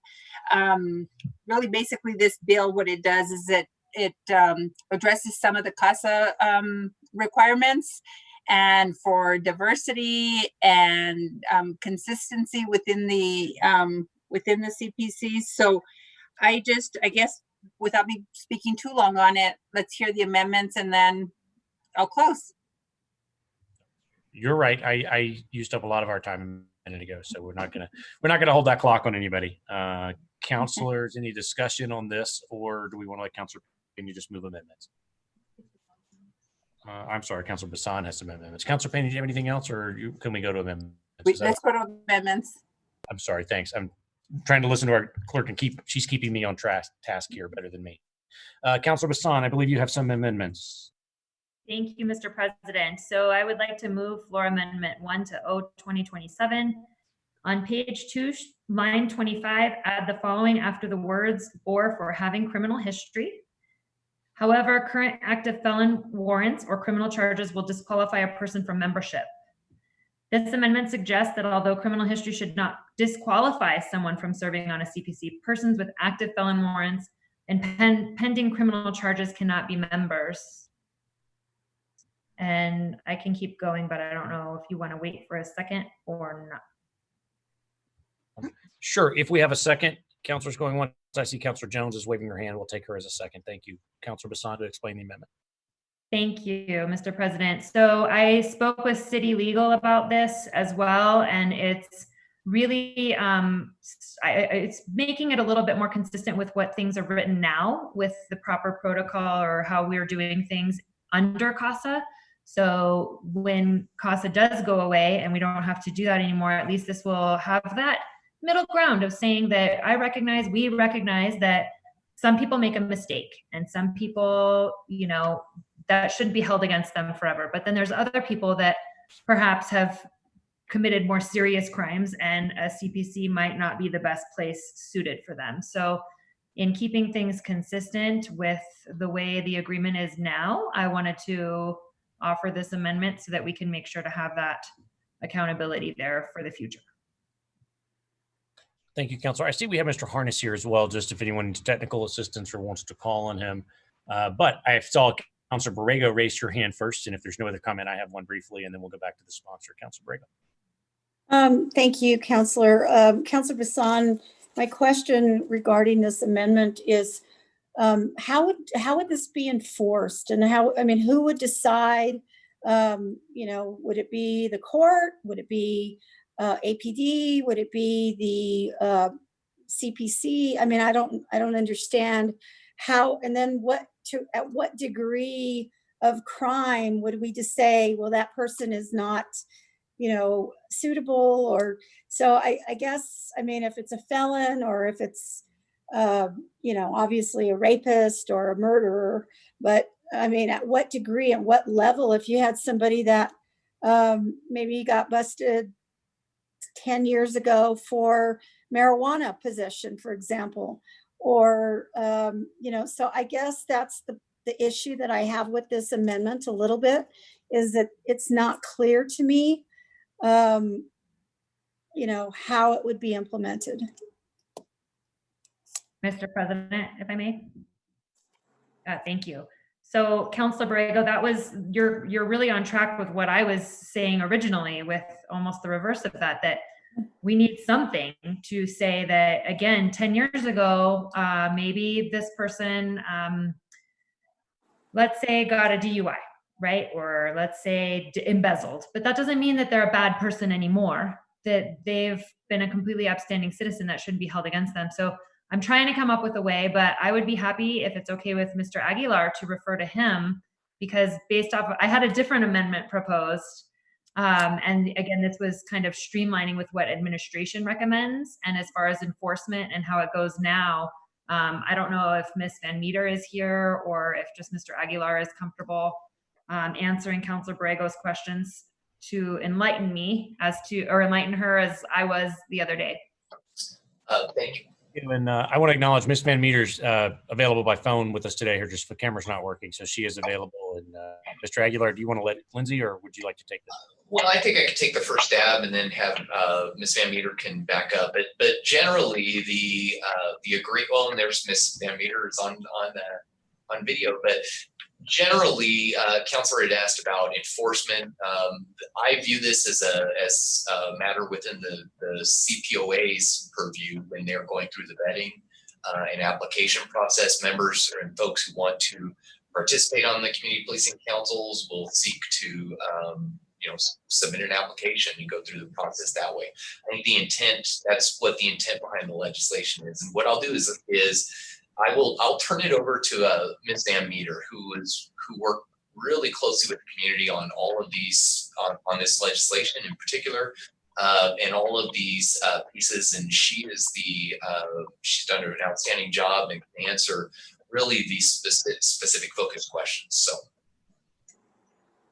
really basically this bill, what it does is it addresses some of the CASA requirements, and for diversity and consistency within the CPCs. So I guess without me speaking too long on it, let's hear the amendments and then I'll close. You're right. I used up a lot of our time a minute ago, so we're not gonna hold that clock on anybody. Counselors, any discussion on this, or do we want to let Counselor Pena just move amendments? I'm sorry, Counselor Bassan has some amendments. Counselor Pena, do you have anything else, or can we go to amendments? Let's go to amendments. I'm sorry. Thanks. I'm trying to listen to our clerk and she's keeping me on task here better than me. Counselor Bassan, I believe you have some amendments. Thank you, Mr. President. So I would like to move floor amendment 1 to O2027. On page 2, line 25, add the following after the words "or for having criminal history." However, current active felon warrants or criminal charges will disqualify a person from membership. This amendment suggests that although criminal history should not disqualify someone from serving on a CPC, persons with active felon warrants and pending criminal charges cannot be members. And I can keep going, but I don't know if you want to wait for a second or not. Sure. If we have a second, Counselor's going once. I see Counselor Jones is waving her hand. We'll take her as a second. Thank you. Counselor Bassan to explain the amendment. Thank you, Mr. President. So I spoke with City Legal about this as well, and it's really, it's making it a little bit more consistent with what things are written now with the proper protocol or how we're doing things under CASA. So when CASA does go away and we don't have to do that anymore, at least this will have that middle ground of saying that we recognize that some people make a mistake and some people, that shouldn't be held against them forever. But then there's other people that perhaps have committed more serious crimes and a CPC might not be the best place suited for them. So in keeping things consistent with the way the agreement is now, I wanted to offer this amendment so that we can make sure to have that accountability there for the future. Thank you, Counselor. I see we have Mr. Harness here as well, just if anyone needs technical assistance or wants to call on him. But I saw Counselor Borrego raise your hand first, and if there's no other comment, I have one briefly, and then we'll go back to the sponsor, Counselor Borrego. Thank you, Counselor. Counselor Bassan, my question regarding this amendment is, how would this be enforced, and who would decide? Would it be the court? Would it be APD? Would it be the CPC? I don't understand how. And then at what degree of crime would we just say, well, that person is not, suitable? Or so I guess if it's a felon or if it's obviously a rapist or a murderer, but at what degree, at what level? If you had somebody that maybe got busted 10 years ago for marijuana possession, for example, or, so I guess that's the issue that I have with this amendment a little bit, is that it's not clear to me, how it would be implemented. Mr. President, if I may. Thank you. So Counselor Borrego, you're really on track with what I was saying originally, with almost the reverse of that we need something to say that, again, 10 years ago, maybe this person, let's say got a DUI, right? Or let's say embezzled, but that doesn't mean that they're a bad person anymore, that they've been a completely upstanding citizen that shouldn't be held against them. So I'm trying to come up with a way, but I would be happy if it's okay with Mr. Aguilar to refer to him, because I had a different amendment proposed. And again, this was kind of streamlining with what administration recommends. And as far as enforcement and how it goes now, I don't know if Ms. Van Meter is here or if just Mr. Aguilar is comfortable answering Counselor Borrego's questions to enlighten her as I was the other day. Thank you. And I want to acknowledge Ms. Van Meter's available by phone with us today. The camera's not working, so she is available. And Mr. Aguilar, do you want to let Lindsay, or would you like to take this? Well, I think I could take the first stab and then have Ms. Van Meter can back up. But generally, the agree. Well, and there's Ms. Van Meter is on video. But generally, Counselor had asked about enforcement. I view this as a matter within the CPOA's purview when they're going through the vetting and application process. Members and folks who want to participate on the community policing councils will seek to submit an application and go through the process that way. I think the intent, that's what the intent behind the legislation is. And what I'll do is I'll turn it over to Ms. Van Meter, who worked really closely with the community on all of these, on this legislation in particular, and all of these pieces. And she's done an outstanding job and can answer really these specific focus questions. So.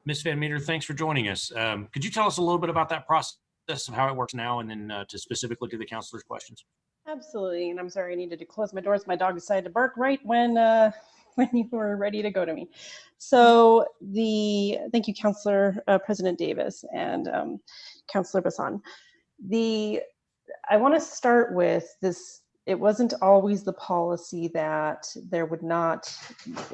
Ms. Van Meter, thanks for joining us. Could you tell us a little bit about that process of how it works now, and then specifically to the councilor's questions? Absolutely. And I'm sorry, I needed to close my doors. My dog decided to bark right when you were ready to go to me. So thank you, Councilor President Davis and Councilor Bassan. I want to start with this. It wasn't always the policy that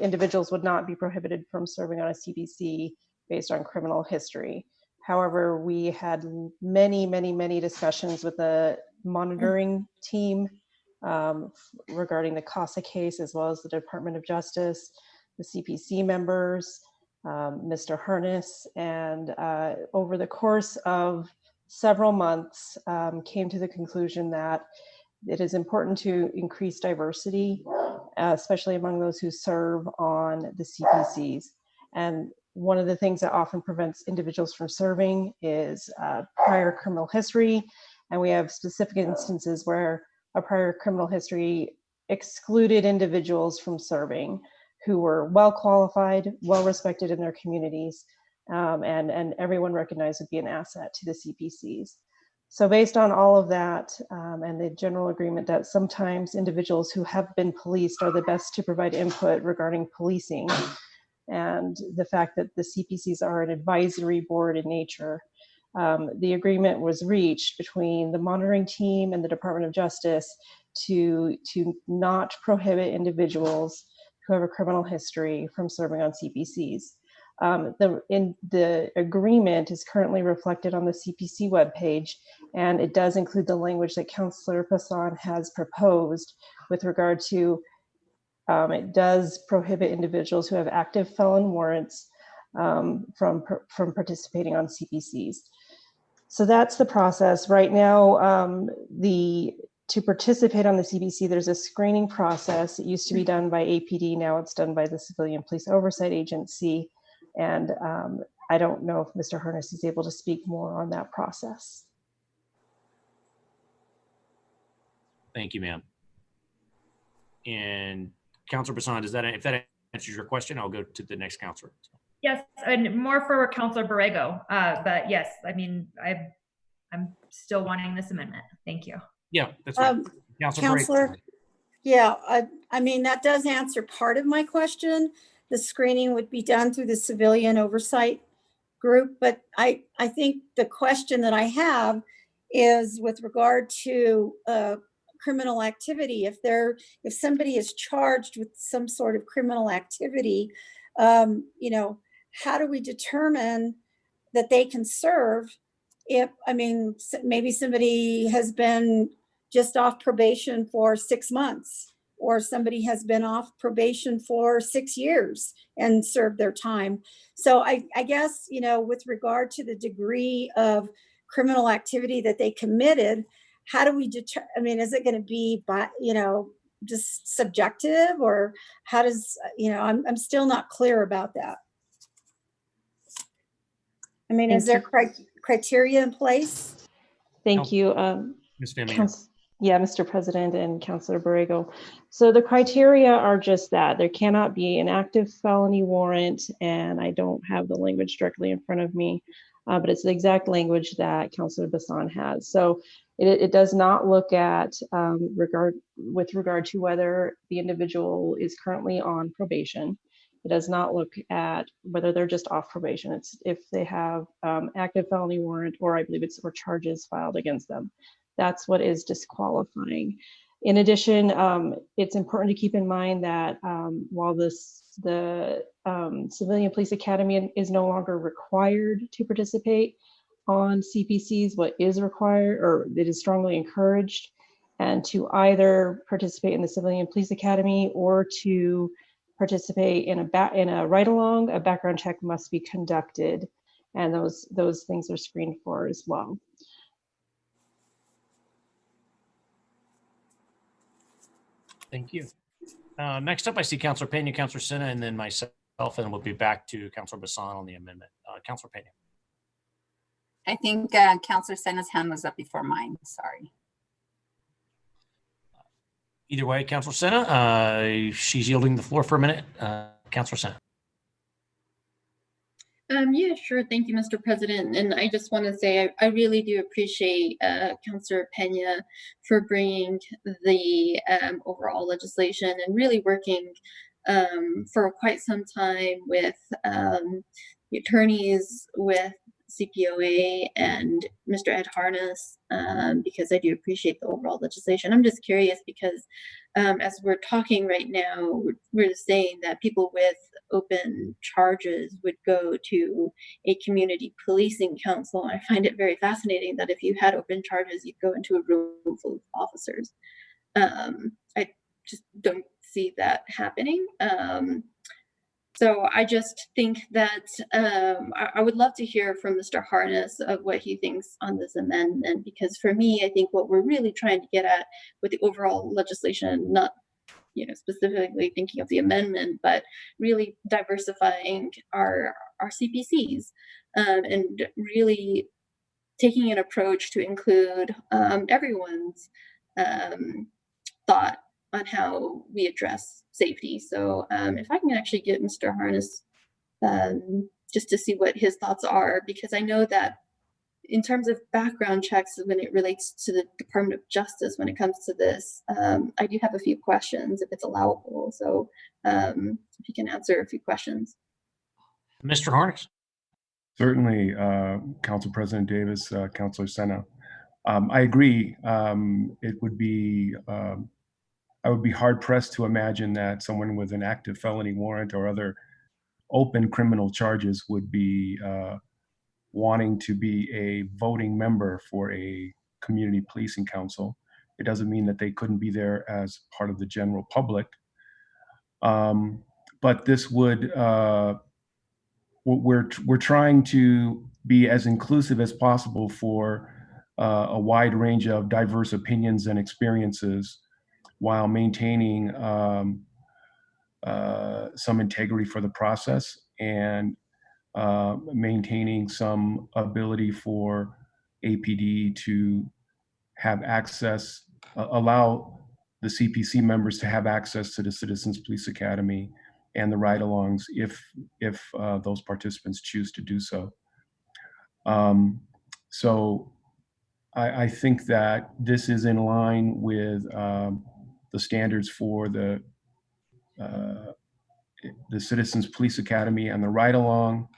individuals would not be prohibited from serving on a CPC based on criminal history. However, we had many, many, many discussions with the monitoring team regarding the CASA case, as well as the Department of Justice, the CPC members, Mr. Harness, and over the course of several months came to the conclusion that it is important to increase diversity, especially among those who serve on the CPCs. And one of the things that often prevents individuals from serving is prior criminal history. And we have specific instances where a prior criminal history excluded individuals from serving who were well qualified, well respected in their communities, and everyone recognized would be an asset to the CPCs. So based on all of that and the general agreement that sometimes individuals who have been policed are the best to provide input regarding policing, and the fact that the CPCs are an advisory board in nature, the agreement was reached between the monitoring team and the Department of Justice to not prohibit individuals who have a criminal history from serving on CPCs. The agreement is currently reflected on the CPC webpage, and it does include the language that Councilor Bassan has proposed with regard to it does prohibit individuals who have active felon warrants from participating on CPCs. So that's the process. Right now, to participate on the CPC, there's a screening process. It used to be done by APD, now it's done by the Civilian Police Oversight Agency. And I don't know if Mr. Harness is able to speak more on that process. Thank you, ma'am. And Councilor Bassan, if that answers your question, I'll go to the next councilor. Yes, and more for Councilor Borrego, but yes, I mean, I'm still wanting this amendment. Thank you. Yeah, that's right. Councilor, yeah, I mean, that does answer part of my question. The screening would be done through the Civilian Oversight Group, but I think the question that I have is with regard to criminal activity. If somebody is charged with some sort of criminal activity, how do we determine that they can serve maybe somebody has been just off probation for 6 months, or somebody has been off probation for 6 years and served their time. So I guess, with regard to the degree of criminal activity that they committed, how do we determine, is it going to be just subjective, or how does, I'm still not clear about that. I mean, is there criteria in place? Thank you. Ms. Van Meter. Yeah, Mr. President and Councilor Borrego. So the criteria are just that. There cannot be an active felony warrant, and I don't have the language directly in front of me, but it's the exact language that Councilor Bassan has. So it does not look at with regard to whether the individual is currently on probation. It does not look at whether they're just off probation. It's if they have active felony warrant, or I believe or charges filed against them. That's what is disqualifying. In addition, it's important to keep in mind that while the Civilian Police Academy is no longer required to participate on CPCs, what is required, or it is strongly encouraged, and to either participate in the Civilian Police Academy or to participate in a ride-along, a background check must be conducted, and those things are screened for as well. Thank you. Next up, I see Councilor Pena, Councilor Sena, and then myself, and we'll be back to Councilor Bassan on the amendment. Councilor Pena. I think Councilor Sena's hand was up before mine. Sorry. Either way, Councilor Sena, she's yielding the floor for a minute. Councilor Sena. Yeah, sure. Thank you, Mr. President. And I just want to say I really do appreciate Councilor Pena for bringing the overall legislation and really working for quite some time with the attorneys, with CPOA and Mr. Ed Harness, because I do appreciate the overall legislation. I'm just curious because as we're talking right now, we're saying that people with open charges would go to a community policing council. I find it very fascinating that if you had open charges, you'd go into a room full of officers. I just don't see that happening. So I just think that I would love to hear from Mr. Harness of what he thinks on this amendment, because for me, I think what we're really trying to get at with the overall legislation, not specifically thinking of the amendment, but really diversifying our CPCs and really taking an approach to include everyone's thought on how we address safety. So if I can actually get Mr. Harness just to see what his thoughts are, because I know that in terms of background checks, when it relates to the Department of Justice, when it comes to this, I do have a few questions if it's allowable. So if you can answer a few questions. Mr. Harness. Certainly, Council President Davis, Councilor Sena. I agree. It would be, I would be hard pressed to imagine that someone with an active felony warrant or other open criminal charges would be wanting to be a voting member for a community policing council. It doesn't mean that they couldn't be there as part of the general public. But this would, we're trying to be as inclusive as possible for a wide range of diverse opinions and experiences while maintaining some integrity for the process and maintaining some ability for APD to have access, allow the CPC members to have access to the Citizens Police Academy and the ride-alongs if those participants choose to do so. So I think that this is in line with the standards for the Citizens Police Academy and the ride-along,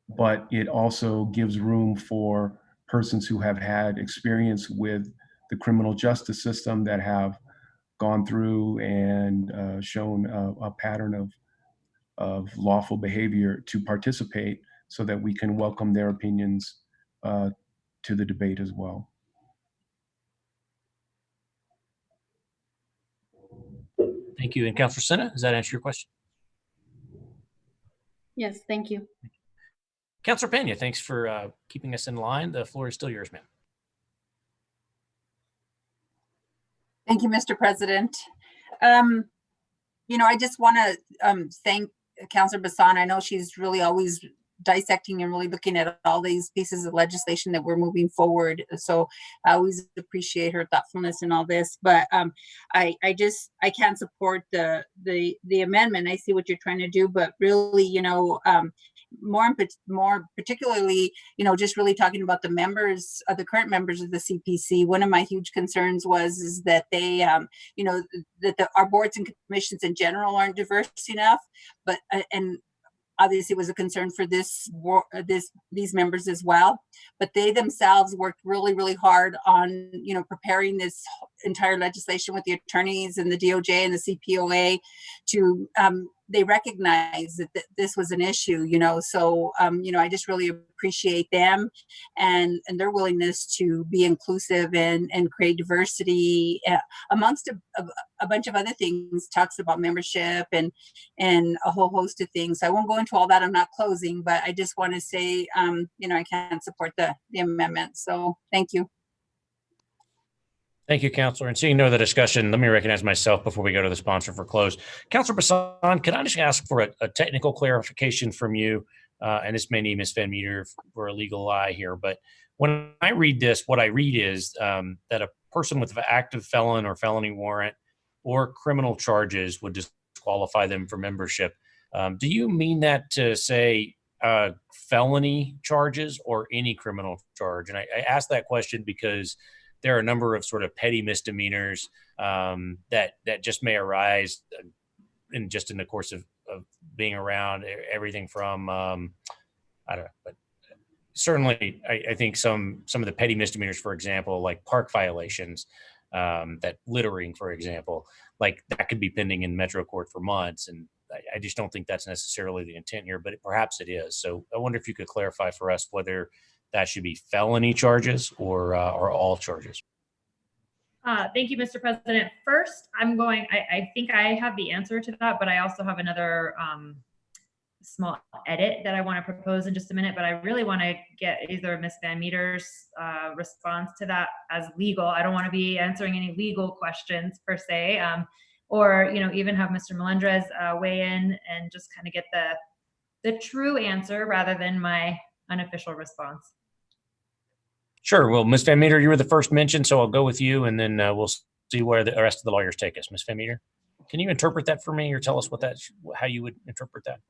but it also gives room for persons who have had experience with the criminal justice system that have gone through and shown a pattern of lawful behavior to participate so that we can welcome their opinions to the debate as well. Thank you. And Councilor Sena, does that answer your question? Yes, thank you. Councilor Pena, thanks for keeping us in line. The floor is still yours, ma'am. Thank you, Mr. President. I just want to thank Councilor Bassan. I know she's really always dissecting and really looking at all these pieces of legislation that we're moving forward. So I always appreciate her thoughtfulness in all this. But I can't support the amendment. I see what you're trying to do, but really, more particularly, just really talking about the members of the current members of the CPC. One of my huge concerns is that they, that our boards and commissions in general aren't diverse enough, but and obviously it was a concern for these members as well, but they themselves worked really, really hard on, preparing this entire legislation with the attorneys and the DOJ and the CPOA to they recognize that this was an issue, so, I just really appreciate them and their willingness to be inclusive and create diversity amongst a bunch of other things, talks about membership and a whole host of things. I won't go into all that. I'm not closing, but I just want to say, I can't support the amendment. So thank you. Thank you, Councilor. And seeing no other discussion, let me recognize myself before we go to the sponsor for close. Councilor Bassan, can I just ask for a technical clarification from you? And this may need Ms. Van Meter for a legal eye here, but when I read this, what I read is that a person with an active felon or felony warrant or criminal charges would disqualify them from membership. Do you mean that to say felony charges or any criminal charge? And I ask that question because there are a number of sort of petty misdemeanors that just may arise in the course of being around, everything from I don't know, but certainly I think some of the petty misdemeanors, for example, like park violations, that littering, for example, like that could be pending in Metro Court for months, and I just don't think that's necessarily the intent here, but perhaps it is. So I wonder if you could clarify for us whether that should be felony charges or all charges. Thank you, Mr. President. First, I think I have the answer to that, but I also have another small edit that I want to propose in just a minute, but I really want to get either Ms. Van Meter's response to that as legal. I don't want to be answering any legal questions per se, or even have Mr. Melendrez weigh in and just kind of get the true answer rather than my unofficial response. Sure. Well, Ms. Van Meter, you were the first mention, so I'll go with you, and then we'll see where the rest of the lawyers take us. Ms. Van Meter, can you interpret that for me, or tell us how you would interpret that?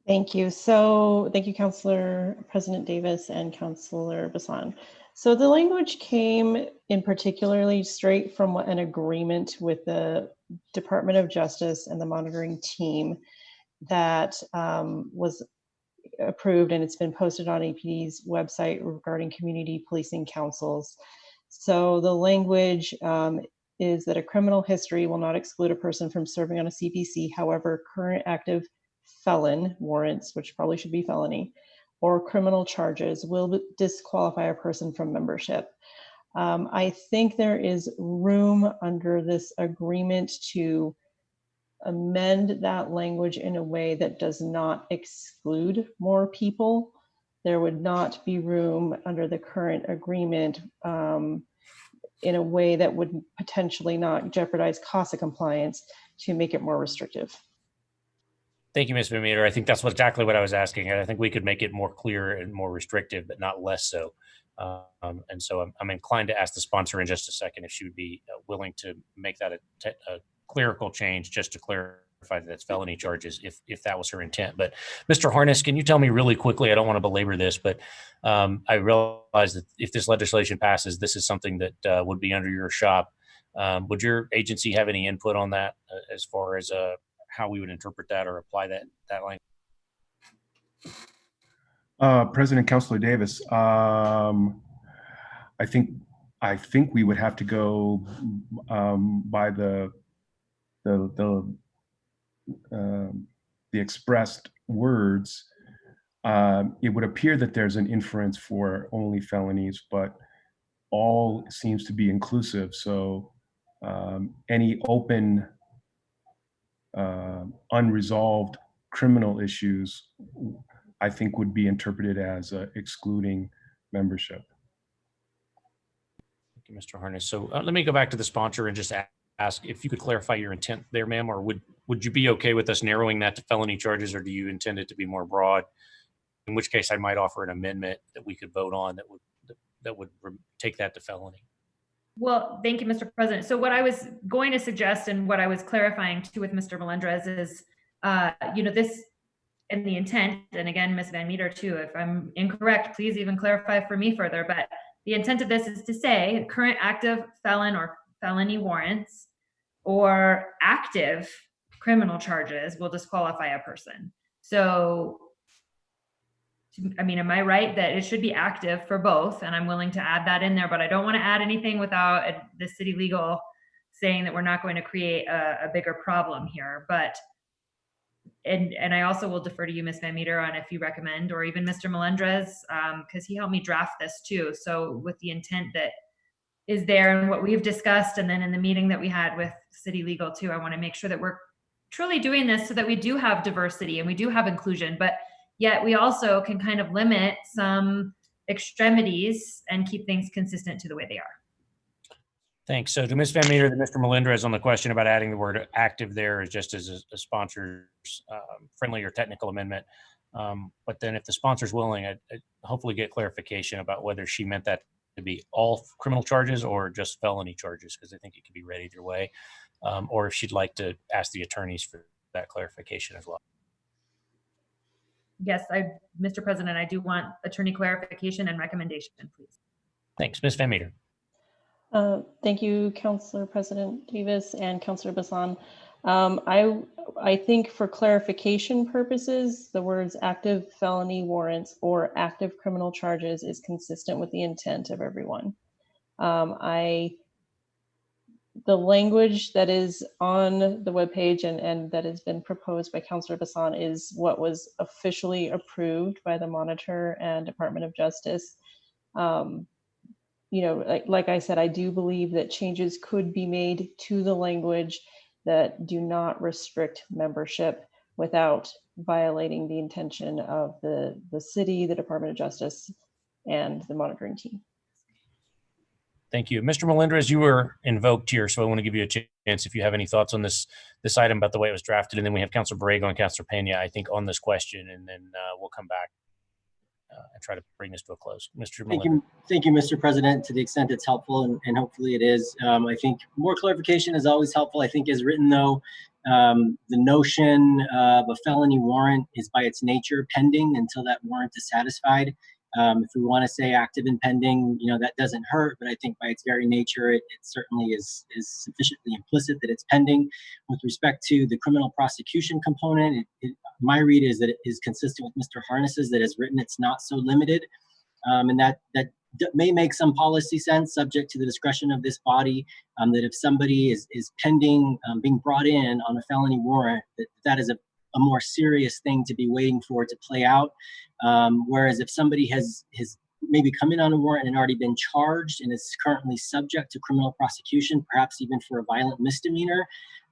Thank you. So thank you, Councilor President Davis and Councilor Bassan. So the language came in particularly straight from an agreement with the Department of Justice and the monitoring team that was approved, and it's been posted on APD's website regarding community policing councils. So the language is that a criminal history will not exclude a person from serving on a CPC. However, current active felon warrants, which probably should be felony, or criminal charges will disqualify a person from membership. I think there is room under this agreement to amend that language in a way that does not exclude more people. There would not be room under the current agreement in a way that would potentially not jeopardize CASA compliance to make it more restrictive. Thank you, Ms. Van Meter. I think that's exactly what I was asking. I think we could make it more clear and more restrictive, but not less so. And so I'm inclined to ask the sponsor in just a second if she would be willing to make that a clerical change just to clarify that it's felony charges if that was her intent. But Mr. Harness, can you tell me really quickly, I don't want to belabor this, but I realize that if this legislation passes, this is something that would be under your shop. Would your agency have any input on that as far as how we would interpret that or apply that language? President Councilor Davis, I think we would have to go by the expressed words. It would appear that there's an inference for only felonies, but all seems to be inclusive. So any open, unresolved criminal issues, I think would be interpreted as excluding membership. Thank you, Mr. Harness. So let me go back to the sponsor and just ask if you could clarify your intent there, ma'am, or would you be okay with us narrowing that to felony charges, or do you intend it to be more broad? In which case I might offer an amendment that we could vote on that would take that to felony. Well, thank you, Mr. President. So what I was going to suggest and what I was clarifying too with Mr. Melendrez is, this and the intent, and again, Ms. Van Meter too, if I'm incorrect, please even clarify for me further, but the intent of this is to say current active felon or felony warrants or active criminal charges will disqualify a person. So, am I right that it should be active for both? And I'm willing to add that in there, but I don't want to add anything without the city legal saying that we're not going to create a bigger problem here. But And I also will defer to you, Ms. Van Meter, on if you recommend, or even Mr. Melendrez, because he helped me draft this too. So with the intent that is there and what we've discussed, and then in the meeting that we had with city legal too, I want to make sure that we're truly doing this so that we do have diversity and we do have inclusion, but yet we also can kind of limit some extremities and keep things consistent to the way they are. Thanks. So to Ms. Van Meter, to Mr. Melendrez on the question about adding the word active there is just as a sponsor's friendly or technical amendment. But then if the sponsor's willing, I'd hopefully get clarification about whether she meant that to be all criminal charges or just felony charges, because I think it could be read either way. Or if she'd like to ask the attorneys for that clarification as well. Yes, Mr. President, I do want attorney clarification and recommendation, please. Thanks. Ms. Van Meter. Thank you, Councilor President Davis and Councilor Bassan. I think for clarification purposes, the words active felony warrants or active criminal charges is consistent with the intent of everyone. The language that is on the webpage and that has been proposed by Councilor Bassan is what was officially approved by the Monitor and Department of Justice. You know, like I said, I do believe that changes could be made to the language that do not restrict membership without violating the intention of the city, the Department of Justice, and the monitoring team. Thank you. Mr. Melendrez, you were invoked here, so I want to give you a chance if you have any thoughts on this item about the way it was drafted. And then we have Councilor Borrego and Councilor Pena, I think, on this question, and then we'll come back and try to bring this to a close. Mr. Melendrez. Thank you, Mr. President, to the extent it's helpful, and hopefully it is. I think more clarification is always helpful. I think as written, though, the notion of a felony warrant is by its nature pending until that warrant is satisfied. If we want to say active and pending, you know, that doesn't hurt, but I think by its very nature, it certainly is sufficiently implicit that it's pending. With respect to the criminal prosecution component, my read is that it is consistent with Mr. Harness's, that as written, it's not so limited. And that may make some policy sense subject to the discretion of this body, that if somebody is pending being brought in on a felony warrant, that is a more serious thing to be waiting for to play out. Whereas if somebody has maybe come in on a warrant and already been charged and is currently subject to criminal prosecution, perhaps even for a violent misdemeanor,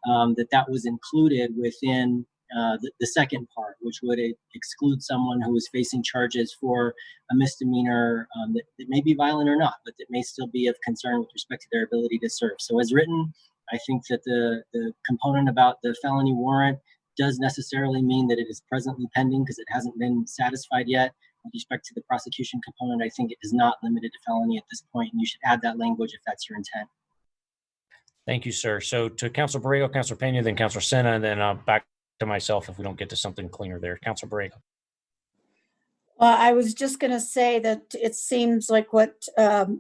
that was included within the second part, which would exclude someone who is facing charges for a misdemeanor that may be violent or not, but that may still be of concern with respect to their ability to serve. So as written, I think that the component about the felony warrant does necessarily mean that it is presently pending because it hasn't been satisfied yet. With respect to the prosecution component, I think it is not limited to felony at this point, and you should add that language if that's your intent. Thank you, sir. So to Councilor Borrego, Councilor Pena, then Councilor Sena, and then back to myself if we don't get to something cleaner there. Councilor Borrego. Well, I was just going to say that it seems like what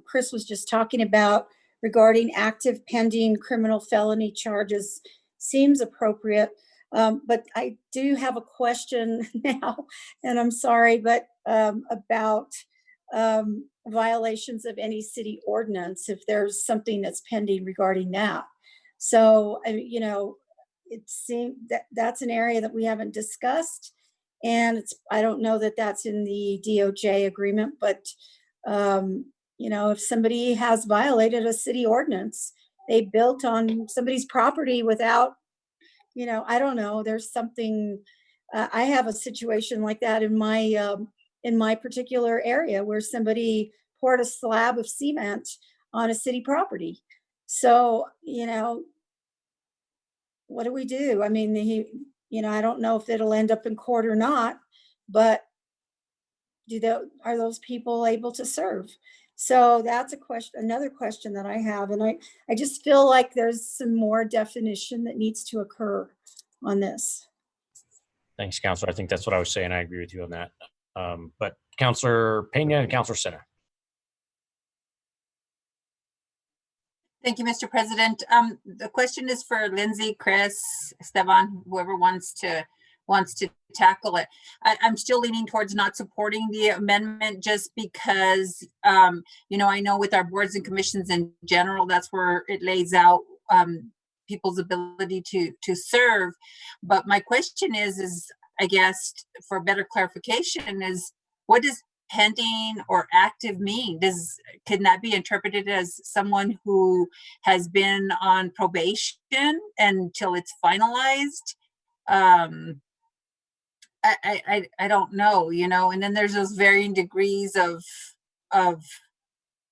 Chris was just talking about regarding active pending criminal felony charges seems appropriate. But I do have a question now, and I'm sorry, but about violations of any city ordinance, if there's something that's pending regarding that. So, you know, it seems that that's an area that we haven't discussed, and I don't know that that's in the DOJ agreement, but, you know, if somebody has violated a city ordinance, they built on somebody's property without, you know, I don't know, there's something, I have a situation like that in my particular area where somebody poured a slab of cement on a city property. So, you know, what do we do? I mean, you know, I don't know if it'll end up in court or not, but are those people able to serve? So that's another question that I have. And I just feel like there's some more definition that needs to occur on this. Thanks, Councilor. I think that's what I was saying. I agree with you on that. But Councilor Pena and Councilor Sena. Thank you, Mr. President. The question is for Lindsay, Chris, Esteban, whoever wants to tackle it. I'm still leaning towards not supporting the amendment just because, you know, I know with our boards and commissions in general, that's where it lays out people's ability to serve. But my question is I guess for better clarification is, what does pending or active mean? Can that be interpreted as someone who has been on probation until it's finalized? I don't know, you know, and then there's those varying degrees of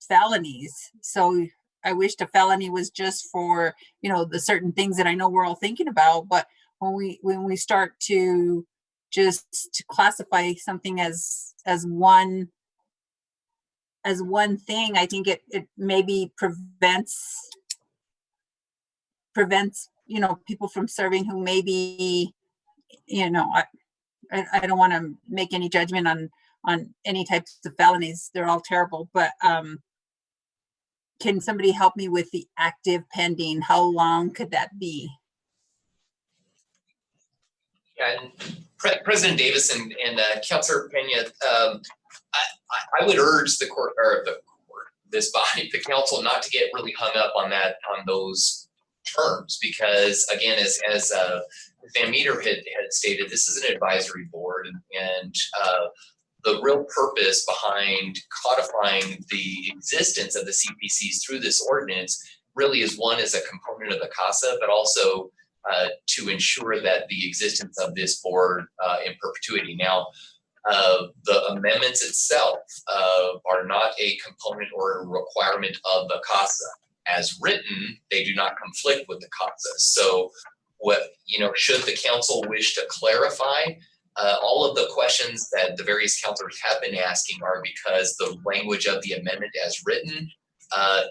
felonies. So I wish the felony was just for, you know, the certain things that I know we're all thinking about. But when we start to just classify something as one thing, I think it maybe prevents, you know, people from serving who maybe, you know, I don't want to make any judgment on any types of felonies. They're all terrible, but can somebody help me with the active pending? How long could that be? Yeah, and President Davis and Councilor Pena, I would urge the court, or this body, the council, not to get really hung up on those terms, because again, as Van Meter had stated, this is an advisory board, and the real purpose behind codifying the existence of the CPCs through this ordinance really is, one, as a component of the CASA, but also to ensure that the existence of this board in perpetuity. Now, the amendments itself are not a component or a requirement of the CASA. As written, they do not conflict with the CASA. So, should the council wish to clarify, all of the questions that the various councilors have been asking are because the language of the amendment as written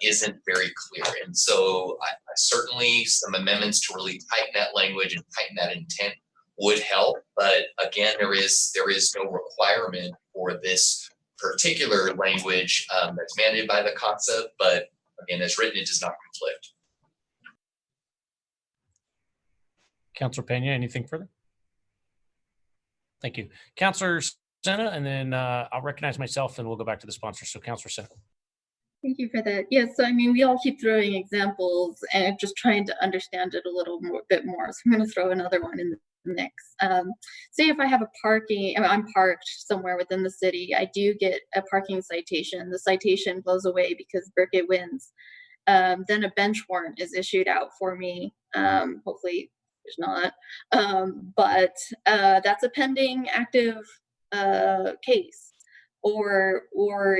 isn't very clear. And so I certainly some amendments to really tighten that language and tighten that intent would help. But again, there is no requirement for this particular language that's mandated by the CASA, but again, as written, it does not conflict. Councilor Pena, anything further? Thank you. Councilor Sena, and then I'll recognize myself and we'll go back to the sponsor. So Councilor Sena. Thank you for that. Yes, so I mean, we all keep throwing examples and just trying to understand it a little bit more. So I'm going to throw another one in the mix. Say if I have I'm parked somewhere within the city, I do get a parking citation. The citation blows away because Burkett wins. Then a bench warrant is issued out for me. Hopefully there's not, but that's a pending active case. Or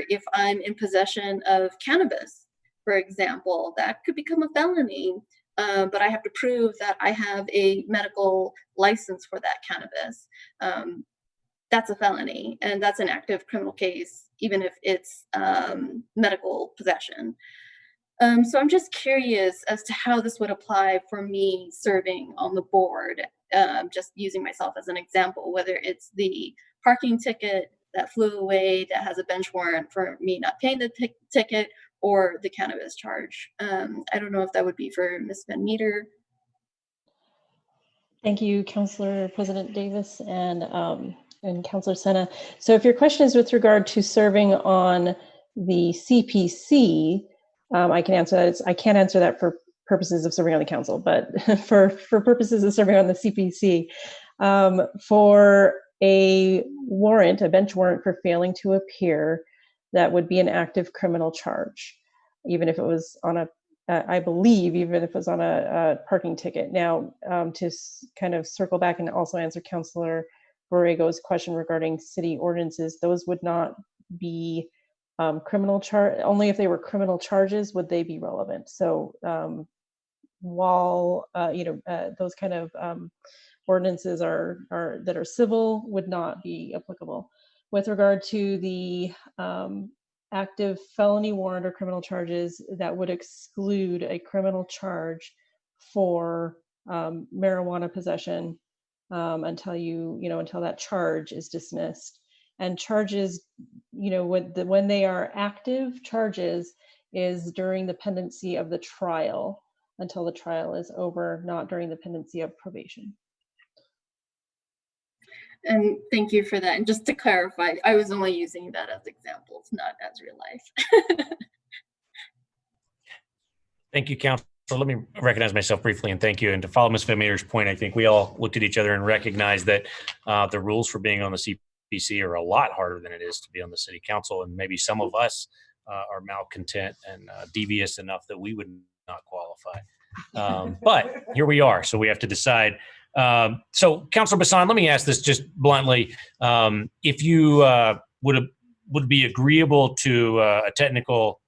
if I'm in possession of cannabis, for example, that could become a felony, but I have to prove that I have a medical license for that cannabis. That's a felony, and that's an active criminal case, even if it's medical possession. So I'm just curious as to how this would apply for me serving on the board, just using myself as an example, whether it's the parking ticket that flew away that has a bench warrant for me not paying the ticket, or the cannabis charge. I don't know if that would be for Ms. Van Meter. Thank you, Councilor President Davis and Councilor Sena. So if your question is with regard to serving on the CPC, I can answer that. I can't answer that for purposes of serving on the council, but for purposes of serving on the CPC, for a warrant, a bench warrant for failing to appear, that would be an active criminal charge, even if it was on a, I believe, even if it was on a parking ticket. Now, to kind of circle back and also answer Councilor Borrego's question regarding city ordinances, those would not be criminal charge. Only if they were criminal charges would they be relevant. So while those kind of ordinances that are civil would not be applicable. With regard to the active felony warrant or criminal charges, that would exclude a criminal charge for marijuana possession until that charge is dismissed. And charges, when they are active charges, is during the pendency of the trial until the trial is over, not during the pendency of probation. And thank you for that. And just to clarify, I was only using that as examples, not as real life. Thank you, Councilor let me recognize myself briefly and thank you. And to follow Ms. Van Meter's point, I think we all looked at each other and recognized that the rules for being on the CPC are a lot harder than it is to be on the city council. And maybe some of us are malcontent and devious enough that we would not qualify. But here we are. So we have to decide. So Councilor Bassan, let me ask this just bluntly. If you would be agreeable to a technical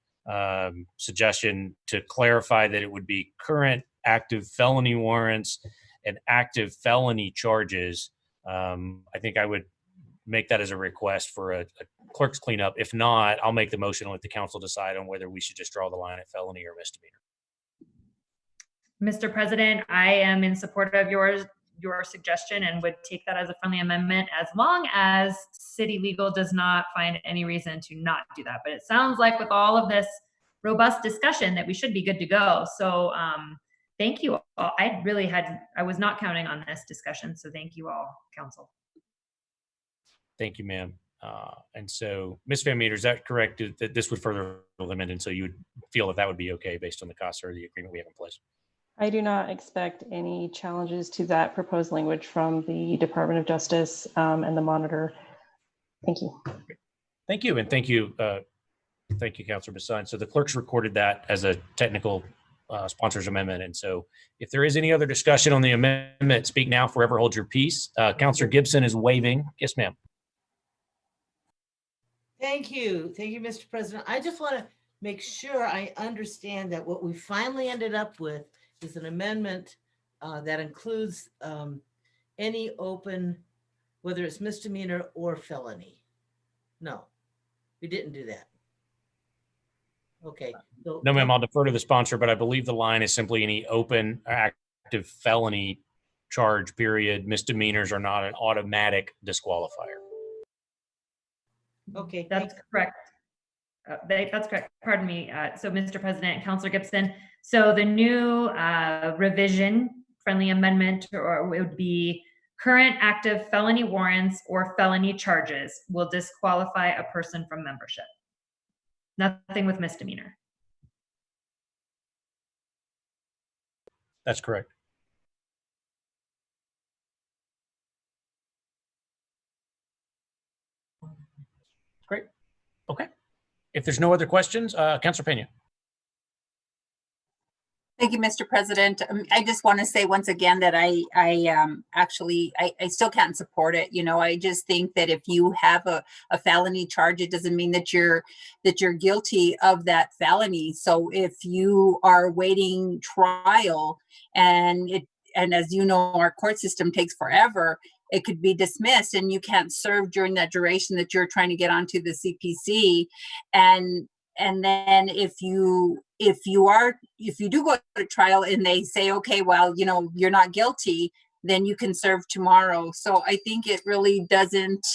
suggestion to clarify that it would be current active felony warrants and active felony charges, I think I would make that as a request for a clerk's cleanup. If not, I'll make the motion and let the council decide on whether we should just draw the line at felony or misdemeanor. Mr. President, I am in support of your suggestion and would take that as a friendly amendment as long as city legal does not find any reason to not do that. But it sounds like with all of this robust discussion that we should be good to go. So thank you all. I was not counting on this discussion. So thank you all, council. Thank you, ma'am. And so, Ms. Van Meter, is that correct? That this would further limit, and so you would feel that would be okay based on the cost or the agreement we have in place? I do not expect any challenges to that proposed language from the Department of Justice and the monitor. Thank you. Thank you, and thank you, Councilor Bassan. So the clerk's recorded that as a technical sponsors amendment, and so if there is any other discussion on the amendment, speak now, forever hold your peace. Councilor Gibson is waving. Yes, ma'am. Thank you, Mr. President. I just want to make sure I understand that what we finally ended up with is an amendment that includes any open, whether it's misdemeanor or felony. No, we didn't do that. Okay. So, No, ma'am, I'll defer to the sponsor, but I believe the line is simply any open active felony charge, period. Misdemeanors are not an automatic disqualifier. Okay, that's correct. That's correct. Pardon me. So, Mr. President, Councilor Gibson. So the new revision, friendly amendment, or it would be current active felony warrants or felony charges will disqualify a person from membership. Nothing with misdemeanor. That's correct. Great. Okay. If there's no other questions, Councilor Pena. Thank you, Mr. President. I just want to say once again that I still can't support it. You know, I just think that if you have a felony charge, it doesn't mean that you're guilty of that felony. So if you are waiting trial and as you know, our court system takes forever, it could be dismissed and you can't serve during that duration that you're trying to get onto the CPC. And then if you do go to trial and they say, okay, well, you know, you're not guilty, then you can serve tomorrow. So I think it really doesn't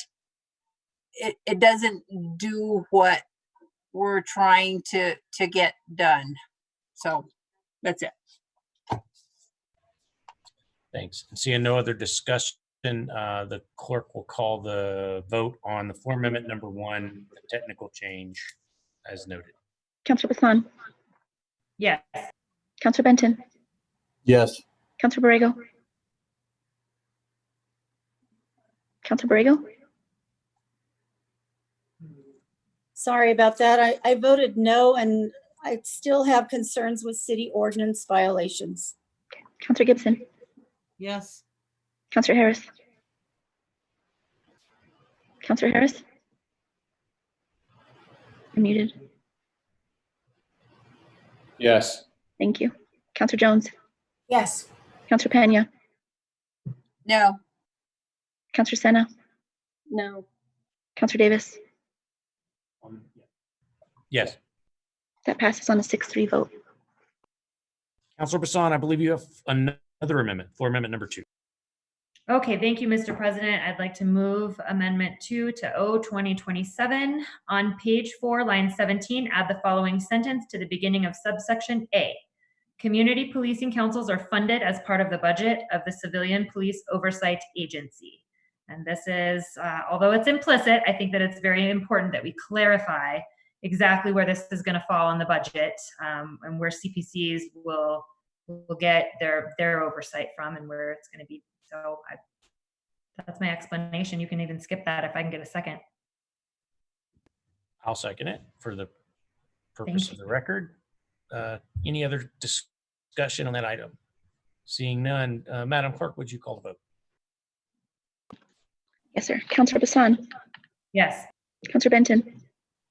do what we're trying to get done. So that's it. Thanks. And seeing no other discussion, the clerk will call the vote on the floor amendment number 1, the technical change as noted. Councilor Bassan. Yes. Councilor Benton. Yes. Councilor Borrego. Councilor Borrego. Sorry about that. I voted no, and I still have concerns with city ordinance violations. Councilor Gibson. Yes. Councilor Harris. Councilor Harris. You're muted. Yes. Thank you. Councilor Jones. Yes. Councilor Pena. No. Councilor Sena. No. Councilor Davis. Yes. That passes on a 6-3 vote. Councilor Bassan, I believe you have another amendment, floor amendment number 2. Okay, thank you, Mr. President. I'd like to move Amendment 2 to O2027. On page 4, line 17, add the following sentence to the beginning of subsection A. Community policing councils are funded as part of the budget of the Civilian Police Oversight Agency. And this is, although it's implicit, I think that it's very important that we clarify exactly where this is going to fall on the budget, and where CPCs will get their oversight from and where it's going to be. So that's my explanation. You can even skip that if I can get a second. I'll second it for the purpose of the record. Any other discussion on that item? Seeing none, Madam Clerk, would you call the vote? Yes, sir. Counselor Bassan. Yes. Counselor Benton.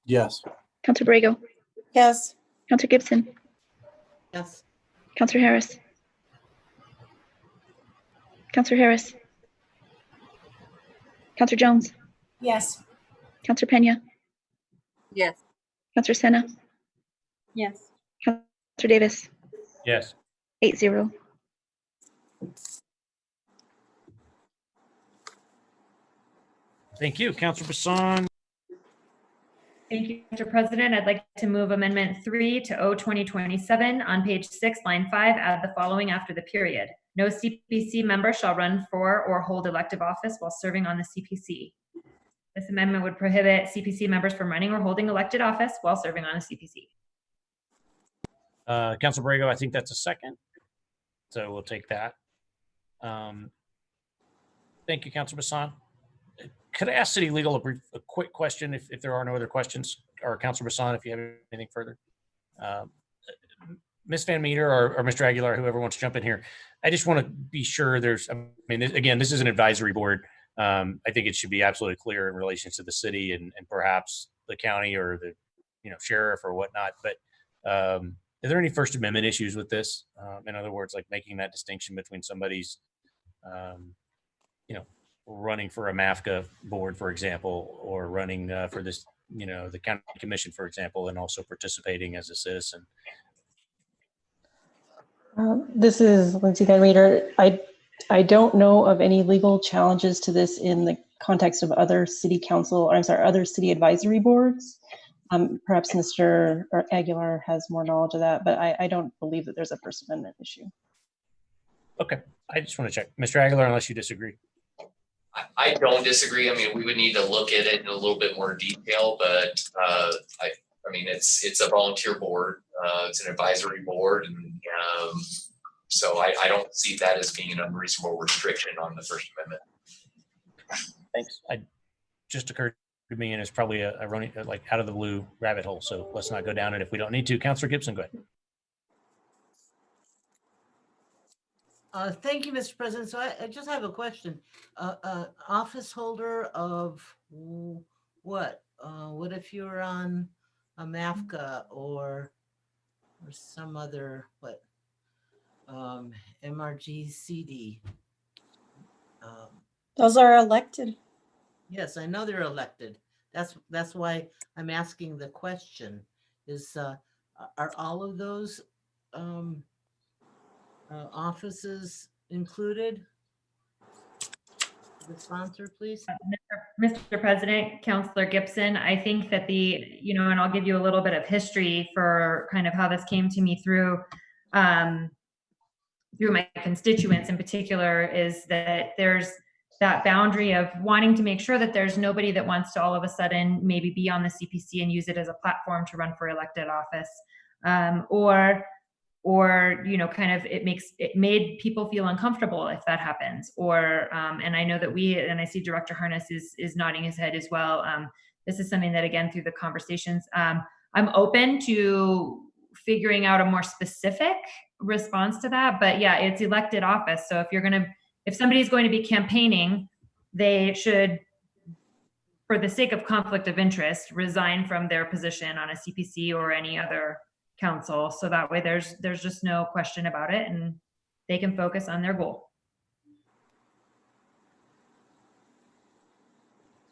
Yes. Counselor Borrego. Yes. Counselor Gibson. Yes. Counselor Harris. Counselor Harris. Counselor Jones. Yes. Counselor Pena. Yes. Counselor Sena. Yes. Counselor Davis. Yes. 8-0. Thank you. Counselor Bassan. Thank you, Mr. President. I'd like to move Amendment 3 to O2027 on page 6, line 5, add the following after the period. No CPC member shall run for or hold elective office while serving on the CPC. This amendment would prohibit CPC members from running or holding elected office while serving on a CPC. Counselor Borrego, I think that's a second. So we'll take that. Thank you, Counselor Bassan. Could I ask City Legal a quick question if there are no other questions, or Counselor Bassan, if you have anything further? Ms. Van Meter or Mr. Aguilar, whoever wants to jump in here. I just want to be sure there's, I mean, again, this is an advisory board. I think it should be absolutely clear in relation to the city and perhaps the county or the, sheriff or whatnot. But are there any First Amendment issues with this? In other words, like making that distinction between somebody's, running for a MAFCA board, for example, or running for this, the county commission, for example, and also participating as a citizen. This is Lindsay Van Meter. I don't know of any legal challenges to this in the context of other city council, or I'm sorry, other city advisory boards. Perhaps Mr. Aguilar has more knowledge of that, but I don't believe that there's a First Amendment issue. Okay, I just want to check. Mr. Aguilar, unless you disagree. I don't disagree. I mean, we would need to look at it in a little bit more detail, but I mean, it's a volunteer board. It's an advisory board, and so I don't see that as being an unreasonable restriction on the First Amendment. Thanks. Just occurred to me, and it's probably a running like out of the blue rabbit hole. So let's not go down it if we don't need to. Counselor Gibson, go ahead. Thank you, Mr. President. So I just have a question. Office holder of what? What if you're on a MAFCA or some other, MRGCD? Those are elected. Yes, I know they're elected. That's why I'm asking the question. Is are all of those offices included? The sponsor, please. Mr. President, Counselor Gibson, I think that and I'll give you a little bit of history for kind of how this came to me through my constituents in particular, is that there's that boundary of wanting to make sure that there's nobody that wants to all of a sudden maybe be on the CPC and use it as a platform to run for elected office, or kind of it made people feel uncomfortable if that happens, or and I know that I see Director Harness is nodding his head as well. This is something that, again, through the conversations, I'm open to figuring out a more specific response to that. But yeah, it's elected office. So if somebody's going to be campaigning, they should, for the sake of conflict of interest, resign from their position on a CPC or any other council. So that way there's just no question about it and they can focus on their goal.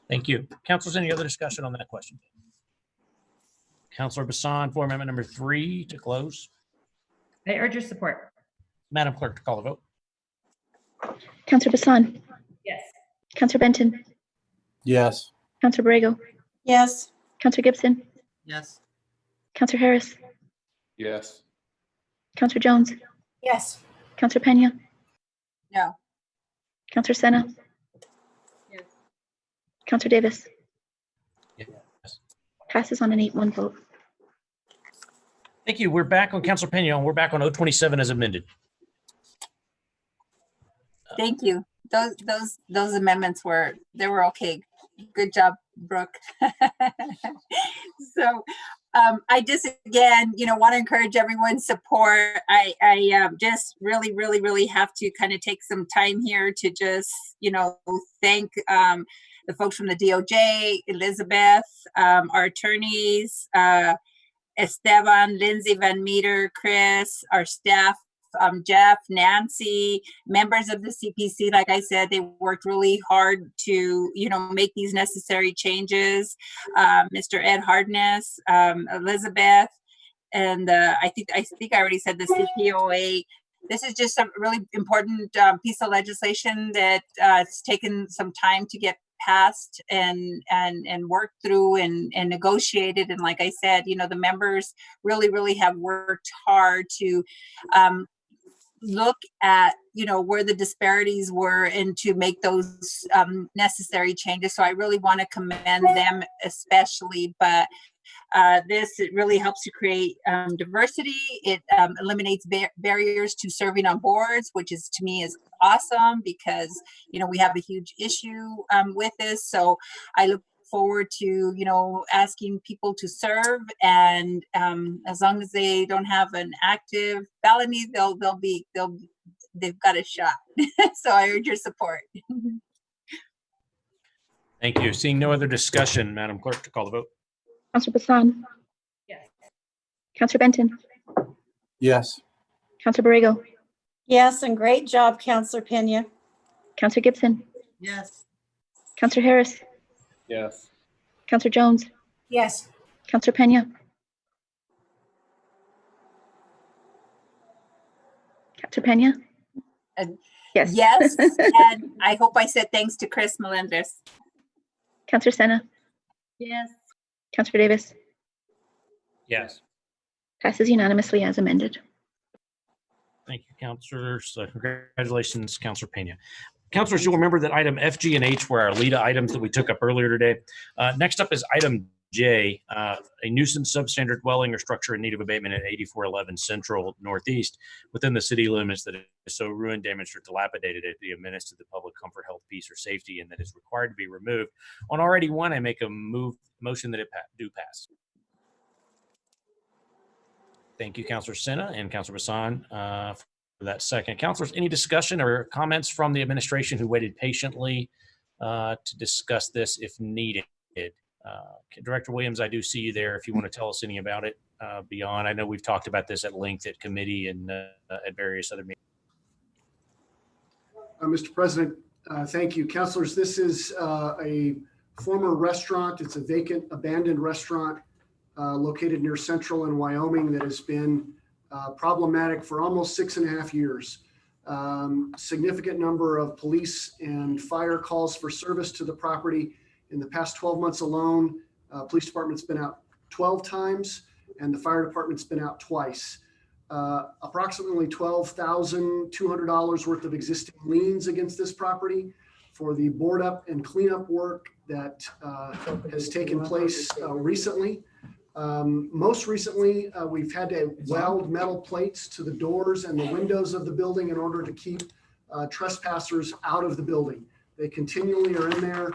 Thank you. Councilors, any other discussion on that question? Counselor Bassan for amendment number 3 to close. I urge your support. Madam Clerk, to call the vote. Counselor Bassan. Yes. Counselor Benton. Yes. Counselor Borrego. Yes. Counselor Gibson. Yes. Counselor Harris. Yes. Counselor Jones. Yes. Counselor Pena. No. Counselor Sena. Yes. Counselor Davis. Yes. Passes on an 8-1 vote. Thank you. We're back on Councilor Pena. We're back on 027 as amended. Thank you. Those amendments were okay. Good job, Brooke. So I just, again, want to encourage everyone's support. I just really have to kind of take some time here to just, thank the folks from the DOJ, Elizabeth, our attorneys, Esteban, Lindsay Van Meter, Chris, our staff, Jeff, Nancy, members of the CPC. Like I said, they worked really hard to, make these necessary changes. Mr. Ed Hardness, Elizabeth, and I think I already said the CPOA. This is just a really important piece of legislation that it's taken some time to get passed and worked through and negotiated. And like I said, the members really have worked hard to look at where the disparities were and to make those necessary changes. So I really want to commend them especially, but it really helps to create diversity. It eliminates barriers to serving on boards, which is, to me, is awesome because we have a huge issue with this. So I look forward to asking people to serve, and as long as they don't have an active felony, they've got a shot. So I urge your support. Thank you. Seeing no other discussion, Madam Clerk, to call the vote. Councillor Bassan. Yes. Councillor Benton. Yes. Councillor Borrego. Yes, and great job, Councillor Pena. Councillor Gibson. Yes. Councillor Harris. Yes. Councillor Jones. Yes. Councillor Pena. Councillor Pena. Yes. Yes, and I hope I said thanks to Chris Melendres. Councillor Sena. Yes. Councillor Davis. Yes. Passes unanimously as amended. Thank you, councilors. Congratulations, Councilor Pena. Councilors, you'll remember that item F, G, and H were our LEDA items that we took up earlier today. Next up is item J, a nuisance substandard dwelling or structure in need of abatement at 8411 Central Northeast within the city limits that is so ruined, damaged, or dilapidated it be a menace to the public comfort, health, peace, or safety, and that is required to be removed. On RD1, I make a motion that it do pass. Thank you, Councilor Sena and Councilor Bassan for that second. Councilors, any discussion or comments from the administration who waited patiently to discuss this if needed? Director Williams, I do see you there if you want to tell us any about it beyond. I know we've talked about this at length at committee and at various other meetings. Mr. President, thank you. Councilors, this is a former restaurant. It's a vacant, abandoned restaurant located near Central in Wyoming that has been problematic for almost 6.5 years. Significant number of police and fire calls for service to the property. In the past 12 months alone, police department's been out 12 times and the fire department's been out twice. Approximately $12,200 worth of existing liens against this property for the board up and cleanup work that has taken place recently. Most recently, we've had to weld metal plates to the doors and the windows of the building in order to keep trespassers out of the building. They continually are in there,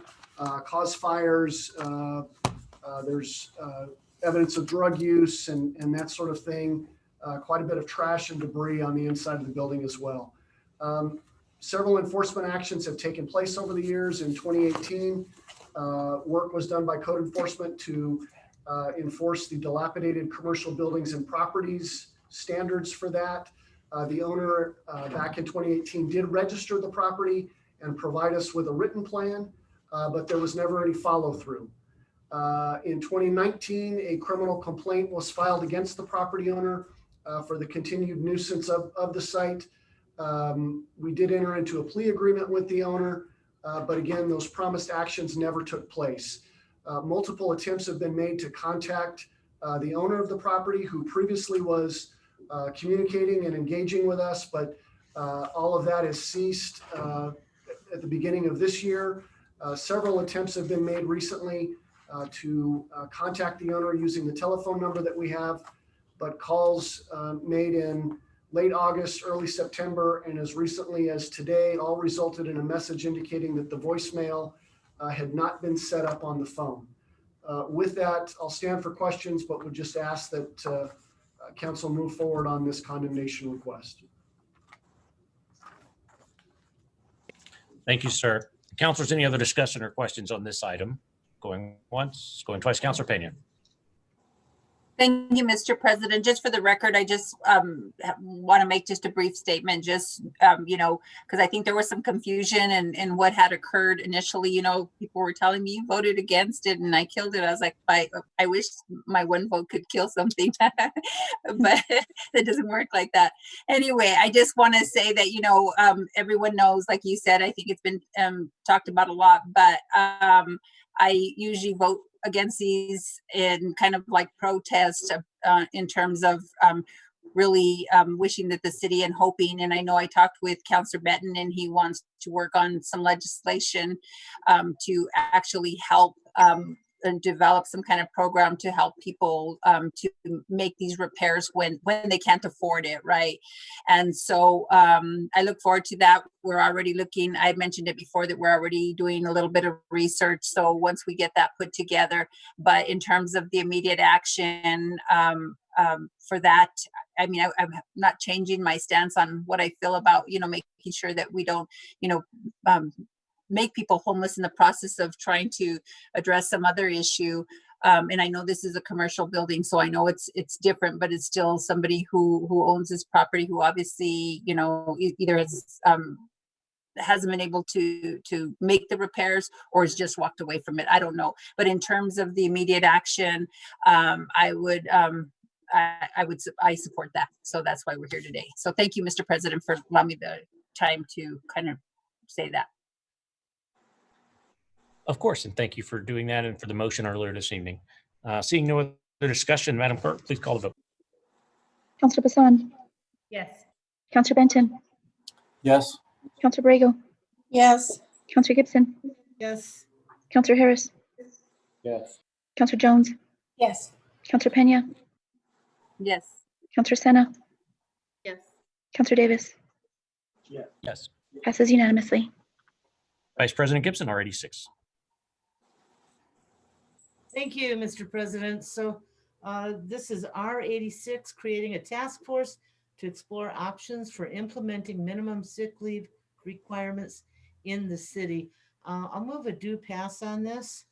cause fires. There's evidence of drug use and that sort of thing. Quite a bit of trash and debris on the inside of the building as well. Several enforcement actions have taken place over the years. In 2018, work was done by code enforcement to enforce the dilapidated commercial buildings and properties standards for that. The owner back in 2018 did register the property and provide us with a written plan, but there was never any follow through. In 2019, a criminal complaint was filed against the property owner for the continued nuisance of the site. We did enter into a plea agreement with the owner, but again, those promised actions never took place. Multiple attempts have been made to contact the owner of the property who previously was communicating and engaging with us, but all of that has ceased at the beginning of this year. Several attempts have been made recently to contact the owner using the telephone number that we have, but calls made in late August, early September, and as recently as today, all resulted in a message indicating that the voicemail had not been set up on the phone. With that, I'll stand for questions, but would just ask that council move forward on this condemnation request. Thank you, sir. Councilors, any other discussion or questions on this item? Going once, going twice. Councilor Pena. Thank you, Mr. President. Just for the record, I just want to make just a brief statement, just, because I think there was some confusion in what had occurred initially. People were telling me you voted against it and I killed it. I was like, I wish my one vote could kill something, but it doesn't work like that. Anyway, I just want to say that, everyone knows, like you said, I think it's been talked about a lot, but I usually vote against these in kind of like protest in terms of really wishing that the city and hoping, and I know I talked with Councillor Benton and he wants to work on some legislation to actually help and develop some kind of program to help people to make these repairs when they can't afford it, right? And so I look forward to that. We're already looking, I mentioned it before, that we're already doing a little bit of research. So once we get that put together, but in terms of the immediate action for that, I mean, I'm not changing my stance on what I feel about, making sure that we don't, make people homeless in the process of trying to address some other issue. And I know this is a commercial building, so I know it's different, but it's still somebody who owns this property, who obviously, either hasn't been able to make the repairs or has just walked away from it. I don't know. But in terms of the immediate action, I support that. So that's why we're here today. So thank you, Mr. President, for allowing me the time to kind of say that. Of course, and thank you for doing that and for the motion earlier this evening. Seeing no other discussion, Madam Clerk, please call the vote. Councillor Bassan. Yes. Councillor Benton. Yes. Councillor Borrego. Yes. Councillor Gibson. Yes. Councillor Harris. Yes. Councillor Jones. Yes. Councillor Pena. Yes. Councillor Senna. Yes. Councillor Davis. Yes. Passes unanimously. Vice President Gibson, R86. Thank you, Mr. President. So this is R86, creating a task force to explore options for implementing minimum sick leave requirements in the city. I'll move a due pass on this.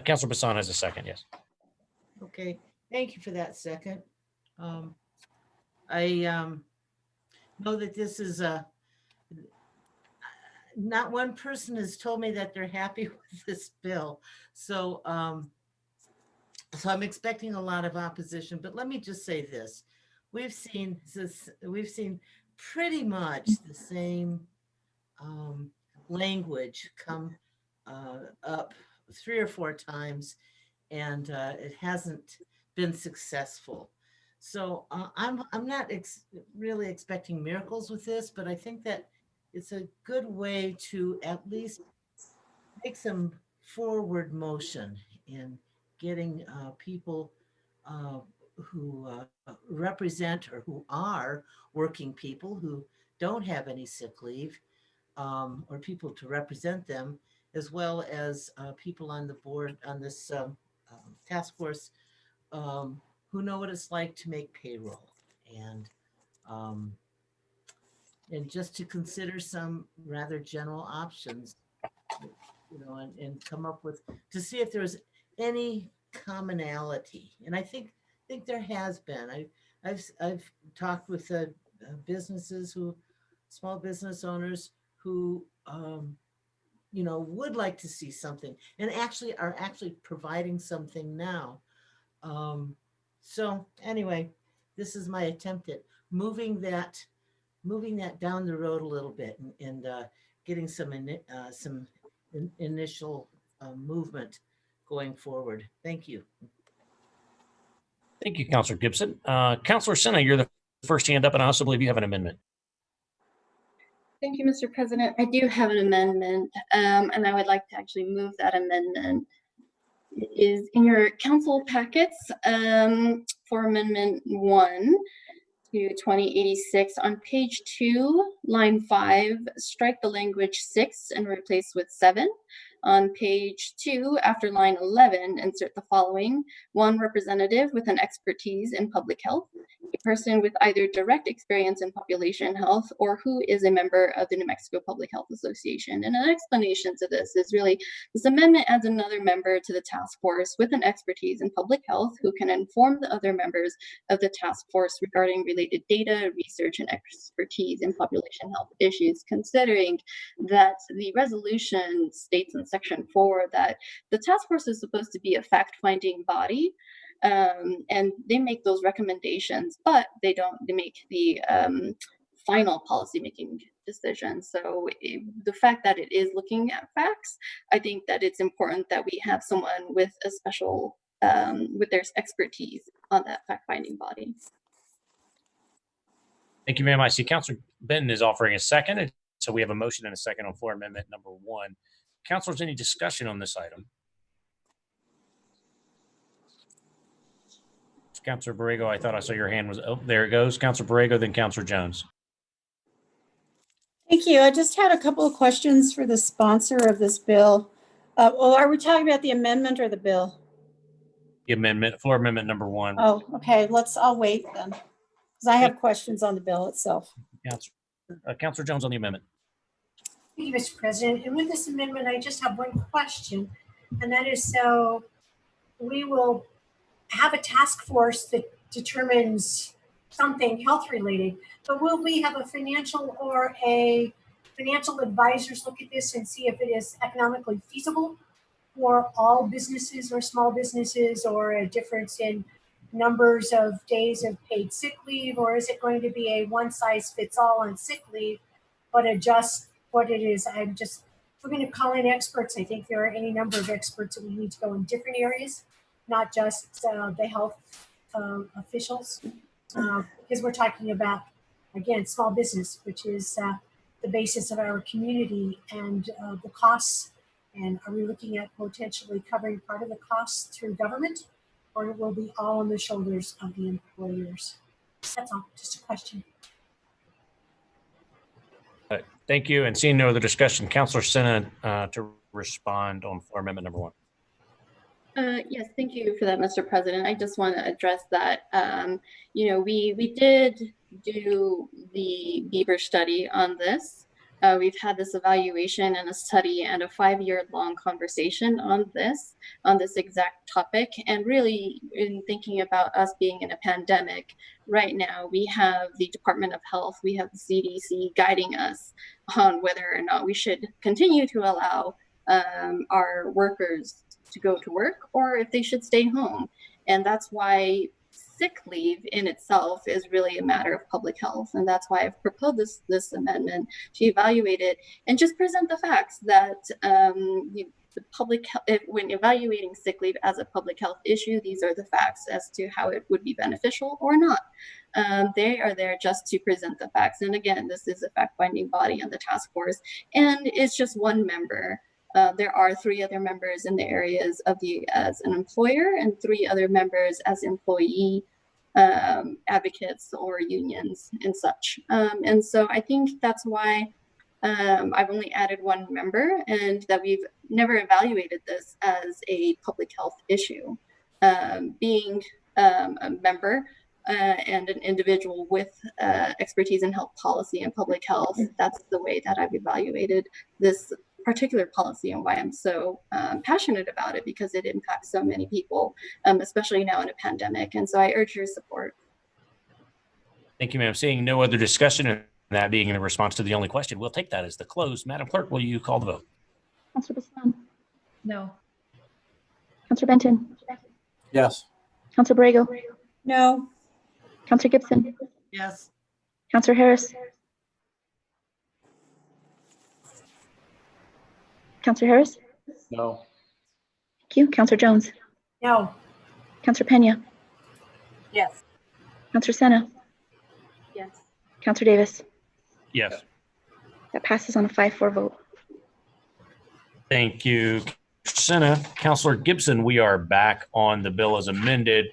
Councilor Bassan has a second, yes. Okay, thank you for that second. I know that this is not one person has told me that they're happy with this bill. So, so I'm expecting a lot of opposition, but let me just say this. We've seen pretty much the same language come up 3 or 4 times, and it hasn't been successful. So I'm not really expecting miracles with this, but I think that it's a good way to at least make some forward motion in getting people who represent or who are working people who don't have any sick leave, or people to represent them, as well as people on the board on this task force who know what it's like to make payroll, and just to consider some rather general options, and come up with, to see if there's any commonality. And I think there has been. I've talked with businesses small business owners who would like to see something, and are actually providing something now. So anyway, this is my attempt at moving that down the road a little bit, and getting some initial movement going forward. Thank you. Thank you, Councilor Gibson. Councilor Senna, you're the first hand up, and I also believe you have an amendment. Thank you, Mr. President. I do have an amendment, and I would like to actually move that amendment. It is in your council packets for Amendment 1 to 2086. On page 2, line 5, strike the language 6 and replace with 7. On page 2, after line 11, insert the following: 1 representative with an expertise in public health, a person with either direct experience in population health or who is a member of the New Mexico Public Health Association. And an explanation to this is really, this amendment adds another member to the task force with an expertise in public health who can inform the other members of the task force regarding related data, research, and expertise in population health issues, considering that the resolution states in Section 4 that the task force is supposed to be a fact-finding body, and they make those recommendations, but they make the final policy-making decision. So the fact that it is looking at facts, I think that it's important that we have someone with a special, with their expertise on that fact-finding body. Thank you, ma'am. I see Councilor Benton is offering a second. And so we have a motion and a second on floor amendment number 1. Councilors, any discussion on this item? Councilor Borrego, I thought I saw your hand was, oh, there it goes. Councilor Borrego, then Councilor Jones. Thank you. I just had a couple of questions for the sponsor of this bill. Well, are we talking about the amendment or the bill? The amendment, floor amendment number 1. Oh, okay. I'll wait then, because I have questions on the bill itself. Councilor Jones on the amendment. Thank you, Mr. President. And with this amendment, I just have one question, and that is, so we will have a task force that determines something health related, but will we have a financial advisors look at this and see if it is economically feasible for all businesses or small businesses, or a difference in numbers of days of paid sick leave, or is it going to be a one size fits all on sick leave, but adjust what it is? We're going to call in experts. I think there are any number of experts that we need to go in different areas, not just the health officials, because we're talking about, again, small business, which is the basis of our community, and the costs. And are we looking at potentially covering part of the costs through government, or it will be all on the shoulders of the employers? That's all, just a question. Thank you. And seeing no other discussion, Councilor Senna to respond on floor amendment number 1. Yes, thank you for that, Mr. President. I just want to address that. We did do the Beaver study on this. We've had this evaluation and a study and a 5-year-long conversation on this exact topic. And really, in thinking about us being in a pandemic, right now we have the Department of Health, we have the CDC guiding us on whether or not we should continue to allow our workers to go to work, or if they should stay home. And that's why sick leave in itself is really a matter of public health. And that's why I've proposed this amendment to evaluate it and just present the facts that the public, when evaluating sick leave as a public health issue, these are the facts as to how it would be beneficial or not. They are there just to present the facts. And again, this is a fact-finding body on the task force, and it's just one member. There are 3 other members in the areas of as an employer, and 3 other members as employee advocates or unions and such. And so I think that's why I've only added 1 member, and that we've never evaluated this as a public health issue. Being a member and an individual with expertise in health policy and public health, that's the way that I've evaluated this particular policy, and why I'm so passionate about it, because it impacts so many people, especially now in a pandemic. And so I urge your support. Thank you, ma'am. Seeing no other discussion, and that being in response to the only question, we'll take that as the close. Madam Clerk, will you call the vote? Councilor Bassan? No. Councilor Benton? Yes. Councilor Borrego? No. Councilor Gibson? Yes. Councilor Harris? Councilor Harris? No. Thank you. Councilor Jones? No. Councilor Pena? Yes. Councilor Senna? Yes. Councilor Davis? Yes. That passes on a 5-4 vote. Thank you, Senna. Councilor Gibson, we are back on the bill as amended.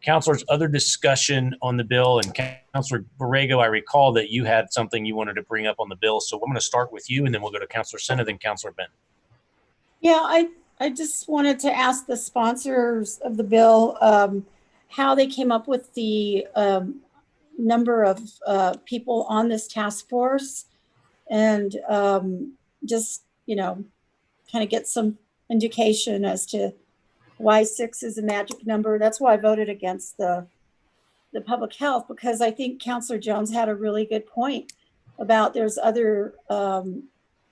Councilors, other discussion on the bill, and Councilor Borrego, I recall that you had something you wanted to bring up on the bill. So I'm going to start with you, and then we'll go to Councilor Senna, then Councilor Ben. Yeah, I just wanted to ask the sponsors of the bill how they came up with the number of people on this task force, and just, you know, kind of get some indication as to why 6 is a magic number. That's why I voted against the public health, because I think Councilor Jones had a really good point about there's other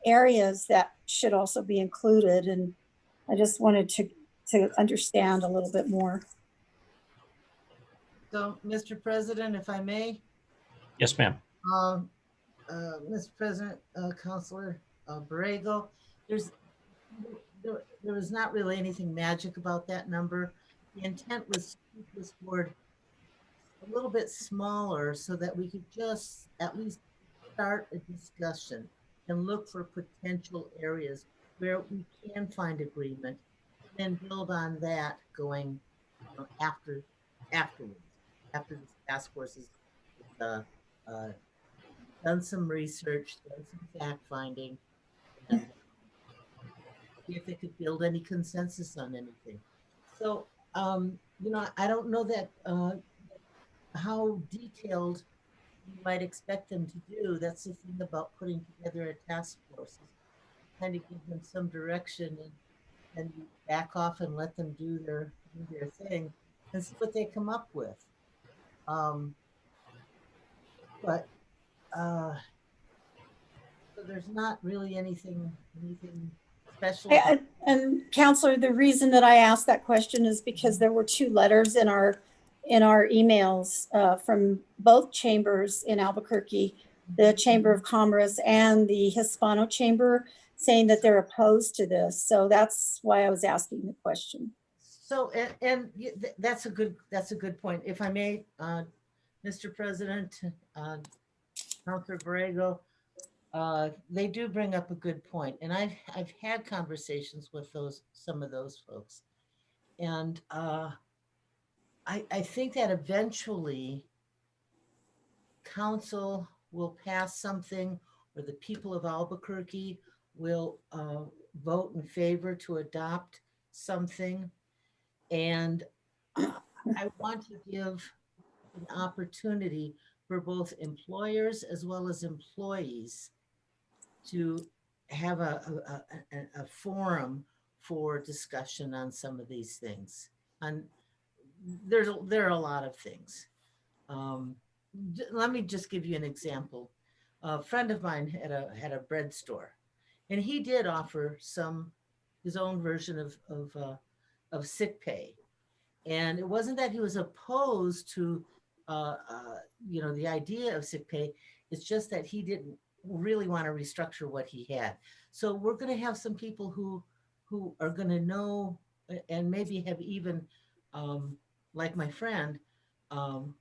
areas that should also be included. And I just wanted to understand a little bit more. So, Mr. President, if I may. Yes, ma'am. Mr. President, Councilor Borrego, there was not really anything magic about that number. The intent was to keep this board a little bit smaller so that we could just at least start a discussion and look for potential areas where we can find agreement, and build on that going, you know, afterwards, after this task force has done some research, done some fact finding, and see if they could build any consensus on anything. So, you know, I don't know that how detailed you might expect them to do. That's the thing about putting together a task force, kind of give them some direction and back off and let them do their thing and see what they come up with. So there's not really anything special. And Counselor, the reason that I asked that question is because there were 2 letters in our emails from both chambers in Albuquerque, the Chamber of Commerce and the Hispano Chamber, saying that they're opposed to this. So that's why I was asking the question. So, and that's a good point. If I may, Mr. President, Councilor Borrego, they do bring up a good point. And I've had conversations with some of those folks. And I think that eventually council will pass something, or the people of Albuquerque will vote in favor to adopt something. And I want to give an opportunity for both employers as well as employees to have a forum for discussion on some of these things. And there are a lot of things. Let me just give you an example. A friend of mine had a bread store, and he did offer his own version of sick pay. And it wasn't that he was opposed to you know, the idea of sick pay. It's just that he didn't really want to restructure what he had. So we're going to have some people who are going to know, and maybe have even, like my friend, you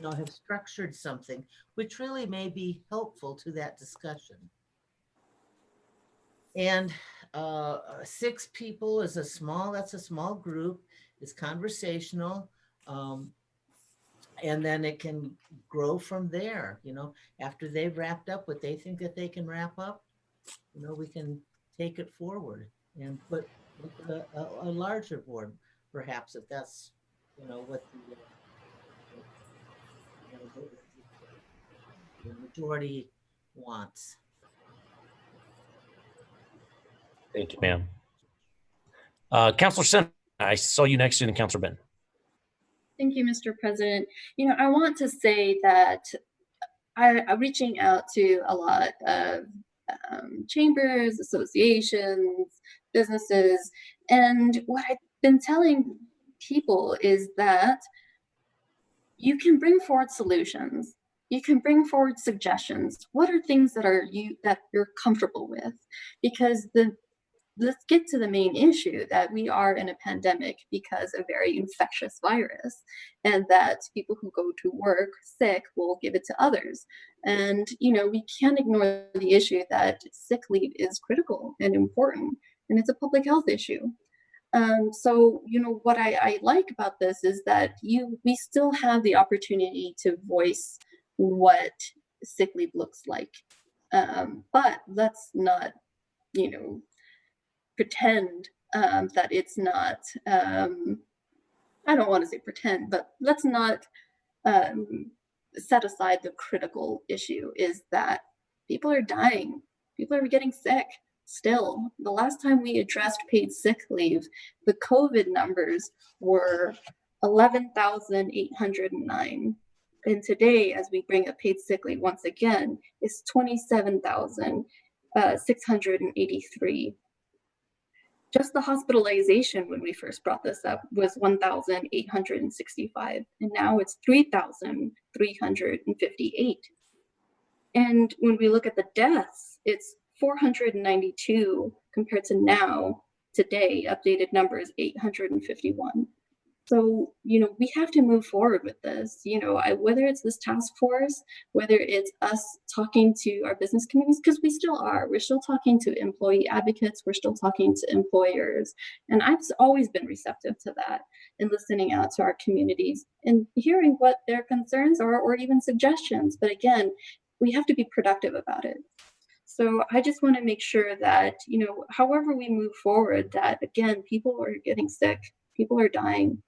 know, have structured something which really may be helpful to that discussion. And 6 people is that's a small group. It's conversational. And then it can grow from there, you know, after they've wrapped up what they think that they can wrap up, you know, we can take it forward and put a larger board, perhaps, if that's, you know, what the majority wants. Thank you, ma'am. Councilor Sen, I saw you next to Councilor Ben. Thank you, Mr. President. You know, I want to say that I'm reaching out to a lot of chambers, associations, businesses, and what I've been telling people is that you can bring forward solutions. You can bring forward suggestions. What are things that you're comfortable with? Because let's get to the main issue, that we are in a pandemic because of a very infectious virus, and that people who go to work sick will give it to others. And, we can't ignore the issue that sick leave is critical and important, and it's a public health issue. So, what I like about this is that we still have the opportunity to voice what sick leave looks like. But let's not, pretend that it's not, I don't want to say pretend, but let's not set aside the critical issue is that people are dying. People are getting sick still. The last time we addressed paid sick leave, the COVID numbers were 11,809. And today, as we bring up paid sick leave once again, is 27,683. Just the hospitalization when we first brought this up was 1,865, and now it's 3,358. And when we look at the deaths, it's 492 compared to now, today, updated numbers 851. So, we have to move forward with this, whether it's this task force, whether it's us talking to our business communities, because we still are, we're still talking to employee advocates, we're still talking to employers. And I've always been receptive to that and listening out to our communities and hearing what their concerns are or even suggestions. But again, we have to be productive about it. So I just want to make sure that, however we move forward, that again, people are getting sick, people are dying.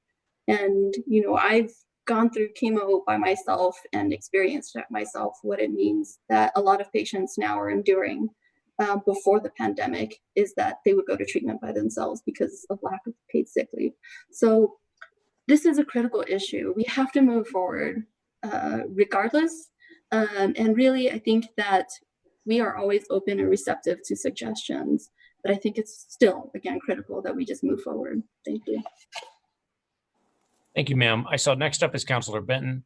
And, I've gone through chemo by myself and experienced myself what it means that a lot of patients now are enduring before the pandemic is that they would go to treatment by themselves because of lack of paid sick leave. So this is a critical issue. We have to move forward regardless. And really, I think that we are always open and receptive to suggestions, but I think it's still, again, critical that we just move forward. Thank you. Thank you, ma'am. I saw next up is Councilor Benton,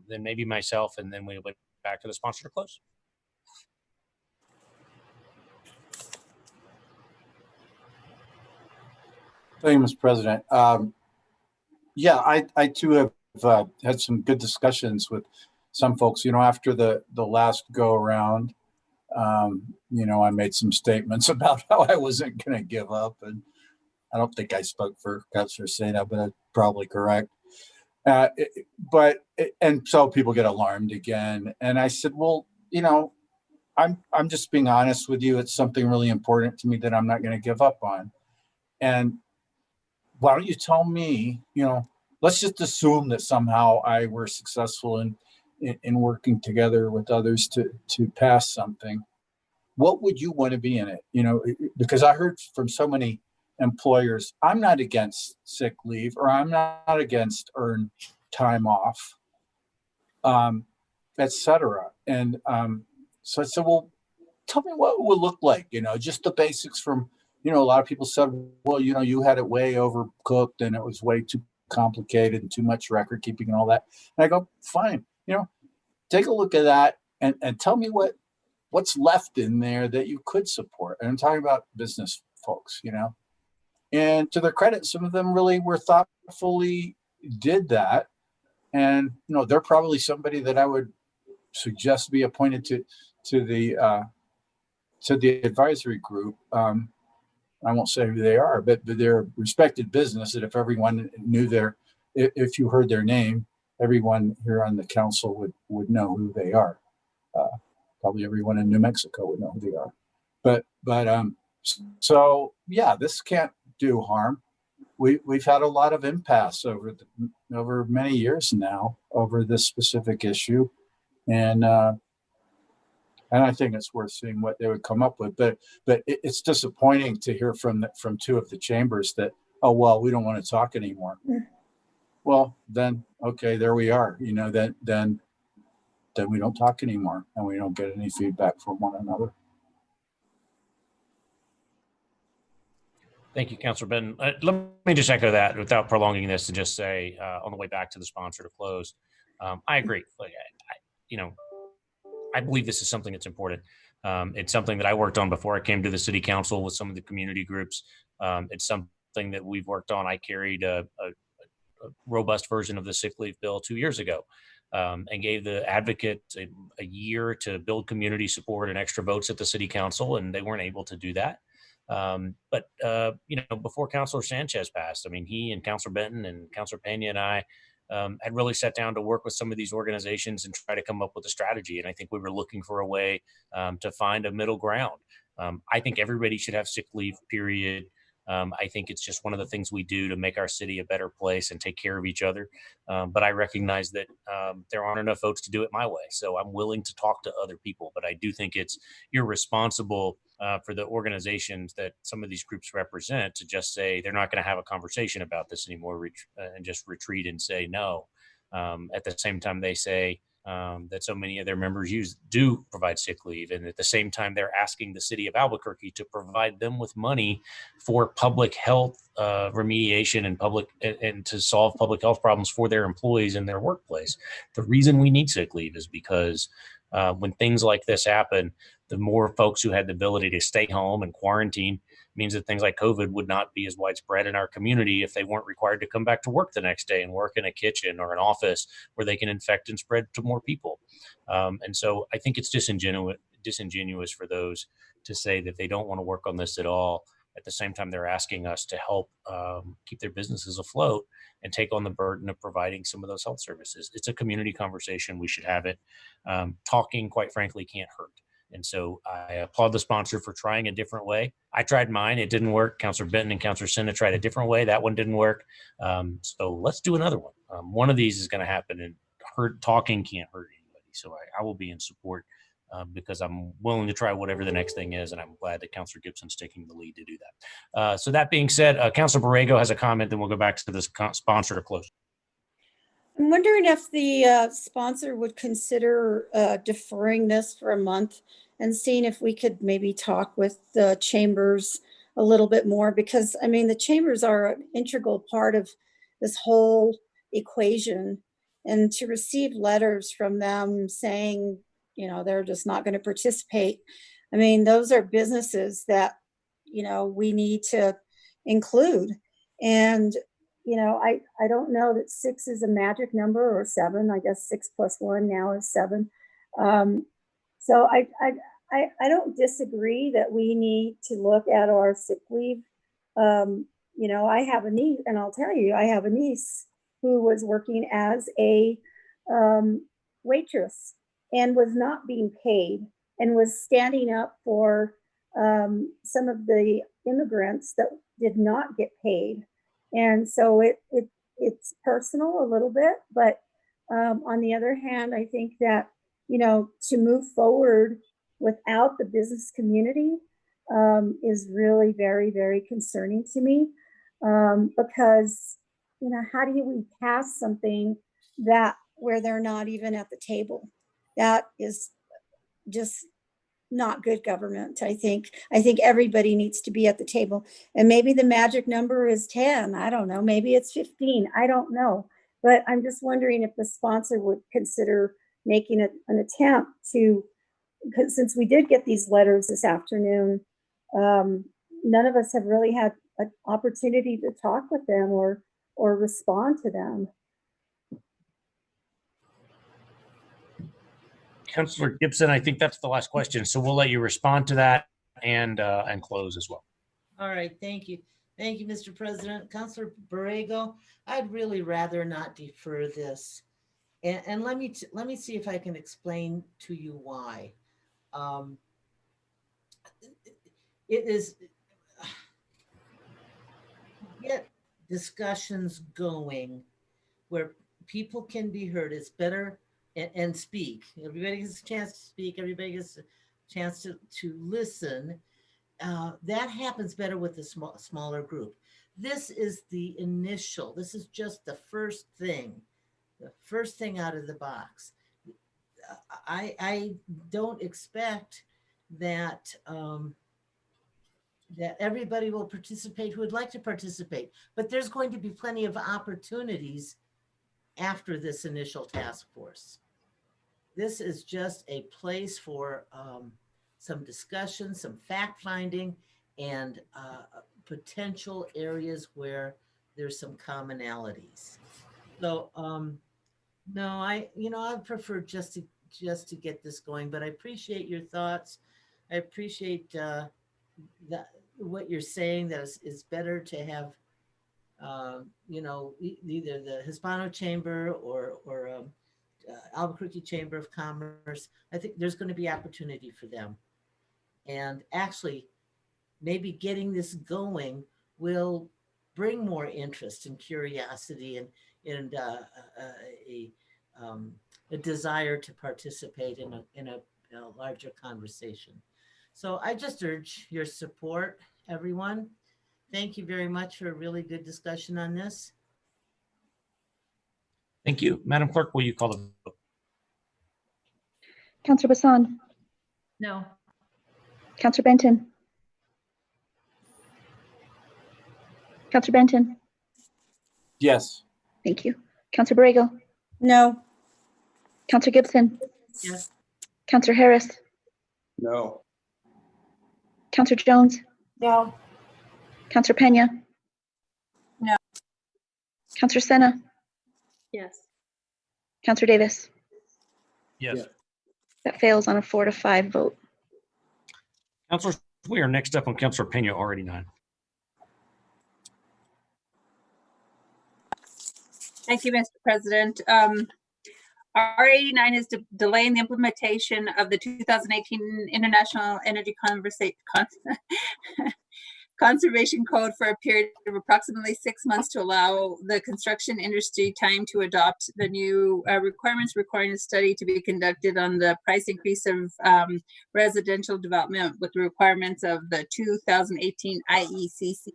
then maybe myself, and then we'll go back to the sponsor to close. Thank you, Mr. President. Yeah, I too have had some good discussions with some folks. After the last go around, I made some statements about how I wasn't going to give up, and I don't think I spoke for Councilor Sena, but that's probably correct. And so people get alarmed again. And I said, well, I'm just being honest with you. It's something really important to me that I'm not going to give up on. And why don't you tell me, let's just assume that somehow I were successful in working together with others to pass something. What would you want to be in it? Because I heard from so many employers, I'm not against sick leave or I'm not against earned time off, et cetera. And so I said, well, tell me what it would look like, just the basics from, a lot of people said, well, you had it way overcooked and it was way too complicated and too much record keeping and all that. And I go, fine, take a look at that and tell me what's left in there that you could support. And I'm talking about business folks, And to their credit, some of them really were thoughtfully did that. And, they're probably somebody that I would suggest be appointed to the advisory group. I won't say who they are, but they're a respected business that if everyone knew if you heard their name, everyone here on the council would know who they are. Probably everyone in New Mexico would know who they are. But so yeah, this can't do harm. We've had a lot of impasse over many years now over this specific issue, and I think it's worth seeing what they would come up with. But it's disappointing to hear from two of the chambers that, oh well, we don't want to talk anymore. Well, then okay, there we are. Then we don't talk anymore, and we don't get any feedback from one another. Thank you, Councilor Benton. Let me just echo that without prolonging this and just say on the way back to the sponsor to close, I agree. I believe this is something that's important. It's something that I worked on before I came to the city council with some of the community groups. It's something that we've worked on. I carried a robust version of the sick leave bill 2 years ago. and gave the advocates a year to build community support and extra votes at the city council, and they weren't able to do that. But before Councilor Sanchez passed, I mean, he and Councilor Benton and Councilor Pena and I had really sat down to work with some of these organizations and try to come up with a strategy. And I think we were looking for a way to find a middle ground. I think everybody should have sick leave, period. I think it's just one of the things we do to make our city a better place and take care of each other. But I recognize that there aren't enough votes to do it my way. So I'm willing to talk to other people. But I do think it's irresponsible for the organizations that some of these groups represent to just say they're not going to have a conversation about this anymore and just retreat and say no. At the same time, they say that so many of their members do provide sick leave. And at the same time, they're asking the city of Albuquerque to provide them with money for public health remediation and to solve public health problems for their employees in their workplace. The reason we need sick leave is because when things like this happen, the more folks who had the ability to stay home and quarantine means that things like COVID would not be as widespread in our community if they weren't required to come back to work the next day and work in a kitchen or an office where they can infect and spread to more people. And so I think it's disingenuous for those to say that they don't want to work on this at all. At the same time, they're asking us to help keep their businesses afloat and take on the burden of providing some of those health services. It's a community conversation. We should have it. Talking, quite frankly, can't hurt. And so I applaud the sponsor for trying a different way. I tried mine. It didn't work. Councilor Benton and Councilor Sena tried a different way. That one didn't work. So let's do another one. One of these is going to happen, and talking can't hurt anybody. So I will be in support because I'm willing to try whatever the next thing is. And I'm glad that Councilor Gibson's taking the lead to do that. So that being said, Councilor Borrego has a comment, then we'll go back to this sponsor to close. I'm wondering if the sponsor would consider deferring this for a month and seeing if we could maybe talk with the chambers a little bit more, because I mean, the chambers are an integral part of this whole equation, and to receive letters from them saying, they're just not going to participate. I mean, those are businesses that, we need to include. And I don't know that 6 is a magic number, or 7. I guess 6 + 1 now is 7. So I don't disagree that we need to look at our sick leave. I have a niece, and I'll tell you, I have a niece who was working as a waitress and was not being paid and was standing up for some of the immigrants that did not get paid. And so it's personal a little bit, but on the other hand, I think that, to move forward without the business community is really very, very concerning to me, because, how do we pass something where they're not even at the table? That is just not good government. I think everybody needs to be at the table, and maybe the magic number is 10. I don't know. Maybe it's 15. I don't know. But I'm just wondering if the sponsor would consider making an attempt to, because since we did get these letters this afternoon, none of us have really had an opportunity to talk with them or respond to them. Councilor Gibson, I think that's the last question. So we'll let you respond to that and close as well. All right, thank you. Thank you, Mr. President. Councilor Borrego, I'd really rather not defer this. And let me see if I can explain to you why. It is get discussions going where people can be heard. It's better and speak. Everybody gets a chance to speak. Everybody gets a chance to listen. That happens better with a smaller group. This is the initial. This is just the first thing out of the box. I don't expect that that everybody will participate who would like to participate, but there's going to be plenty of opportunities after this initial task force. This is just a place for some discussion, some fact finding, and potential areas where there's some commonalities. So No, I prefer just to get this going, but I appreciate your thoughts. I appreciate that what you're saying, that it's better to have, either the Hispano Chamber or Albuquerque Chamber of Commerce. I think there's going to be opportunity for them. And actually, maybe getting this going will bring more interest and curiosity and a desire to participate in a larger conversation. So I just urge your support, everyone. Thank you very much for a really good discussion on this. Thank you. Madam Clerk, will you call the vote? Counselor Bassan, No. Counselor Benton, Counselor Benton. Yes. Thank you. Counselor Borrego, No. Counselor Gibson, Yes. Counselor Harris, No. Counselor Jones, No. Counselor Pena, No. Counselor Senna, Yes. Counselor Davis. Yes. That fails on a 4 to 5 vote. Councilors, we are next up on Councilor Pena, R89. Thank you, Mr. President. R89 is delaying the implementation of the 2018 International Energy Conservation Code for a period of approximately 6 months to allow the construction industry time to adopt the new requirements, requiring a study to be conducted on the price increase of residential development with the requirements of the 2018 IECC.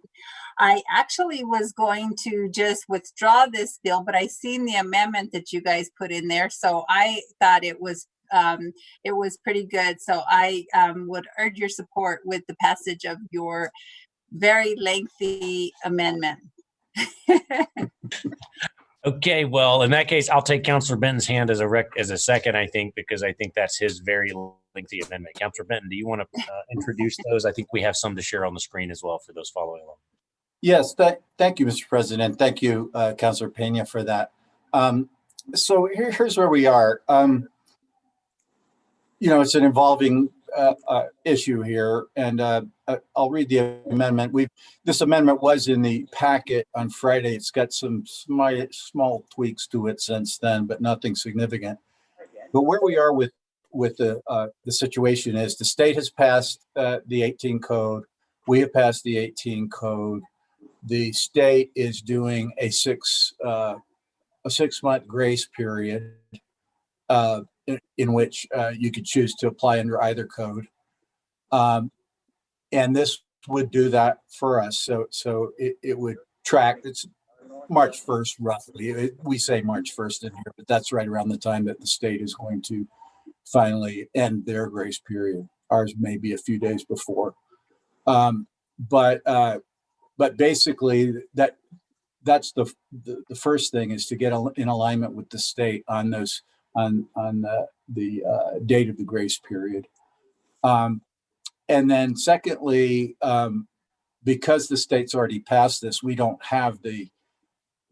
I actually was going to just withdraw this bill, but I seen the amendment that you guys put in there, so I thought it was pretty good. So I would urge your support with the passage of your very lengthy amendment. Okay, well, in that case, I'll take Councilor Benton's hand as a second, I think, because I think that's his very lengthy amendment. Councilor Benton, do you want to introduce those? I think we have some to share on the screen as well for those following along. Yes, thank you, Mr. President. Thank you, Councilor Pena, for that. So here's where we are. It's an evolving issue here, and I'll read the amendment. This amendment was in the packet on Friday. It's got some small tweaks to it since then, but nothing significant. But where we are with the situation is the state has passed the 18 code. We have passed the 18 code. The state is doing a 6-month grace period in which you could choose to apply under either code. And this would do that for us. So it would track, it's March 1st, roughly. We say March 1st in here, but that's right around the time that the state is going to finally end their grace period. Ours may be a few days before. But basically that's the first thing, is to get in alignment with the state on those on the date of the grace period. And then secondly, because the state's already passed this, we don't have the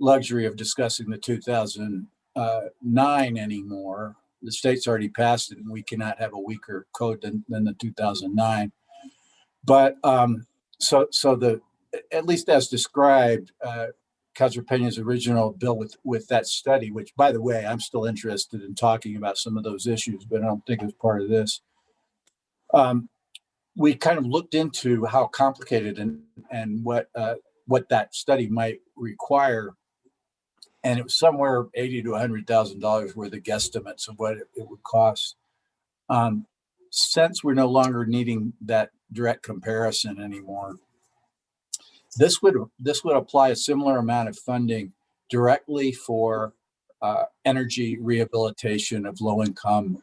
luxury of discussing the 2009 anymore. The state's already passed it, and we cannot have a weaker code than the 2009. But so at least as described, Councilor Pena's original bill with that study, which, by the way, I'm still interested in talking about some of those issues, but I don't think it's part of this. We kind of looked into how complicated and what that study might require, and it was somewhere $80,000 to $100,000 worth of guesstimates of what it would cost. Since we're no longer needing that direct comparison anymore, this would apply a similar amount of funding directly for energy rehabilitation of low-income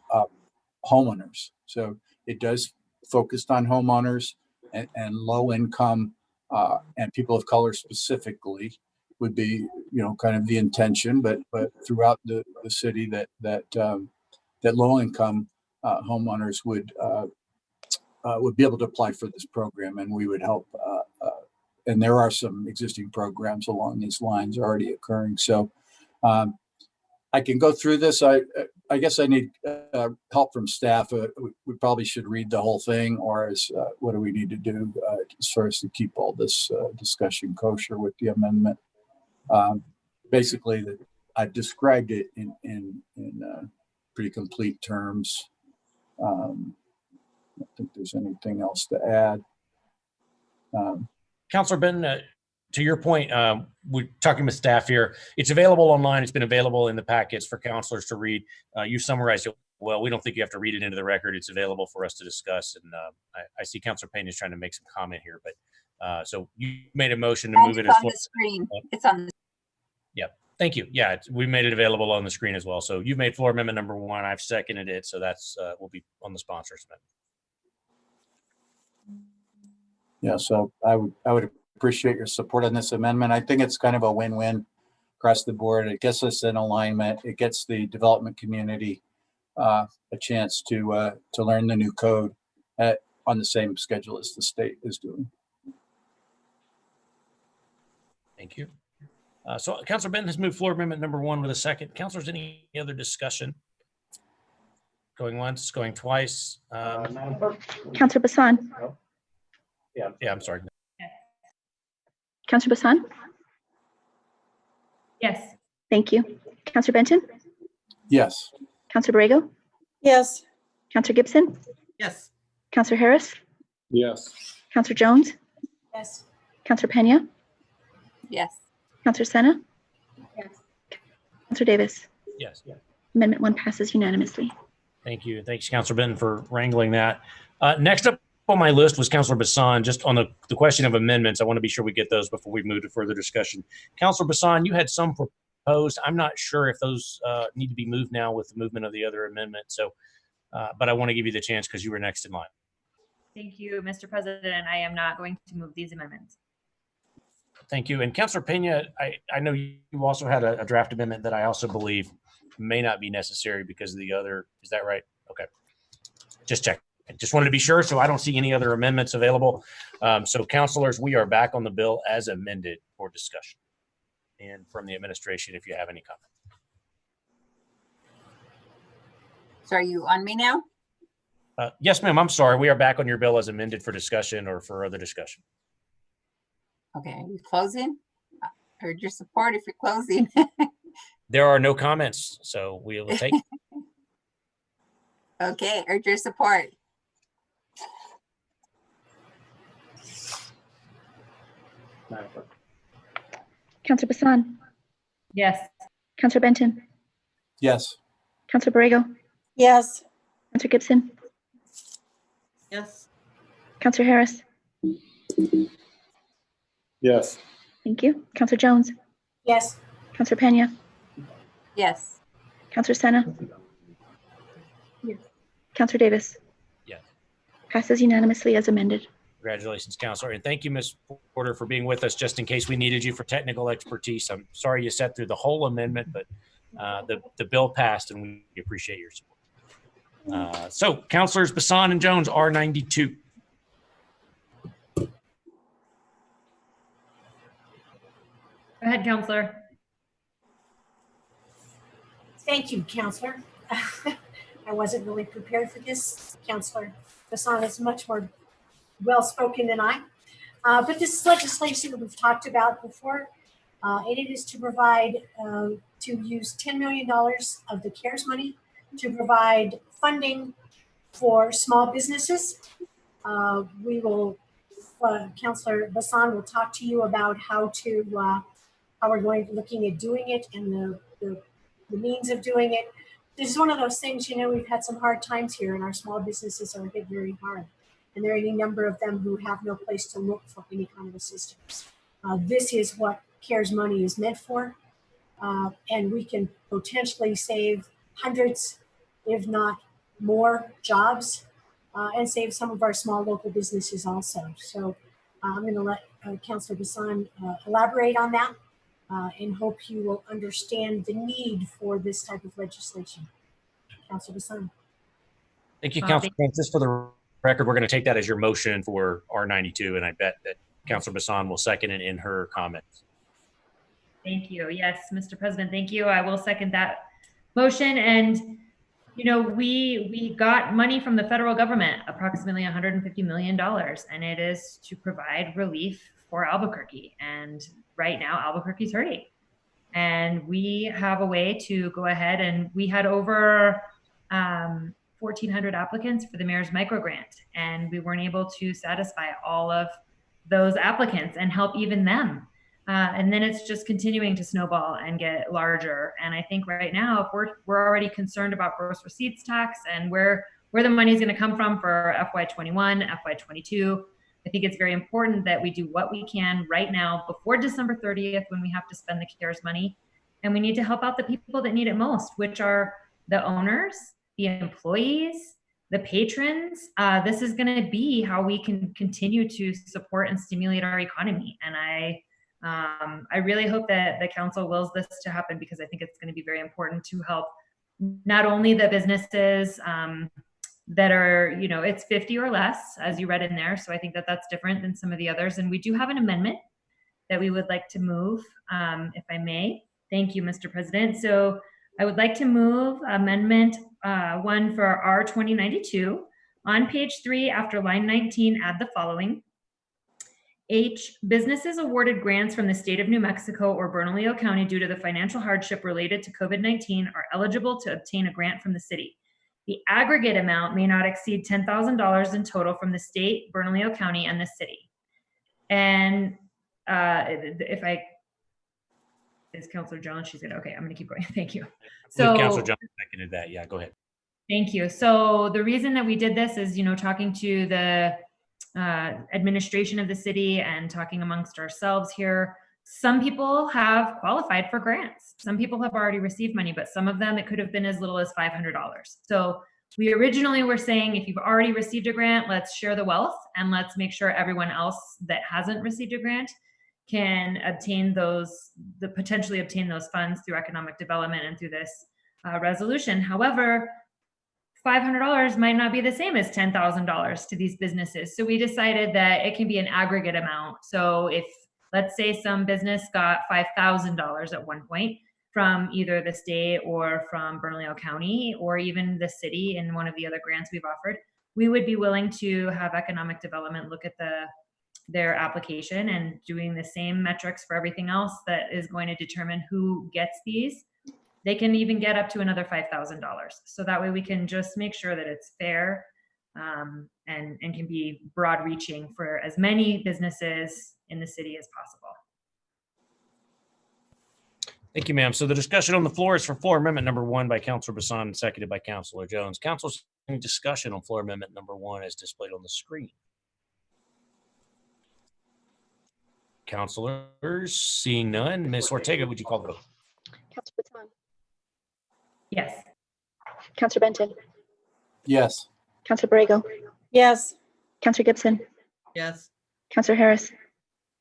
homeowners. So it does focus on homeowners and low-income and people of color specifically would be, kind of the intention. But throughout the city, that low-income homeowners would be able to apply for this program, and we would help. And there are some existing programs along these lines already occurring. So I can go through this. I guess I need help from staff. We probably should read the whole thing, or what do we need to do as far as to keep all this discussion kosher with the amendment? Basically, I've described it in pretty complete terms. I don't think there's anything else to add. Councilor Ben, to your point, we're talking with staff here. It's available online. It's been available in the packets for councilors to read. You summarized it well. We don't think you have to read it into the record. It's available for us to discuss. And I see Councilor Payne is trying to make some comment here, but so you made a motion to move it. It's on the screen. It's on the. Yep. Thank you. Yeah, we made it available on the screen as well. So you've made floor amendment number 1. I've seconded it. So that's will be on the sponsors amendment. Yeah, so I would appreciate your support on this amendment. I think it's kind of a win-win across the board. It gets us in alignment. It gets the development community a chance to learn the new code on the same schedule as the state is doing. Thank you. So Councilor Benton has moved floor amendment number 1 with a second. Councilors, any other discussion? Going once, going twice. Councillor Bassan. Yeah, I'm sorry. Councillor Bassan. Yes. Thank you. Councillor Benton. Yes. Councillor Borrego. Yes. Councillor Gibson. Yes. Councillor Harris. Yes. Councillor Jones. Yes. Councillor Pena. Yes. Councillor Sena. Yes. Councillor Davis. Yes. Amendment 1 passes unanimously. Thank you. Thanks, Councilor Benton, for wrangling that. Next up on my list was Councilor Bassan. Just on the question of amendments, I want to be sure we get those before we move to further discussion. Councilor Bassan, you had some proposed. I'm not sure if those need to be moved now with the movement of the other amendment. So, but I want to give you the chance because you were next in line. Thank you, Mr. President. I am not going to move these amendments. Thank you. And Councilor Pena, I know you also had a draft amendment that I also believe may not be necessary because of the other. Is that right? Okay. Just check. I just wanted to be sure, so I don't see any other amendments available. So councilors, we are back on the bill as amended for discussion. And from the administration, if you have any comment. So are you on me now? Yes, ma'am. I'm sorry. We are back on your bill as amended for discussion or for other discussion. Okay, are you closing? I heard your support if you're closing. There are no comments, so we will take. Okay, urge your support. Councillor Bassan. Yes. Councillor Benton. Yes. Councillor Borrego. Yes. Councillor Gibson. Yes. Councillor Harris. Yes. Thank you. Councillor Jones. Yes. Councillor Pena. Yes. Councillor Sena. Yes. Councillor Davis. Yes. Passes unanimously as amended. Congratulations, Councilor. And thank you, Ms. Porter, for being with us just in case we needed you for technical expertise. I'm sorry you sat through the whole amendment, but the bill passed and we appreciate your support. So Councilors Bassan and Jones, R92. Go ahead, Councilor. Thank you, Counselor. I wasn't really prepared for this. Counselor Bassan is much more well-spoken than I. But this is legislation that we've talked about before. And it is to provide, to use $10 million of the CARES money to provide funding for small businesses. We will, Counselor Bassan will talk to you about how we're looking at doing it and the means of doing it. This is one of those things, we've had some hard times here and our small businesses are hit very hard. And there are any number of them who have no place to look for any kind of assistance. This is what CARES money is meant for. And we can potentially save hundreds, if not more, jobs and save some of our small local businesses also. So I'm going to let Councilor Bassan elaborate on that and hope you will understand the need for this type of legislation. Councilor Bassan. Thank you, Councilor. Just for the record, we're going to take that as your motion for R92, and I bet that Councilor Bassan will second it in her comments. Thank you. Yes, Mr. President, thank you. I will second that motion. And, you know, we got money from the federal government, approximately $150 million, and it is to provide relief for Albuquerque. And right now, Albuquerque's hurting. And we have a way to go ahead, and we had over 1,400 applicants for the mayor's micro grant, and we weren't able to satisfy all of those applicants and help even them. And then it's just continuing to snowball and get larger. And I think right now, if we're already concerned about gross receipts tax and where the money is going to come from for FY21, FY22, I think it's very important that we do what we can right now before December 30th when we have to spend the CARES money. And we need to help out the people that need it most, which are the owners, the employees, the patrons. This is going to be how we can continue to support and stimulate our economy. And I really hope that the council wills this to happen, because I think it's going to be very important to help not only the businesses that are, you know, it's 50 or less, as you read in there. So I think that that's different than some of the others. And we do have an amendment that we would like to move, if I may. Thank you, Mr. President. So I would like to move amendment 1 for R 2092. On page 3, after line 19, add the following. H, businesses awarded grants from the state of New Mexico or Bernalillo County due to the financial hardship related to COVID-19 are eligible to obtain a grant from the city. The aggregate amount may not exceed $10,000 in total from the state, Bernalillo County, and the city. And is Councilor Jones? She's gonna, okay, I'm gonna keep going. Thank you. So Councilor Jones seconded that. Yeah, go ahead. Thank you. So the reason that we did this is, you know, talking to the administration of the city and talking amongst ourselves here. Some people have qualified for grants. Some people have already received money, but some of them, it could have been as little as $500. So we originally were saying, if you've already received a grant, let's share the wealth and let's make sure everyone else that hasn't received a grant can obtain potentially obtain those funds through economic development and through this resolution. However, $500 might not be the same as $10,000 to these businesses. So we decided that it can be an aggregate amount. So if, let's say, some business got $5,000 at one point from either the state or from Bernalillo County or even the city in one of the other grants we've offered, we would be willing to have economic development look at their application and doing the same metrics for everything else that is going to determine who gets these. They can even get up to another $5,000. So that way we can just make sure that it's fair and can be broad reaching for as many businesses in the city as possible. Thank you, ma'am. So the discussion on the floor is for floor amendment number 1 by Councilor Bassan and seconded by Councilor Jones. Councilors, any discussion on floor amendment number 1 as displayed on the screen? Councilors, seeing none. Ms. Ortega, would you call the vote? Councilor Bassan. Yes. Councilor Benton. Yes. Councilor Borrego. Yes. Councilor Gibson. Yes. Councilor Harris.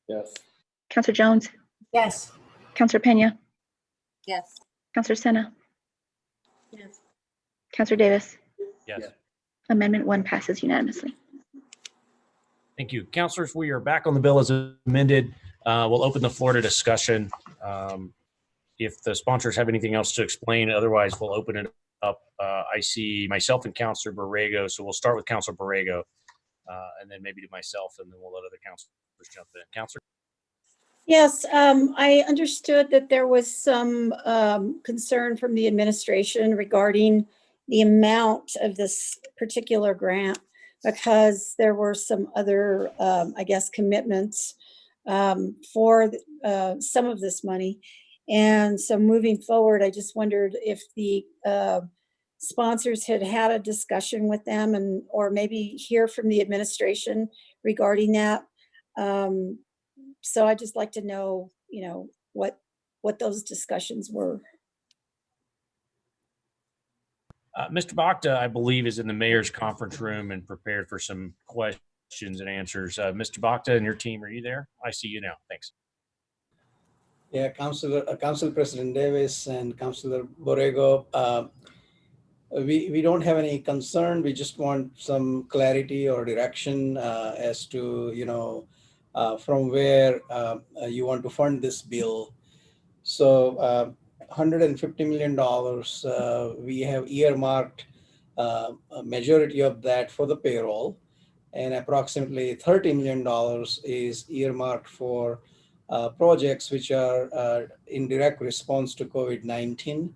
Yes. Councilor Jones. Yes. Councilor Pena. Yes. Councilor Sena. Yes. Councilor Davis. Yes. Amendment 1 passes unanimously. Thank you. Councilors, we are back on the bill as amended. We'll open the floor to discussion. If the sponsors have anything else to explain, otherwise we'll open it up. I see myself and Councilor Borrego, so we'll start with Councilor Borrego and then maybe to myself, and then we'll let other councilors jump in. Councilor? Yes, I understood that there was some concern from the administration regarding the amount of this particular grant, because there were some other, I guess, commitments for some of this money. And so moving forward, I just wondered if the sponsors had had a discussion with them and or maybe hear from the administration regarding that. So I'd just like to know, you know, what those discussions were. Mr. Bakta, I believe, is in the mayor's conference room and prepared for some questions and answers. Mr. Bakta and your team, are you there? I see you now. Thanks. Yeah, Council President Davis and Councilor Borrego, we don't have any concern. We just want some clarity or direction as to, you know, from where you want to fund this bill. So $150 million, we have earmarked a majority of that for the payroll, and approximately $30 million is earmarked for projects which are in direct response to COVID-19.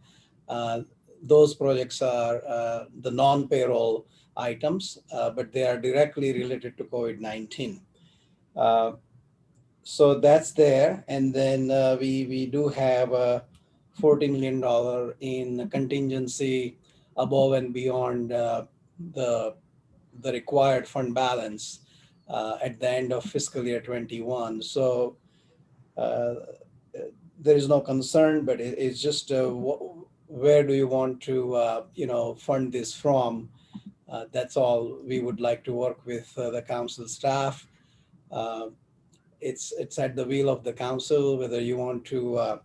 Those projects are the non-payroll items, but they are directly related to COVID-19. So that's there. And then we do have a $40 million in contingency above and beyond the required fund balance at the end of fiscal year 21. So there is no concern, but it's just where do you want to fund this from? That's all. We would like to work with the council staff. It's at the will of the council whether you want to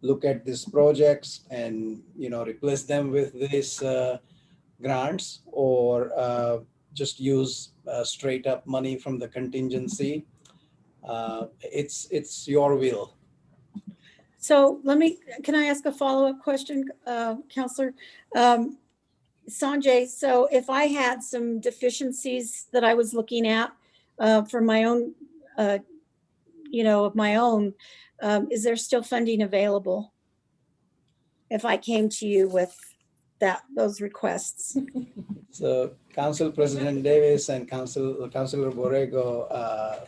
look at these projects and replace them with these grants, or just use straight up money from the contingency. It's your will. So can I ask a follow-up question, Counselor? Sanjay, so if I had some deficiencies that I was looking at for my own, is there still funding available if I came to you with those requests? So Council President Davis and Councilor Borrego,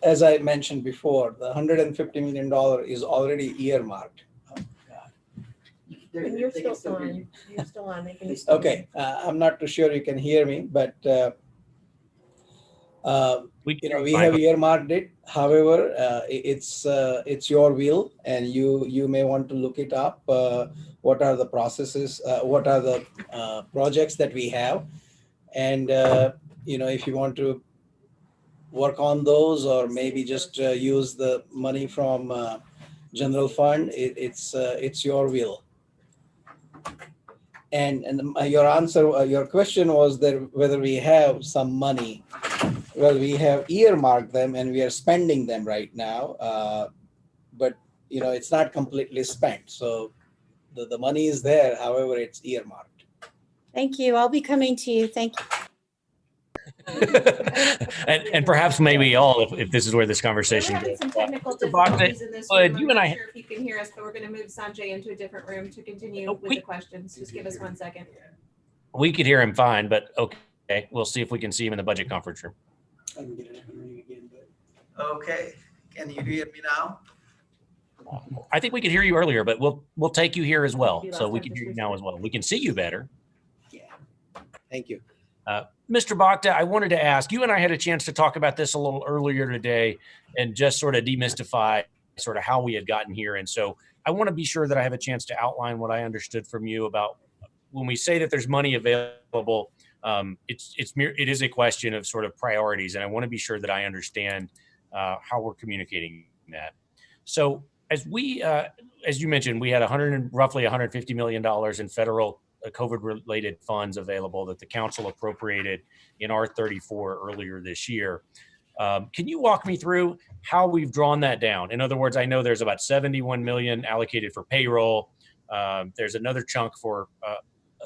as I mentioned before, the $150 million is already earmarked. And you're still on. You're still on. Okay, I'm not too sure you can hear me, but we have earmarked it. However, it's your will, and you may want to look it up. What are the processes? What are the projects that we have? And if you want to work on those, or maybe just use the money from general fund, it's your will. And your question was that whether we have some money. Well, we have earmarked them and we are spending them right now, but it's not completely spent. So the money is there, however, it's earmarked. Thank you. I'll be coming to you. Thank you. and perhaps maybe all, if this is where this conversation We're having goes. some technical Mr. Bogdan, difficulties in this room. you I'm and I. not sure if you can hear us, but we're going to move Sanjay into a different room to continue with the questions. Just give us 1 second. We could hear him fine, but okay, we'll see if we can see him in the budget conference room. Okay, can you hear me now? I think we could hear you earlier, but we'll take you here as well, so we can hear you now as well. We can see you better. Yeah, thank you. Mr. Bogdan, I wanted to ask, you and I had a chance to talk about this a little earlier today and just sort of demystify sort of how we had gotten here. And so I want to be sure that I have a chance to outline what I understood from you about when we say that there's money available, it is a question of sort of priorities. And I want to be sure that I understand how we're communicating that. So as you mentioned, we had roughly $150 million in federal COVID-related funds available that the council appropriated in R34 earlier this year. Can you walk me through how we've drawn that down? In other words, I know there's about 71 million allocated for payroll. There's another chunk for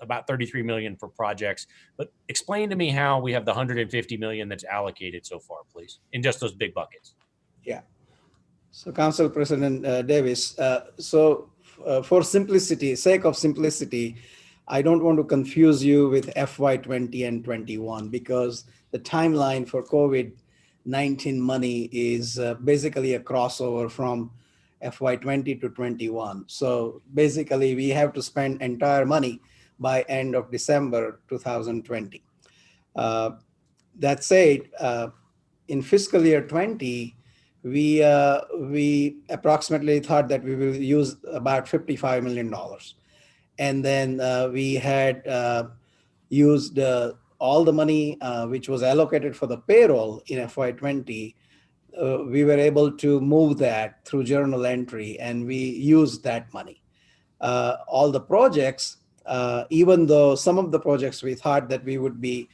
about 33 million for projects, but explain to me how we have the 150 million that's allocated so far, please, in just those big buckets. Yeah. So Council President Davis, for sake of simplicity, I don't want to confuse you with FY20 and 21 because the timeline for COVID-19 money is basically a crossover from FY20 to 21. So basically we have to spend entire money by end of December 2020. That said, in fiscal year 20, we approximately thought that we will use about $55 million. And then we had used all the money which was allocated for the payroll in FY20. We were able to move that through journal entry and we used that money. All the projects, even though some of the projects we thought that we would be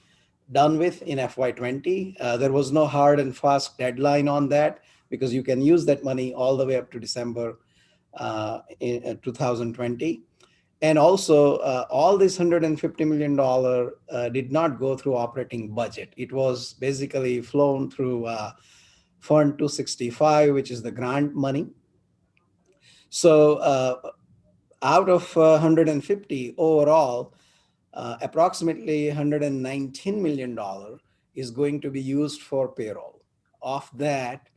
done with in FY20, there was no hard and fast deadline on that because you can use that money all the way up to December in 2020. And also, all this $150 million did not go through operating budget. It was basically flown through Fund 265, which is the grant money. So out of 150 overall, approximately $119 million is going to be used for payroll. Of that,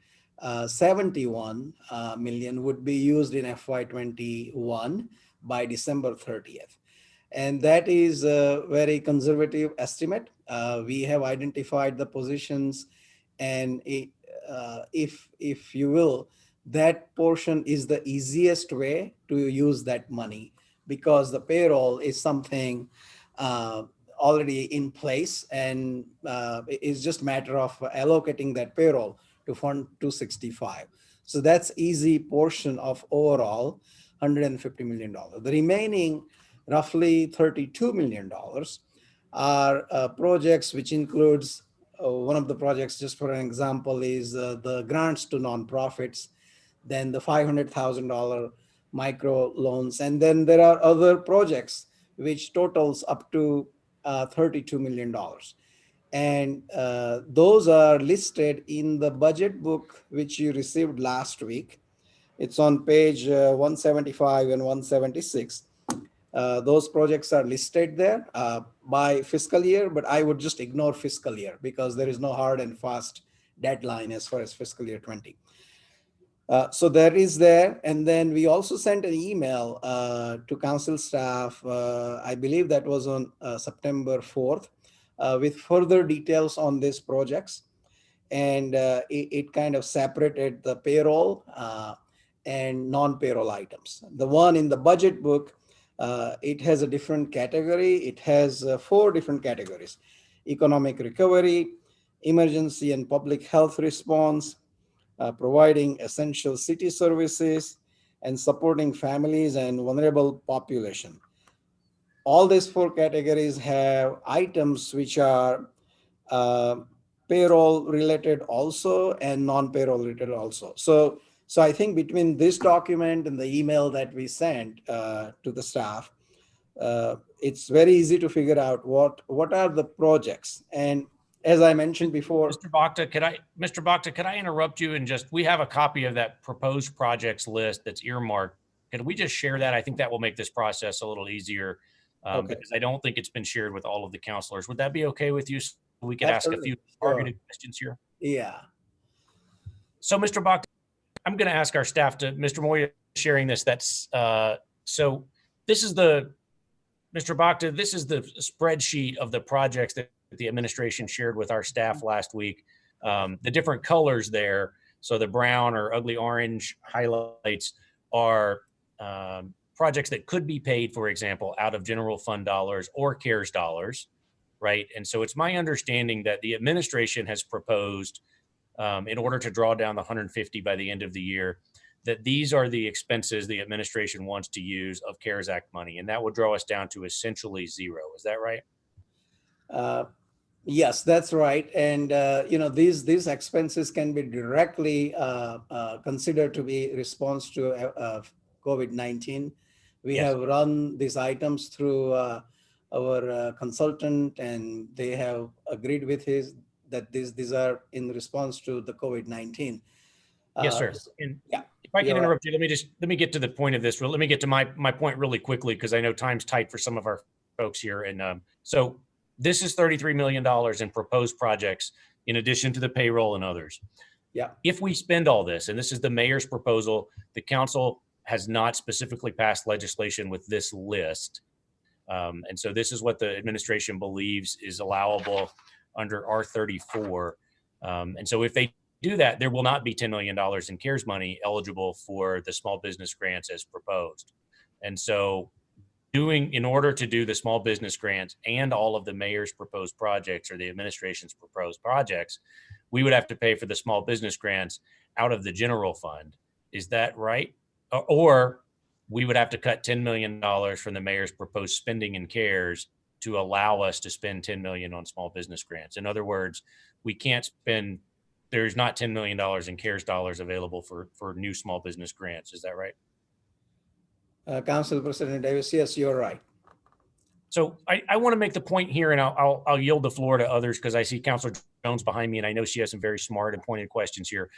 71 million would be used in FY21 by December 30th. And that is a very conservative estimate. We have identified the positions, and if you will, that portion is the easiest way to use that money, because the payroll is something already in place, and it's just a matter of allocating that payroll to Fund 265. So that's easy portion of overall $150 million. The remaining roughly $32 million are projects which includes one of the projects, just for an example, is the grants to nonprofits, then the $500,000 micro loans, and then there are other projects which totals up to $32 million. And those are listed in the budget book which you received last week. It's on page 175 and 176. Those projects are listed there by fiscal year, but I would just ignore fiscal year because there is no hard and fast deadline as far as fiscal year 20. So that is there. And then we also sent an email to council staff, I believe that was on September 4th, with further details on these projects. And it kind of separated the payroll and non-payroll items. The one in the budget book, it has a different category. It has 4 different categories: economic recovery, emergency and public health response, providing essential city services, and supporting families and vulnerable population. All these 4 categories have items which are payroll related also and non-payroll related also. So I think between this document and the email that we sent to the staff, it's very easy to figure out what are the projects. And as I mentioned before, Mr. Bhakta, could I interrupt you and we have a copy of that proposed projects list that's earmarked. Could we just share that? I think that will make this process a little easier because I don't think it's been shared with all of the counselors. Would that be okay with you? So we could ask a few targeted questions here. Yeah. So Mr. Bhakta, I'm going to ask our staff to, Mr. Moya sharing this. So this is Mr. Bhakta, this is the spreadsheet of the projects that the administration shared with our staff last week. The different colors there, so the brown or ugly orange highlights are projects that could be paid, for example, out of general fund dollars or CARES dollars, right? And so it's my understanding that the administration has proposed, in order to draw down the 150 by the end of the year, that these are the expenses the administration wants to use of CARES Act money, and that would draw us down to essentially zero. Is that right? Yes, that's right. And these expenses can be directly considered to be response to COVID-19. We have run these items through our consultant, and they have agreed with that these are in response to the COVID-19. Yes, sir. And if I can interrupt you, let me get to the point of this. Let me get to my point really quickly, because I know time's tight for some of our folks here. And so this is $33 million in proposed projects in addition to the payroll and others. Yeah. If we spend all this, and this is the mayor's proposal, the council has not specifically passed legislation with this list. And so this is what the administration believes is allowable under R34. And so if they do that, there will not be $10 million in CARES money eligible for the small business grants as proposed. And so in order to do the small business grants and all of the mayor's proposed projects or the administration's proposed projects, we would have to pay for the small business grants out of the general fund. Is that right? Or we would have to cut $10 million from the mayor's proposed spending in CARES to allow us to spend $10 million on small business grants. In other words, we can't spend, there's not $10 million in CARES dollars available for new small business grants. Is that right? Council President Davis, yes, you're right. So I want to make the point here, and I'll yield the floor to others because I see Councilor Jones behind me, and I know she has some very smart and pointed questions here.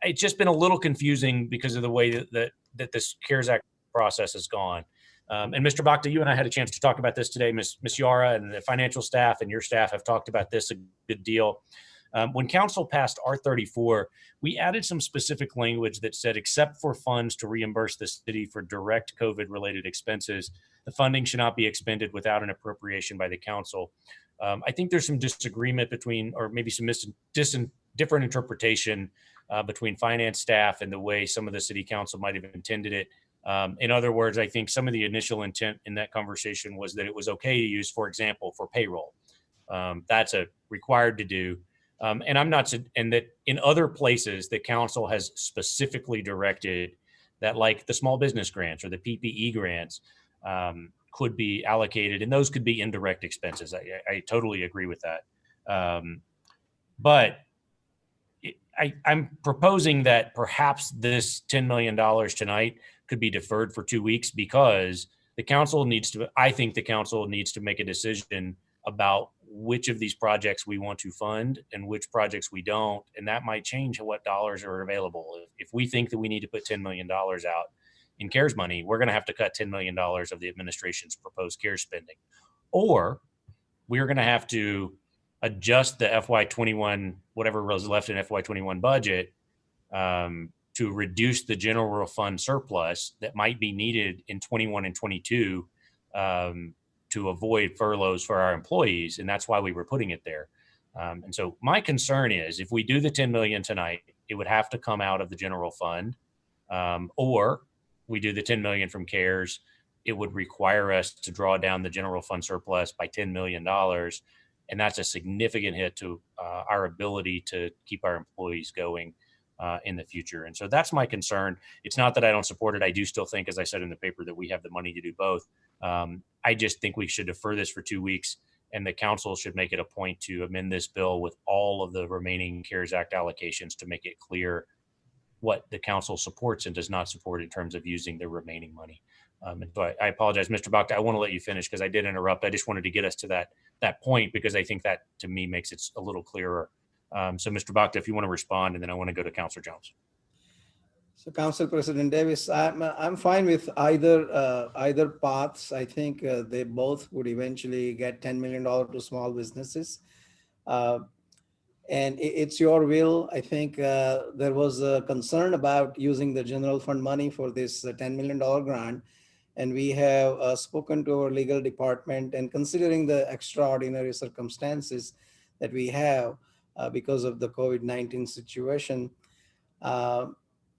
It's just been a little confusing because of the way that this CARES Act process has gone. And Mr. Bhakta, you and I had a chance to talk about this today. Ms. Yara and the financial staff and your staff have talked about this a good deal. When Council passed R34, we added some specific language that said, except for funds to reimburse the city for direct COVID-related expenses, the funding should not be expended without an appropriation by the council. I think there's some disagreement between, or maybe some different interpretation between finance staff and the way some of the city council might have intended it. In other words, I think some of the initial intent in that conversation was that it was okay to use, for example, for payroll. That's required to do. And I'm not, and that in other places, the council has specifically directed that, like the small business grants or the PPE grants, could be allocated, and those could be indirect expenses. I totally agree with that. But I'm proposing that perhaps this $10 million tonight could be deferred for 2 weeks because the council needs to, I think the council needs to make a decision about which of these projects we want to fund and which projects we don't. And that might change what dollars are available. If we think that we need to put $10 million out in CARES money, we're going to have to cut $10 million of the administration's proposed CARES spending. Or we're going to have to adjust the FY21, whatever was left in FY21 budget, to reduce the general fund surplus that might be needed in 21 and 22 to avoid furloughs for our employees. And that's why we were putting it there. And so my concern is if we do the 10 million tonight, it would have to come out of the general fund, or we do the 10 million from CARES, it would require us to draw down the general fund surplus by $10 million. And that's a significant hit to our ability to keep our employees going in the future. And so that's my concern. It's not that I don't support it. I do still think, as I said in the paper, that we have the money to do both. I just think we should defer this for 2 weeks, and the council should make it a point to amend this bill with all of the remaining CARES Act allocations to make it clear what the council supports and does not support in terms of using the remaining money. But I apologize, Mr. Bhakta, I want to let you finish because I did interrupt. I just wanted to get us to that point because I think that to me makes it a little clearer. So Mr. Bhakta, if you want to respond, and then I want to go to Councilor Jones. So Council President Davis, I'm fine with either paths. I think they both would eventually get $10 million to small businesses. And it's your will. I think there was a concern about using the general fund money for this $10 million grant. And we have spoken to our legal department, and considering the extraordinary circumstances that we have because of the COVID-19 situation,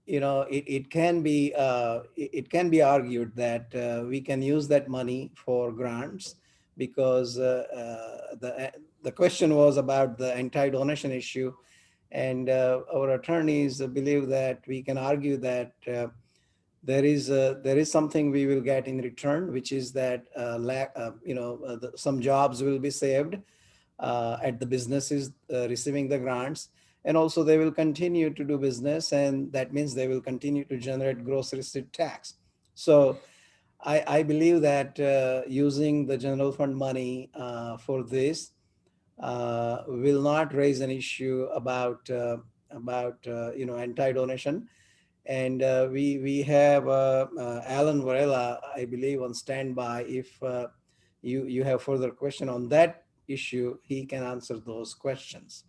it can be argued that we can use that money for grants because the question was about the anti-donation issue, and our attorneys believe that we can argue that there is something we will get in return, which is that some jobs will be saved at the businesses receiving the grants. And also they will continue to do business, and that means they will continue to generate gross receipt tax. So I believe that using the general fund money for this will not raise an issue about anti-donation. And we have Alan Varela, I believe, on standby. If you have further question on that issue, he can answer those questions.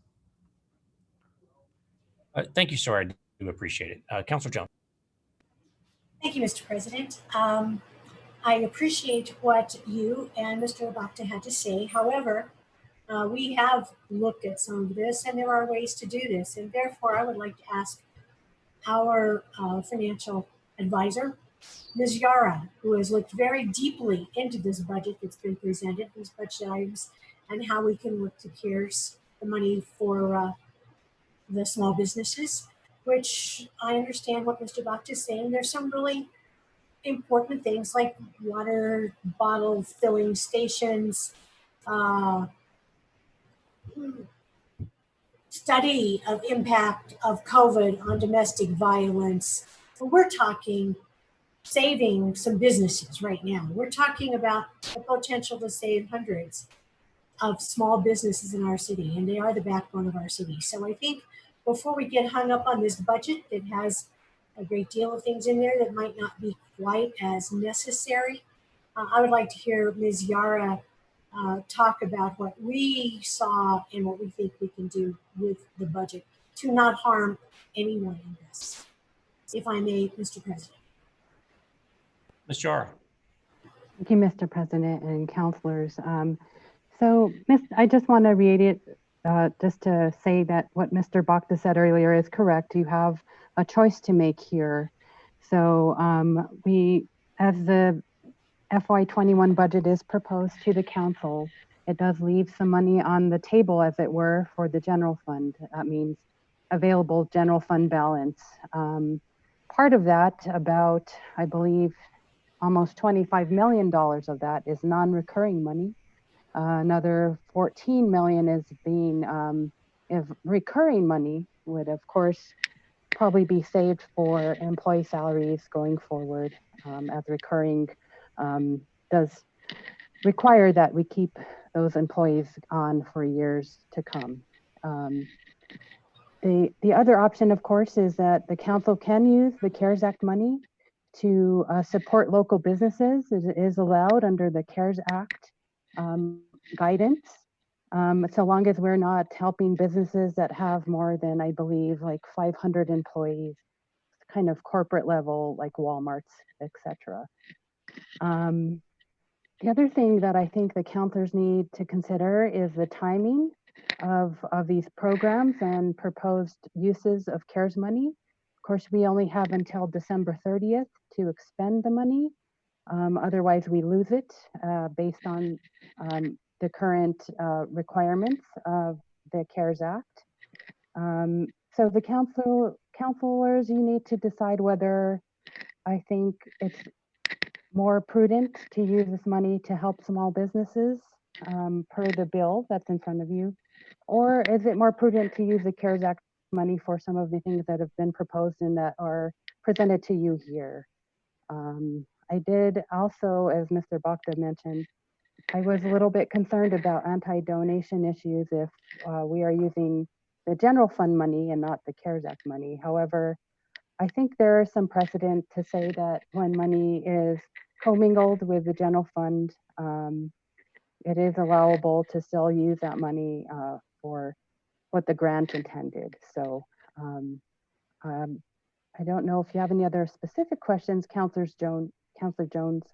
Thank you, sir. I do appreciate it. Councilor Jones. Thank you, Mr. President. I appreciate what you and Mr. Bhakta had to say. However, we have looked at some of this, and there are ways to do this. And therefore, I would like to ask our financial advisor, Ms. Yara, who has looked very deeply into this budget that's been presented, these budget items, and how we can look to CARES, the money for the small businesses, which I understand what Mr. Bhakta is saying. There's some really important things like water bottle filling stations, study of impact of COVID on domestic violence. We're talking saving some businesses right now. We're talking about the potential to save hundreds of small businesses in our city, and they are the backbone of our city. So I think before we get hung up on this budget that has a great deal of things in there that might not be quite as necessary, I would like to hear Ms. Yara talk about what we saw and what we think we can do with the budget to not harm anyone in this. If I may, Mr. President. Ms. Yara. Thank you, Mr. President and councilors. I just want to reiterate, just to say that what Mr. Bokta said earlier is correct. You have a choice to make here. So as the FY21 budget is proposed to the council, it does leave some money on the table, as it were, for the general fund. That means available general fund balance. Part of that, about, I believe, almost $25 million of that is non-recurring money. Another 14 million is being if recurring money would, of course, probably be saved for employee salaries going forward, as recurring does require that we keep those employees on for years to come. The other option, of course, is that the council can use the CARES Act money to support local businesses. It is allowed under the CARES Act guidance, so long as we're not helping businesses that have more than, I believe, like 500 employees, kind of corporate level, like Walmart's, etc. The other thing that I think the councilors need to consider is the timing of these programs and proposed uses of CARES money. Of course, we only have until December 30th to expend the money. Otherwise, we lose it based on the current requirements of the CARES Act. So the councilors, you need to decide whether I think it's more prudent to use this money to help small businesses per the bill that's in front of you, or is it more prudent to use the CARES Act money for some of the things that have been proposed and that are presented to you here. I did also, as Mr. Bokta mentioned, I was a little bit concerned about anti-donation issues if we are using the general fund money and not the CARES Act money. However, I think there is some precedent to say that when money is commingled with the general fund, it is allowable to still use that money for what the grant intended. So I don't know if you have any other specific questions, Councilor Jones,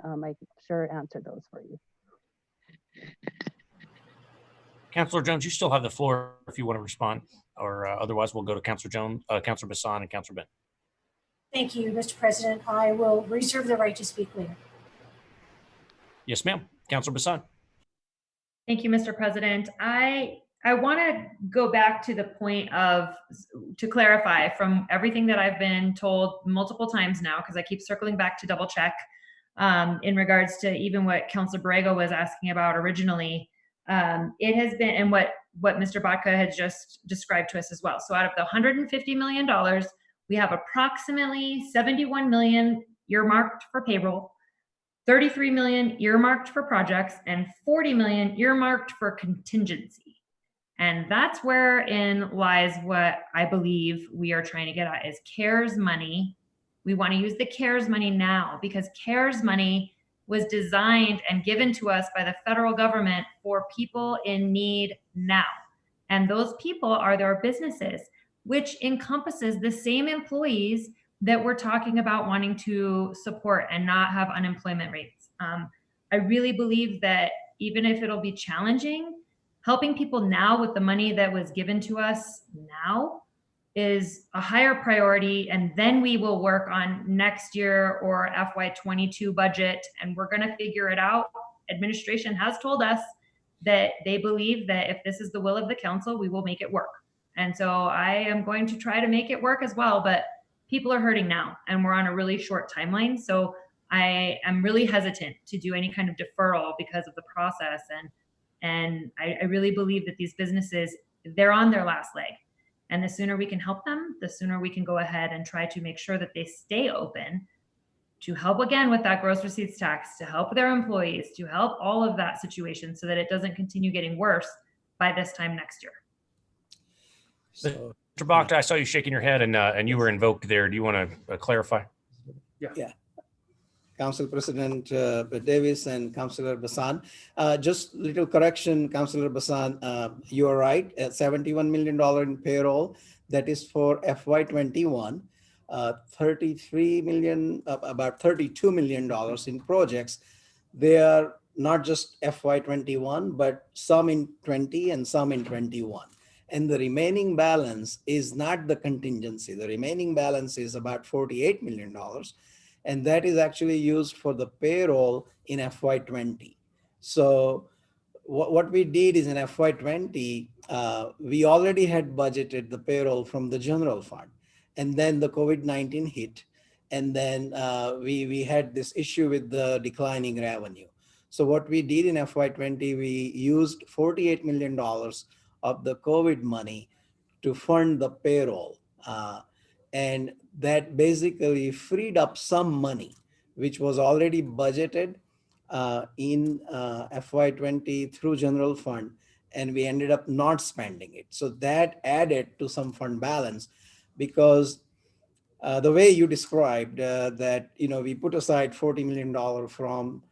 I sure answered those for you. Councilor Jones, you still have the floor if you want to respond, or otherwise we'll go to Councilor Jones, Councilor Bassan, and Councilor Ben. Thank you, Mr. President. I will reserve the right to speak later. Yes, ma'am. Councilor Bassan. Thank you, Mr. President. I want to go back to the point of, to clarify from everything that I've been told multiple times now, because I keep circling back to double check in regards to even what Councilor Borrego was asking about originally. It has been, and what Mr. Bokta had just described to us as well. So out of the $150 million, we have approximately 71 million earmarked for payroll, 33 million earmarked for projects, and 40 million earmarked for contingency. And that's wherein lies what I believe we are trying to get at is CARES money. We want to use the CARES money now because CARES money was designed and given to us by the federal government for people in need now. And those people are their businesses, which encompasses the same employees that we're talking about wanting to support and not have unemployment rates. I really believe that even if it'll be challenging, helping people now with the money that was given to us now is a higher priority. And then we will work on next year or FY22 budget, and we're going to figure it out. Administration has told us that they believe that if this is the will of the council, we will make it work. And so I am going to try to make it work as well, but people are hurting now and we're on a really short timeline. So I am really hesitant to do any kind of deferral because of the process. And I really believe that these businesses, they're on their last leg. And the sooner we can help them, the sooner we can go ahead and try to make sure that they stay open to help again with that gross receipts tax, to help their employees, to help all of that situation so that it doesn't continue getting worse by this time next year. So, Mr. Bhakta, I saw you shaking your head and you were invoked there. Do you want to clarify? yeah. Council President Davis and Councillor Bassan. Just little correction, Councillor Bassan, you are right, $71 million in payroll. That is for FY21. 33 million, about $32 million in projects. They are not just FY21, but some in 20 and some in 21. And the remaining balance is not the contingency. The remaining balance is about $48 million. And that is actually used for the payroll in FY20. So what we did is in FY20, we already had budgeted the payroll from the general fund. And then the COVID-19 hit. And then we had this issue with the declining revenue. So what we did in FY20, we used $48 million of the COVID money to fund the payroll. And that basically freed up some money, which was already budgeted in FY20 through general fund, and we ended up not spending it. So that added to some fund balance, because the way you described that, we put aside $40 million from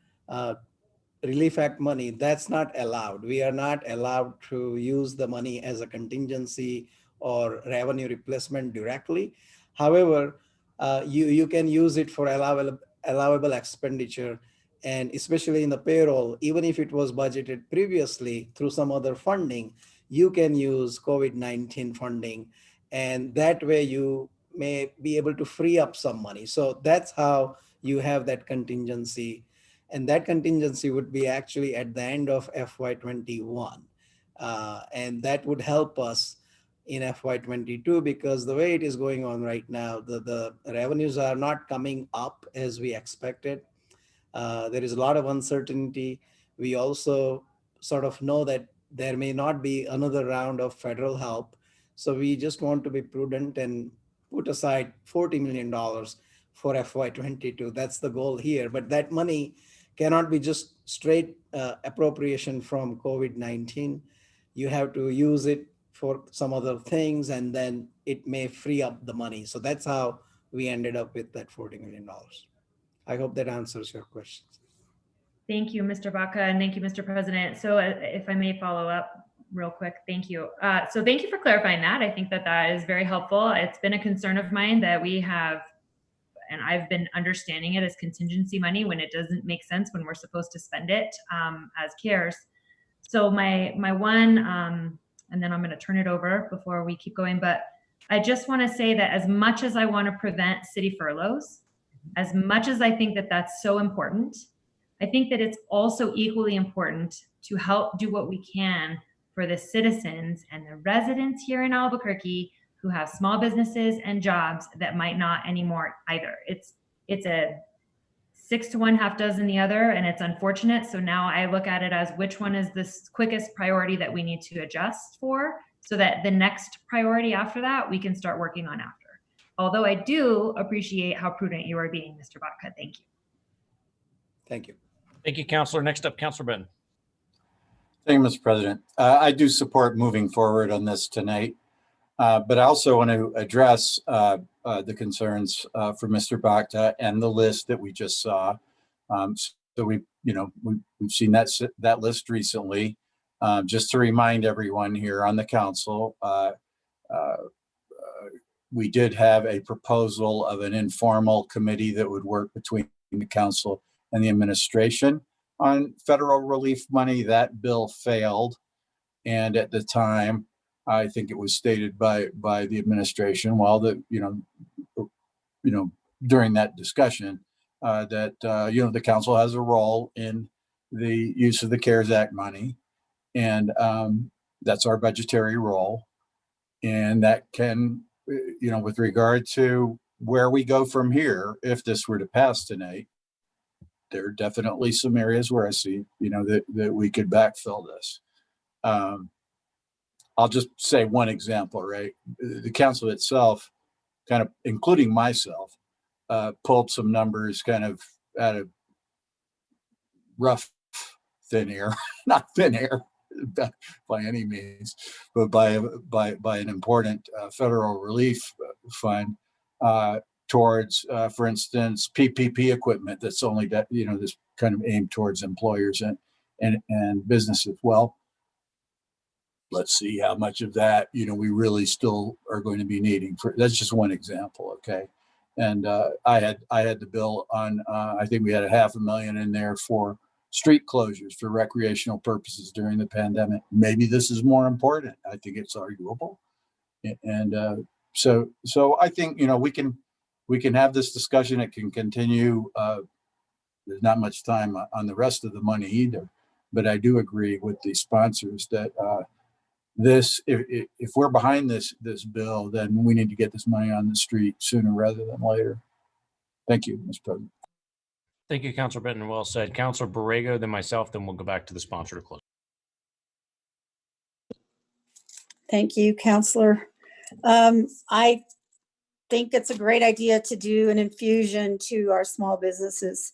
Relief Act money, that's not allowed. We are not allowed to use the money as a contingency or revenue replacement directly. However, you can use it for allowable expenditure, and especially in the payroll, even if it was budgeted previously through some other funding, you can use COVID-19 funding, and that way you may be able to free up some money. So that's how you have that contingency. And that contingency would be actually at the end of FY21. And that would help us in FY22, because the way it is going on right now, the revenues are not coming up as we expected. There is a lot of uncertainty. We also sort of know that there may not be another round of federal help. So we just want to be prudent and put aside $40 million for FY22. That's the goal here. But that money cannot be just straight appropriation from COVID-19. You have to use it for some other things, and then it may free up the money. So that's how we ended up with that $40 million. I hope that answers your questions. Thank you, Mr. Baca, and thank you, Mr. President. So if I may follow up real quick, thank you. So thank you for clarifying that. I think that that is very helpful. It's been a concern of mine that we have, and I've been understanding it as contingency money when it doesn't make sense when we're supposed to spend it as CARES. So my one, and then I'm going to turn it over before we keep going, but I just want to say that as much as I want to prevent city furloughs, as much as I think that that's so important, I think that it's also equally important to help do what we can for the citizens and the residents here in Albuquerque who have small businesses and jobs that might not anymore either. It's a 6 to 1, half dozen the other, and it's unfortunate. So now I look at it as which one is the quickest priority that we need to adjust for, so that the next priority after that we can start working on after. Although I do appreciate how prudent you are being, Mr. Baca. Thank you. Thank you. Thank you, Councilor. Next up, Councilor Benton. Thank you, Mr. President. I do support moving forward on this tonight, but I also want to address the concerns for Mr. Bhakta and the list that we just saw. So we've seen that list recently. Just to remind everyone here on the council, we did have a proposal of an informal committee that would work between the council and the administration on federal relief money. That bill failed, and at the time, I think it was stated by the administration, while during that discussion, that the council has a role in the use of the CARES Act money, and that's our budgetary role, and that can, with regard to where we go from here, if this were to pass tonight, there are definitely some areas where I see, that we could backfill this. I'll just say one example, right? The council itself, kind of including myself, pulled some numbers kind of out of rough thin air, not thin air by any means, but by an important federal relief fund towards, for instance, PPP equipment that's only that, this kind of aimed towards employers and businesses. Well, let's see how much of that, we really still are going to be needing. That's just one example, okay? And I had the bill on, I think we had $500,000 in there for street closures for recreational purposes during the pandemic. Maybe this is more important. I think it's arguable. And so I think, we can have this discussion. It can continue. There's not much time on the rest of the money either, but I do agree with the sponsors that if we're behind this bill, then we need to get this money on the street sooner rather than later. Thank you, Mr. President. Thank you, Councilor Benton. Well said. Councilor Borrego, then myself, then we'll go back to the sponsor to close. Thank you, Counselor. I think it's a great idea to do an infusion to our small businesses.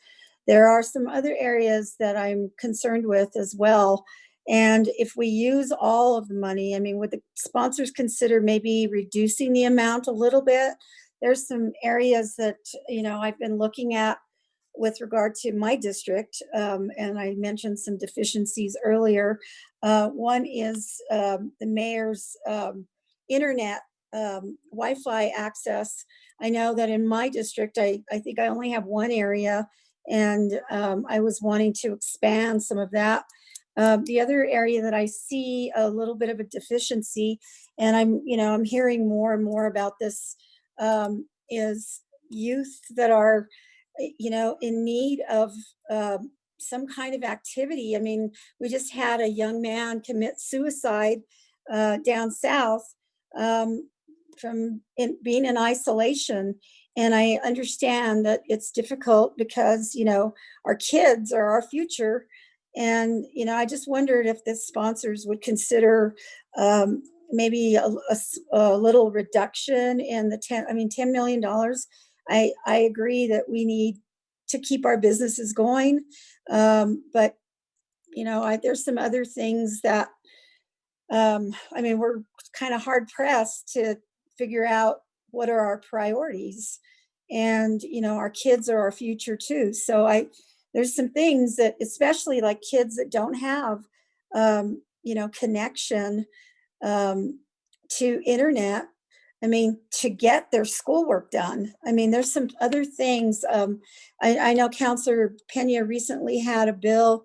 There are some other areas that I'm concerned with as well. And if we use all of the money, I mean, would the sponsors consider maybe reducing the amount a little bit? There's some areas that, I've been looking at with regard to my district, and I mentioned some deficiencies earlier. One is the mayor's internet Wi-Fi access. I know that in my district, I think I only have one area, and I was wanting to expand some of that. The other area that I see a little bit of a deficiency, and I'm hearing more and more about this, is youth that are, in need of some kind of activity. I mean, we just had a young man commit suicide down south from being in isolation. And I understand that it's difficult because, our kids are our future. And, I just wondered if the sponsors would consider maybe a little reduction in the $10 million. I agree that we need to keep our businesses going. But, there's some other things that, we're kind of hard pressed to figure out what are our priorities. And, our kids are our future too. So there's some things that, especially like kids that don't have, connection to internet, to get their schoolwork done. There's some other things. I know Councilor Pena recently had a bill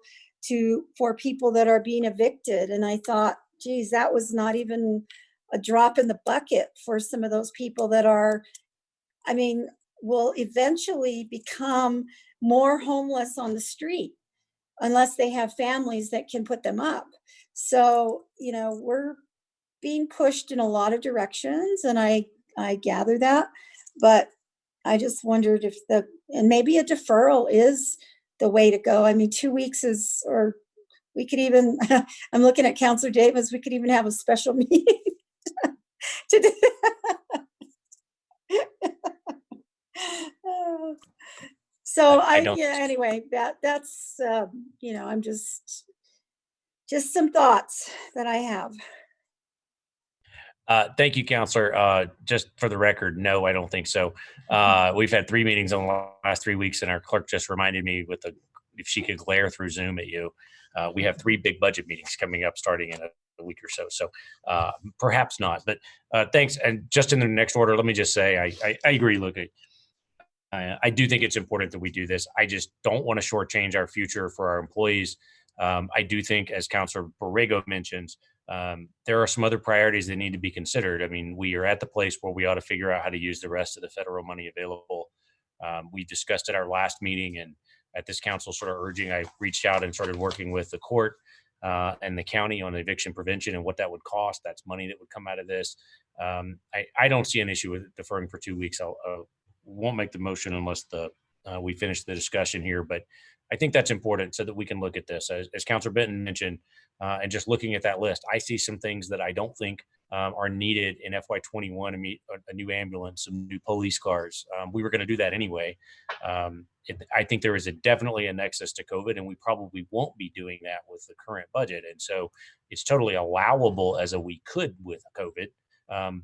for people that are being evicted. And I thought, geez, that was not even a drop in the bucket for some of those people that are, will eventually become more homeless on the street unless they have families that can put them up. So, we're being pushed in a lot of directions, and I gather that, but I just wondered and maybe a deferral is the way to go. 2 weeks or we could even, I'm looking at Councilor Davis, we could even have a special meeting to do. So anyway, that's I'm just some thoughts that I have. Thank you, Counselor. Just for the record, no, I don't think so. We've had 3 meetings in the last 3 weeks, and our clerk just reminded me if she could glare through Zoom at you. We have 3 big budget meetings coming up starting in a week or so. So perhaps not, but thanks. And just in the next order, let me just say, I agree. Look, I do think it's important that we do this. I just don't want to shortchange our future for our employees. I do think, as Councilor Borrego mentions, there are some other priorities that need to be considered. We are at the place where we ought to figure out how to use the rest of the federal money available. We discussed at our last meeting, and at this council sort of urging, I reached out and started working with the court and the county on eviction prevention and what that would cost. That's money that would come out of this. I don't see an issue with deferring for 2 weeks. I won't make the motion unless we finish the discussion here, but I think that's important so that we can look at this. As Councilor Benton mentioned, and just looking at that list, I see some things that I don't think are needed in FY21 to meet a new ambulance, some new police cars. We were going to do that anyway. I think there is definitely a nexus to COVID, and we probably won't be doing that with the current budget. And so it's totally allowable as a we could with COVID.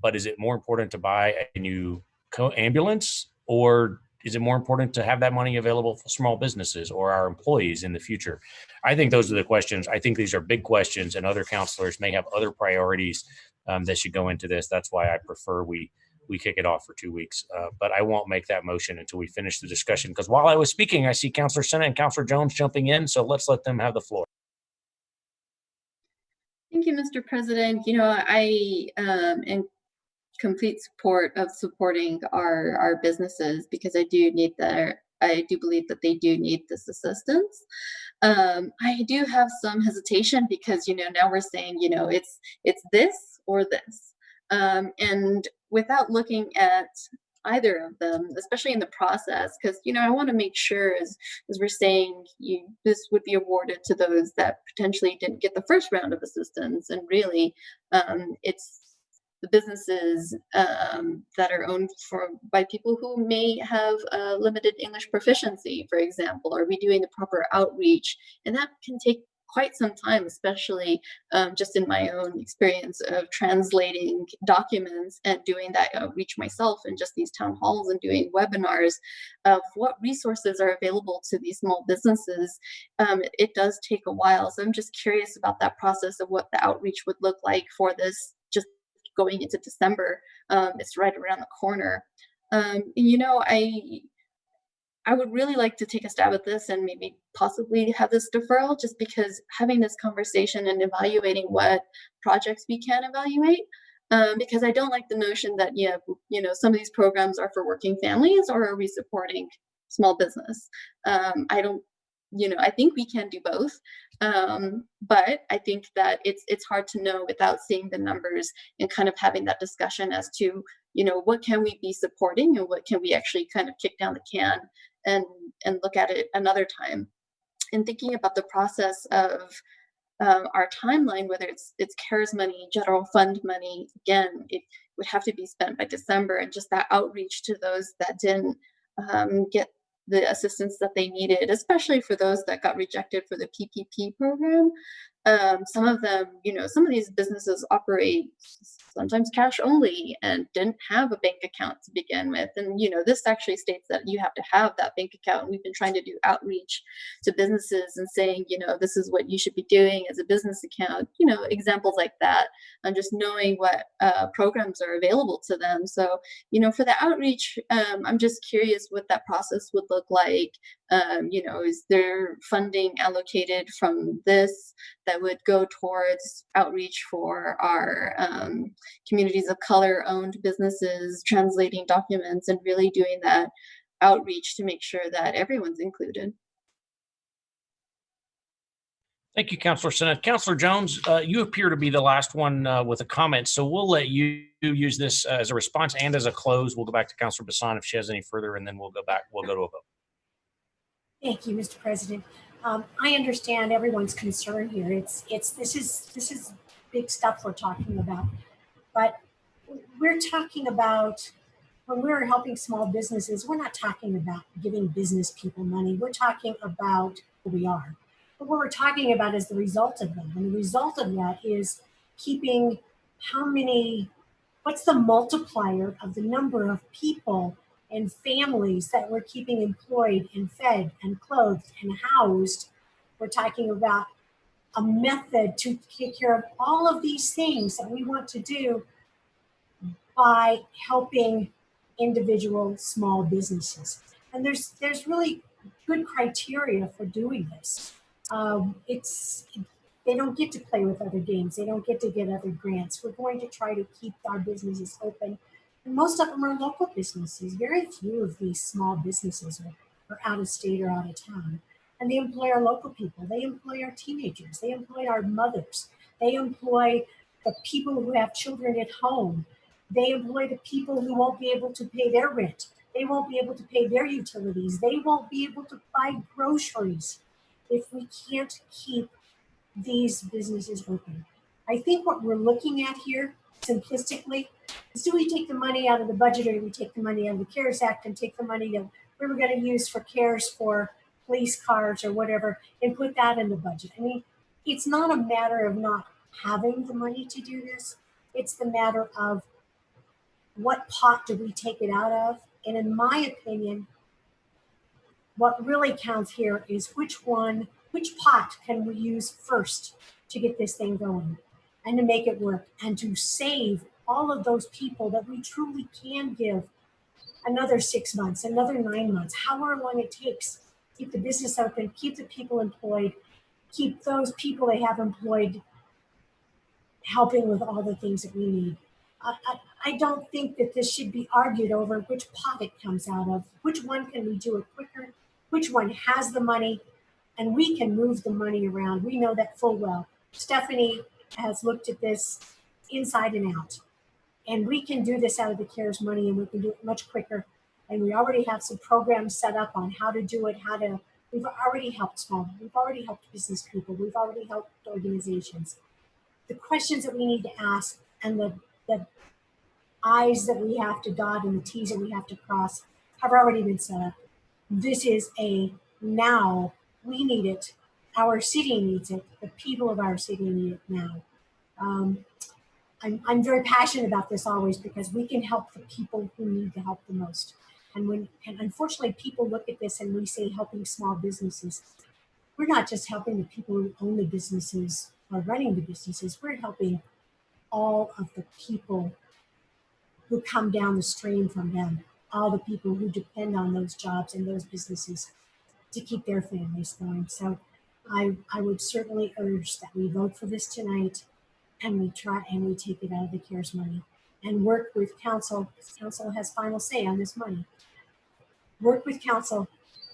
But is it more important to buy a new ambulance, or is it more important to have that money available for small businesses or our employees in the future? I think those are the questions. I think these are big questions, and other counselors may have other priorities that should go into this. That's why I prefer we kick it off for 2 weeks. But I won't make that motion until we finish the discussion, because while I was speaking, I see Counselor Sena and Counselor Jones jumping in. So let's let them have the floor. Thank you, Mr. President. I am complete support of supporting our businesses, because I do believe that they do need this assistance. I do have some hesitation because, now we're saying, it's this or this. And without looking at either of them, especially in the process, because, I want to make sure as we're saying, this would be awarded to those that potentially didn't get the first round of assistance. And really, it's the businesses that are owned by people who may have limited English proficiency, for example. Are we doing the proper outreach? And that can take quite some time, especially just in my own experience of translating documents and doing that outreach myself in just these town halls and doing webinars of what resources are available to these small businesses. It does take a while. So I'm just curious about that process of what the outreach would look like for this, just going into December. It's right around the corner. I would really like to take a stab at this and maybe possibly have this deferral, just because having this conversation and evaluating what projects we can evaluate, because I don't like the notion that, some of these programs are for working families, or are we supporting small business? I think we can do both. But I think that it's hard to know without seeing the numbers and kind of having that discussion as to, what can we be supporting and what can we actually kind of kick down the can and look at it another time. And thinking about the process of our timeline, whether it's CARES money, general fund money, again, it would have to be spent by December, and just that outreach to those that didn't get the assistance that they needed, especially for those that got rejected for the PPP program. Some of them, some of these businesses operate sometimes cash only and didn't have a bank account to begin with. And, this actually states that you have to have that bank account. And we've been trying to do outreach to businesses and saying, this is what you should be doing as a business account, examples like that, and just knowing what programs are available to them. So, for the outreach, I'm just curious what that process would look like. Is there funding allocated from this that would go towards outreach for our communities of color owned businesses, translating documents and really doing that outreach to make sure that everyone's included? Thank you, Counselor Sena. Counselor Jones, you appear to be the last one with a comment, so we'll let you use this as a response and as a close. We'll go back to Counselor Bassan if she has any further, and then we'll go to a vote. Thank you, Mr. President. I understand everyone's concern here. This is big stuff we're talking about, but we're talking about, when we're helping small businesses, we're not talking about giving business people money. We're talking about who we are. But what we're talking about is the result of them. And the result of that is keeping what's the multiplier of the number of people and families that we're keeping employed and fed and clothed and housed. We're talking about a method to take care of all of these things that we want to do by helping individual small businesses. And there's really good criteria for doing this. They don't get to play with other games. They don't get to get other grants. We're going to try to keep our businesses open. And most of them are local businesses. Very few of these small businesses are out of state or out of town. And they employ our local people. They employ our teenagers. They employ our mothers. They employ the people who have children at home. They employ the people who won't be able to pay their rent. They won't be able to pay their utilities. They won't be able to buy groceries if we can't keep these businesses open. I think what we're looking at here simplistically. Is do we take the money out of the budget, or do we take the money out of the CARES Act and take the money that we were going to use for CARES for police cars or whatever and put that in the budget? I mean, it's not a matter of not having the money to do this. It's the matter of what pot do we take it out of? And in my opinion, what really counts here is which pot can we use first to get this thing going and to make it work and to save all of those people that we truly can give another 6 months, another 9 months, however long it takes. Keep the business open, keep the people employed, keep those people they have employed helping with all the things that we need. I don't think that this should be argued over which pot it comes out of. Which one can we do it quicker? Which one has the money? And we can move the money around. We know that full well. Stephanie has looked at this inside and out. And we can do this out of the CARES money, and we can do it much quicker. And we already have some programs set up on how to do it, we've already helped we've already helped business people, we've already helped organizations. The questions that we need to ask and the I's that we have to dot and the T's that we have to cross have already been set up. This is a now. We need it. Our city needs it. The people of our city need it now. I'm very passionate about this always because we can help the people who need the help the most. And unfortunately, people look at this and we say helping small businesses. We're not just helping the people who own the businesses or running the businesses. We're helping all of the people who come down the stream from them, all the people who depend on those jobs and those businesses to keep their families going. So I would certainly urge that we vote for this tonight and we take it out of the CARES money and work with council. Council has final say on this money. Work with council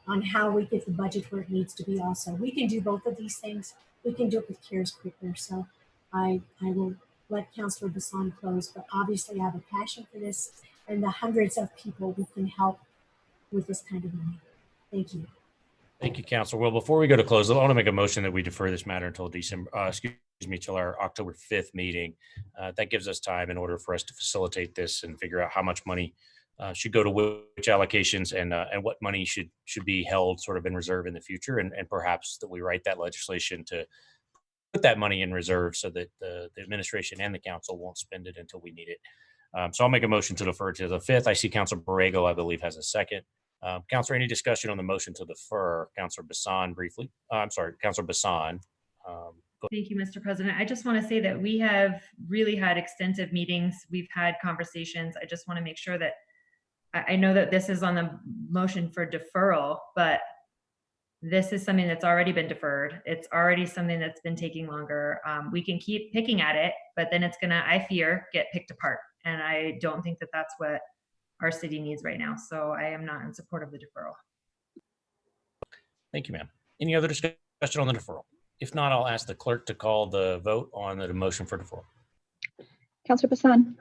on how we get the budget where it needs to be also. We can do both of these things. We can do it with CARES quicker. So I will let Councilor Bassan close, but obviously I have a passion for this and the hundreds of people we can help with this kind of money. Thank you. Thank you, Councilor. Well, before we go to close, I want to make a motion that we defer this matter until till our October 5th meeting. That gives us time in order for us to facilitate this and figure out how much money should go to which allocations and what money should be held sort of in reserve in the future. And perhaps that we write that legislation to put that money in reserve so that the administration and the council won't spend it until we need it. So I'll make a motion to defer to the 5th. I see Councilor Borrego, I believe, has a second. Councilor, any discussion on the motion to defer? Councilor Bassan briefly. I'm sorry, Councilor Bassan. Thank you, Mr. President. I just want to say that we have really had extensive meetings. We've had conversations. I just want to make sure that I know that this is on the motion for deferral, but this is something that's already been deferred. It's already something that's been taking longer. We can keep picking at it, but then it's gonna, I fear, get picked apart. And I don't think that that's what our city needs right now. So I am not in support of the deferral. Thank you, ma'am. Any other discussion on the deferral? If not, I'll ask the clerk to call the vote on the motion for deferral. Councilor Bassan?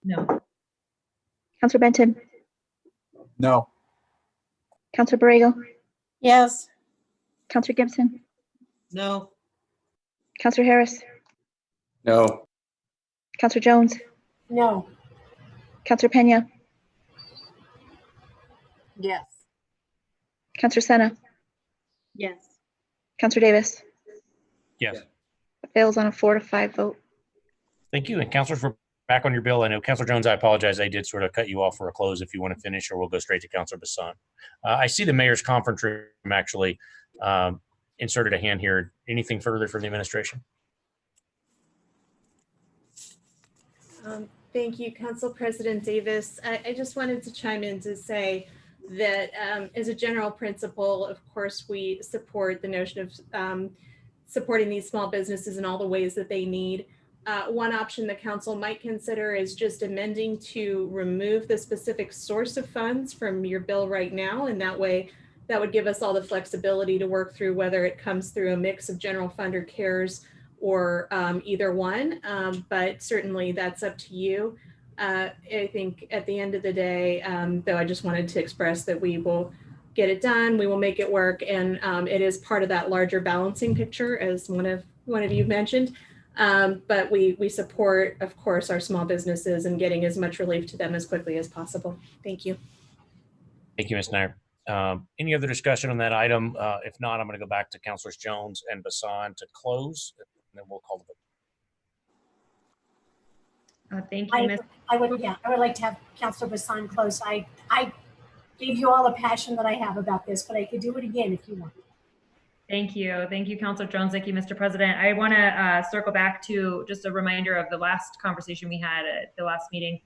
No. Councilor Benton? No. Councilor Borrego? Yes. Councilor Gibson? No. Councilor Harris? No. Councilor Jones? No. Councilor Pena? Yes. Councilor Sena? Yes. Councilor Davis? Yes. It fails on a 4-5 vote. Thank you. And councilors, we're back on your bill. I know Councilor Jones, I apologize. I did sort of cut you off for a close if you want to finish, or we'll go straight to Councilor Bassan. I see the mayor's conference room actually inserted a hand here. Anything further from the administration? Thank you, Council President Davis. I just wanted to chime in to say that as a general principle, of course, we support the notion of supporting these small businesses in all the ways that they need. One option the council might consider is just amending to remove the specific source of funds from your bill right now. And that way, that would give us all the flexibility to work through whether it comes through a mix of general fund or CARES or either one. But certainly that's up to you. I think at the end of the day, though, I just wanted to express that we will get it done. We will make it work. And it is part of that larger balancing picture, as one of you mentioned. But we support, of course, our small businesses and getting as much relief to them as quickly as possible. Thank you. Thank you, Ms. Nair. Any other discussion on that item? If not, I'm going to go back to Councilors Jones and Bassan to close, and then we'll call the vote. Thank you, Ms. I would like to have Councilor Bassan close. I gave you all the passion that I have about this, but I could do it again if you want. Thank you. Thank you, Councilor Jones. Thank you, Mr. President. I want to circle back to just a reminder of the last conversation we had at the last meeting.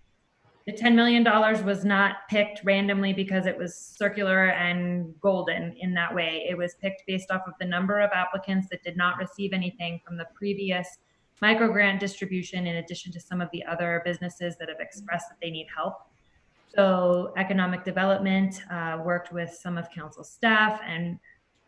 The $10 million was not picked randomly because it was circular and golden in that way. It was picked based off of the number of applicants that did not receive anything from the previous microgrant distribution, in addition to some of the other businesses that have expressed that they need help. So economic development worked with some of council staff, and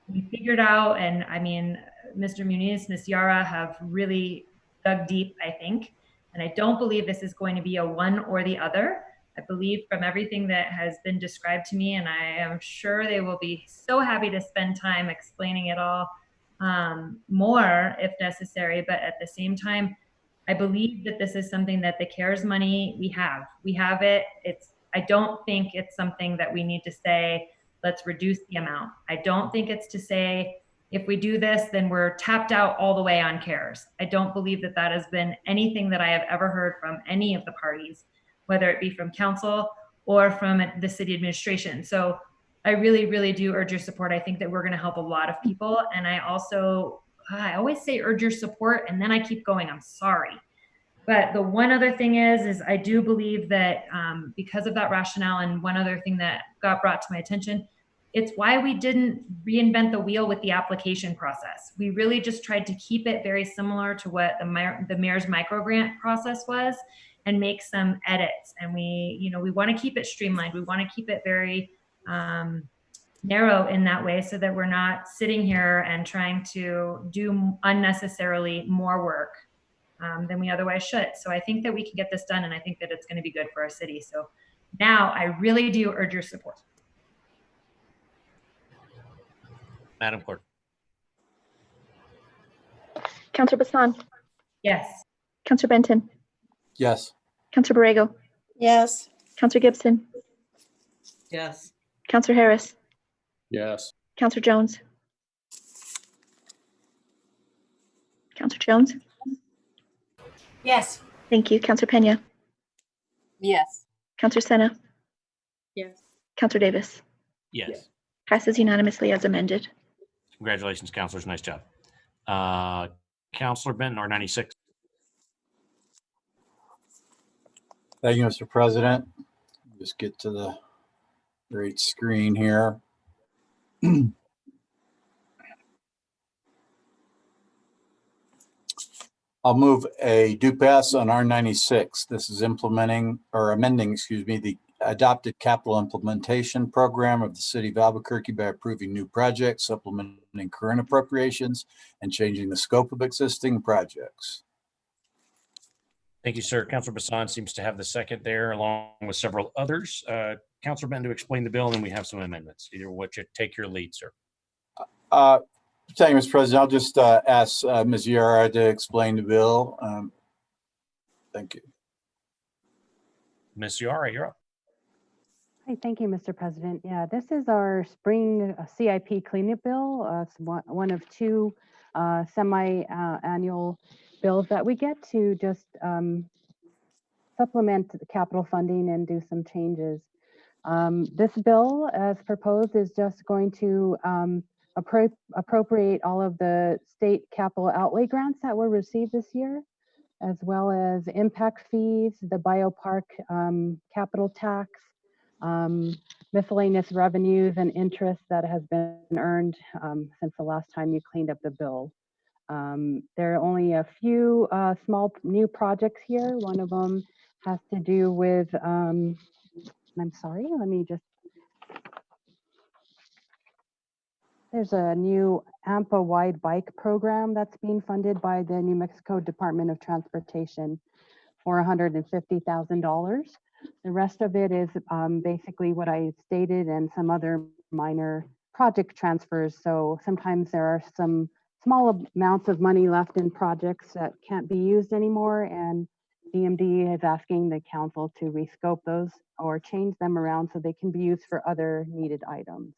we figured out, and I mean, Mr. Muniz, Ms. Yara have really dug deep, I think. And I don't believe this is going to be a one or the other. I believe from everything that has been described to me, and I am sure they will be so happy to spend time explaining it all more if necessary. But at the same time, I believe that this is something that the CARES money we have it. I don't think it's something that we need to say, let's reduce the amount. I don't think it's to say, if we do this, then we're tapped out all the way on CARES. I don't believe that that has been anything that I have ever heard from any of the parties, whether it be from council or from the city administration. So I really, really do urge your support. I think that we're going to help a lot of people. And I always say urge your support, and then I keep going. I'm sorry. But the one other thing is I do believe that because of that rationale, and one other thing that got brought to my attention, it's why we didn't reinvent the wheel with the application process. We really just tried to keep it very similar to what the mayor's microgrant process was, and make some edits. And we want to keep it streamlined. We want to keep it very narrow in that way, so that we're not sitting here and trying to do unnecessarily more work than we otherwise should. So I think that we can get this done, and I think that it's going to be good for our city. So now I really do urge your support. Madam Clerk. Councillor Bassan. Yes. Councillor Benton. Yes. Councillor Borrego. Yes. Councillor Gibson. Yes. Councillor Harris. Yes. Councillor Jones. Councillor Jones. Yes. Thank you. Councillor Pena. Yes. Councillor Sena. Yes. Councillor Davis. Yes. Passes unanimously as amended. Congratulations, councilors. Nice job. Councilor Benton, R96. Thank you, Mr. President. Just get to the great screen here. I'll move a do pass on R96. This is amending, the adopted capital implementation program of the city of Albuquerque by approving new projects, supplementing current appropriations, and changing the scope of existing projects. Thank you, sir. Councilor Bassan seems to have the second there, along with several others. Councilor Benton to explain the bill, and then we have some amendments. Either what you take your lead, sir. Thank you, Mr. President. I'll just ask Ms. Yara to explain the bill. Thank you. Ms. Yara, you're up. Hi, thank you, Mr. President. Yeah, this is our spring CIP cleanup bill. It's one of two semi-annual bills that we get to just supplement the capital funding and do some changes. This bill, as proposed, is just going to appropriate all of the state capital outlay grants that were received this year, as well as impact fees, the biopark capital tax, miscellaneous revenues and interest that has been earned since the last time you cleaned up the bill. There are only a few small new projects here. One of them has to do with, I'm sorry, let me just, there's a new AMPA wide bike program that's being funded by the New Mexico Department of Transportation for $150,000. The rest of it is basically what I stated and some other minor project transfers. So sometimes there are some small amounts of money left in projects that can't be used anymore, and DMD is asking the council to rescope those or change them around so they can be used for other needed items.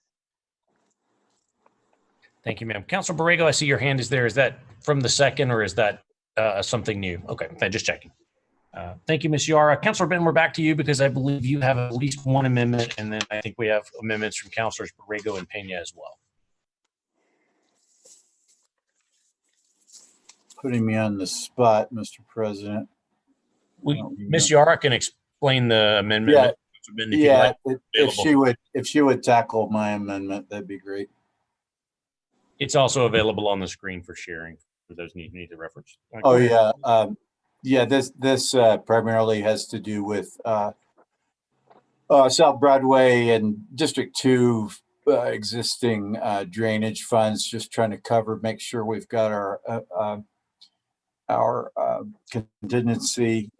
Thank you, ma'am. Councilor Borrego, I see your hand is there. Is that from the second or is that something new? Okay, just checking. Thank you, Ms. Yara. Councilor Benton, we're back to you because I believe you have at least one amendment, and then I think we have amendments from Councilors Borrego and Pena as well. Putting me on the spot, Mr. President. Ms. Yara can explain the amendment. Yeah, if she would tackle my amendment, that'd be great. It's also available on the screen for sharing for those need the reference. Oh yeah, this primarily has to do with South Broadway and District 2 existing drainage funds. Just trying to make sure we've got our contingency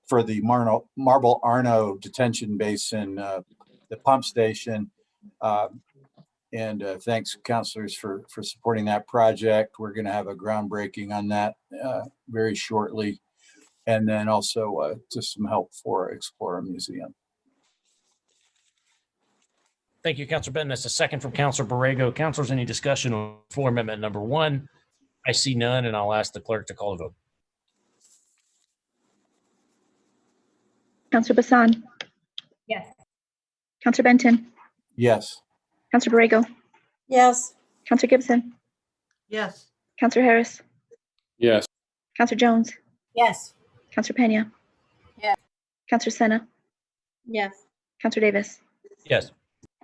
for the Marble Arno detention basin, the pump station. And thanks, councilors, for supporting that project. We're going to have a groundbreaking on that very shortly. And then also just some help for Explorer Museum. Thank you, Councilor Benton. That's a second from Councilor Borrego. Councilors, any discussion on floor amendment number 1? I see none, and I'll ask the clerk to call a vote. Councilor Bassan. Yes. Councilor Benton. Yes. Councilor Borrego. Yes. Councilor Gibson. Yes. Councilor Harris. Yes. Councilor Jones. Yes. Councilor Pena. Yes. Councilor Sena. Yes. Councilor Davis. Yes.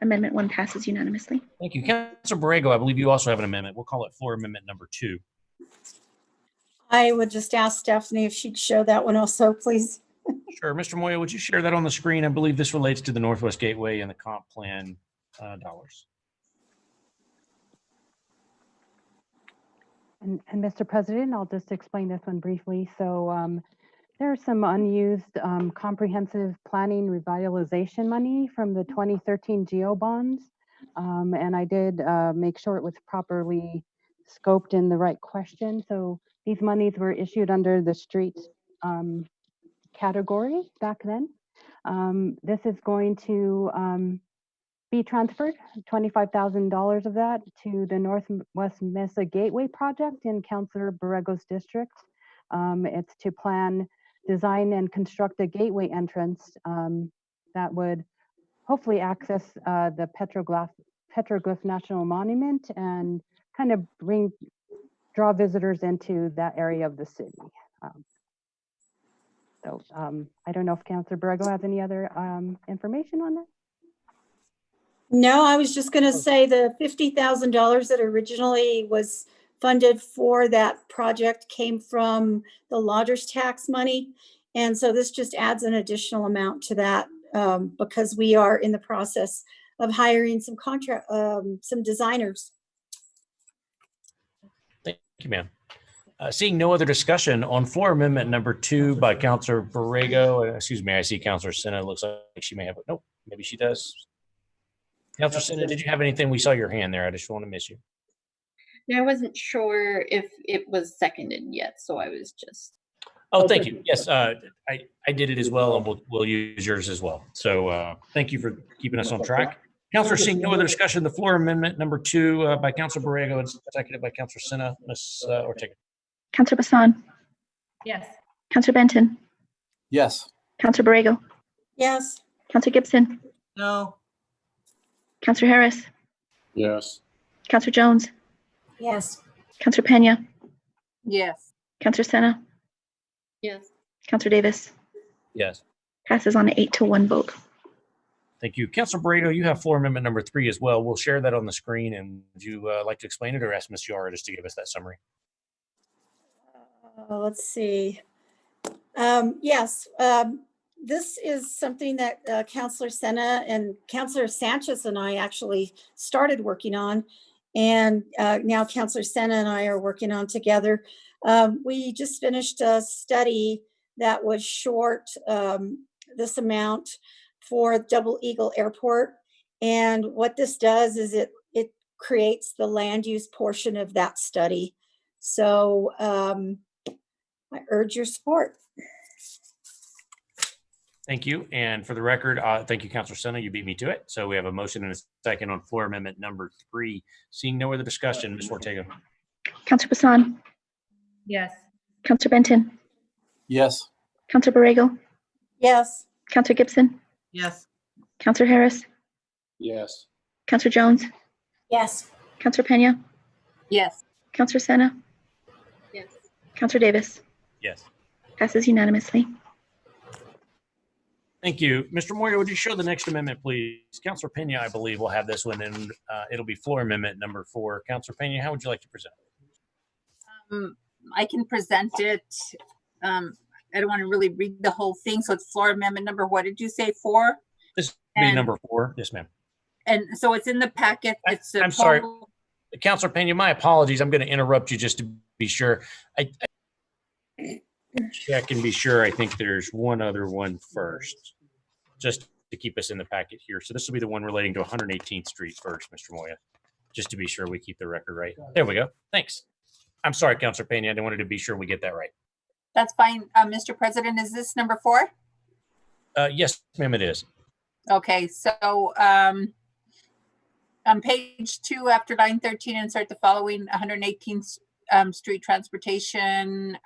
Amendment 1 passes unanimously. Thank you. Councilor Borrego, I believe you also have an amendment. We'll call it floor amendment number 2. I would just ask Stephanie if she'd show that one also, please. Sure. Mr. Moya, would you share that on the screen? I believe this relates to the Northwest Gateway and the comp plan dollars. And Mr. President, I'll just explain this one briefly. So there's some unused comprehensive planning revitalization money from the 2013 GEO bonds. And I did make sure it was properly scoped in the right question. So these monies were issued under the streets category back then. This is going to be transferred, $25,000 of that, to the Northwest Mesa Gateway project in Councilor Borrego's district. It's to plan, design, and construct a gateway entrance that would hopefully access the Petroglyph National Monument and kind of draw visitors into that area of the city. I don't know if Councilor Borrego has any other information on that. No, I was just going to say the $50,000 that originally was funded for that project came from the lodger's tax money. And so this just adds an additional amount to that because we are in the process of hiring some designers. Thank you, ma'am. Seeing no other discussion on floor amendment number 2 by Councilor Borrego, excuse me, I see Councilor Sena. Looks like she may have it. Nope, maybe she does. Councilor Sena, did you have anything? We saw your hand there. I just want to miss you. No, I wasn't sure if it was seconded yet, so I was just. Oh, thank you. Yes, I did it as well, and we'll use yours as well. So thank you for keeping us on track. Councilor, seeing no other discussion, the floor amendment number 2 by Councilor Borrego and seconded by Councilor Sena. Ms. Ortega. Councilor Bassan. Yes. Councilor Benton. Yes. Councilor Borrego. Yes. Councilor Gibson. No. Councilor Harris. Yes. Councilor Jones. Yes. Councilor Pena. Yes. Councilor Sena. Yes. Councilor Davis. Yes. Passes on an 8-1 vote. Thank you. Councilor Borrego, you have floor amendment number 3 as well. We'll share that on the screen. And would you like to explain it or ask Ms. Yara just to give us that summary? Let's see. Yes, this is something that Councilor Sena and Councilor Sanchez and I actually started working on. And now Councilor Sena and I are working on together. We just finished a study that was short this amount for Double Eagle Airport. And what this does is it creates the land use portion of that study. So I urge your support. Thank you. And for the record, thank you, Councilor Senna. You beat me to it. So we have a motion and a second on floor amendment number 3. Seeing no other discussion, Ms. Ortega. Counselor Bassan, Yes. Counselor Benton, Yes. Counselor Borrego, Yes. Counselor Gibson, Yes. Counselor Harris, Yes. Counselor Jones, Yes. Counselor Pena, Yes. Counselor Senna, Yes. Counselor Davis. Yes. Passes unanimously. Thank you. Mr. Moyer, would you show the next amendment, please? Councilor Pena, I believe, will have this one, and it'll be floor amendment number 4. Councilor Pena, how would you like to present? I can present it. I don't want to really read the whole thing. So it's floor amendment number, what did you say, 4? This will be number 4. Yes, ma'am. And so it's in the packet. It's I'm sorry. Councilor Pena, my apologies. I'm going to interrupt you just to be sure. I check and be sure. I think there's one other one first, just to keep us in the packet here. So this will be the one relating to 118th Street first, Mr. Moya, just to be sure we keep the record right. There we go. Thanks. I'm sorry, Councilor Pena. I wanted to be sure we get that right. That's fine. Mr. President, is this number 4? Yes, ma'am, it is. Okay, so on page 2, after line 13, insert the following: 118th Street transportation,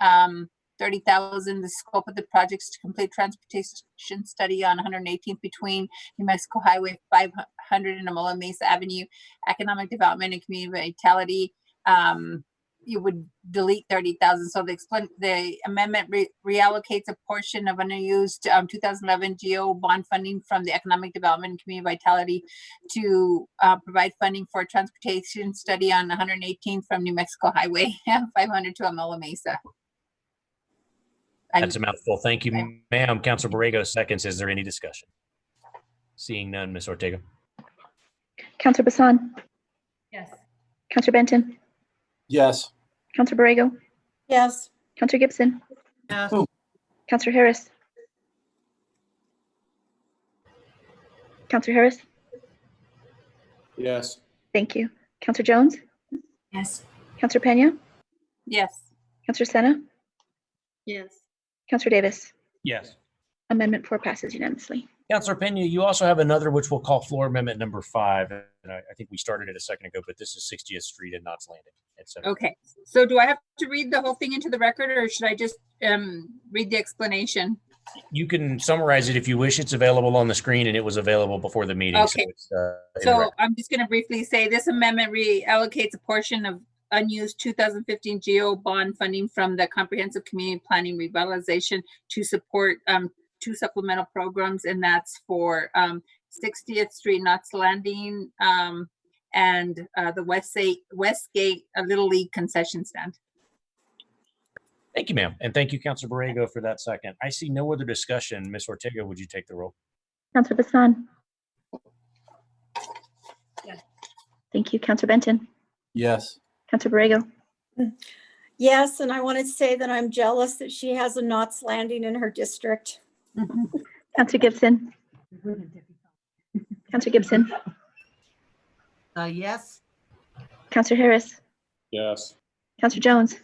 30,000. The scope of the projects to complete transportation study on 118th between New Mexico Highway 500 and Amola Mesa Avenue, economic development and community vitality. You would delete 30,000. So the amendment reallocates a portion of unused 2011 GO bond funding from the economic development and community vitality to provide funding for a transportation study on 118 from New Mexico Highway 500 to Amola Mesa. That's a mouthful. Thank you, ma'am. Councilor Borrego seconds. Is there any discussion? Seeing none, Ms. Ortega. Counselor Bassan, Yes. Counselor Benton, Yes. Counselor Borrego, Yes. Counselor Gibson, Yes. Counselor Harris, Counselor Harris. Yes. Thank you. Counselor Jones, Yes. Counselor Pena, Yes. Counselor Senna, Yes. Counselor Davis. Yes. Amendment 4 passes unanimously. Councilor Pena, you also have another which we'll call floor amendment number 5. And I think we started it a second ago, but this is 60th Street and Knott's Landing. Okay, so do I have to read the whole thing into the record, or should I just read the explanation? You can summarize it if you wish. It's available on the screen, and it was available before the meeting. Okay. So, it's, in the So record. I'm just going to briefly say this amendment reallocates a portion of unused 2015 GO bond funding from the Comprehensive Community Planning Revitalization to support 2 supplemental programs, and that's for 60th Street Knott's Landing and the Westgate Little League concession stand. Thank you, ma'am. And thank you, Councilor Borrego, for that second. I see no other discussion. Ms. Ortega, would you take the roll? Counselor Bassan. Yes. Thank you. Counselor Benton, Yes. Counselor Borrego, Yes, and I want to say that I'm jealous that she has a Knott's Landing in her district. Counselor Gibson, Counselor Gibson, Yes. Counselor Harris, Yes. Counselor Jones,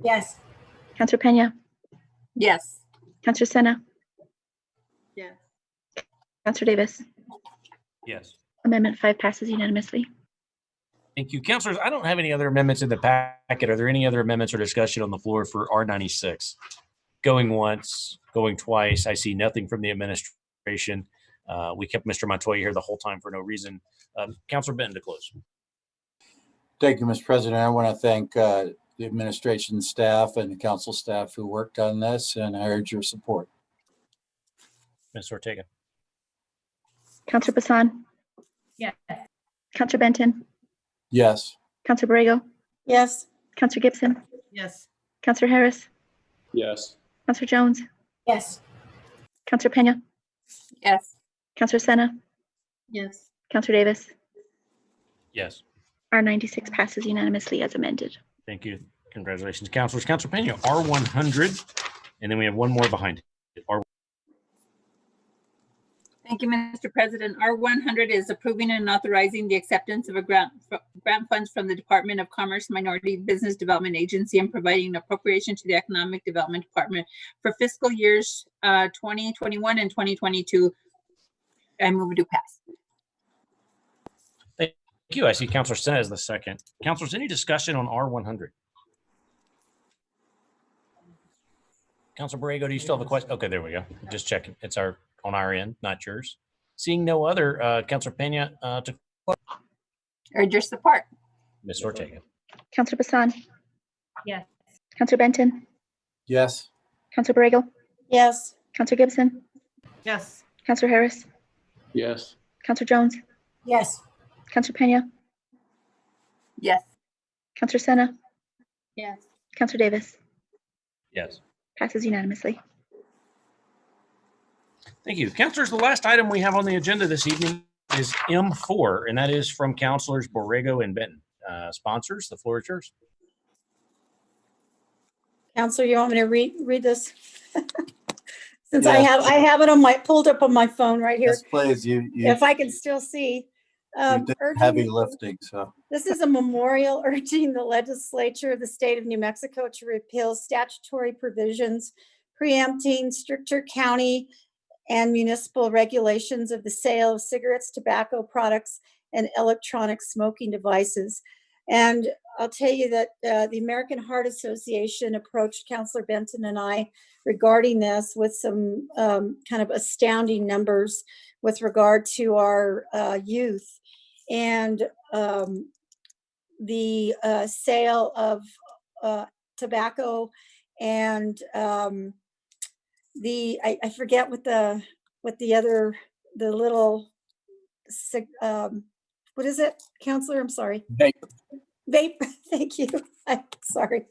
Yes. Counselor Pena, Yes. Counselor Senna, Yes. Counselor Davis. Yes. Amendment 5 passes unanimously. Thank you. Councilors, I don't have any other amendments in the packet. Are there any other amendments or discussion on the floor for R96? Going once, going twice. I see nothing from the administration. We kept Mr. Montoya here the whole time for no reason. Councilor Benton to close. Thank you, Mr. President. I want to thank the administration staff and the council staff who worked on this, and I urge your support. Ms. Ortega. Counselor Bassan, Yes. Counselor Benton, Yes. Counselor Borrego, Yes. Counselor Gibson, Yes. Counselor Harris, Yes. Counselor Jones, Yes. Counselor Pena, Yes. Counselor Senna, Yes. Counselor Davis. Yes. R96 passes unanimously as amended. Thank you. Congratulations, councilors. Councilor Pena, R100, and then we have one more behind it. Thank you, Mr. President. R100 is approving and authorizing the acceptance of a grant grant funds from the Department of Commerce Minority Business Development Agency and providing an appropriation to the Economic Development Department for fiscal years 2021 and 2022. I move to pass. Thank you. I see Councilor Senna as the second. Councilors, any discussion on R100? Councilor Borrego, do you still have a question? Okay, there we go. Just checking. It's on our end, not yours. Seeing no other, Councilor Pena, to Urge your support. Ms. Ortega. Councilor Bassan, Yes. Councilor Benton, Yes. Councilor Borrego, Yes. Councilor Gibson, Yes. Councilor Harris, Yes. Councilor Jones, Yes. Councilor Pena, Yes. Councilor Senna, Yes. Councilor Davis. Yes. Passes unanimously. Thank you. Councilors, the last item we have on the agenda this evening is M4, and that is from Councilors Borrego and Benton. Sponsors, the floor is yours. Counselor, you want me to read this? Since Yes. I have it pulled up on my phone right here. Yes, please. You If I can still see. did Urging- heavy lifting, so. This is a memorial urging the legislature of the state of New Mexico to repeal statutory provisions preempting stricter county and municipal regulations of the sale of cigarettes, tobacco products, and electronic smoking devices. And I'll tell you that the American Heart Association approached Councilor Benton and I regarding this with some kind of astounding numbers with regard to our youth. And the sale of tobacco and I forget what the little what is it, Counselor? I'm sorry. Vape. Thank you. I'm sorry.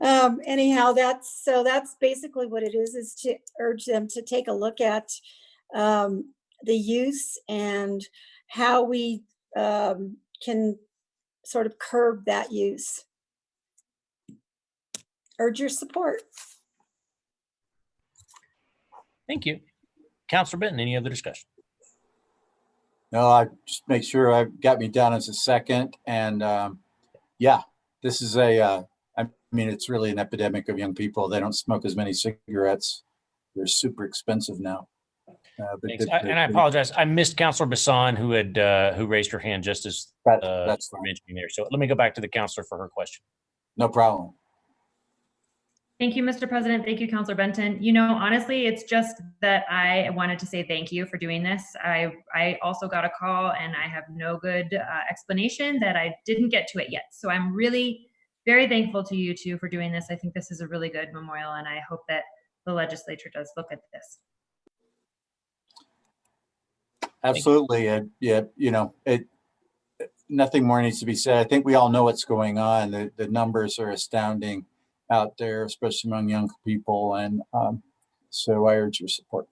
Anyhow, that's basically what it is to urge them to take a look at the use and how we can sort of curb that use. Urge your support. Thank you. Councilor Benton, any other discussion? No, I just make sure I got me down as a second. And yeah, this is I mean, it's really an epidemic of young people. They don't smoke as many cigarettes. They're super expensive now. Thanks. And I apologize. I missed Councilor Bassan, who raised her hand just as that's we're mentioning there. So let me go back to the councilor for her question. No problem. Thank you, Mr. President. Thank you, Councilor Benton. You know, honestly, it's just that I wanted to say thank you for doing this. I also got a call and I have no good explanation that I didn't get to it yet. So I'm really very thankful to you two for doing this. I think this is a really good memorial and I hope that the legislature does look at this. Absolutely. And yeah, you know, nothing more needs to be said. I think we all know what's going on. The numbers are astounding out there, especially among young people. And so I urge your support.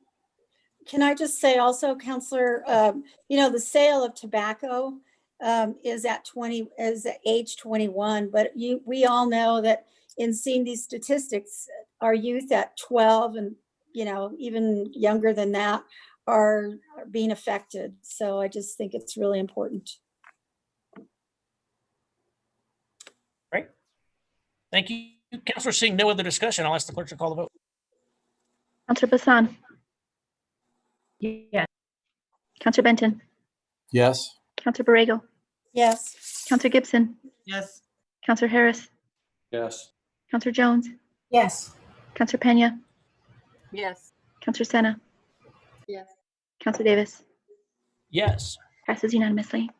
Can I just say also, Counselor, you know, the sale of tobacco is at age 21, but we all know that in seeing these statistics, our youth at 12 and, you know, even younger than that are being affected. So I just think it's really important. Great. Thank you. Councilor, seeing no other discussion, I'll ask the clerk to call the vote. Councilor Bassan, yes. Councilor Benton, Yes. Councilor Borrego, yes, Councilor Gibson, Yes. Councilor Harris, Yes. Councilor Jones, Yes. Councilor Pena, Yes. Councilor Senna, Yes. Councilor Davis. Yes. Passes unanimously.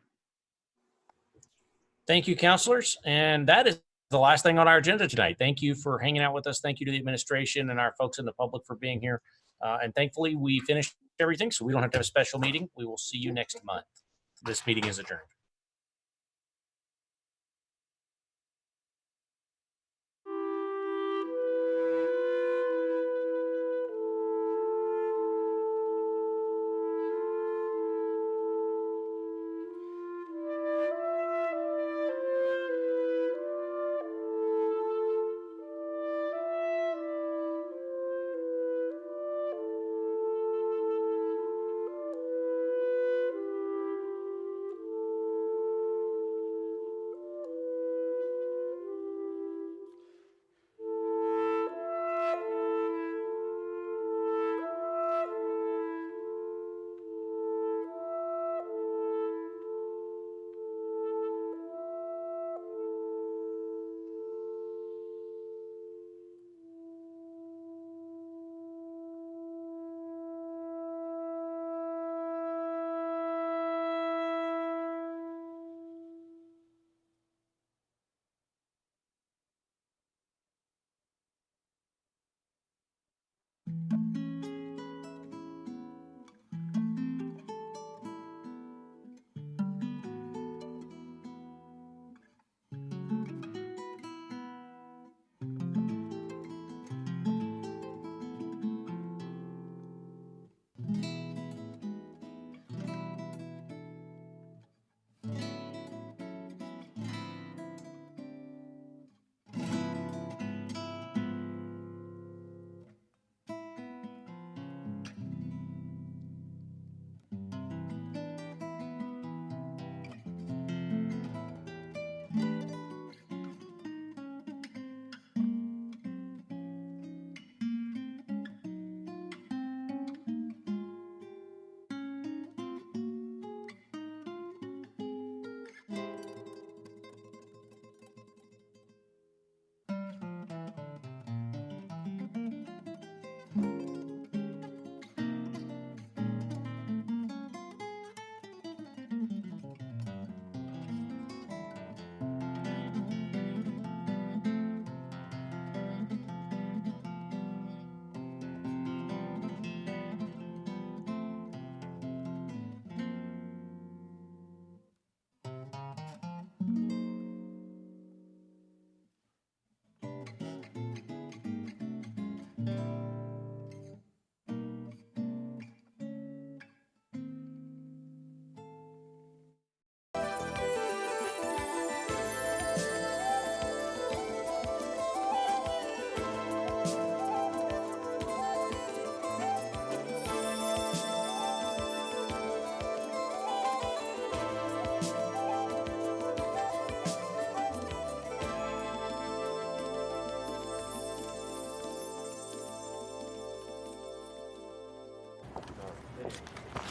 Thank you, councilors. And that is the last thing on our agenda tonight. Thank you for hanging out with us. Thank you to the administration and our folks in the public for being here. And thankfully, we finished everything, so we don't have to have a special meeting. We will see you next month. This meeting is adjourned.